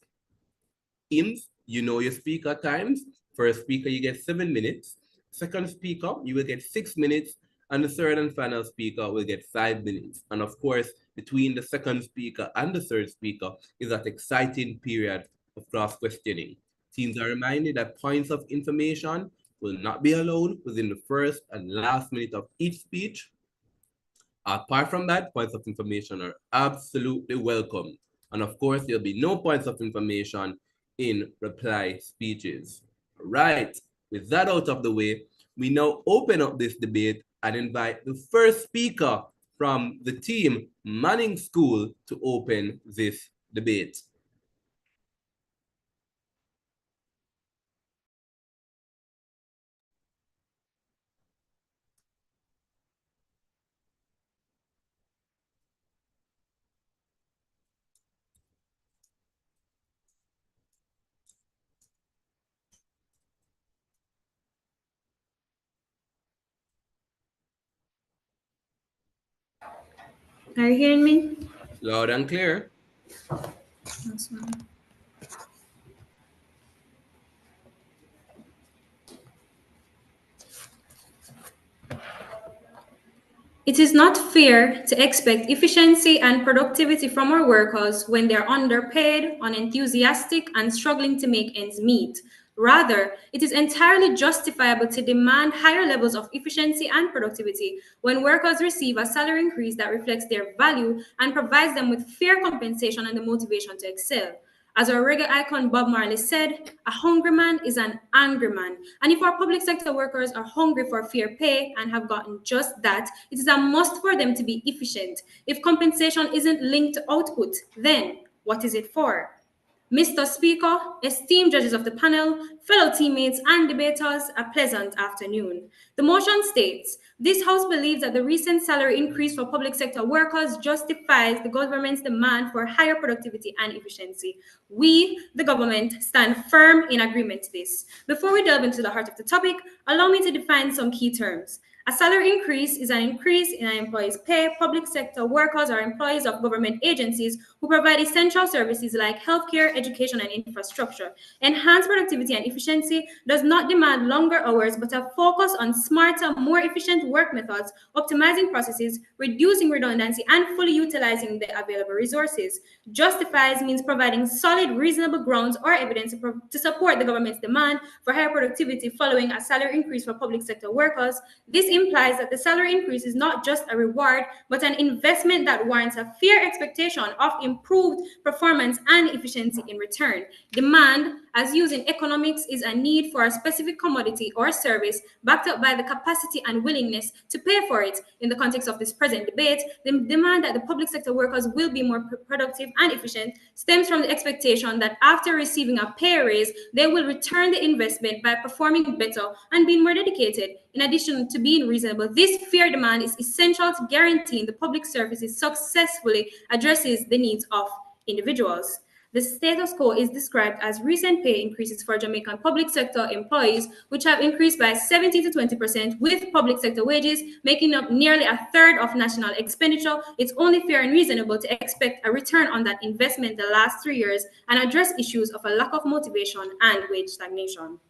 Teams, you know your speaker times. First speaker, you get 7 minutes. Second speaker, you will get 6 minutes. And the third and final speaker will get 5 minutes. And of course, between the second speaker and the third speaker is that exciting period of cross-questioning. Teams are reminded that points of information will not be allowed within the first and last minute of each speech. Apart from that, points of information are absolutely welcome. And of course, there'll be no points of information in reply speeches. Right, with that out of the way, we now open up this debate and invite the first speaker from the team Manning School to open this debate. Are you hearing me? Loud and clear. Awesome. It is not fair to expect efficiency and productivity from our workers when they're underpaid, unenthusiastic, and struggling to make ends meet. Rather, it is entirely justifiable to demand higher levels of efficiency and productivity when workers receive a salary increase that reflects their value and provides them with fair compensation and the motivation to excel. As our reggae icon Bob Marley said, a hungry man is an angry man. And if our public sector workers are hungry for fair pay and have gotten just that, it is a must for them to be efficient. If compensation isn't linked to output, then what is it for? Mr. Speaker, esteemed judges of the panel, fellow teammates, and debaters, a pleasant afternoon. The motion states, this House believes that the recent salary increase for public sector workers justifies the government's demand for higher productivity and efficiency. We, the government, stand firm in agreement to this. Before we delve into the heart of the topic, allow me to define some key terms. A salary increase is an increase in an employee's pay. Public sector workers are employees of government agencies who provide essential services like healthcare, education, and infrastructure. Enhanced productivity and efficiency does not demand longer hours, but a focus on smarter, more efficient work methods, optimizing processes, reducing redundancy, and fully utilizing the available resources. Justifies means providing solid, reasonable grounds or evidence to support the government's demand for higher productivity following a salary increase for public sector workers. This implies that the salary increase is not just a reward, but an investment that warrants a fair expectation of improved performance and efficiency in return. Demand, as used in economics, is a need for a specific commodity or service backed up by the capacity and willingness to pay for it. In the context of this present debate, the demand that the public sector workers will be more productive and efficient stems from the expectation that after receiving a pay raise, they will return the investment by performing better and being more dedicated. In addition to being reasonable, this fair demand is essential to guaranteeing the public services successfully addresses the needs of individuals. The status quo is described as recent pay increases for Jamaican public sector employees, which have increased by 70 to 20%, with public sector wages making up nearly a third of national expenditure. It's only fair and reasonable to expect a return on that investment the last 3 years and address issues of a lack of motivation and wage stagnation.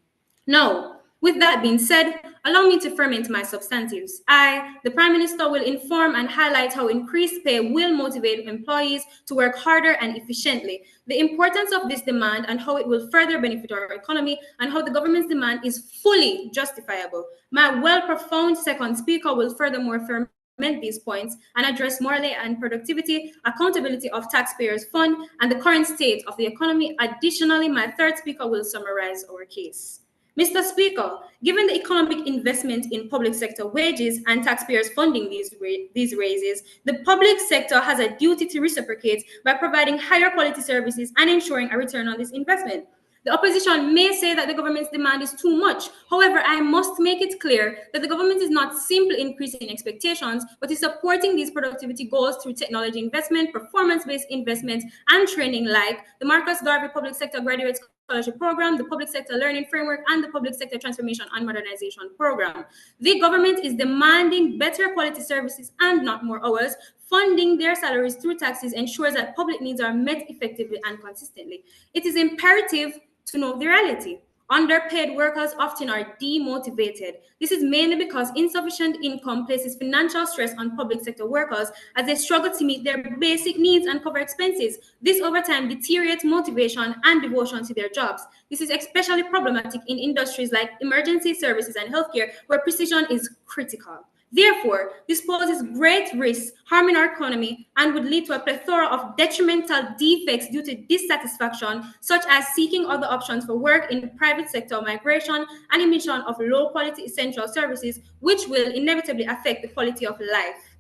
Now, with that being said, allow me to ferment my substantives. I, the Prime Minister, will inform and highlight how increased pay will motivate employees to work harder and efficiently, the importance of this demand and how it will further benefit our economy, and how the government's demand is fully justifiable. My well-profound second speaker will furthermore ferment these points and address morale and productivity, accountability of taxpayers' fund, and the current state of the economy. Additionally, my third speaker will summarize our case. Mr. Speaker, given the economic investment in public sector wages and taxpayers funding these raises, the public sector has a duty to reciprocate by providing higher quality services and ensuring a return on this investment. The opposition may say that the government's demand is too much. However, I must make it clear that the government is not simply increasing expectations, but is supporting these productivity goals through technology investment, performance-based investment, and training like the Marcus Garvey Public Sector Graduate Scholarship Program, the Public Sector Learning Framework, and the Public Sector Transformation and Modernization Program. The government is demanding better quality services and not more hours. Funding their salaries through taxes ensures that public needs are met effectively and consistently. It is imperative to know the reality. Underpaid workers often are demotivated. This is mainly because insufficient income places financial stress on public sector workers as they struggle to meet their basic needs and cover expenses. This over time deteriorates motivation and devotion to their jobs. This is especially problematic in industries like emergency services and healthcare, where precision is critical. Therefore, this poses great risks, harming our economy, and would lead to a plethora of detrimental defects due to dissatisfaction, such as seeking other options for work in the private sector, migration, and emission of low-quality essential services, which will inevitably affect the quality of life.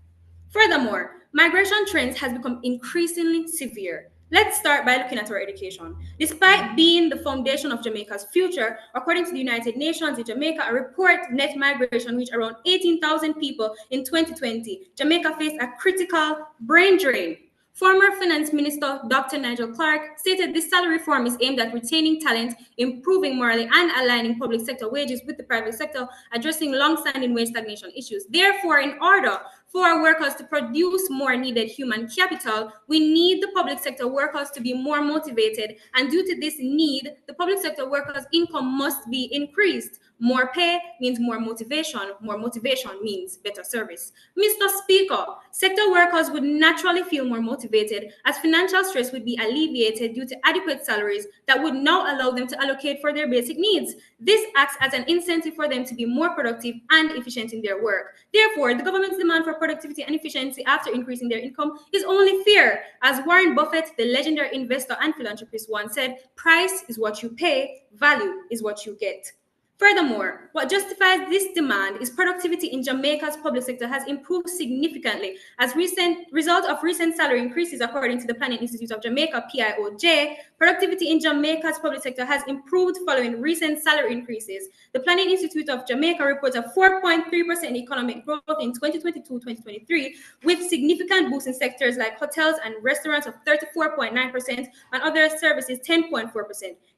Furthermore, migration trends has become increasingly severe. Let's start by looking at our education. Despite being the foundation of Jamaica's future, according to the United Nations in Jamaica, a report net migration reached around 18,000 people in 2020. Jamaica faced a critical brain drain. Former Finance Minister Dr. Nigel Clark stated this salary reform is aimed at retaining talent, improving morale, and aligning public sector wages with the private sector, addressing long-standing wage stagnation issues. Therefore, in order for our workers to produce more needed human capital, we need the public sector workers to be more motivated. And due to this need, the public sector workers' income must be increased. More pay means more motivation. More motivation means better service. Mr. Speaker, sector workers would naturally feel more motivated as financial stress would be alleviated due to adequate salaries that would now allow them to allocate for their basic needs. This acts as an incentive for them to be more productive and efficient in their work. Therefore, the government's demand for productivity and efficiency after increasing their income is only fair. As Warren Buffett, the legendary investor and philanthropist, once said, "Price is what you pay, value is what you get." Furthermore, what justifies this demand is productivity in Jamaica's public sector has improved significantly as result of recent salary increases. According to the Planning Institute of Jamaica, PIOJ, productivity in Jamaica's public sector has improved following recent salary increases. The Planning Institute of Jamaica reports a 4.3% economic growth in 2022-2023, with significant boosts in sectors like hotels and restaurants of 34.9% and other services 10.4%.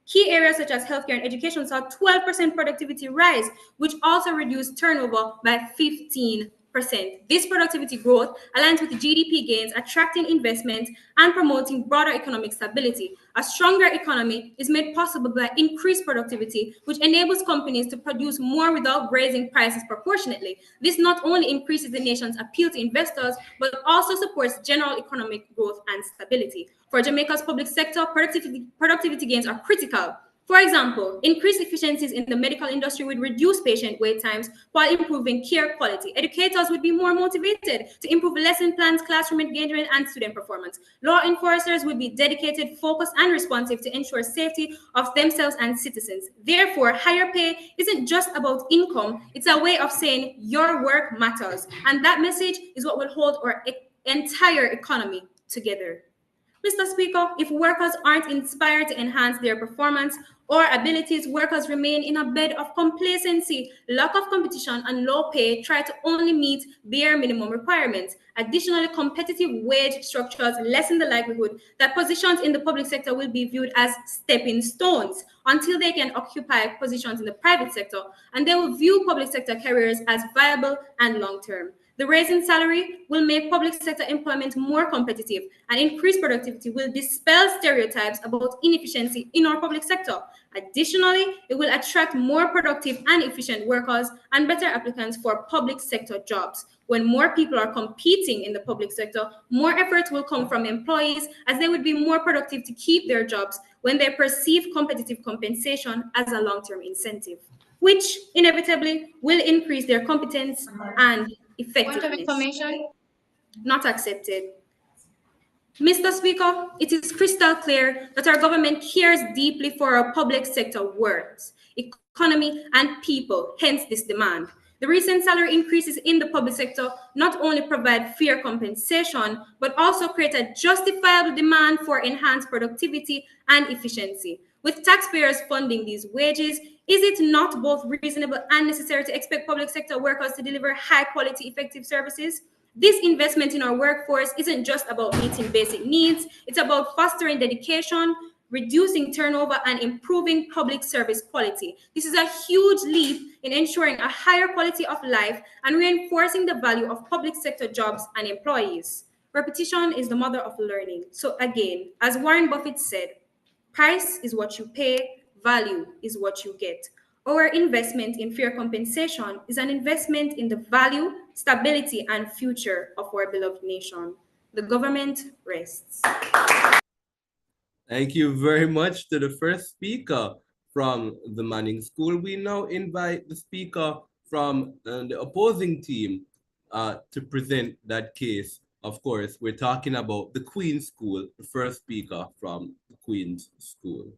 Key areas such as healthcare and education saw 12% productivity rise, which also reduced turnover by 15%. This productivity growth aligns with the GDP gains, attracting investment and promoting broader economic stability. A stronger economy is made possible by increased productivity, which enables companies to produce more without raising prices proportionately. This not only increases the nation's appeal to investors, but also supports general economic growth and stability. For Jamaica's public sector, productivity gains are critical. For example, increased efficiencies in the medical industry would reduce patient wait times while improving care quality. Educators would be more motivated to improve lesson plans, classroom engagement, and student performance. Law enforcers would be dedicated, focused, and responsive to ensure safety of themselves and citizens. Therefore, higher pay isn't just about income, it's a way of saying your work matters. And that message is what will hold our entire economy together. Mr. Speaker, if workers aren't inspired to enhance their performance or abilities, workers remain in a bed of complacency, lack of competition, and low pay try to only meet bare minimum requirements. Additionally, competitive wage structures lessen the likelihood that positions in the public sector will be viewed as stepping stones until they can occupy positions in the private sector, and they will view public sector careers as viable and long-term. The raise in salary will make public sector employment more competitive, and increased productivity will dispel stereotypes about inefficiency in our public sector. Additionally, it will attract more productive and efficient workers and better applicants for public sector jobs. When more people are competing in the public sector, more effort will come from employees as they would be more productive to keep their jobs when they perceive competitive compensation as a long-term incentive, which inevitably will increase their competence and effectiveness. Point of information. Not accepted. Mr. Speaker, it is crystal clear that our government cares deeply for our public sector works, economy, and people, hence this demand. The recent salary increases in the public sector not only provide fair compensation, but also create a justifiable demand for enhanced productivity and efficiency. With taxpayers funding these wages, is it not both reasonable and necessary to expect public sector workers to deliver high-quality, effective services? This investment in our workforce isn't just about meeting basic needs, it's about fostering dedication, reducing turnover, and improving public service quality. This is a huge leap in ensuring a higher quality of life and reinforcing the value of public sector jobs and employees. Repetition is the mother of learning. So again, as Warren Buffett said, price is what you pay, value is what you get. Our investment in fair compensation is an investment in the value, stability, and future of our beloved nation. The government rests. Thank you very much to the first speaker from the Manning School. We now invite the speaker from the opposing team to present that case. Of course, we're talking about the Queen's School, the first speaker from the Queen's School.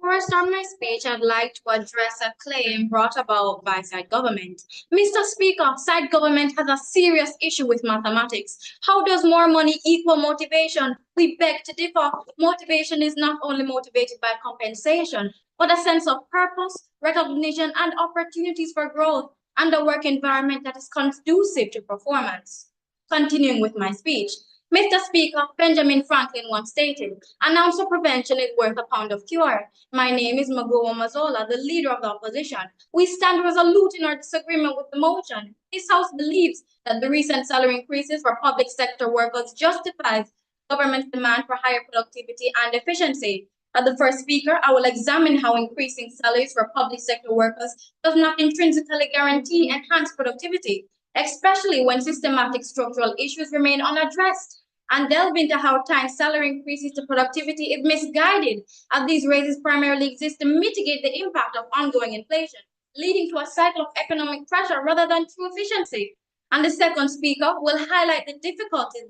Before I start my speech, I'd like to address a claim brought about by side government. Mr. Speaker, side government has a serious issue with mathematics. How does more money equal motivation? We beg to differ. Motivation is not only motivated by compensation, but a sense of purpose, recognition, and opportunities for growth, and a work environment that is conducive to performance. Continuing with my speech. Mr. Speaker, Benjamin Franklin once stated, "An ounce of prevention is worth a pound of cure." My name is Magoa Mazola, the leader of the opposition. We stand resolute in our disagreement with the motion. This House believes that the recent salary increases for public sector workers justifies government's demand for higher productivity and efficiency. As the first speaker, I will examine how increasing salaries for public sector workers does not intrinsically guarantee enhanced productivity, especially when systematic structural issues remain unaddressed, and delve into how tying salary increases to productivity is misguided, as these raises primarily exist to mitigate the impact of ongoing inflation, leading to a cycle of economic pressure rather than true efficiency. And the second speaker will highlight the difficulties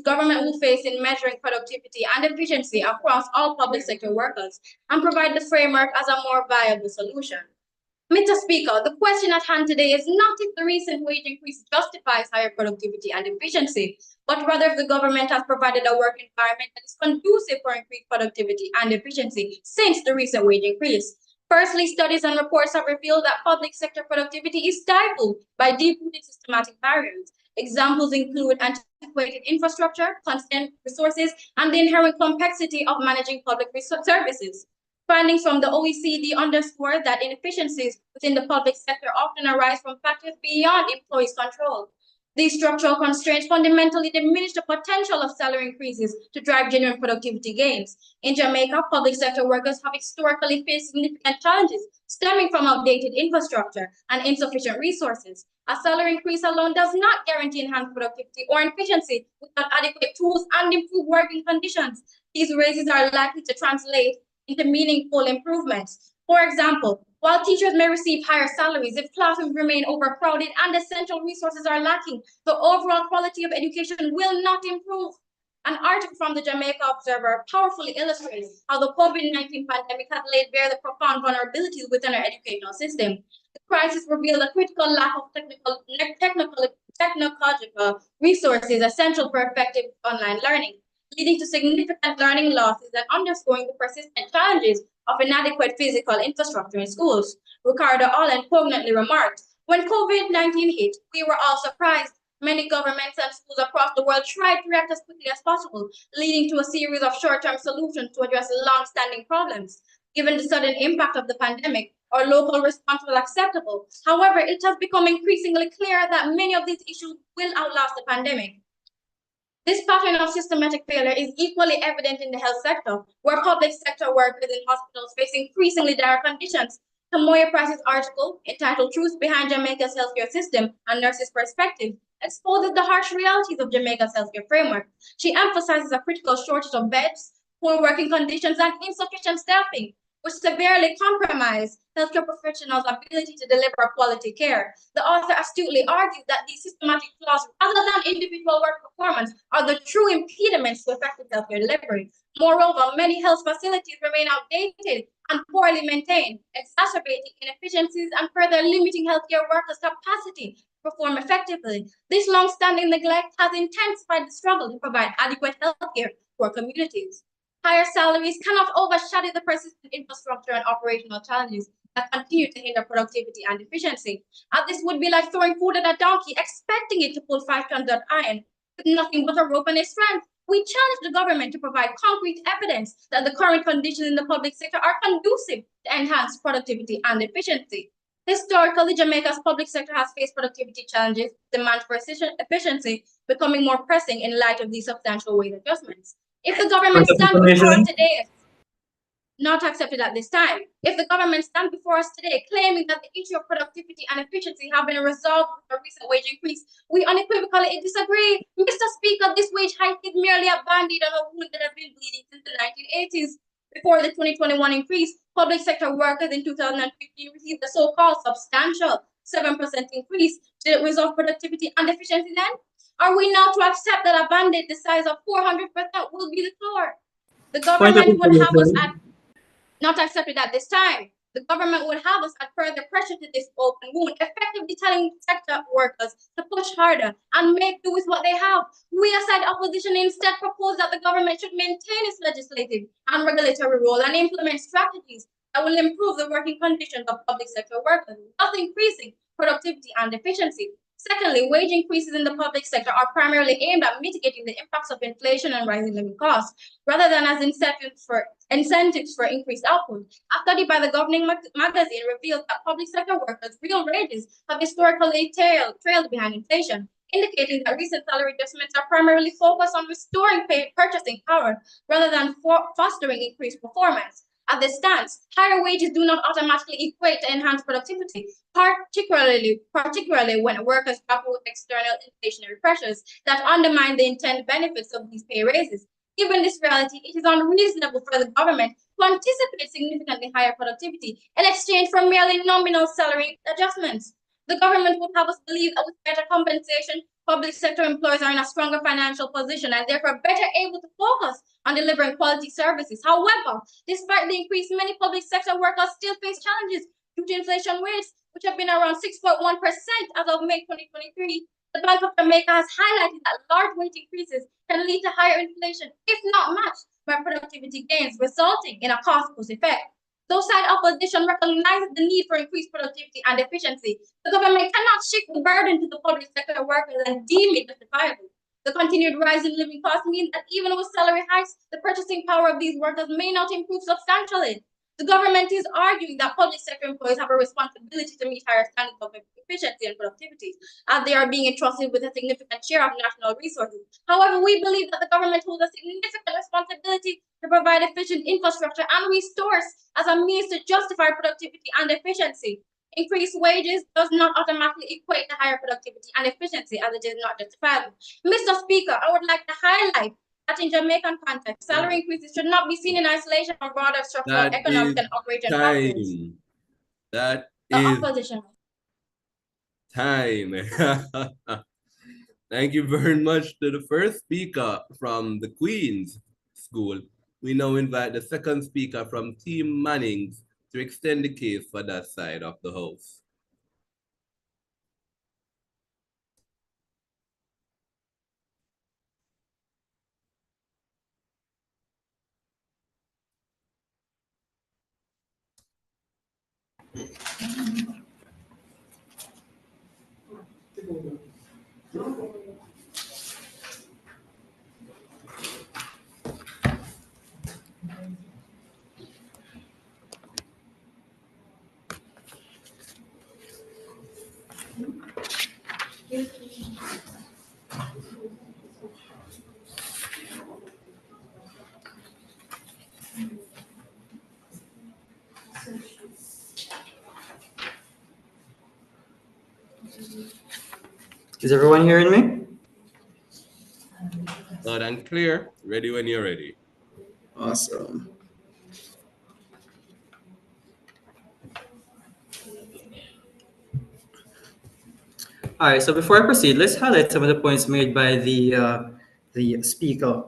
government will face in measuring productivity and efficiency across all public sector workers and provide the framework as a more viable solution. Mr. Speaker, the question at hand today is not if the recent wage increase justifies higher productivity and efficiency, but rather if the government has provided a work environment that is conducive for increased productivity and efficiency since the recent wage increase. Firstly, studies and reports have revealed that public sector productivity is stifled by deep-rooted systematic barriers. Examples include antiquated infrastructure, constant resources, and the inherent complexity of managing public services. Findings from the OECD underscore that inefficiencies within the public sector often arise from factors beyond employees' control. These structural constraints fundamentally diminish the potential of salary increases to drive genuine productivity gains. In Jamaica, public sector workers have historically faced significant challenges stemming from outdated infrastructure and insufficient resources. A salary increase alone does not guarantee enhanced productivity or efficiency without adequate tools and improved working conditions. These raises are likely to translate into meaningful improvements. For example, while teachers may receive higher salaries, if classrooms remain overcrowded and essential resources are lacking, the overall quality of education will not improve. An article from the Jamaica Observer powerfully illustrates how the COVID-19 pandemic has laid bare the profound vulnerabilities within our educational system. The crisis revealed a critical lack of technological resources essential for effective online learning, leading to significant learning losses and underscoring the persistent challenges of inadequate physical infrastructure in schools. Ricardo Allen poignantly remarked, when COVID-19 hit, we were all surprised. Many governments and schools across the world tried to react as quickly as possible, leading to a series of short-term solutions to address long-standing problems. Given the sudden impact of the pandemic, our local response was acceptable. However, it has become increasingly clear that many of these issues will outlast the pandemic. This pattern of systematic failure is equally evident in the health sector, where public sector workers in hospitals face increasingly dire conditions. Tamoya Price's article, entitled Truths Behind Jamaica's Healthcare System and Nurses' Perspective, exposes the harsh realities of Jamaica's healthcare framework. She emphasizes a critical shortage of beds, poor working conditions, and insufficient staffing, which severely compromise healthcare professionals' ability to deliver quality care. The author astutely argued that these systematic flaws, rather than individual work performance, are the true impediments to effective healthcare delivery. Moreover, many health facilities remain outdated and poorly maintained, exacerbating inefficiencies and further limiting healthcare workers' capacity to perform effectively. This long-standing neglect has intensified the struggle to provide adequate healthcare to our communities. Higher salaries cannot overshadow the persistent infrastructure and operational challenges that continue to hinder productivity and efficiency. And this would be like throwing food at a donkey, expecting it to pull 5 tons of iron with nothing but a rope and a strength. We challenge the government to provide concrete evidence that the current conditions in the public sector are conducive to enhanced productivity and efficiency. Historically, Jamaica's public sector has faced productivity challenges, demand for efficiency becoming more pressing in light of these substantial wage adjustments. If the government stands before us today, not accepted at this time. If the government stands before us today claiming that the issue of productivity and efficiency have been resolved with a recent wage increase, we unequivocally disagree. Mr. Speaker, this wage hike is merely a band-aid on a wound that has been bleeding since the 1980s. Before the 2021 increase, public sector workers in 2015 received a so-called substantial 7% increase. Did it resolve productivity and efficiency then? Are we now to accept that a band-aid the size of 400% will be the floor? The government would have us at not accepted at this time. The government would have us add further pressure to this open wound, effectively telling sector workers to push harder and make do with what they have. We aside opposition instead propose that the government should maintain its legislative and regulatory role and implement strategies that will improve the working conditions of public sector workers, thus increasing productivity and efficiency. Secondly, wage increases in the public sector are primarily aimed at mitigating the impacts of inflation and rising living costs, rather than as incentives for increased output. A study by the Governing Magazine revealed that public sector workers' real wages have historically trailed behind inflation, indicating that recent salary adjustments are primarily focused on restoring purchasing power rather than fostering increased performance. At this stance, higher wages do not automatically equate to enhanced productivity, particularly when workers grapple with external inflationary pressures that undermine the intended benefits of these pay raises. Given this reality, it is unreasonable for the government to anticipate significantly higher productivity in exchange for merely nominal salary adjustments. The government would have us believe that with better compensation, public sector employees are in a stronger financial position and therefore better able to focus on delivering quality services. However, despite the increase, many public sector workers still face challenges due to inflation rates, which have been around 6.1% as of May 2023. The Bank of Jamaica has highlighted that large wage increases can lead to higher inflation, if not matched by productivity gains, resulting in a cost-push effect. Though side opposition recognizes the need for increased productivity and efficiency, the government cannot shift the burden to the public sector workers and deem it justifiable. The continued rise in living costs means that even with salary hikes, the purchasing power of these workers may not improve substantially. The government is arguing that public sector employees have a responsibility to meet higher standards of efficiency and productivity, as they are being entrusted with a significant share of national resources. However, we believe that the government holds a significant responsibility to provide efficient infrastructure and resource as a means to justify productivity and efficiency. Increased wages does not automatically equate to higher productivity and efficiency, as it is not justifiable. Mr. Speaker, I would like to highlight that in Jamaican context, salary increases should not be seen in isolation from broader structural, That economic, is and operating factors. time. That The is opposition. time. Thank you very much to the first speaker from the Queen's School. We now invite the second speaker from Team Manning's to extend the case for that side of the house. Is everyone hearing me? Loud and clear. Ready when you're ready. Awesome. All right, so before I proceed, let's highlight some of the points made by the speaker.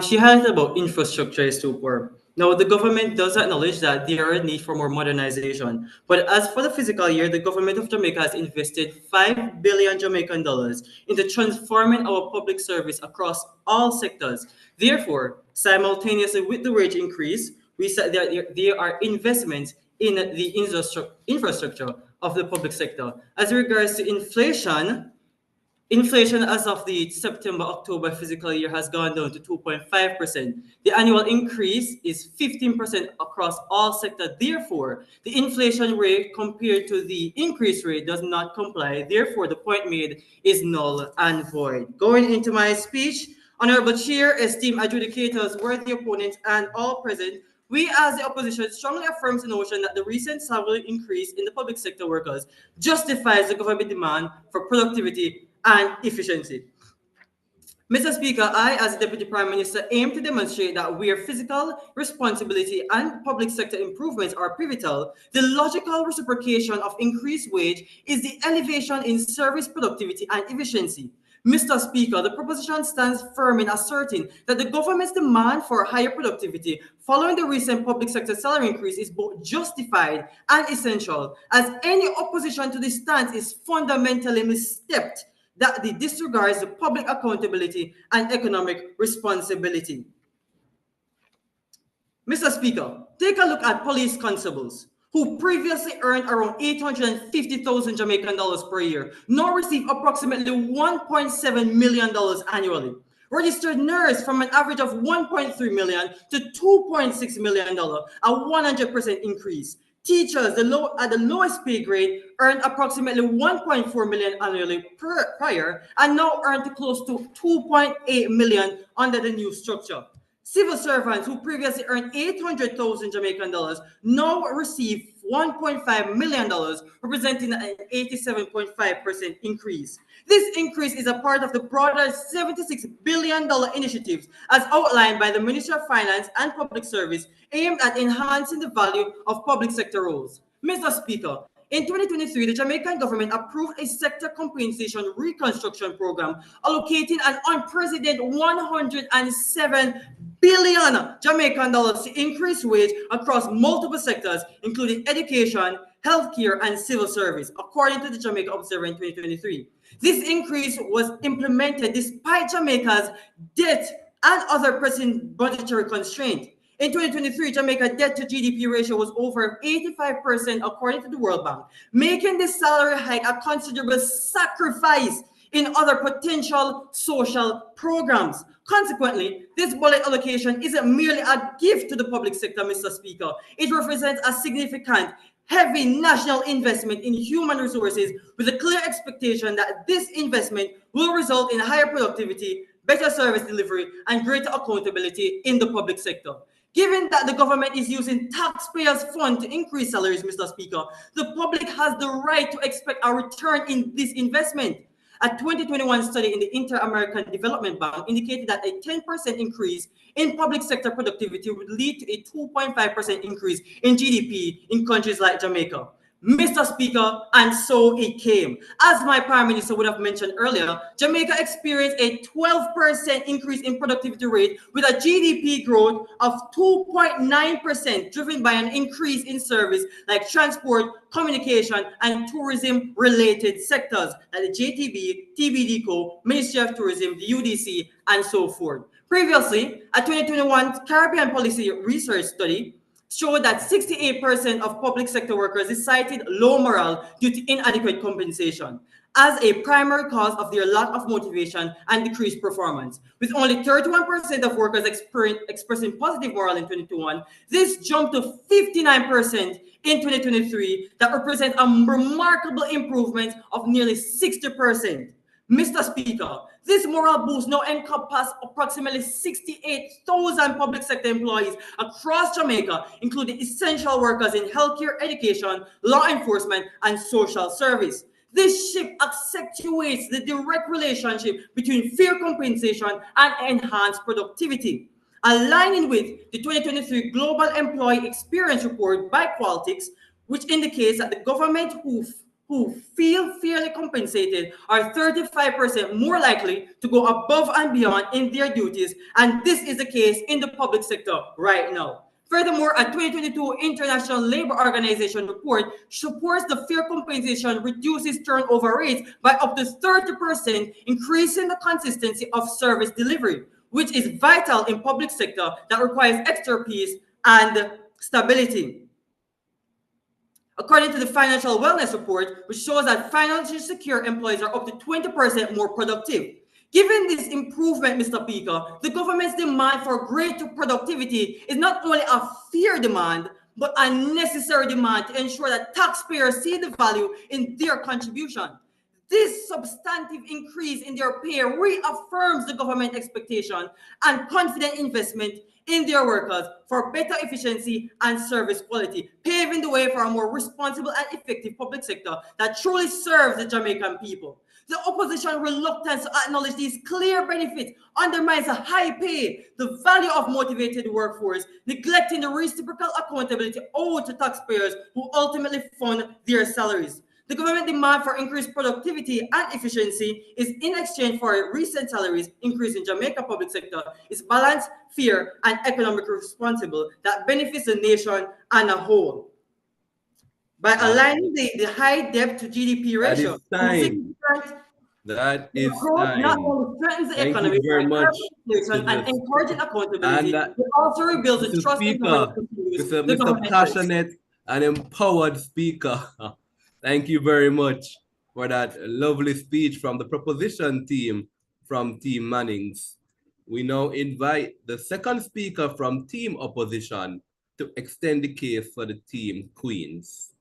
She highlighted about infrastructure is too poor. Now, the government does acknowledge that there are a need for more modernization. But as for the fiscal year, the government of Jamaica has invested 5 billion Jamaican dollars into transforming our public service across all sectors. Therefore, simultaneously with the wage increase, we said that there are investments in the infrastructure of the public sector. As regards to inflation, inflation as of the September-October fiscal year has gone down to 2.5%. The annual increase is 15% across all sectors. Therefore, the inflation rate compared to the increase rate does not comply. Therefore, the point made is null and void. Going into my speech, Honorable Chair, esteemed adjudicators, worthy opponents, and all present, we as the opposition strongly affirms the notion that the recent salary increase in the public sector workers justifies the government demand for productivity and efficiency. Mr. Speaker, I, as Deputy Prime Minister, aim to demonstrate that where fiscal responsibility and public sector improvements are pivotal, the logical reciprocation of increased wage is the elevation in service productivity and efficiency. Mr. Speaker, the proposition stands firm in asserting that the government's demand for higher productivity following the recent public sector salary increase is both justified and essential, as any opposition to this stance is fundamentally misstepped that disregards the public accountability and economic responsibility. Mr. Speaker, take a look at police constables who previously earned around 850,000 Jamaican dollars per year, now receive approximately $1.7 million annually. Registered nurse from an average of $1.3 million to $2.6 million, a 100% increase. Teachers at the lowest pay grade earned approximately $1.4 million annually prior and now earn close to $2.8 million under the new structure. Civil servants who previously earned 800,000 Jamaican dollars now receive $1.5 million, representing an 87.5% increase. This increase is a part of the broader $76 billion initiatives as outlined by the Ministry of Finance and Public Service aimed at enhancing the value of public sector roles. Mr. Speaker, In 2023, the Jamaican government approved a sector compensation reconstruction program, allocating an unprecedented 107 billion Jamaican dollars to increase wage across multiple sectors, including education, healthcare, and civil service, according to the Jamaica Observer in 2023. This increase was implemented despite Jamaica's debt and other pressing budgetary constraints. In 2023, Jamaica's debt to GDP ratio was over 85% according to the World Bank, making this salary hike a considerable sacrifice in other potential social programs. Consequently, this bullet allocation isn't merely a gift to the public sector, Mr. Speaker. It represents a significant, heavy national investment in human resources with a clear expectation that this investment will result in higher productivity, better service delivery, and greater accountability in the public sector. Given that the government is using taxpayers' funds to increase salaries, Mr. Speaker, the public has the right to expect a return in this investment. A 2021 study in the Inter-American Development Bank indicated that a 10% increase in public sector productivity would lead to a 2.5% increase in GDP in countries like Jamaica. Mr. Speaker, and so it came. As my Prime Minister would have mentioned earlier, Jamaica experienced a 12% increase in productivity rate with a GDP growth of 2.9%, driven by an increase in service like transport, communication, and tourism-related sectors like the JTB, TBDCO, Ministry of Tourism, the UDC, and so forth. Previously, a 2021 Caribbean Policy Research Study showed that 68% of public sector workers cited low morale due to inadequate compensation as a primary cause of their lack of motivation and decreased performance. With only 31% of workers expressing positive morale in 2021, this jumped to 59% in 2023. That represents a remarkable improvement of nearly 60%. Mr. Speaker, this morale boost now encompasses approximately 68,000 public sector employees across Jamaica, including essential workers in healthcare, education, law enforcement, and social service. This shift accentuates the direct relationship between fair compensation and enhanced productivity. Aligning with the 2023 Global Employee Experience Report by Qualtrics, which indicates that the government who feel fairly compensated are 35% more likely to go above and beyond in their duties, and this is the case in the public sector right now. Furthermore, a 2022 International Labour Organization report supports the fair compensation reduces turnover rates by up to 30%, increasing the consistency of service delivery, which is vital in public sector that requires expertise and stability. According to the Financial Wellness Report, which shows that financially secure employees are up to 20% more productive. Given this improvement, Mr. Speaker, the government's demand for greater productivity is not only a fair demand, but a necessary demand to ensure that taxpayers see the value in their contribution. This substantive increase in their pay reaffirms the government expectation and confident investment in their workers for better efficiency and service quality, paving the way for a more responsible and effective public sector that truly serves the Jamaican people. The opposition reluctance to acknowledge these clear benefits undermines a high pay, the value of motivated workforce, neglecting the reciprocal accountability owed to taxpayers who ultimately fund their salaries. The government demand for increased productivity and efficiency is in exchange for a recent salaries increase in Jamaica public sector is balanced, fair, and economically responsible that benefits the nation as a whole. By aligning the high debt to GDP That ratio, is time. That the is approach not time. only strengthens the Thank economy you very by much curbing to inflation and the encouraging accountability, and it also rebuilds the Mr. trust in government Speaker, to use Mr. the Mr. government works. Passionate and empowered speaker. Thank you very much for that lovely speech from the proposition team from Team Mannings. We now invite the second speaker from Team Opposition to extend the case for the Team Queens.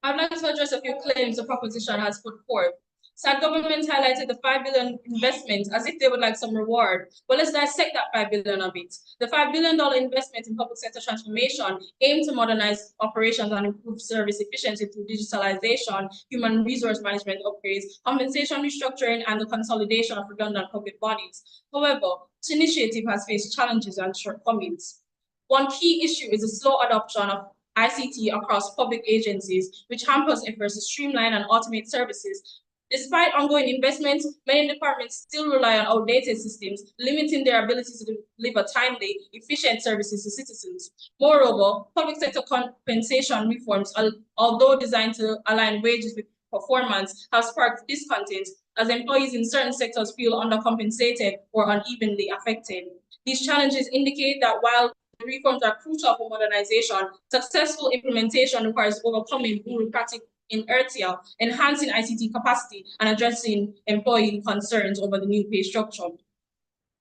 I'd like to address a few claims the proposition has put forth. Sad government highlighted the 5 billion investment as if they would like some reward. But let's dissect that 5 billion a bit. The $5 billion investment in public sector transformation aimed to modernize operations and improve service efficiency through digitalization, human resource management upgrades, compensation restructuring, and the consolidation of redundant public bodies. However, this initiative has faced challenges and shortcomings. One key issue is the slow adoption of ICT across public agencies, which hampers efforts to streamline and automate services. Despite ongoing investments, many departments still rely on outdated systems, limiting their ability to deliver timely, efficient services to citizens. Moreover, public sector compensation reforms, although designed to align wages with performance, have sparked discontent as employees in certain sectors feel undercompensated or unevenly affected. These challenges indicate that while the reforms are crucial for modernization, successful implementation requires overcoming bureaucratic inertia, enhancing ICT capacity, and addressing employee concerns over the new pay structure.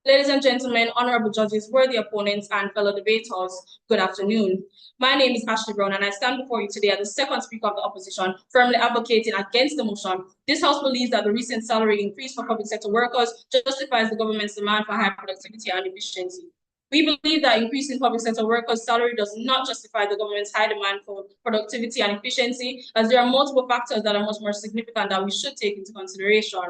Ladies and gentlemen, honorable judges, worthy opponents, and fellow debaters, good afternoon. My name is Ashley Brown, and I stand before you today as the second speaker of the opposition, firmly advocating against the motion. This House believes that the recent salary increase for public sector workers justifies the government's demand for high productivity and efficiency. We believe that increasing public sector workers' salary does not justify the government's high demand for productivity and efficiency, as there are multiple factors that are much more significant that we should take into consideration.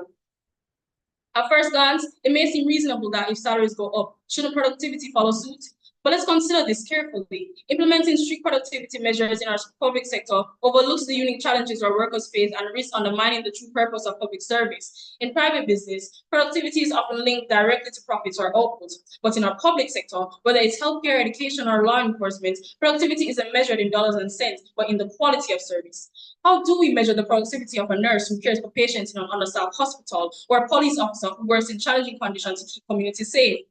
At first glance, it may seem reasonable that if salaries go up, shouldn't productivity follow suit? But let's consider this carefully. Implementing strict productivity measures in our public sector overlooks the unique challenges our workers face and risks undermining the true purpose of public service. In private business, productivity is often linked directly to profits or output. But in our public sector, whether it's healthcare, education, or law enforcement, productivity isn't measured in dollars and cents, but in the quality of service. How do we measure the productivity of a nurse who cares for patients in an understaffed hospital, or a police officer who works in challenging conditions to keep communities safe?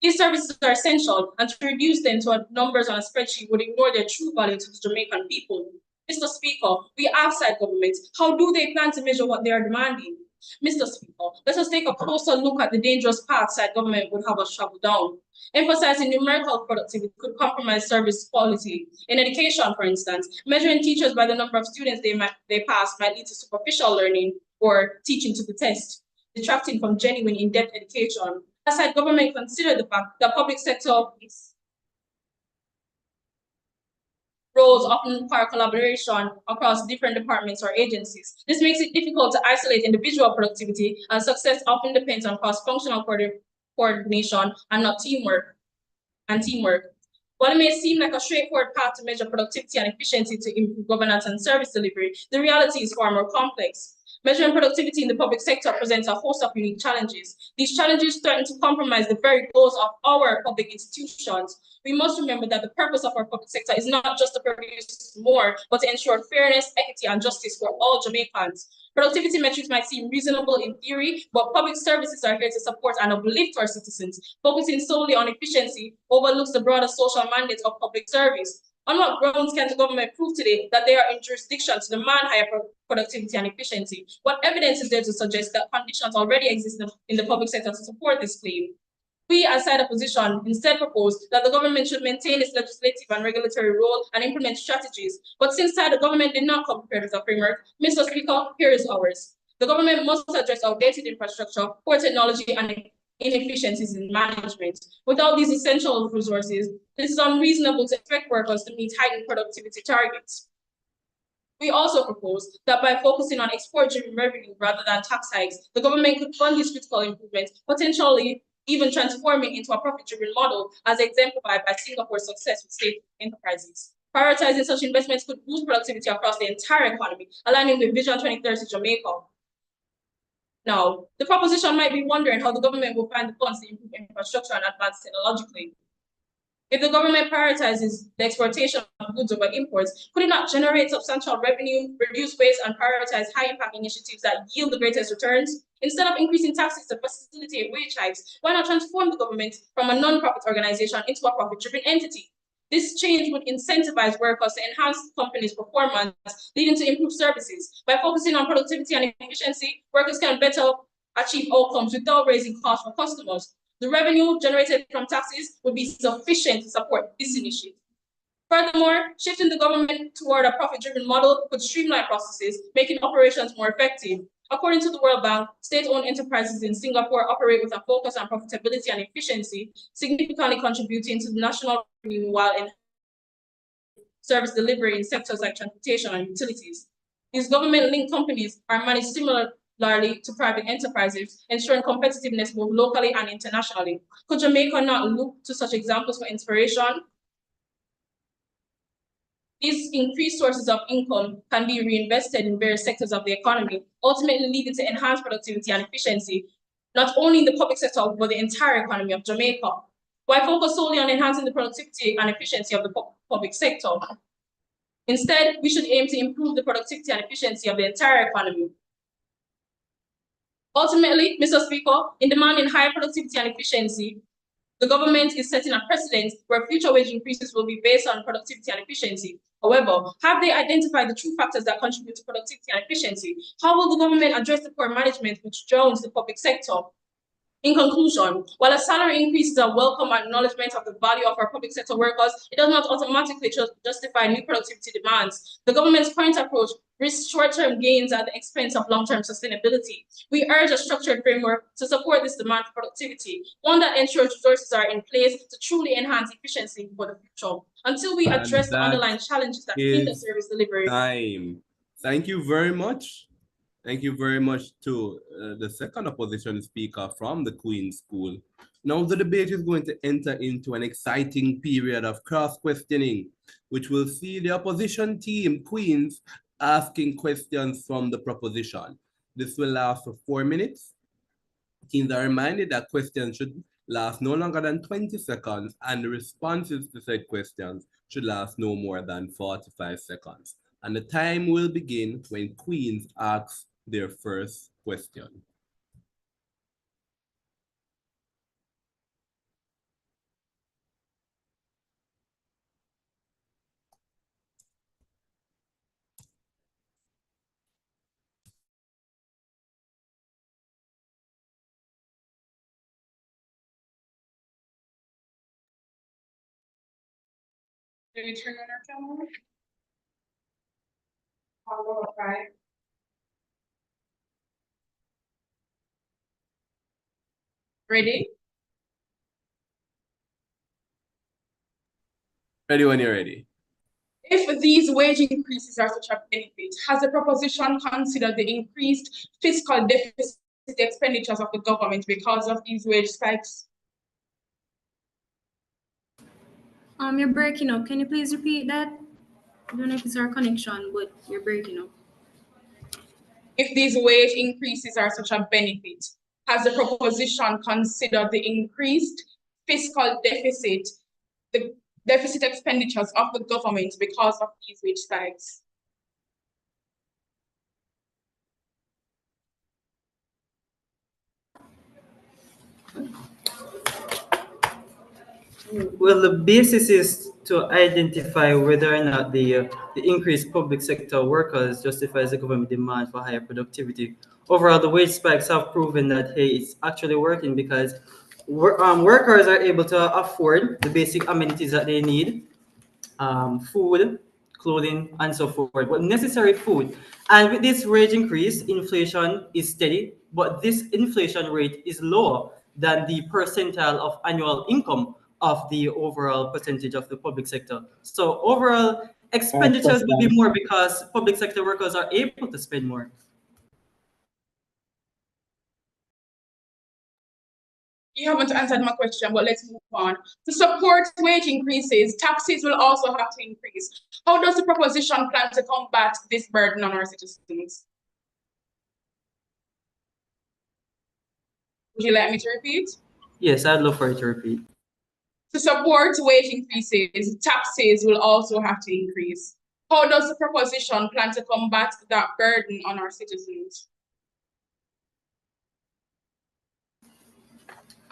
These services are essential, and to reduce them to numbers on a spreadsheet would ignore their true value to the Jamaican people. Mr. Speaker, we outside government, how do they plan to measure what they are demanding? Mr. Speaker, let us take a closer look at the dangerous path side government would have us travel down. Emphasizing numerical productivity could compromise service quality. In education, for instance, measuring teachers by the number of students they pass might lead to superficial learning or teaching to the test, detracting from genuine in-depth education. Aside government consider the fact that public sector roles often require collaboration across different departments or agencies. This makes it difficult to isolate individual productivity, and success often depends on cross-functional coordination and not teamwork. While it may seem like a straightforward path to measure productivity and efficiency to improve governance and service delivery, the reality is far more complex. Measuring productivity in the public sector presents a host of unique challenges. These challenges threaten to compromise the very goals of our public institutions. We must remember that the purpose of our public sector is not just to produce more, but to ensure fairness, equity, and justice for all Jamaicans. Productivity metrics might seem reasonable in theory, but public services are here to support and uplift our citizens. Focusing solely on efficiency overlooks the broader social mandate of public service. On what grounds can the government prove today that they are in jurisdiction to demand higher productivity and efficiency? What evidence is there to suggest that conditions already exist in the public sector to support this claim? We, as side opposition, instead propose that the government should maintain its legislative and regulatory role and implement strategies. But since the government did not come prepared with a framework, Mr. Speaker, here is ours. The government must address outdated infrastructure, poor technology, and inefficiencies in management. Without these essential resources, it is unreasonable to expect workers to meet heightened productivity targets. We also propose that by focusing on export-driven revenue rather than tax hikes, the government could fund these critical improvements, potentially even transforming into a profit-driven model, as exemplified by Singapore's success with state enterprises. Prioritizing such investments could boost productivity across the entire economy, aligning with Vision 2030 Jamaica. Now, the proposition might be wondering how the government will find the funds to improve infrastructure and advance technologically. If the government prioritizes the exportation of goods over imports, could it not generate substantial revenue, reduce waste, and prioritize high-impact initiatives that yield the greatest returns? Instead of increasing taxes to facilitate wage hikes, why not transform the government from a non-profit organization into a profit-driven entity? This change would incentivize workers to enhance companies' performance, leading to improved services. By focusing on productivity and efficiency, workers can better achieve outcomes without raising costs for customers. The revenue generated from taxes would be sufficient to support this initiative. Furthermore, shifting the government toward a profit-driven model could streamline processes, making operations more effective. According to the World Bank, state-owned enterprises in Singapore operate with a focus on profitability and efficiency, significantly contributing to the national revenue while enhancing service delivery in sectors like transportation and utilities. These government-linked companies are managed similarly to private enterprises, ensuring competitiveness both locally and internationally. Could Jamaica not look to such examples for inspiration? These increased sources of income can be reinvested in various sectors of the economy, ultimately leading to enhanced productivity and efficiency, not only in the public sector, but the entire economy of Jamaica. Why focus solely on enhancing the productivity and efficiency of the public sector? Instead, we should aim to improve the productivity and efficiency of the entire economy. Ultimately, Mr. Speaker, in demanding higher productivity and efficiency, the government is setting a precedent where future wage increases will be based on productivity and efficiency. However, have they identified the true factors that contribute to productivity and efficiency? How will the government address the poor management which drowns the public sector? In conclusion, while a salary increase is a welcome acknowledgement of the value of our public sector workers, it does not automatically justify new productivity demands. The government's current approach risks short-term gains at the expense of long-term sustainability. We urge a structured framework to support this demand for productivity, one that ensures resources are in place to truly enhance efficiency for the future. Until we And address the that underlying challenges that hinder is service delivery. time. Thank you very much. Thank you very much to the second opposition speaker from the Queen's School. Now the debate is going to enter into an exciting period of cross-questioning, which will see the opposition team, Queens, asking questions from the proposition. This will last for 4 minutes. Teams are reminded that questions should last no longer than 20 seconds and the responses to said questions should last no more than 45 seconds. And the time will begin when Queens asks their first question. Did we turn on our camera? Okay. Ready? Ready when you're ready. If these wage increases are such a benefit, has the proposition considered the increased fiscal deficit expenditures of the government because of these wage spikes? You're breaking up. Can you please repeat that? I don't know if it's our connection, but you're breaking up. If these wage increases are such a benefit, has the proposition considered the increased fiscal deficit, the deficit expenditures of the government because of these wage spikes? Well, the basis is to identify whether or not the increased public sector workers justifies the government demand for higher productivity. Overall, the wage spikes have proven that, hey, it's actually working because workers are able to afford the basic amenities that they need, food, clothing, and so forth, but necessary food. And with this wage increase, inflation is steady, but this inflation rate is lower than the percentile of annual income of the overall percentage of the public sector. So overall, expenditures will be more because public sector workers are able to spend more. You haven't answered my question, but let's move on. To support wage increases, taxes will also have to increase. How does the proposition plan to combat this burden on our citizens? Would you like me to repeat? Yes, I'd love for you to repeat. To support wage increases, taxes will also have to increase. How does the proposition plan to combat that burden on our citizens?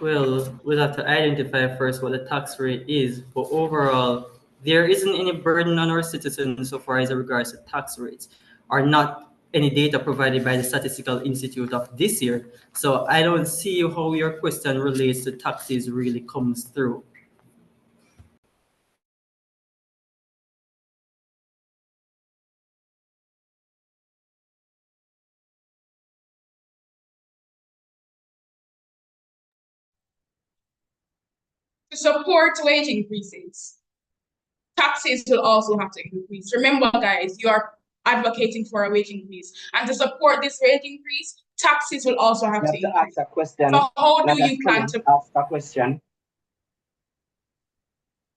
Well, we'll have to identify first what the tax rate is, but overall, there isn't any burden on our citizens so far as regards to tax rates, or not any data provided by the Statistical Institute of this year. So I don't see how your question relates to taxes really comes through. To support wage increases, taxes will also have to increase. Remember, guys, you are advocating for a wage increase. And to support this wage increase, taxes will also have to increase. Ask a question. So how Not do a you plan comment, to... ask a question.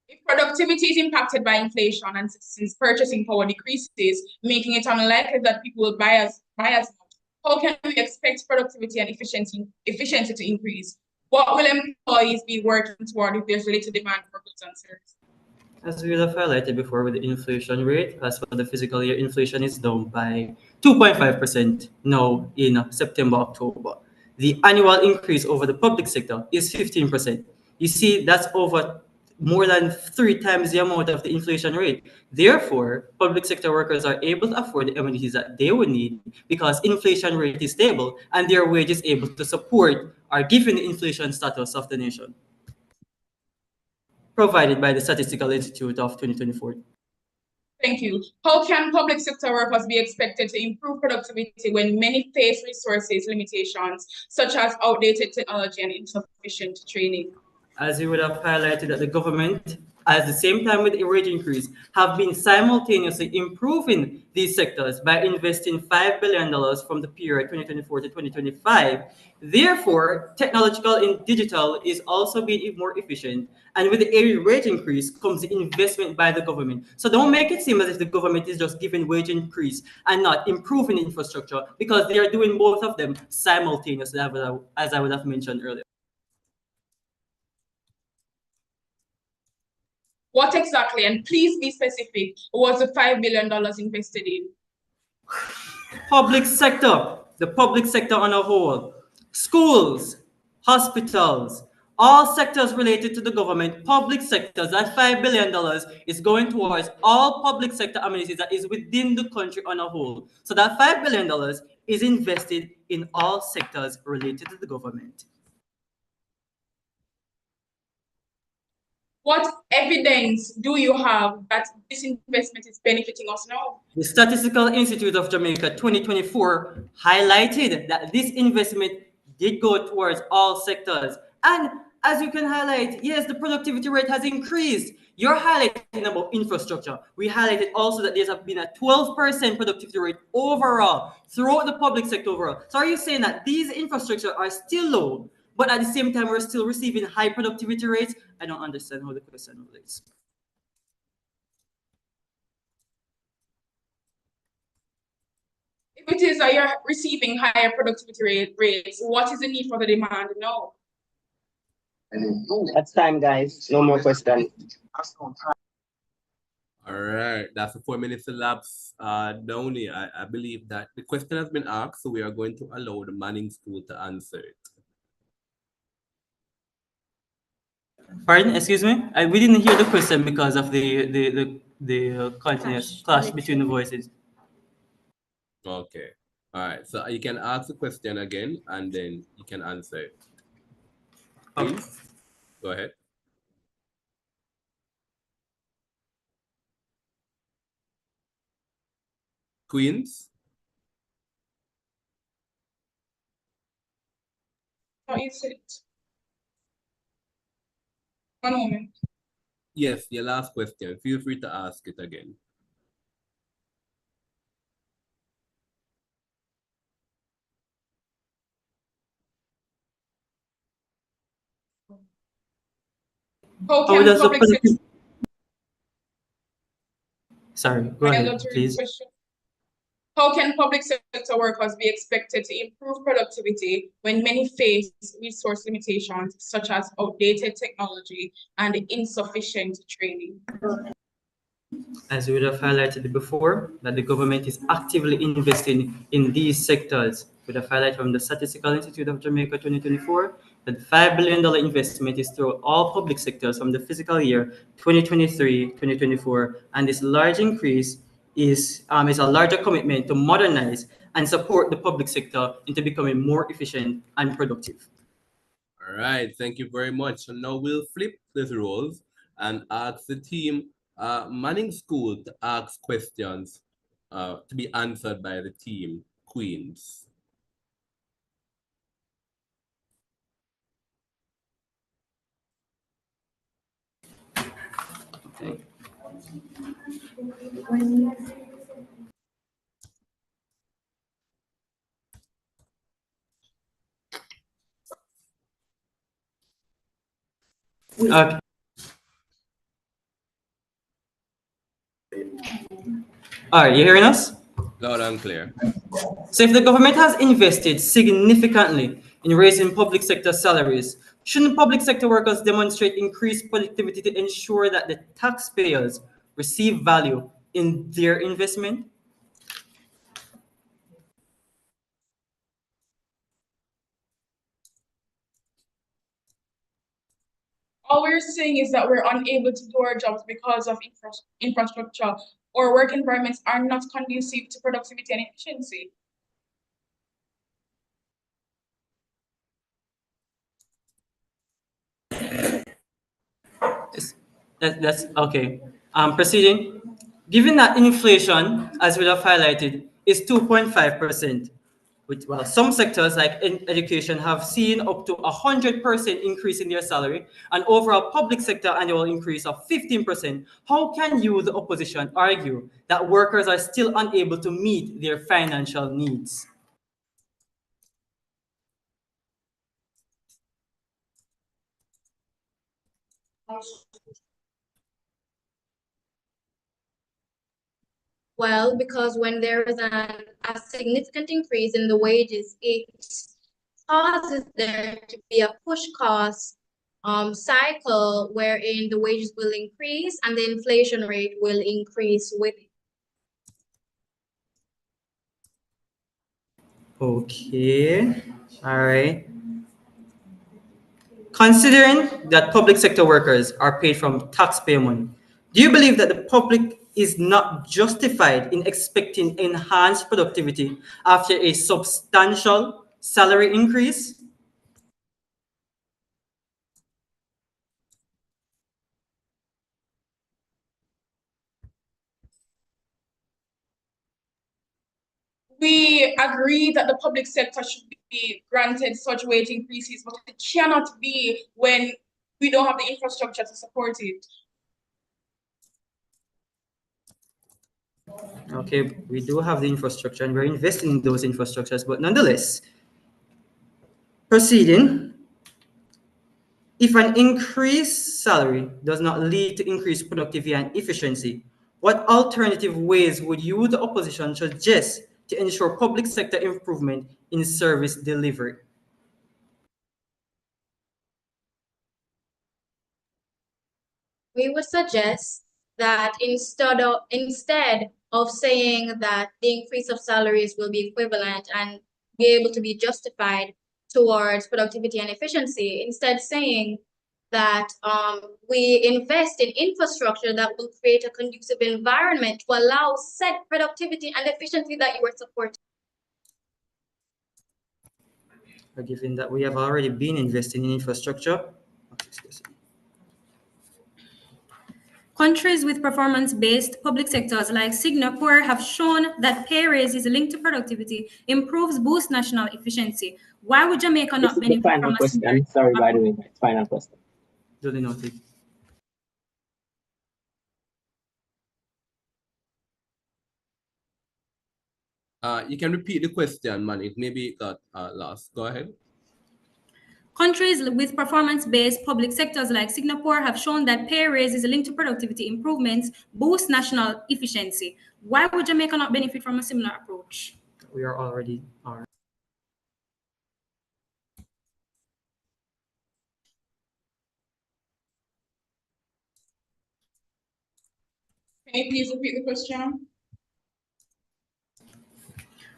If productivity is impacted by inflation and citizens' purchasing power decreases, making it unlikely that people will buy as much, how can we expect productivity and efficiency to increase? What will employees be working toward if there's little demand for goods and services? As we have highlighted before with the inflation rate, as for the fiscal year, inflation is down by 2.5% now in September, October. The annual increase over the public sector is 15%. You see, that's over more than 3 times the amount of the inflation rate. Therefore, public sector workers are able to afford the amenities that they would need because inflation rate is stable and their wage is able to support or given the inflation status of the nation provided by the Statistical Institute of 2024. Thank you. How can public sector workers be expected to improve productivity when many face resources limitations, such as outdated technology and insufficient training? As you would have highlighted, that the government, at the same time with the wage increase, have been simultaneously improving these sectors by investing $5 billion from the period 2024 to 2025. Therefore, technological and digital is also being more efficient. And with the wage increase comes the investment by the government. So don't make it seem as if the government is just giving wage increase and not improving infrastructure, because they are doing both of them simultaneously, as I would have mentioned earlier. What exactly, and please be specific, was the $5 billion invested in? Public sector, the public sector on a whole, schools, hospitals, all sectors related to the government, public sectors, that $5 billion is going towards all public sector amenities that is within the country on a whole. So that $5 billion is invested in all sectors related to the government. What evidence do you have that this investment is benefiting us now? The Statistical Institute of Jamaica 2024 highlighted that this investment did go towards all sectors. And as you can highlight, yes, the productivity rate has increased. You're highlighting about infrastructure. We highlighted also that there's been a 12% productivity rate overall throughout the public sector overall. So are you saying that these infrastructure are still low, but at the same time we're still receiving high productivity rates? I don't understand how the question relates. If it is that you're receiving higher productivity rates, what is the need for the demand now? That's time, guys. No more questions. All right, that's the 4 minutes elapsed. Downey, I believe that the question has been asked, so we are going to allow the Manning School to answer it. Pardon, excuse me? We didn't hear the question because of the continuous clash between the voices. Okay. All right. So you can ask the question again, and then you can answer it. Please, go ahead. Queens? What is it? One moment. Yes, your last question. Feel free to ask it again. How can does the public sector... Sorry, go ahead, please. How can public sector workers be expected to improve productivity when many face resource limitations such as outdated technology and insufficient training? As we would have highlighted before, that the government is actively investing in these sectors. With a highlight from the Statistical Institute of Jamaica 2024, that $5 billion investment is through all public sectors from the fiscal year 2023-2024, and this large increase is a larger commitment to modernize and support the public sector into becoming more efficient and productive. All right, thank you very much. So now we'll flip the roles and ask the team Manning School to ask questions to be answered by the team Queens. Okay. All right, you hearing us? Loud and clear. So if the government has invested significantly in raising public sector salaries, shouldn't public sector workers demonstrate increased productivity to ensure that the taxpayers receive value in their investment? All we're saying is that we're unable to do our jobs because of infrastructure or work environments are not conducive to productivity and efficiency. That's okay. Proceeding. Given that inflation, as we have highlighted, is 2.5%, which, well, some sectors like education have seen up to 100% increase in their salary, and overall public sector annual increase of 15%. How can you, the opposition, argue that workers are still unable to meet their financial needs? Well, because when there is a significant increase in the wages, it causes there to be a push cost cycle wherein the wages will increase and the inflation rate will increase with it. Okay, all right. Considering that public sector workers are paid from taxpayer money, do you believe that the public is not justified in expecting enhanced productivity after a substantial salary increase? We agree that the public sector should be granted such wage increases, but it cannot be when we don't have the infrastructure to support it. Okay, we do have the infrastructure and we're investing in those infrastructures, but nonetheless, proceeding, if an increased salary does not lead to increased productivity and efficiency, what alternative ways would you, the opposition, suggest to ensure public sector improvement in service delivery? We would suggest that instead of saying that the increase of salaries will be equivalent and be able to be justified towards productivity and efficiency, instead saying that we invest in infrastructure that will create a conducive environment to allow said productivity and efficiency that you are supporting. Given that we have already been investing in infrastructure, Countries with performance-based public sectors like Singapore have shown that pay raises linked to productivity improves boost national efficiency. Why would Jamaica This not is the benefit final from a similar question. Sorry, by the way, it's final question. duly noted. You can repeat the question, man. It maybe got lost. Go ahead. Countries with performance-based public sectors like Singapore have shown that pay raises linked to productivity improvements boost national efficiency. Why would Jamaica not benefit from a similar approach? We are already are. Can you please repeat the question?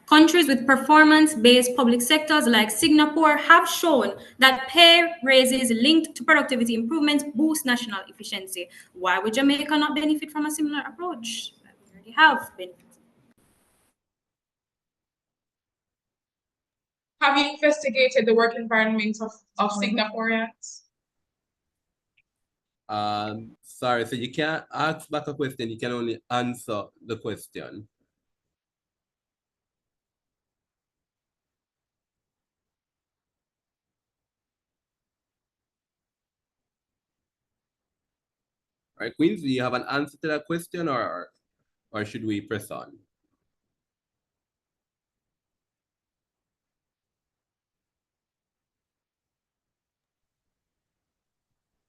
Countries with performance-based public sectors like Singapore have shown that pay raises linked to productivity improvements boost national efficiency. Why would Jamaica not benefit from a similar approach? We already have benefits. Have you investigated the work environment of Singaporeans? Sorry, so you can't ask back a question, you can only answer the question. right, Queens, do you have an answer to that question, or should we press on?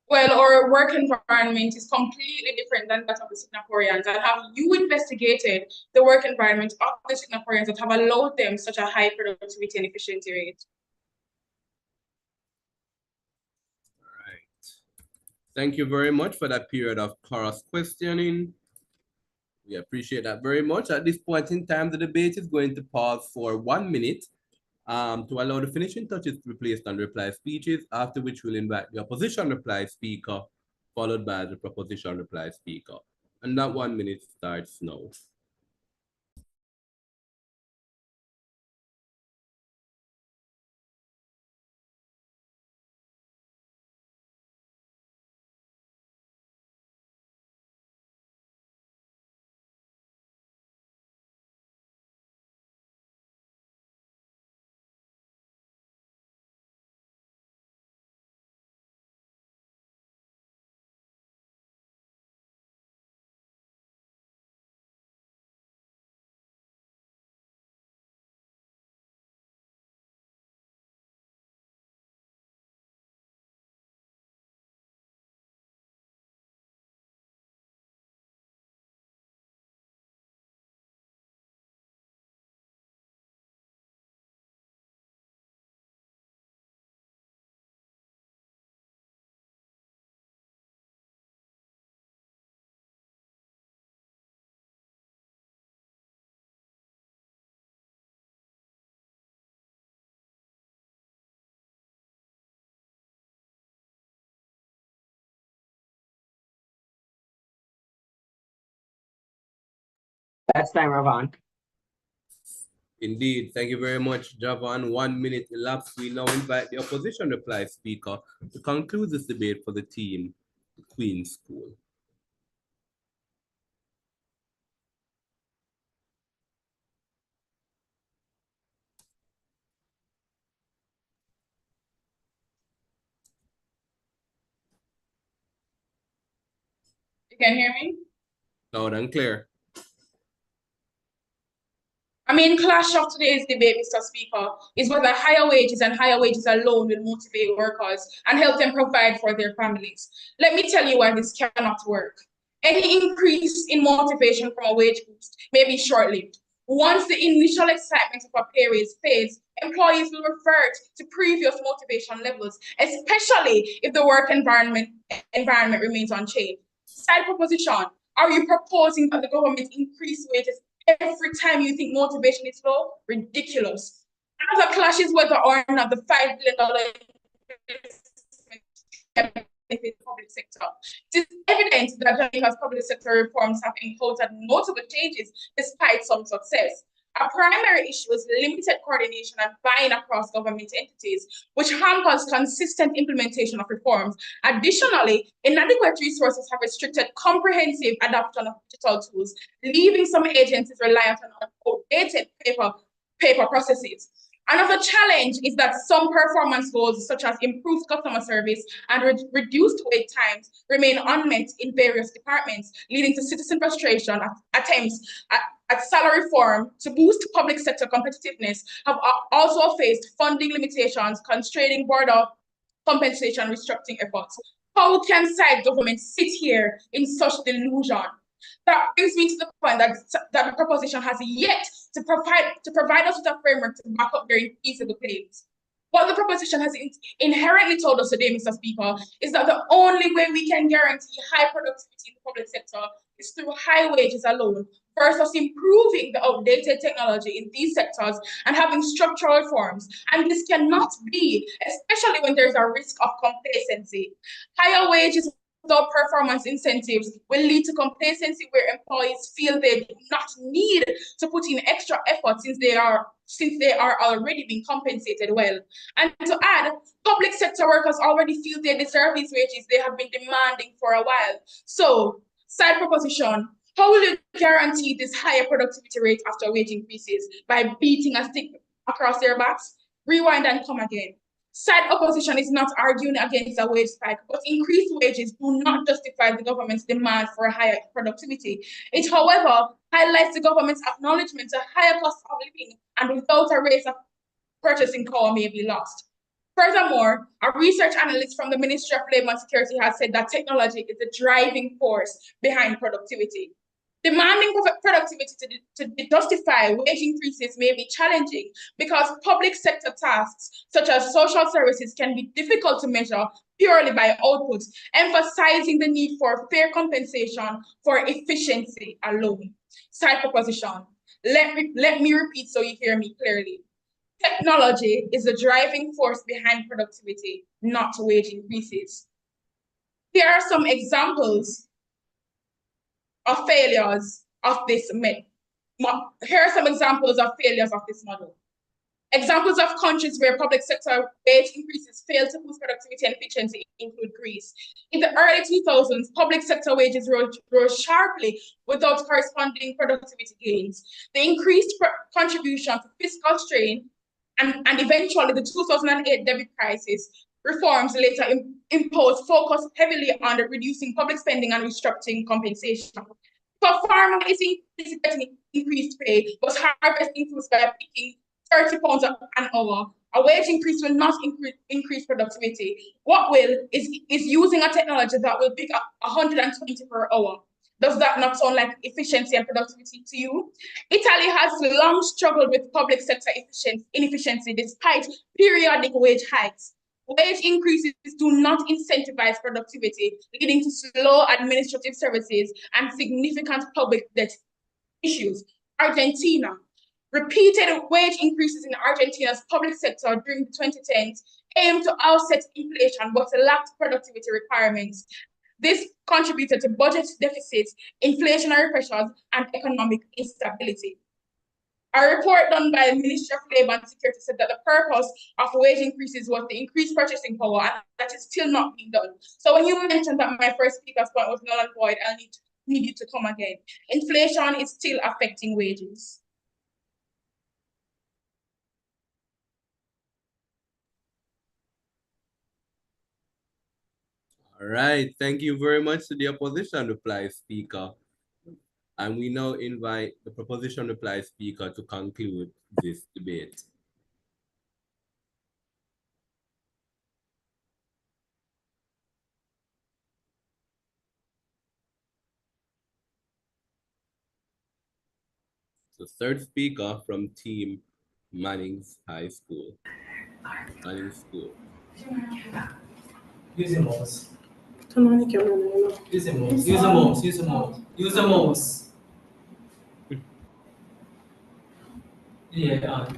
Well, our work environment is completely different than that of the Singaporeans. And have you investigated the work environment of the Singaporeans that have allowed them such a high productivity and efficiency rate? Thank you very much for that period of cross questioning. We appreciate that very much. At this point in time, the debate is going to pause for 1 minute to allow the finishing touches to be placed on reply speeches, after which we'll invite the opposition reply speaker, followed by the proposition reply speaker. And that 1 minute starts now. That's time, Ravon. Indeed. Thank you very much, Javan. 1 minute elapsed. We now invite the opposition reply speaker to conclude this debate for the team, the Queen's School. You can hear me? Loud and clear. I mean, clash of today's debate, Mr. Speaker, is whether higher wages and higher wages alone will motivate workers and help them provide for their families. Let me tell you why this cannot work. Any increase in motivation from a wage boost may be short-lived. Once the initial excitement of a pay raise fades, employees will revert to previous motivation levels, especially if the work environment remains unchanged. Side proposition, are you proposing that the government increase wages every time you think motivation is low? Ridiculous. Another clash is whether or not the $5 billion benefit the public sector. It is evident that Jamaica's public sector reforms have encountered notable changes despite some success. A primary issue is limited coordination and buy-in across government entities, which hampers consistent implementation of reforms. Additionally, inadequate resources have restricted comprehensive adoption of digital tools, leaving some agencies reliant on outdated paper processes. Another challenge is that some performance goals, such as improved customer service and reduced wait times, remain unmet in various departments, leading to citizen frustration. Attempts at salary reform to boost public sector competitiveness have also faced funding limitations, constraining border compensation restructuring efforts. How can side governments sit here in such delusion? That brings me to the point that the proposition has yet to provide us with a framework to back up their infeasible claims. What the proposition has inherently told us today, Mr. Speaker, is that the only way we can guarantee high productivity in the public sector is through high wages alone, versus improving the outdated technology in these sectors and having structural reforms. And this cannot be, especially when there's a risk of complacency. Higher wages without performance incentives will lead to complacency, where employees feel they do not need to put in extra effort since they are already being compensated well. And to add, public sector workers already feel they deserve these wages they have been demanding for a while. So, side proposition, how will you guarantee this higher productivity rate after wage increases? By beating a stick across their backs? Rewind and come again. Side opposition is not arguing against a wage spike, but increased wages do not justify the government's demand for higher productivity. It, however, highlights the government's acknowledgement that higher cost of living and without a raise of purchasing power may be lost. Furthermore, a research analyst from the Ministry of Labour and Security has said that technology is the driving force behind productivity. Demanding productivity to justify wage increases may be challenging because public sector tasks, such as social services, can be difficult to measure purely by output, emphasizing the need for fair compensation for efficiency alone. Side proposition. Let me repeat so you hear me clearly. Technology is the driving force behind productivity, not wage increases. Here are some examples of failures of this model. Examples of countries where public sector wage increases fail to boost productivity and efficiency include Greece. In the early 2000s, public sector wages rose sharply without corresponding productivity gains. The increased contribution to fiscal strain and eventually the 2008 debit crisis reforms later imposed focus heavily on reducing public spending and restructuring compensation. For farmers, is getting increased pay, but harvesting foods by picking 30 pounds an hour. A wage increase will not increase productivity. What will is using a technology that will pick up 120 per hour. Does that not sound like efficiency and productivity to you? Italy has long struggled with public sector inefficiency despite periodic wage hikes. Wage increases do not incentivize productivity, leading to slow administrative services and significant public debt issues. Argentina. Repeated wage increases in Argentina's public sector during the 2010s aimed to offset inflation but lacked productivity requirements. This contributed to budget deficits, inflationary pressures, and economic instability. A report done by the Ministry of Labour and Security said that the purpose of wage increases was to increase purchasing power, and that is still not being done. So when you mentioned that my first speaker's point was null and void, I need you to come again. Inflation is still affecting wages. All right, thank you very much to the opposition reply speaker. And we now invite the proposition reply speaker to conclude this debate. The third speaker from Team Manning's High School. Manning School. Use the mouse. Turn on the camera. Use the mouse. Use the mouse. Use the mouse. Use the mouse. Yeah.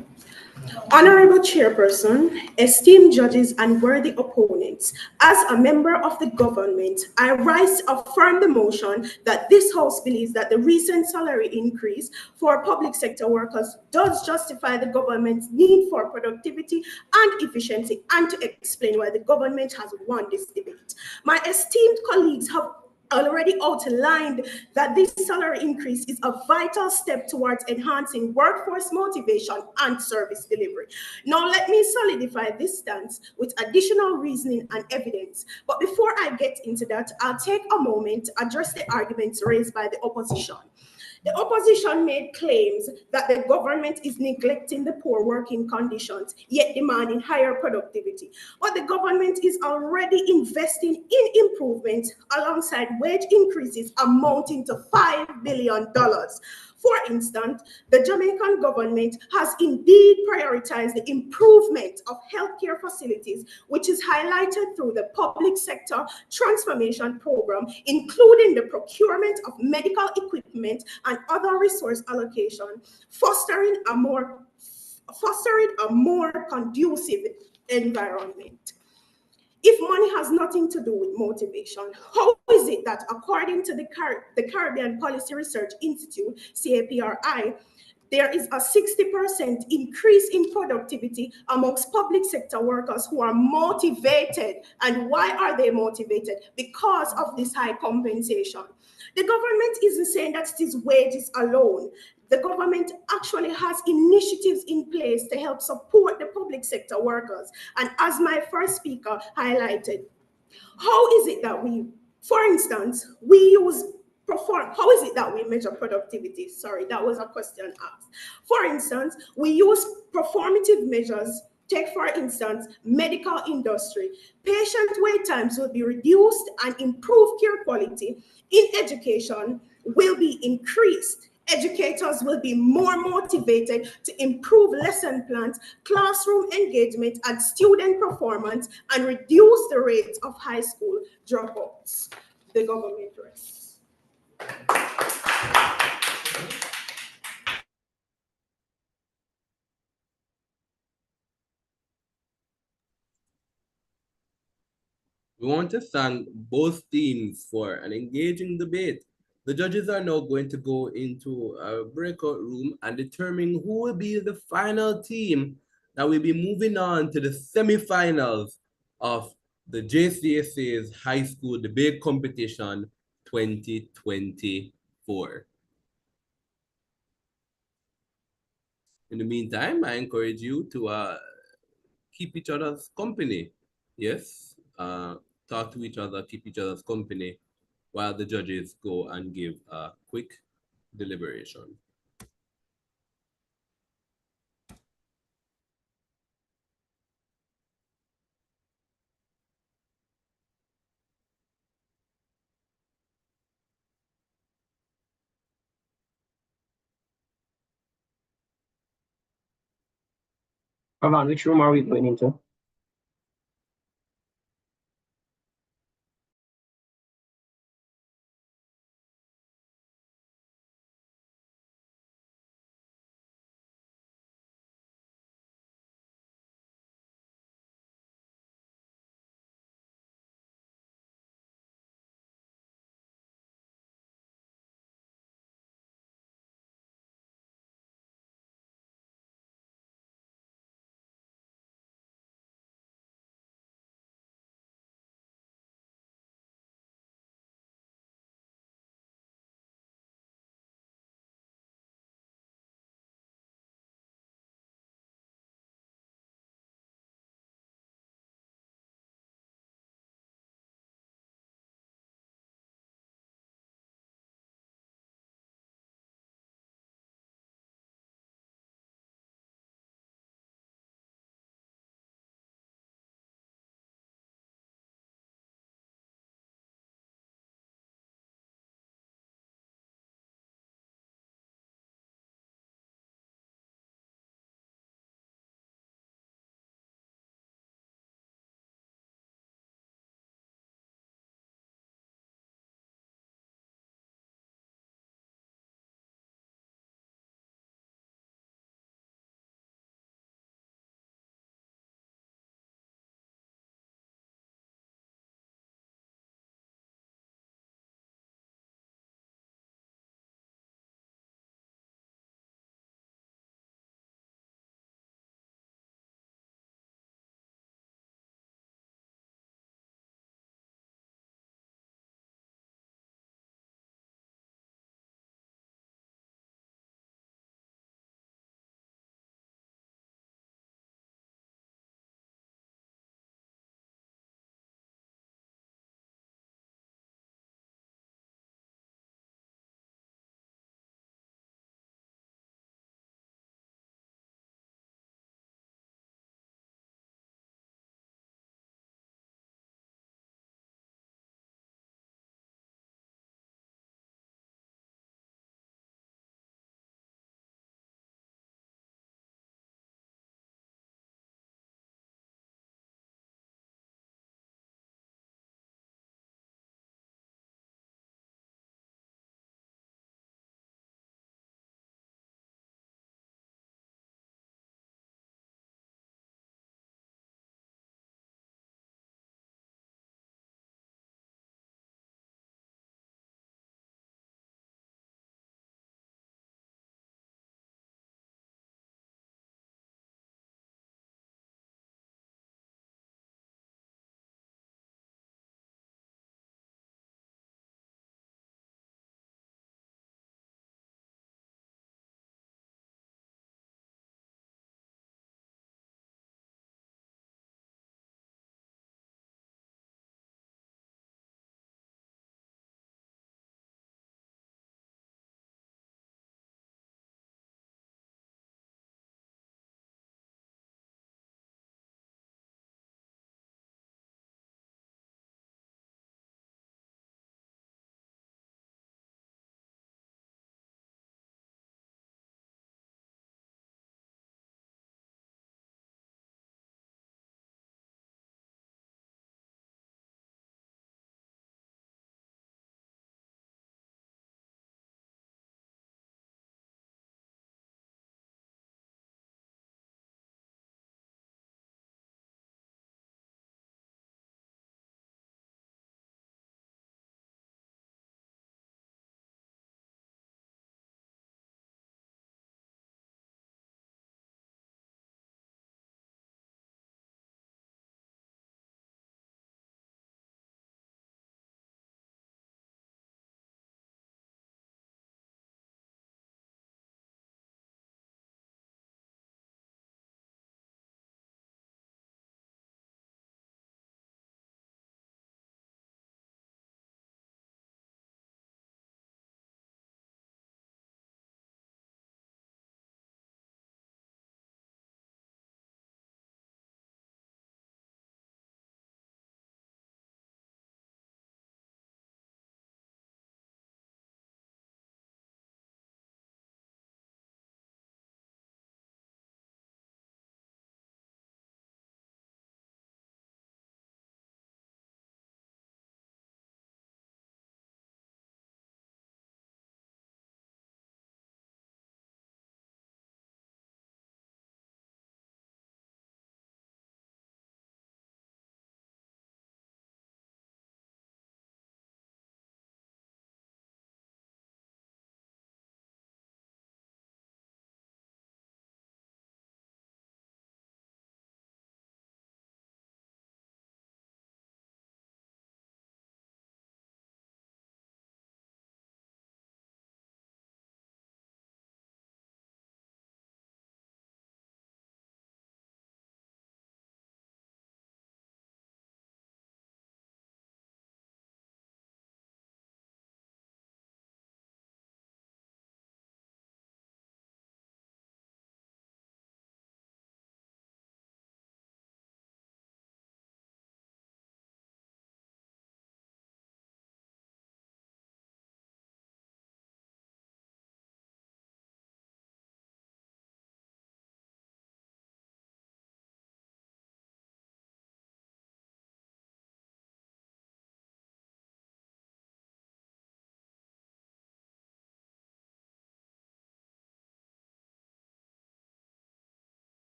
Honorable Chairperson, esteemed judges and worthy opponents, as a member of the government, I rise to affirm the motion that this House believes that the recent salary increase for public sector workers does justify the government's need for productivity and efficiency, and to explain why the government has won this debate. My esteemed colleagues have already outlined that this salary increase is a vital step towards enhancing workforce motivation and service delivery. Now, let me solidify this stance with additional reasoning and evidence. But before I get into that, I'll take a moment to address the arguments raised by the opposition. The opposition made claims that the government is neglecting the poor working conditions, yet demanding higher productivity. But the government is already investing in improvements alongside wage increases amounting to $5 billion. For instance, the Jamaican government has indeed prioritized the improvement of healthcare facilities, which is highlighted through the public sector transformation program, including the procurement of medical equipment and other resource allocation, fostering a more conducive environment. If money has nothing to do with motivation, how is it that, according to the Caribbean Policy Research Institute, CAPRI, there is a 60% increase in productivity amongst public sector workers who are motivated? And why are they motivated? Because of this high compensation. The government isn't saying that it is wages alone. the government actually has initiatives in place to help support the public sector workers. And as my first speaker highlighted, how is it that we, for instance, we use how is it that we measure productivity? Sorry, that was a question asked. For instance, we use performative measures. Take, for instance, medical industry. Patient wait times will be reduced and improved care quality in education will be increased. Educators will be more motivated to improve lesson plans, classroom engagement, and student performance, and reduce the rates of high school dropouts. The government rests. We want to thank both teams for an engaging debate. The judges are now going to go into a breakout room and determine who will be the final team that will be moving on to the semi-finals of the JCSA's High School Debate Competition 2024. In the meantime, I encourage you to keep each other's company. Yes, talk to each other, keep each other's company while the judges go and give a quick deliberation. Ravan, which room are we going into?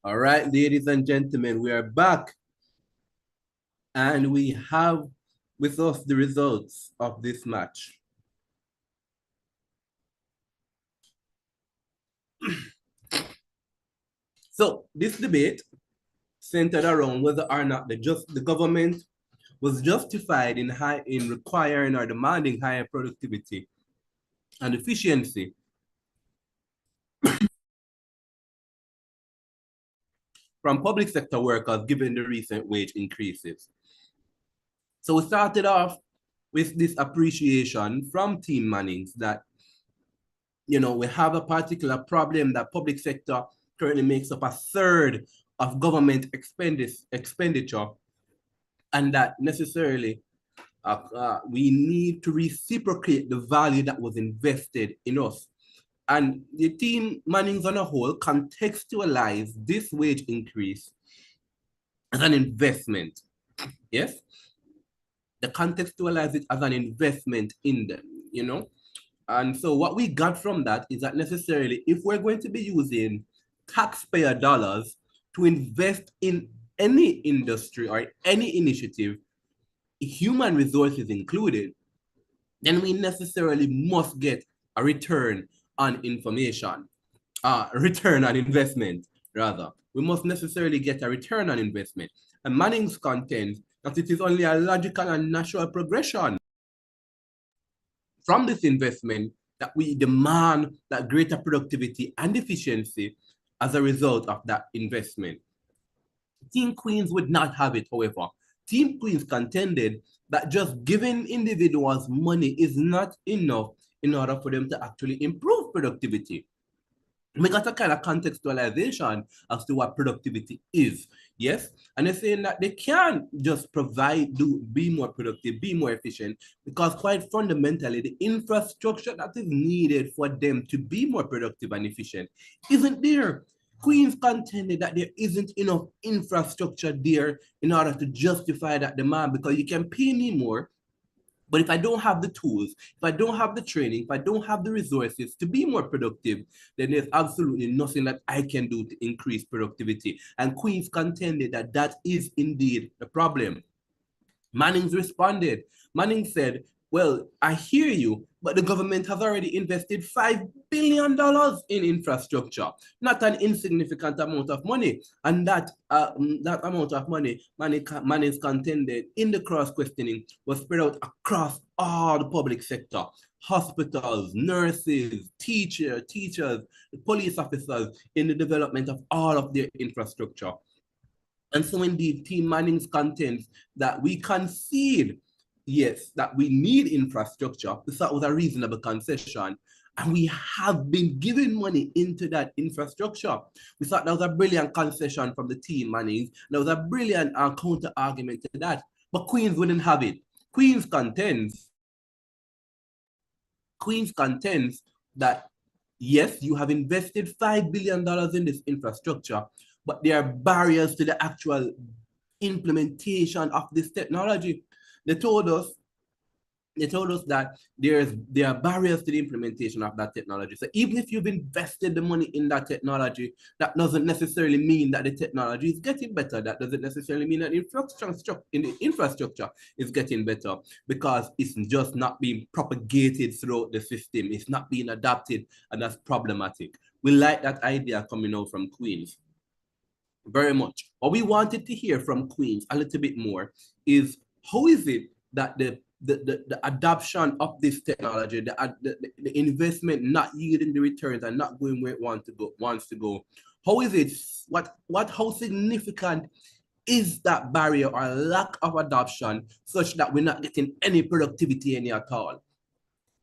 All right, ladies and gentlemen, we are back and we have with us the results of this match. So this debate centered around whether or not the government was justified in requiring or demanding higher productivity and efficiency from public sector workers given the recent wage increases. So we started off with this appreciation from Team Mannings that, you know, we have a particular problem that public sector currently makes up a third of government expenditure, and that necessarily we need to reciprocate the value that was invested in us. And the Team Mannings on a whole contextualize this wage increase as an investment. Yes? They contextualize it as an investment in them, you know? And so what we got from that is that necessarily if we're going to be using taxpayer dollars to invest in any industry or any initiative, human resources included, then we necessarily must get a return on information, a return on investment, rather. We must necessarily get a return on investment. And Manning's contends that it is only a logical and natural progression from this investment that we demand that greater productivity and efficiency as a result of that investment. Team Queens would not have it, however. Team Queens contended that just giving individuals money is not enough in order for them to actually improve productivity. We got a kind of contextualization as to what productivity is, yes? And they're saying that they can't just be more productive, be more efficient, because quite fundamentally, the infrastructure that is needed for them to be more productive and efficient isn't there. Queens contended that there isn't enough infrastructure there in order to justify that demand, because you can pay me more, but if I don't have the tools, if I don't have the training, if I don't have the resources to be more productive, then there's absolutely nothing that I can do to increase productivity. And Queens contended that that is indeed the problem. Mannings responded. Manning said, well, I hear you, but the government has already invested $5 billion in infrastructure, not an insignificant amount of money. And that amount of money, Manning's contended in the cross-questioning, was spread out across all the public sector: hospitals, nurses, teachers, police officers, in the development of all of their infrastructure. And so indeed, Team Manning's contends that we concede, yes, that we need infrastructure. We thought it was a reasonable concession. And we have been giving money into that infrastructure. We thought that was a brilliant concession from the Team Mannings. That was a brilliant counter argument to that. But Queens wouldn't have it. Queens contends that, yes, you have invested $5 billion in this infrastructure, but there are barriers to the actual implementation of this technology. They told us that there are barriers to the implementation of that technology. So even if you've invested the money in that technology, that doesn't necessarily mean that the technology is getting better. That doesn't necessarily mean that the infrastructure is getting better, because it's just not being propagated throughout the system. It's not being adapted, and that's problematic. We like that idea coming out from Queens very much. What we wanted to hear from Queens a little bit more is, how is it that the adoption of this technology, the investment not yielding the returns and not going where it wants to go? How is it, how significant is that barrier or lack of adoption such that we're not getting any productivity any at all?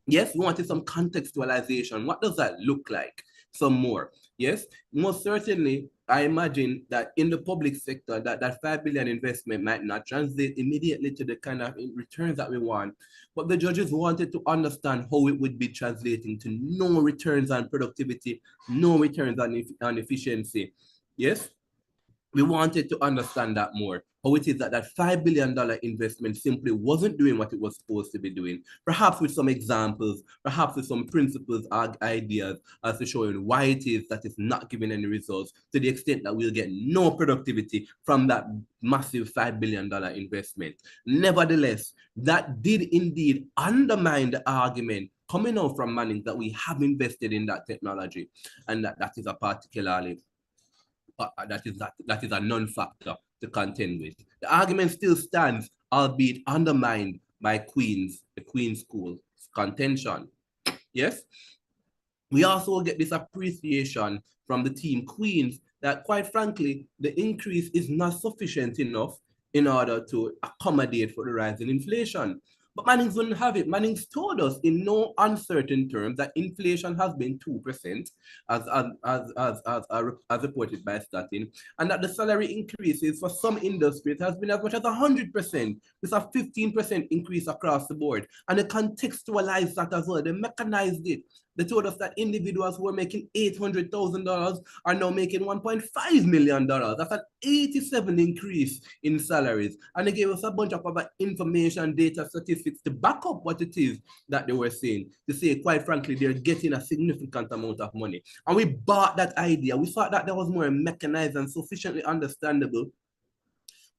Yes, we wanted some contextualization. What does that look like? Some more. Yes, most certainly, I imagine that in the public sector, that 5 billion investment might not translate immediately to the kind of returns that we want. But the judges wanted to understand how it would be translating to no returns on productivity, no returns on efficiency. Yes? we wanted to understand that more. How it is that that $5 billion investment simply wasn't doing what it was supposed to be doing. Perhaps with some examples, perhaps with some principles or ideas as to showing why it is that it's not giving any results, to the extent that we'll get no productivity from that massive $5 billion investment. Nevertheless, that did indeed undermine the argument coming out from Manning that we have invested in that technology, and that is a particularly that is a non-factor to contend with. The argument still stands, albeit undermined by the Queen's School contention. Yes, we also get this appreciation from the team Queens that, quite frankly, the increase is not sufficient enough in order to accommodate for the rise in inflation. But Mannings wouldn't have it. Mannings told us in no uncertain terms that inflation has been 2%, as reported by Statin, and that the salary increases for some industries has been as much as 100%, with a 15% increase across the board. And they contextualized that as well. They mechanized it. They told us that individuals who were making $800,000 are now making $1.5 million. That's an 87 increase in salaries. And they gave us a bunch of other information, data, statistics to back up what it is that they were saying. To say, quite frankly, they're getting a significant amount of money. And we bought that idea. We thought that was more mechanized and sufficiently understandable,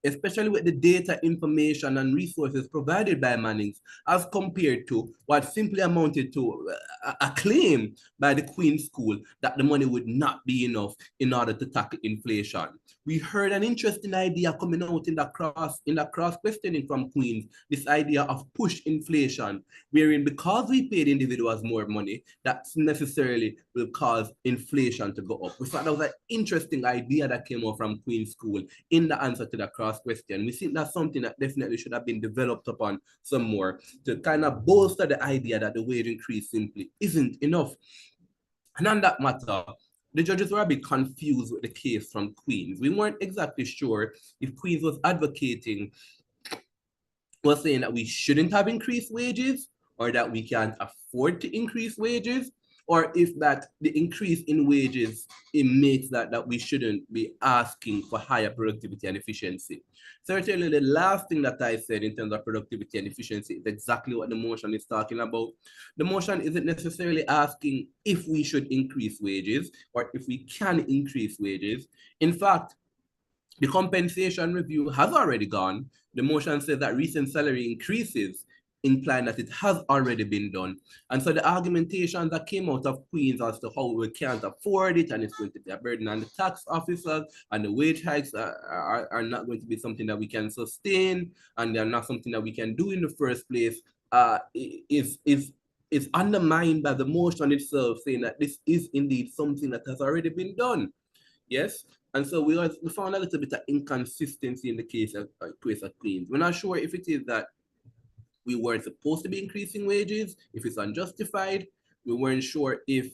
especially with the data, information, and resources provided by Mannings, as compared to what simply amounted to a claim by the Queen's School that the money would not be enough in order to tackle inflation. We heard an interesting idea coming out in the cross questioning from Queens, this idea of push inflation, wherein because we paid individuals more money, that necessarily will cause inflation to go up. We thought that was an interesting idea that came out from Queen's School in the answer to the cross question. We think that's something that definitely should have been developed upon some more to kind of bolster the idea that the wage increase simply isn't enough. And on that matter, the judges were a bit confused with the case from Queens. We weren't exactly sure if Queens was saying that we shouldn't have increased wages, or that we can't afford to increase wages, or if that the increase in wages, it makes that we shouldn't be asking for higher productivity and efficiency. Certainly the last thing that I said in terms of productivity and efficiency is exactly what the motion is talking about. The motion isn't necessarily asking if we should increase wages or if we can increase wages. In fact, the compensation review has already gone. The motion says that recent salary increases implying that it has already been done. And so the argumentation that came out of Queens as to how we can't afford it and it's going to be a burden on the tax officers and the wage hikes are not going to be something that we can sustain and they're not something that we can do in the first place is undermined by the motion itself, saying that this is indeed something that has already been done. Yes, and so we found a little bit of inconsistency in the case of Queens. We're not sure if it is that we weren't supposed to be increasing wages, if it's unjustified. We weren't sure if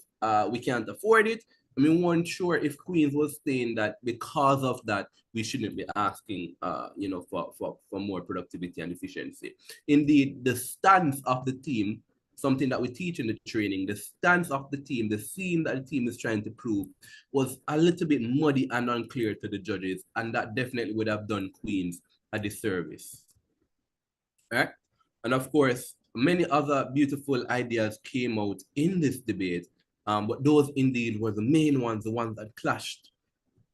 we can't afford it. And we weren't sure if Queens was saying that because of that, we shouldn't be asking, for more productivity and efficiency. Indeed, the stance of the team, something that we teach in the training, the stance of the team, the scene that the team is trying to prove, was a little bit muddy and unclear to the judges, and that definitely would have done Queens a disservice. Right? And of course, many other beautiful ideas came out in this debate, but those indeed were the main ones, the ones that clashed.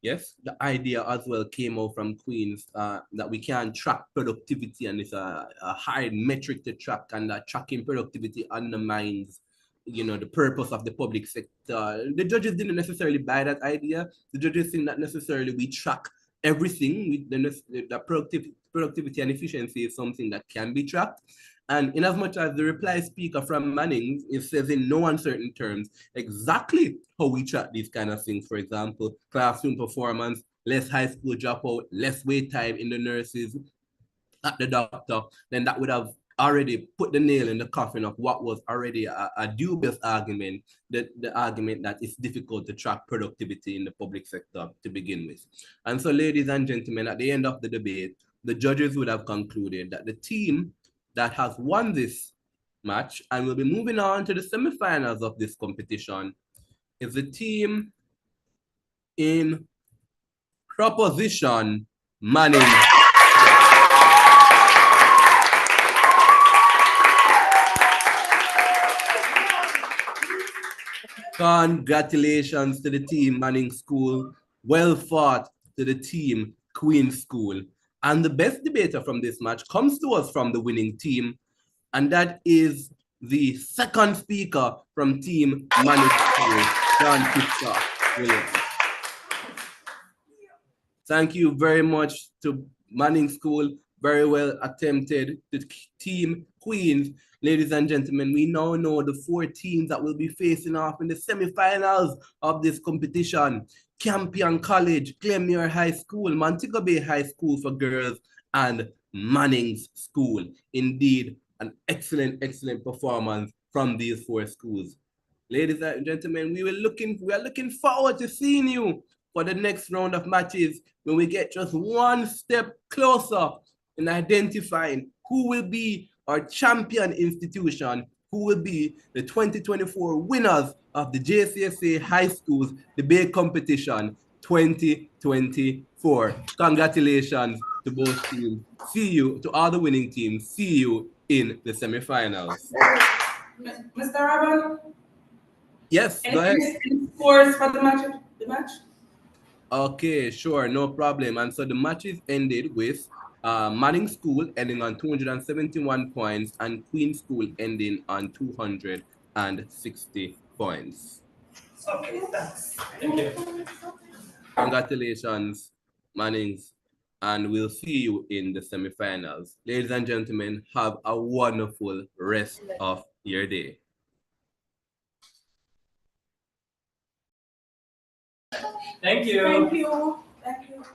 Yes, the idea as well came out from Queens that we can track productivity, and it's a hard metric to track, and that tracking productivity undermines, the purpose of the public sector. The judges didn't necessarily buy that idea. The judges think that necessarily we track everything. The productivity and efficiency is something that can be tracked. And in as much as the reply speaker from Manning, it says in no uncertain terms exactly how we track these kind of things. For example, classroom performance, less high school dropout, less wait time in the nurses, at the doctor, then that would have already put the nail in the coffin of what was already a dubious argument, the argument that it's difficult to track productivity in the public sector to begin with. And so, ladies and gentlemen, at the end of the debate, the judges would have concluded that the team that has won this match and will be moving on to the semifinals of this competition is the team in Proposition Manning. Congratulations to the team Manning School. Well fought to the team Queen School. And the best debater from this match comes to us from the winning team, and that is the second speaker from team Manning School, John Pitzer Williams. Thank you very much to Manning School. Very well attempted to Team Queens. Ladies and gentlemen, we now know the 4 teams that will be facing off in the semifinals of this competition. Campion College, Glenmuir High School, Montego Bay High School for girls, and Manning's School. Indeed, an excellent, excellent performance from these 4 schools. Ladies and gentlemen, we are looking forward to seeing you for the next round of matches when we get just one step closer in identifying who will be our champion institution, who will be the 2024 winners of the JCSA High Schools Debate Competition 2024. Congratulations to both teams. See you, to all the winning teams. See you in the semifinals. Mr. Rabban? Yes, go ahead. Any scores for the match? Okay, sure, no problem. And so the matches ended with Manning School ending on 271 points and Queen School ending on 260 points. Okay, thanks. Thank you. Congratulations, Mannings, and we'll see you in the semifinals. Ladies and gentlemen, have a wonderful rest of your day. Thank you. Thank you. Thank you.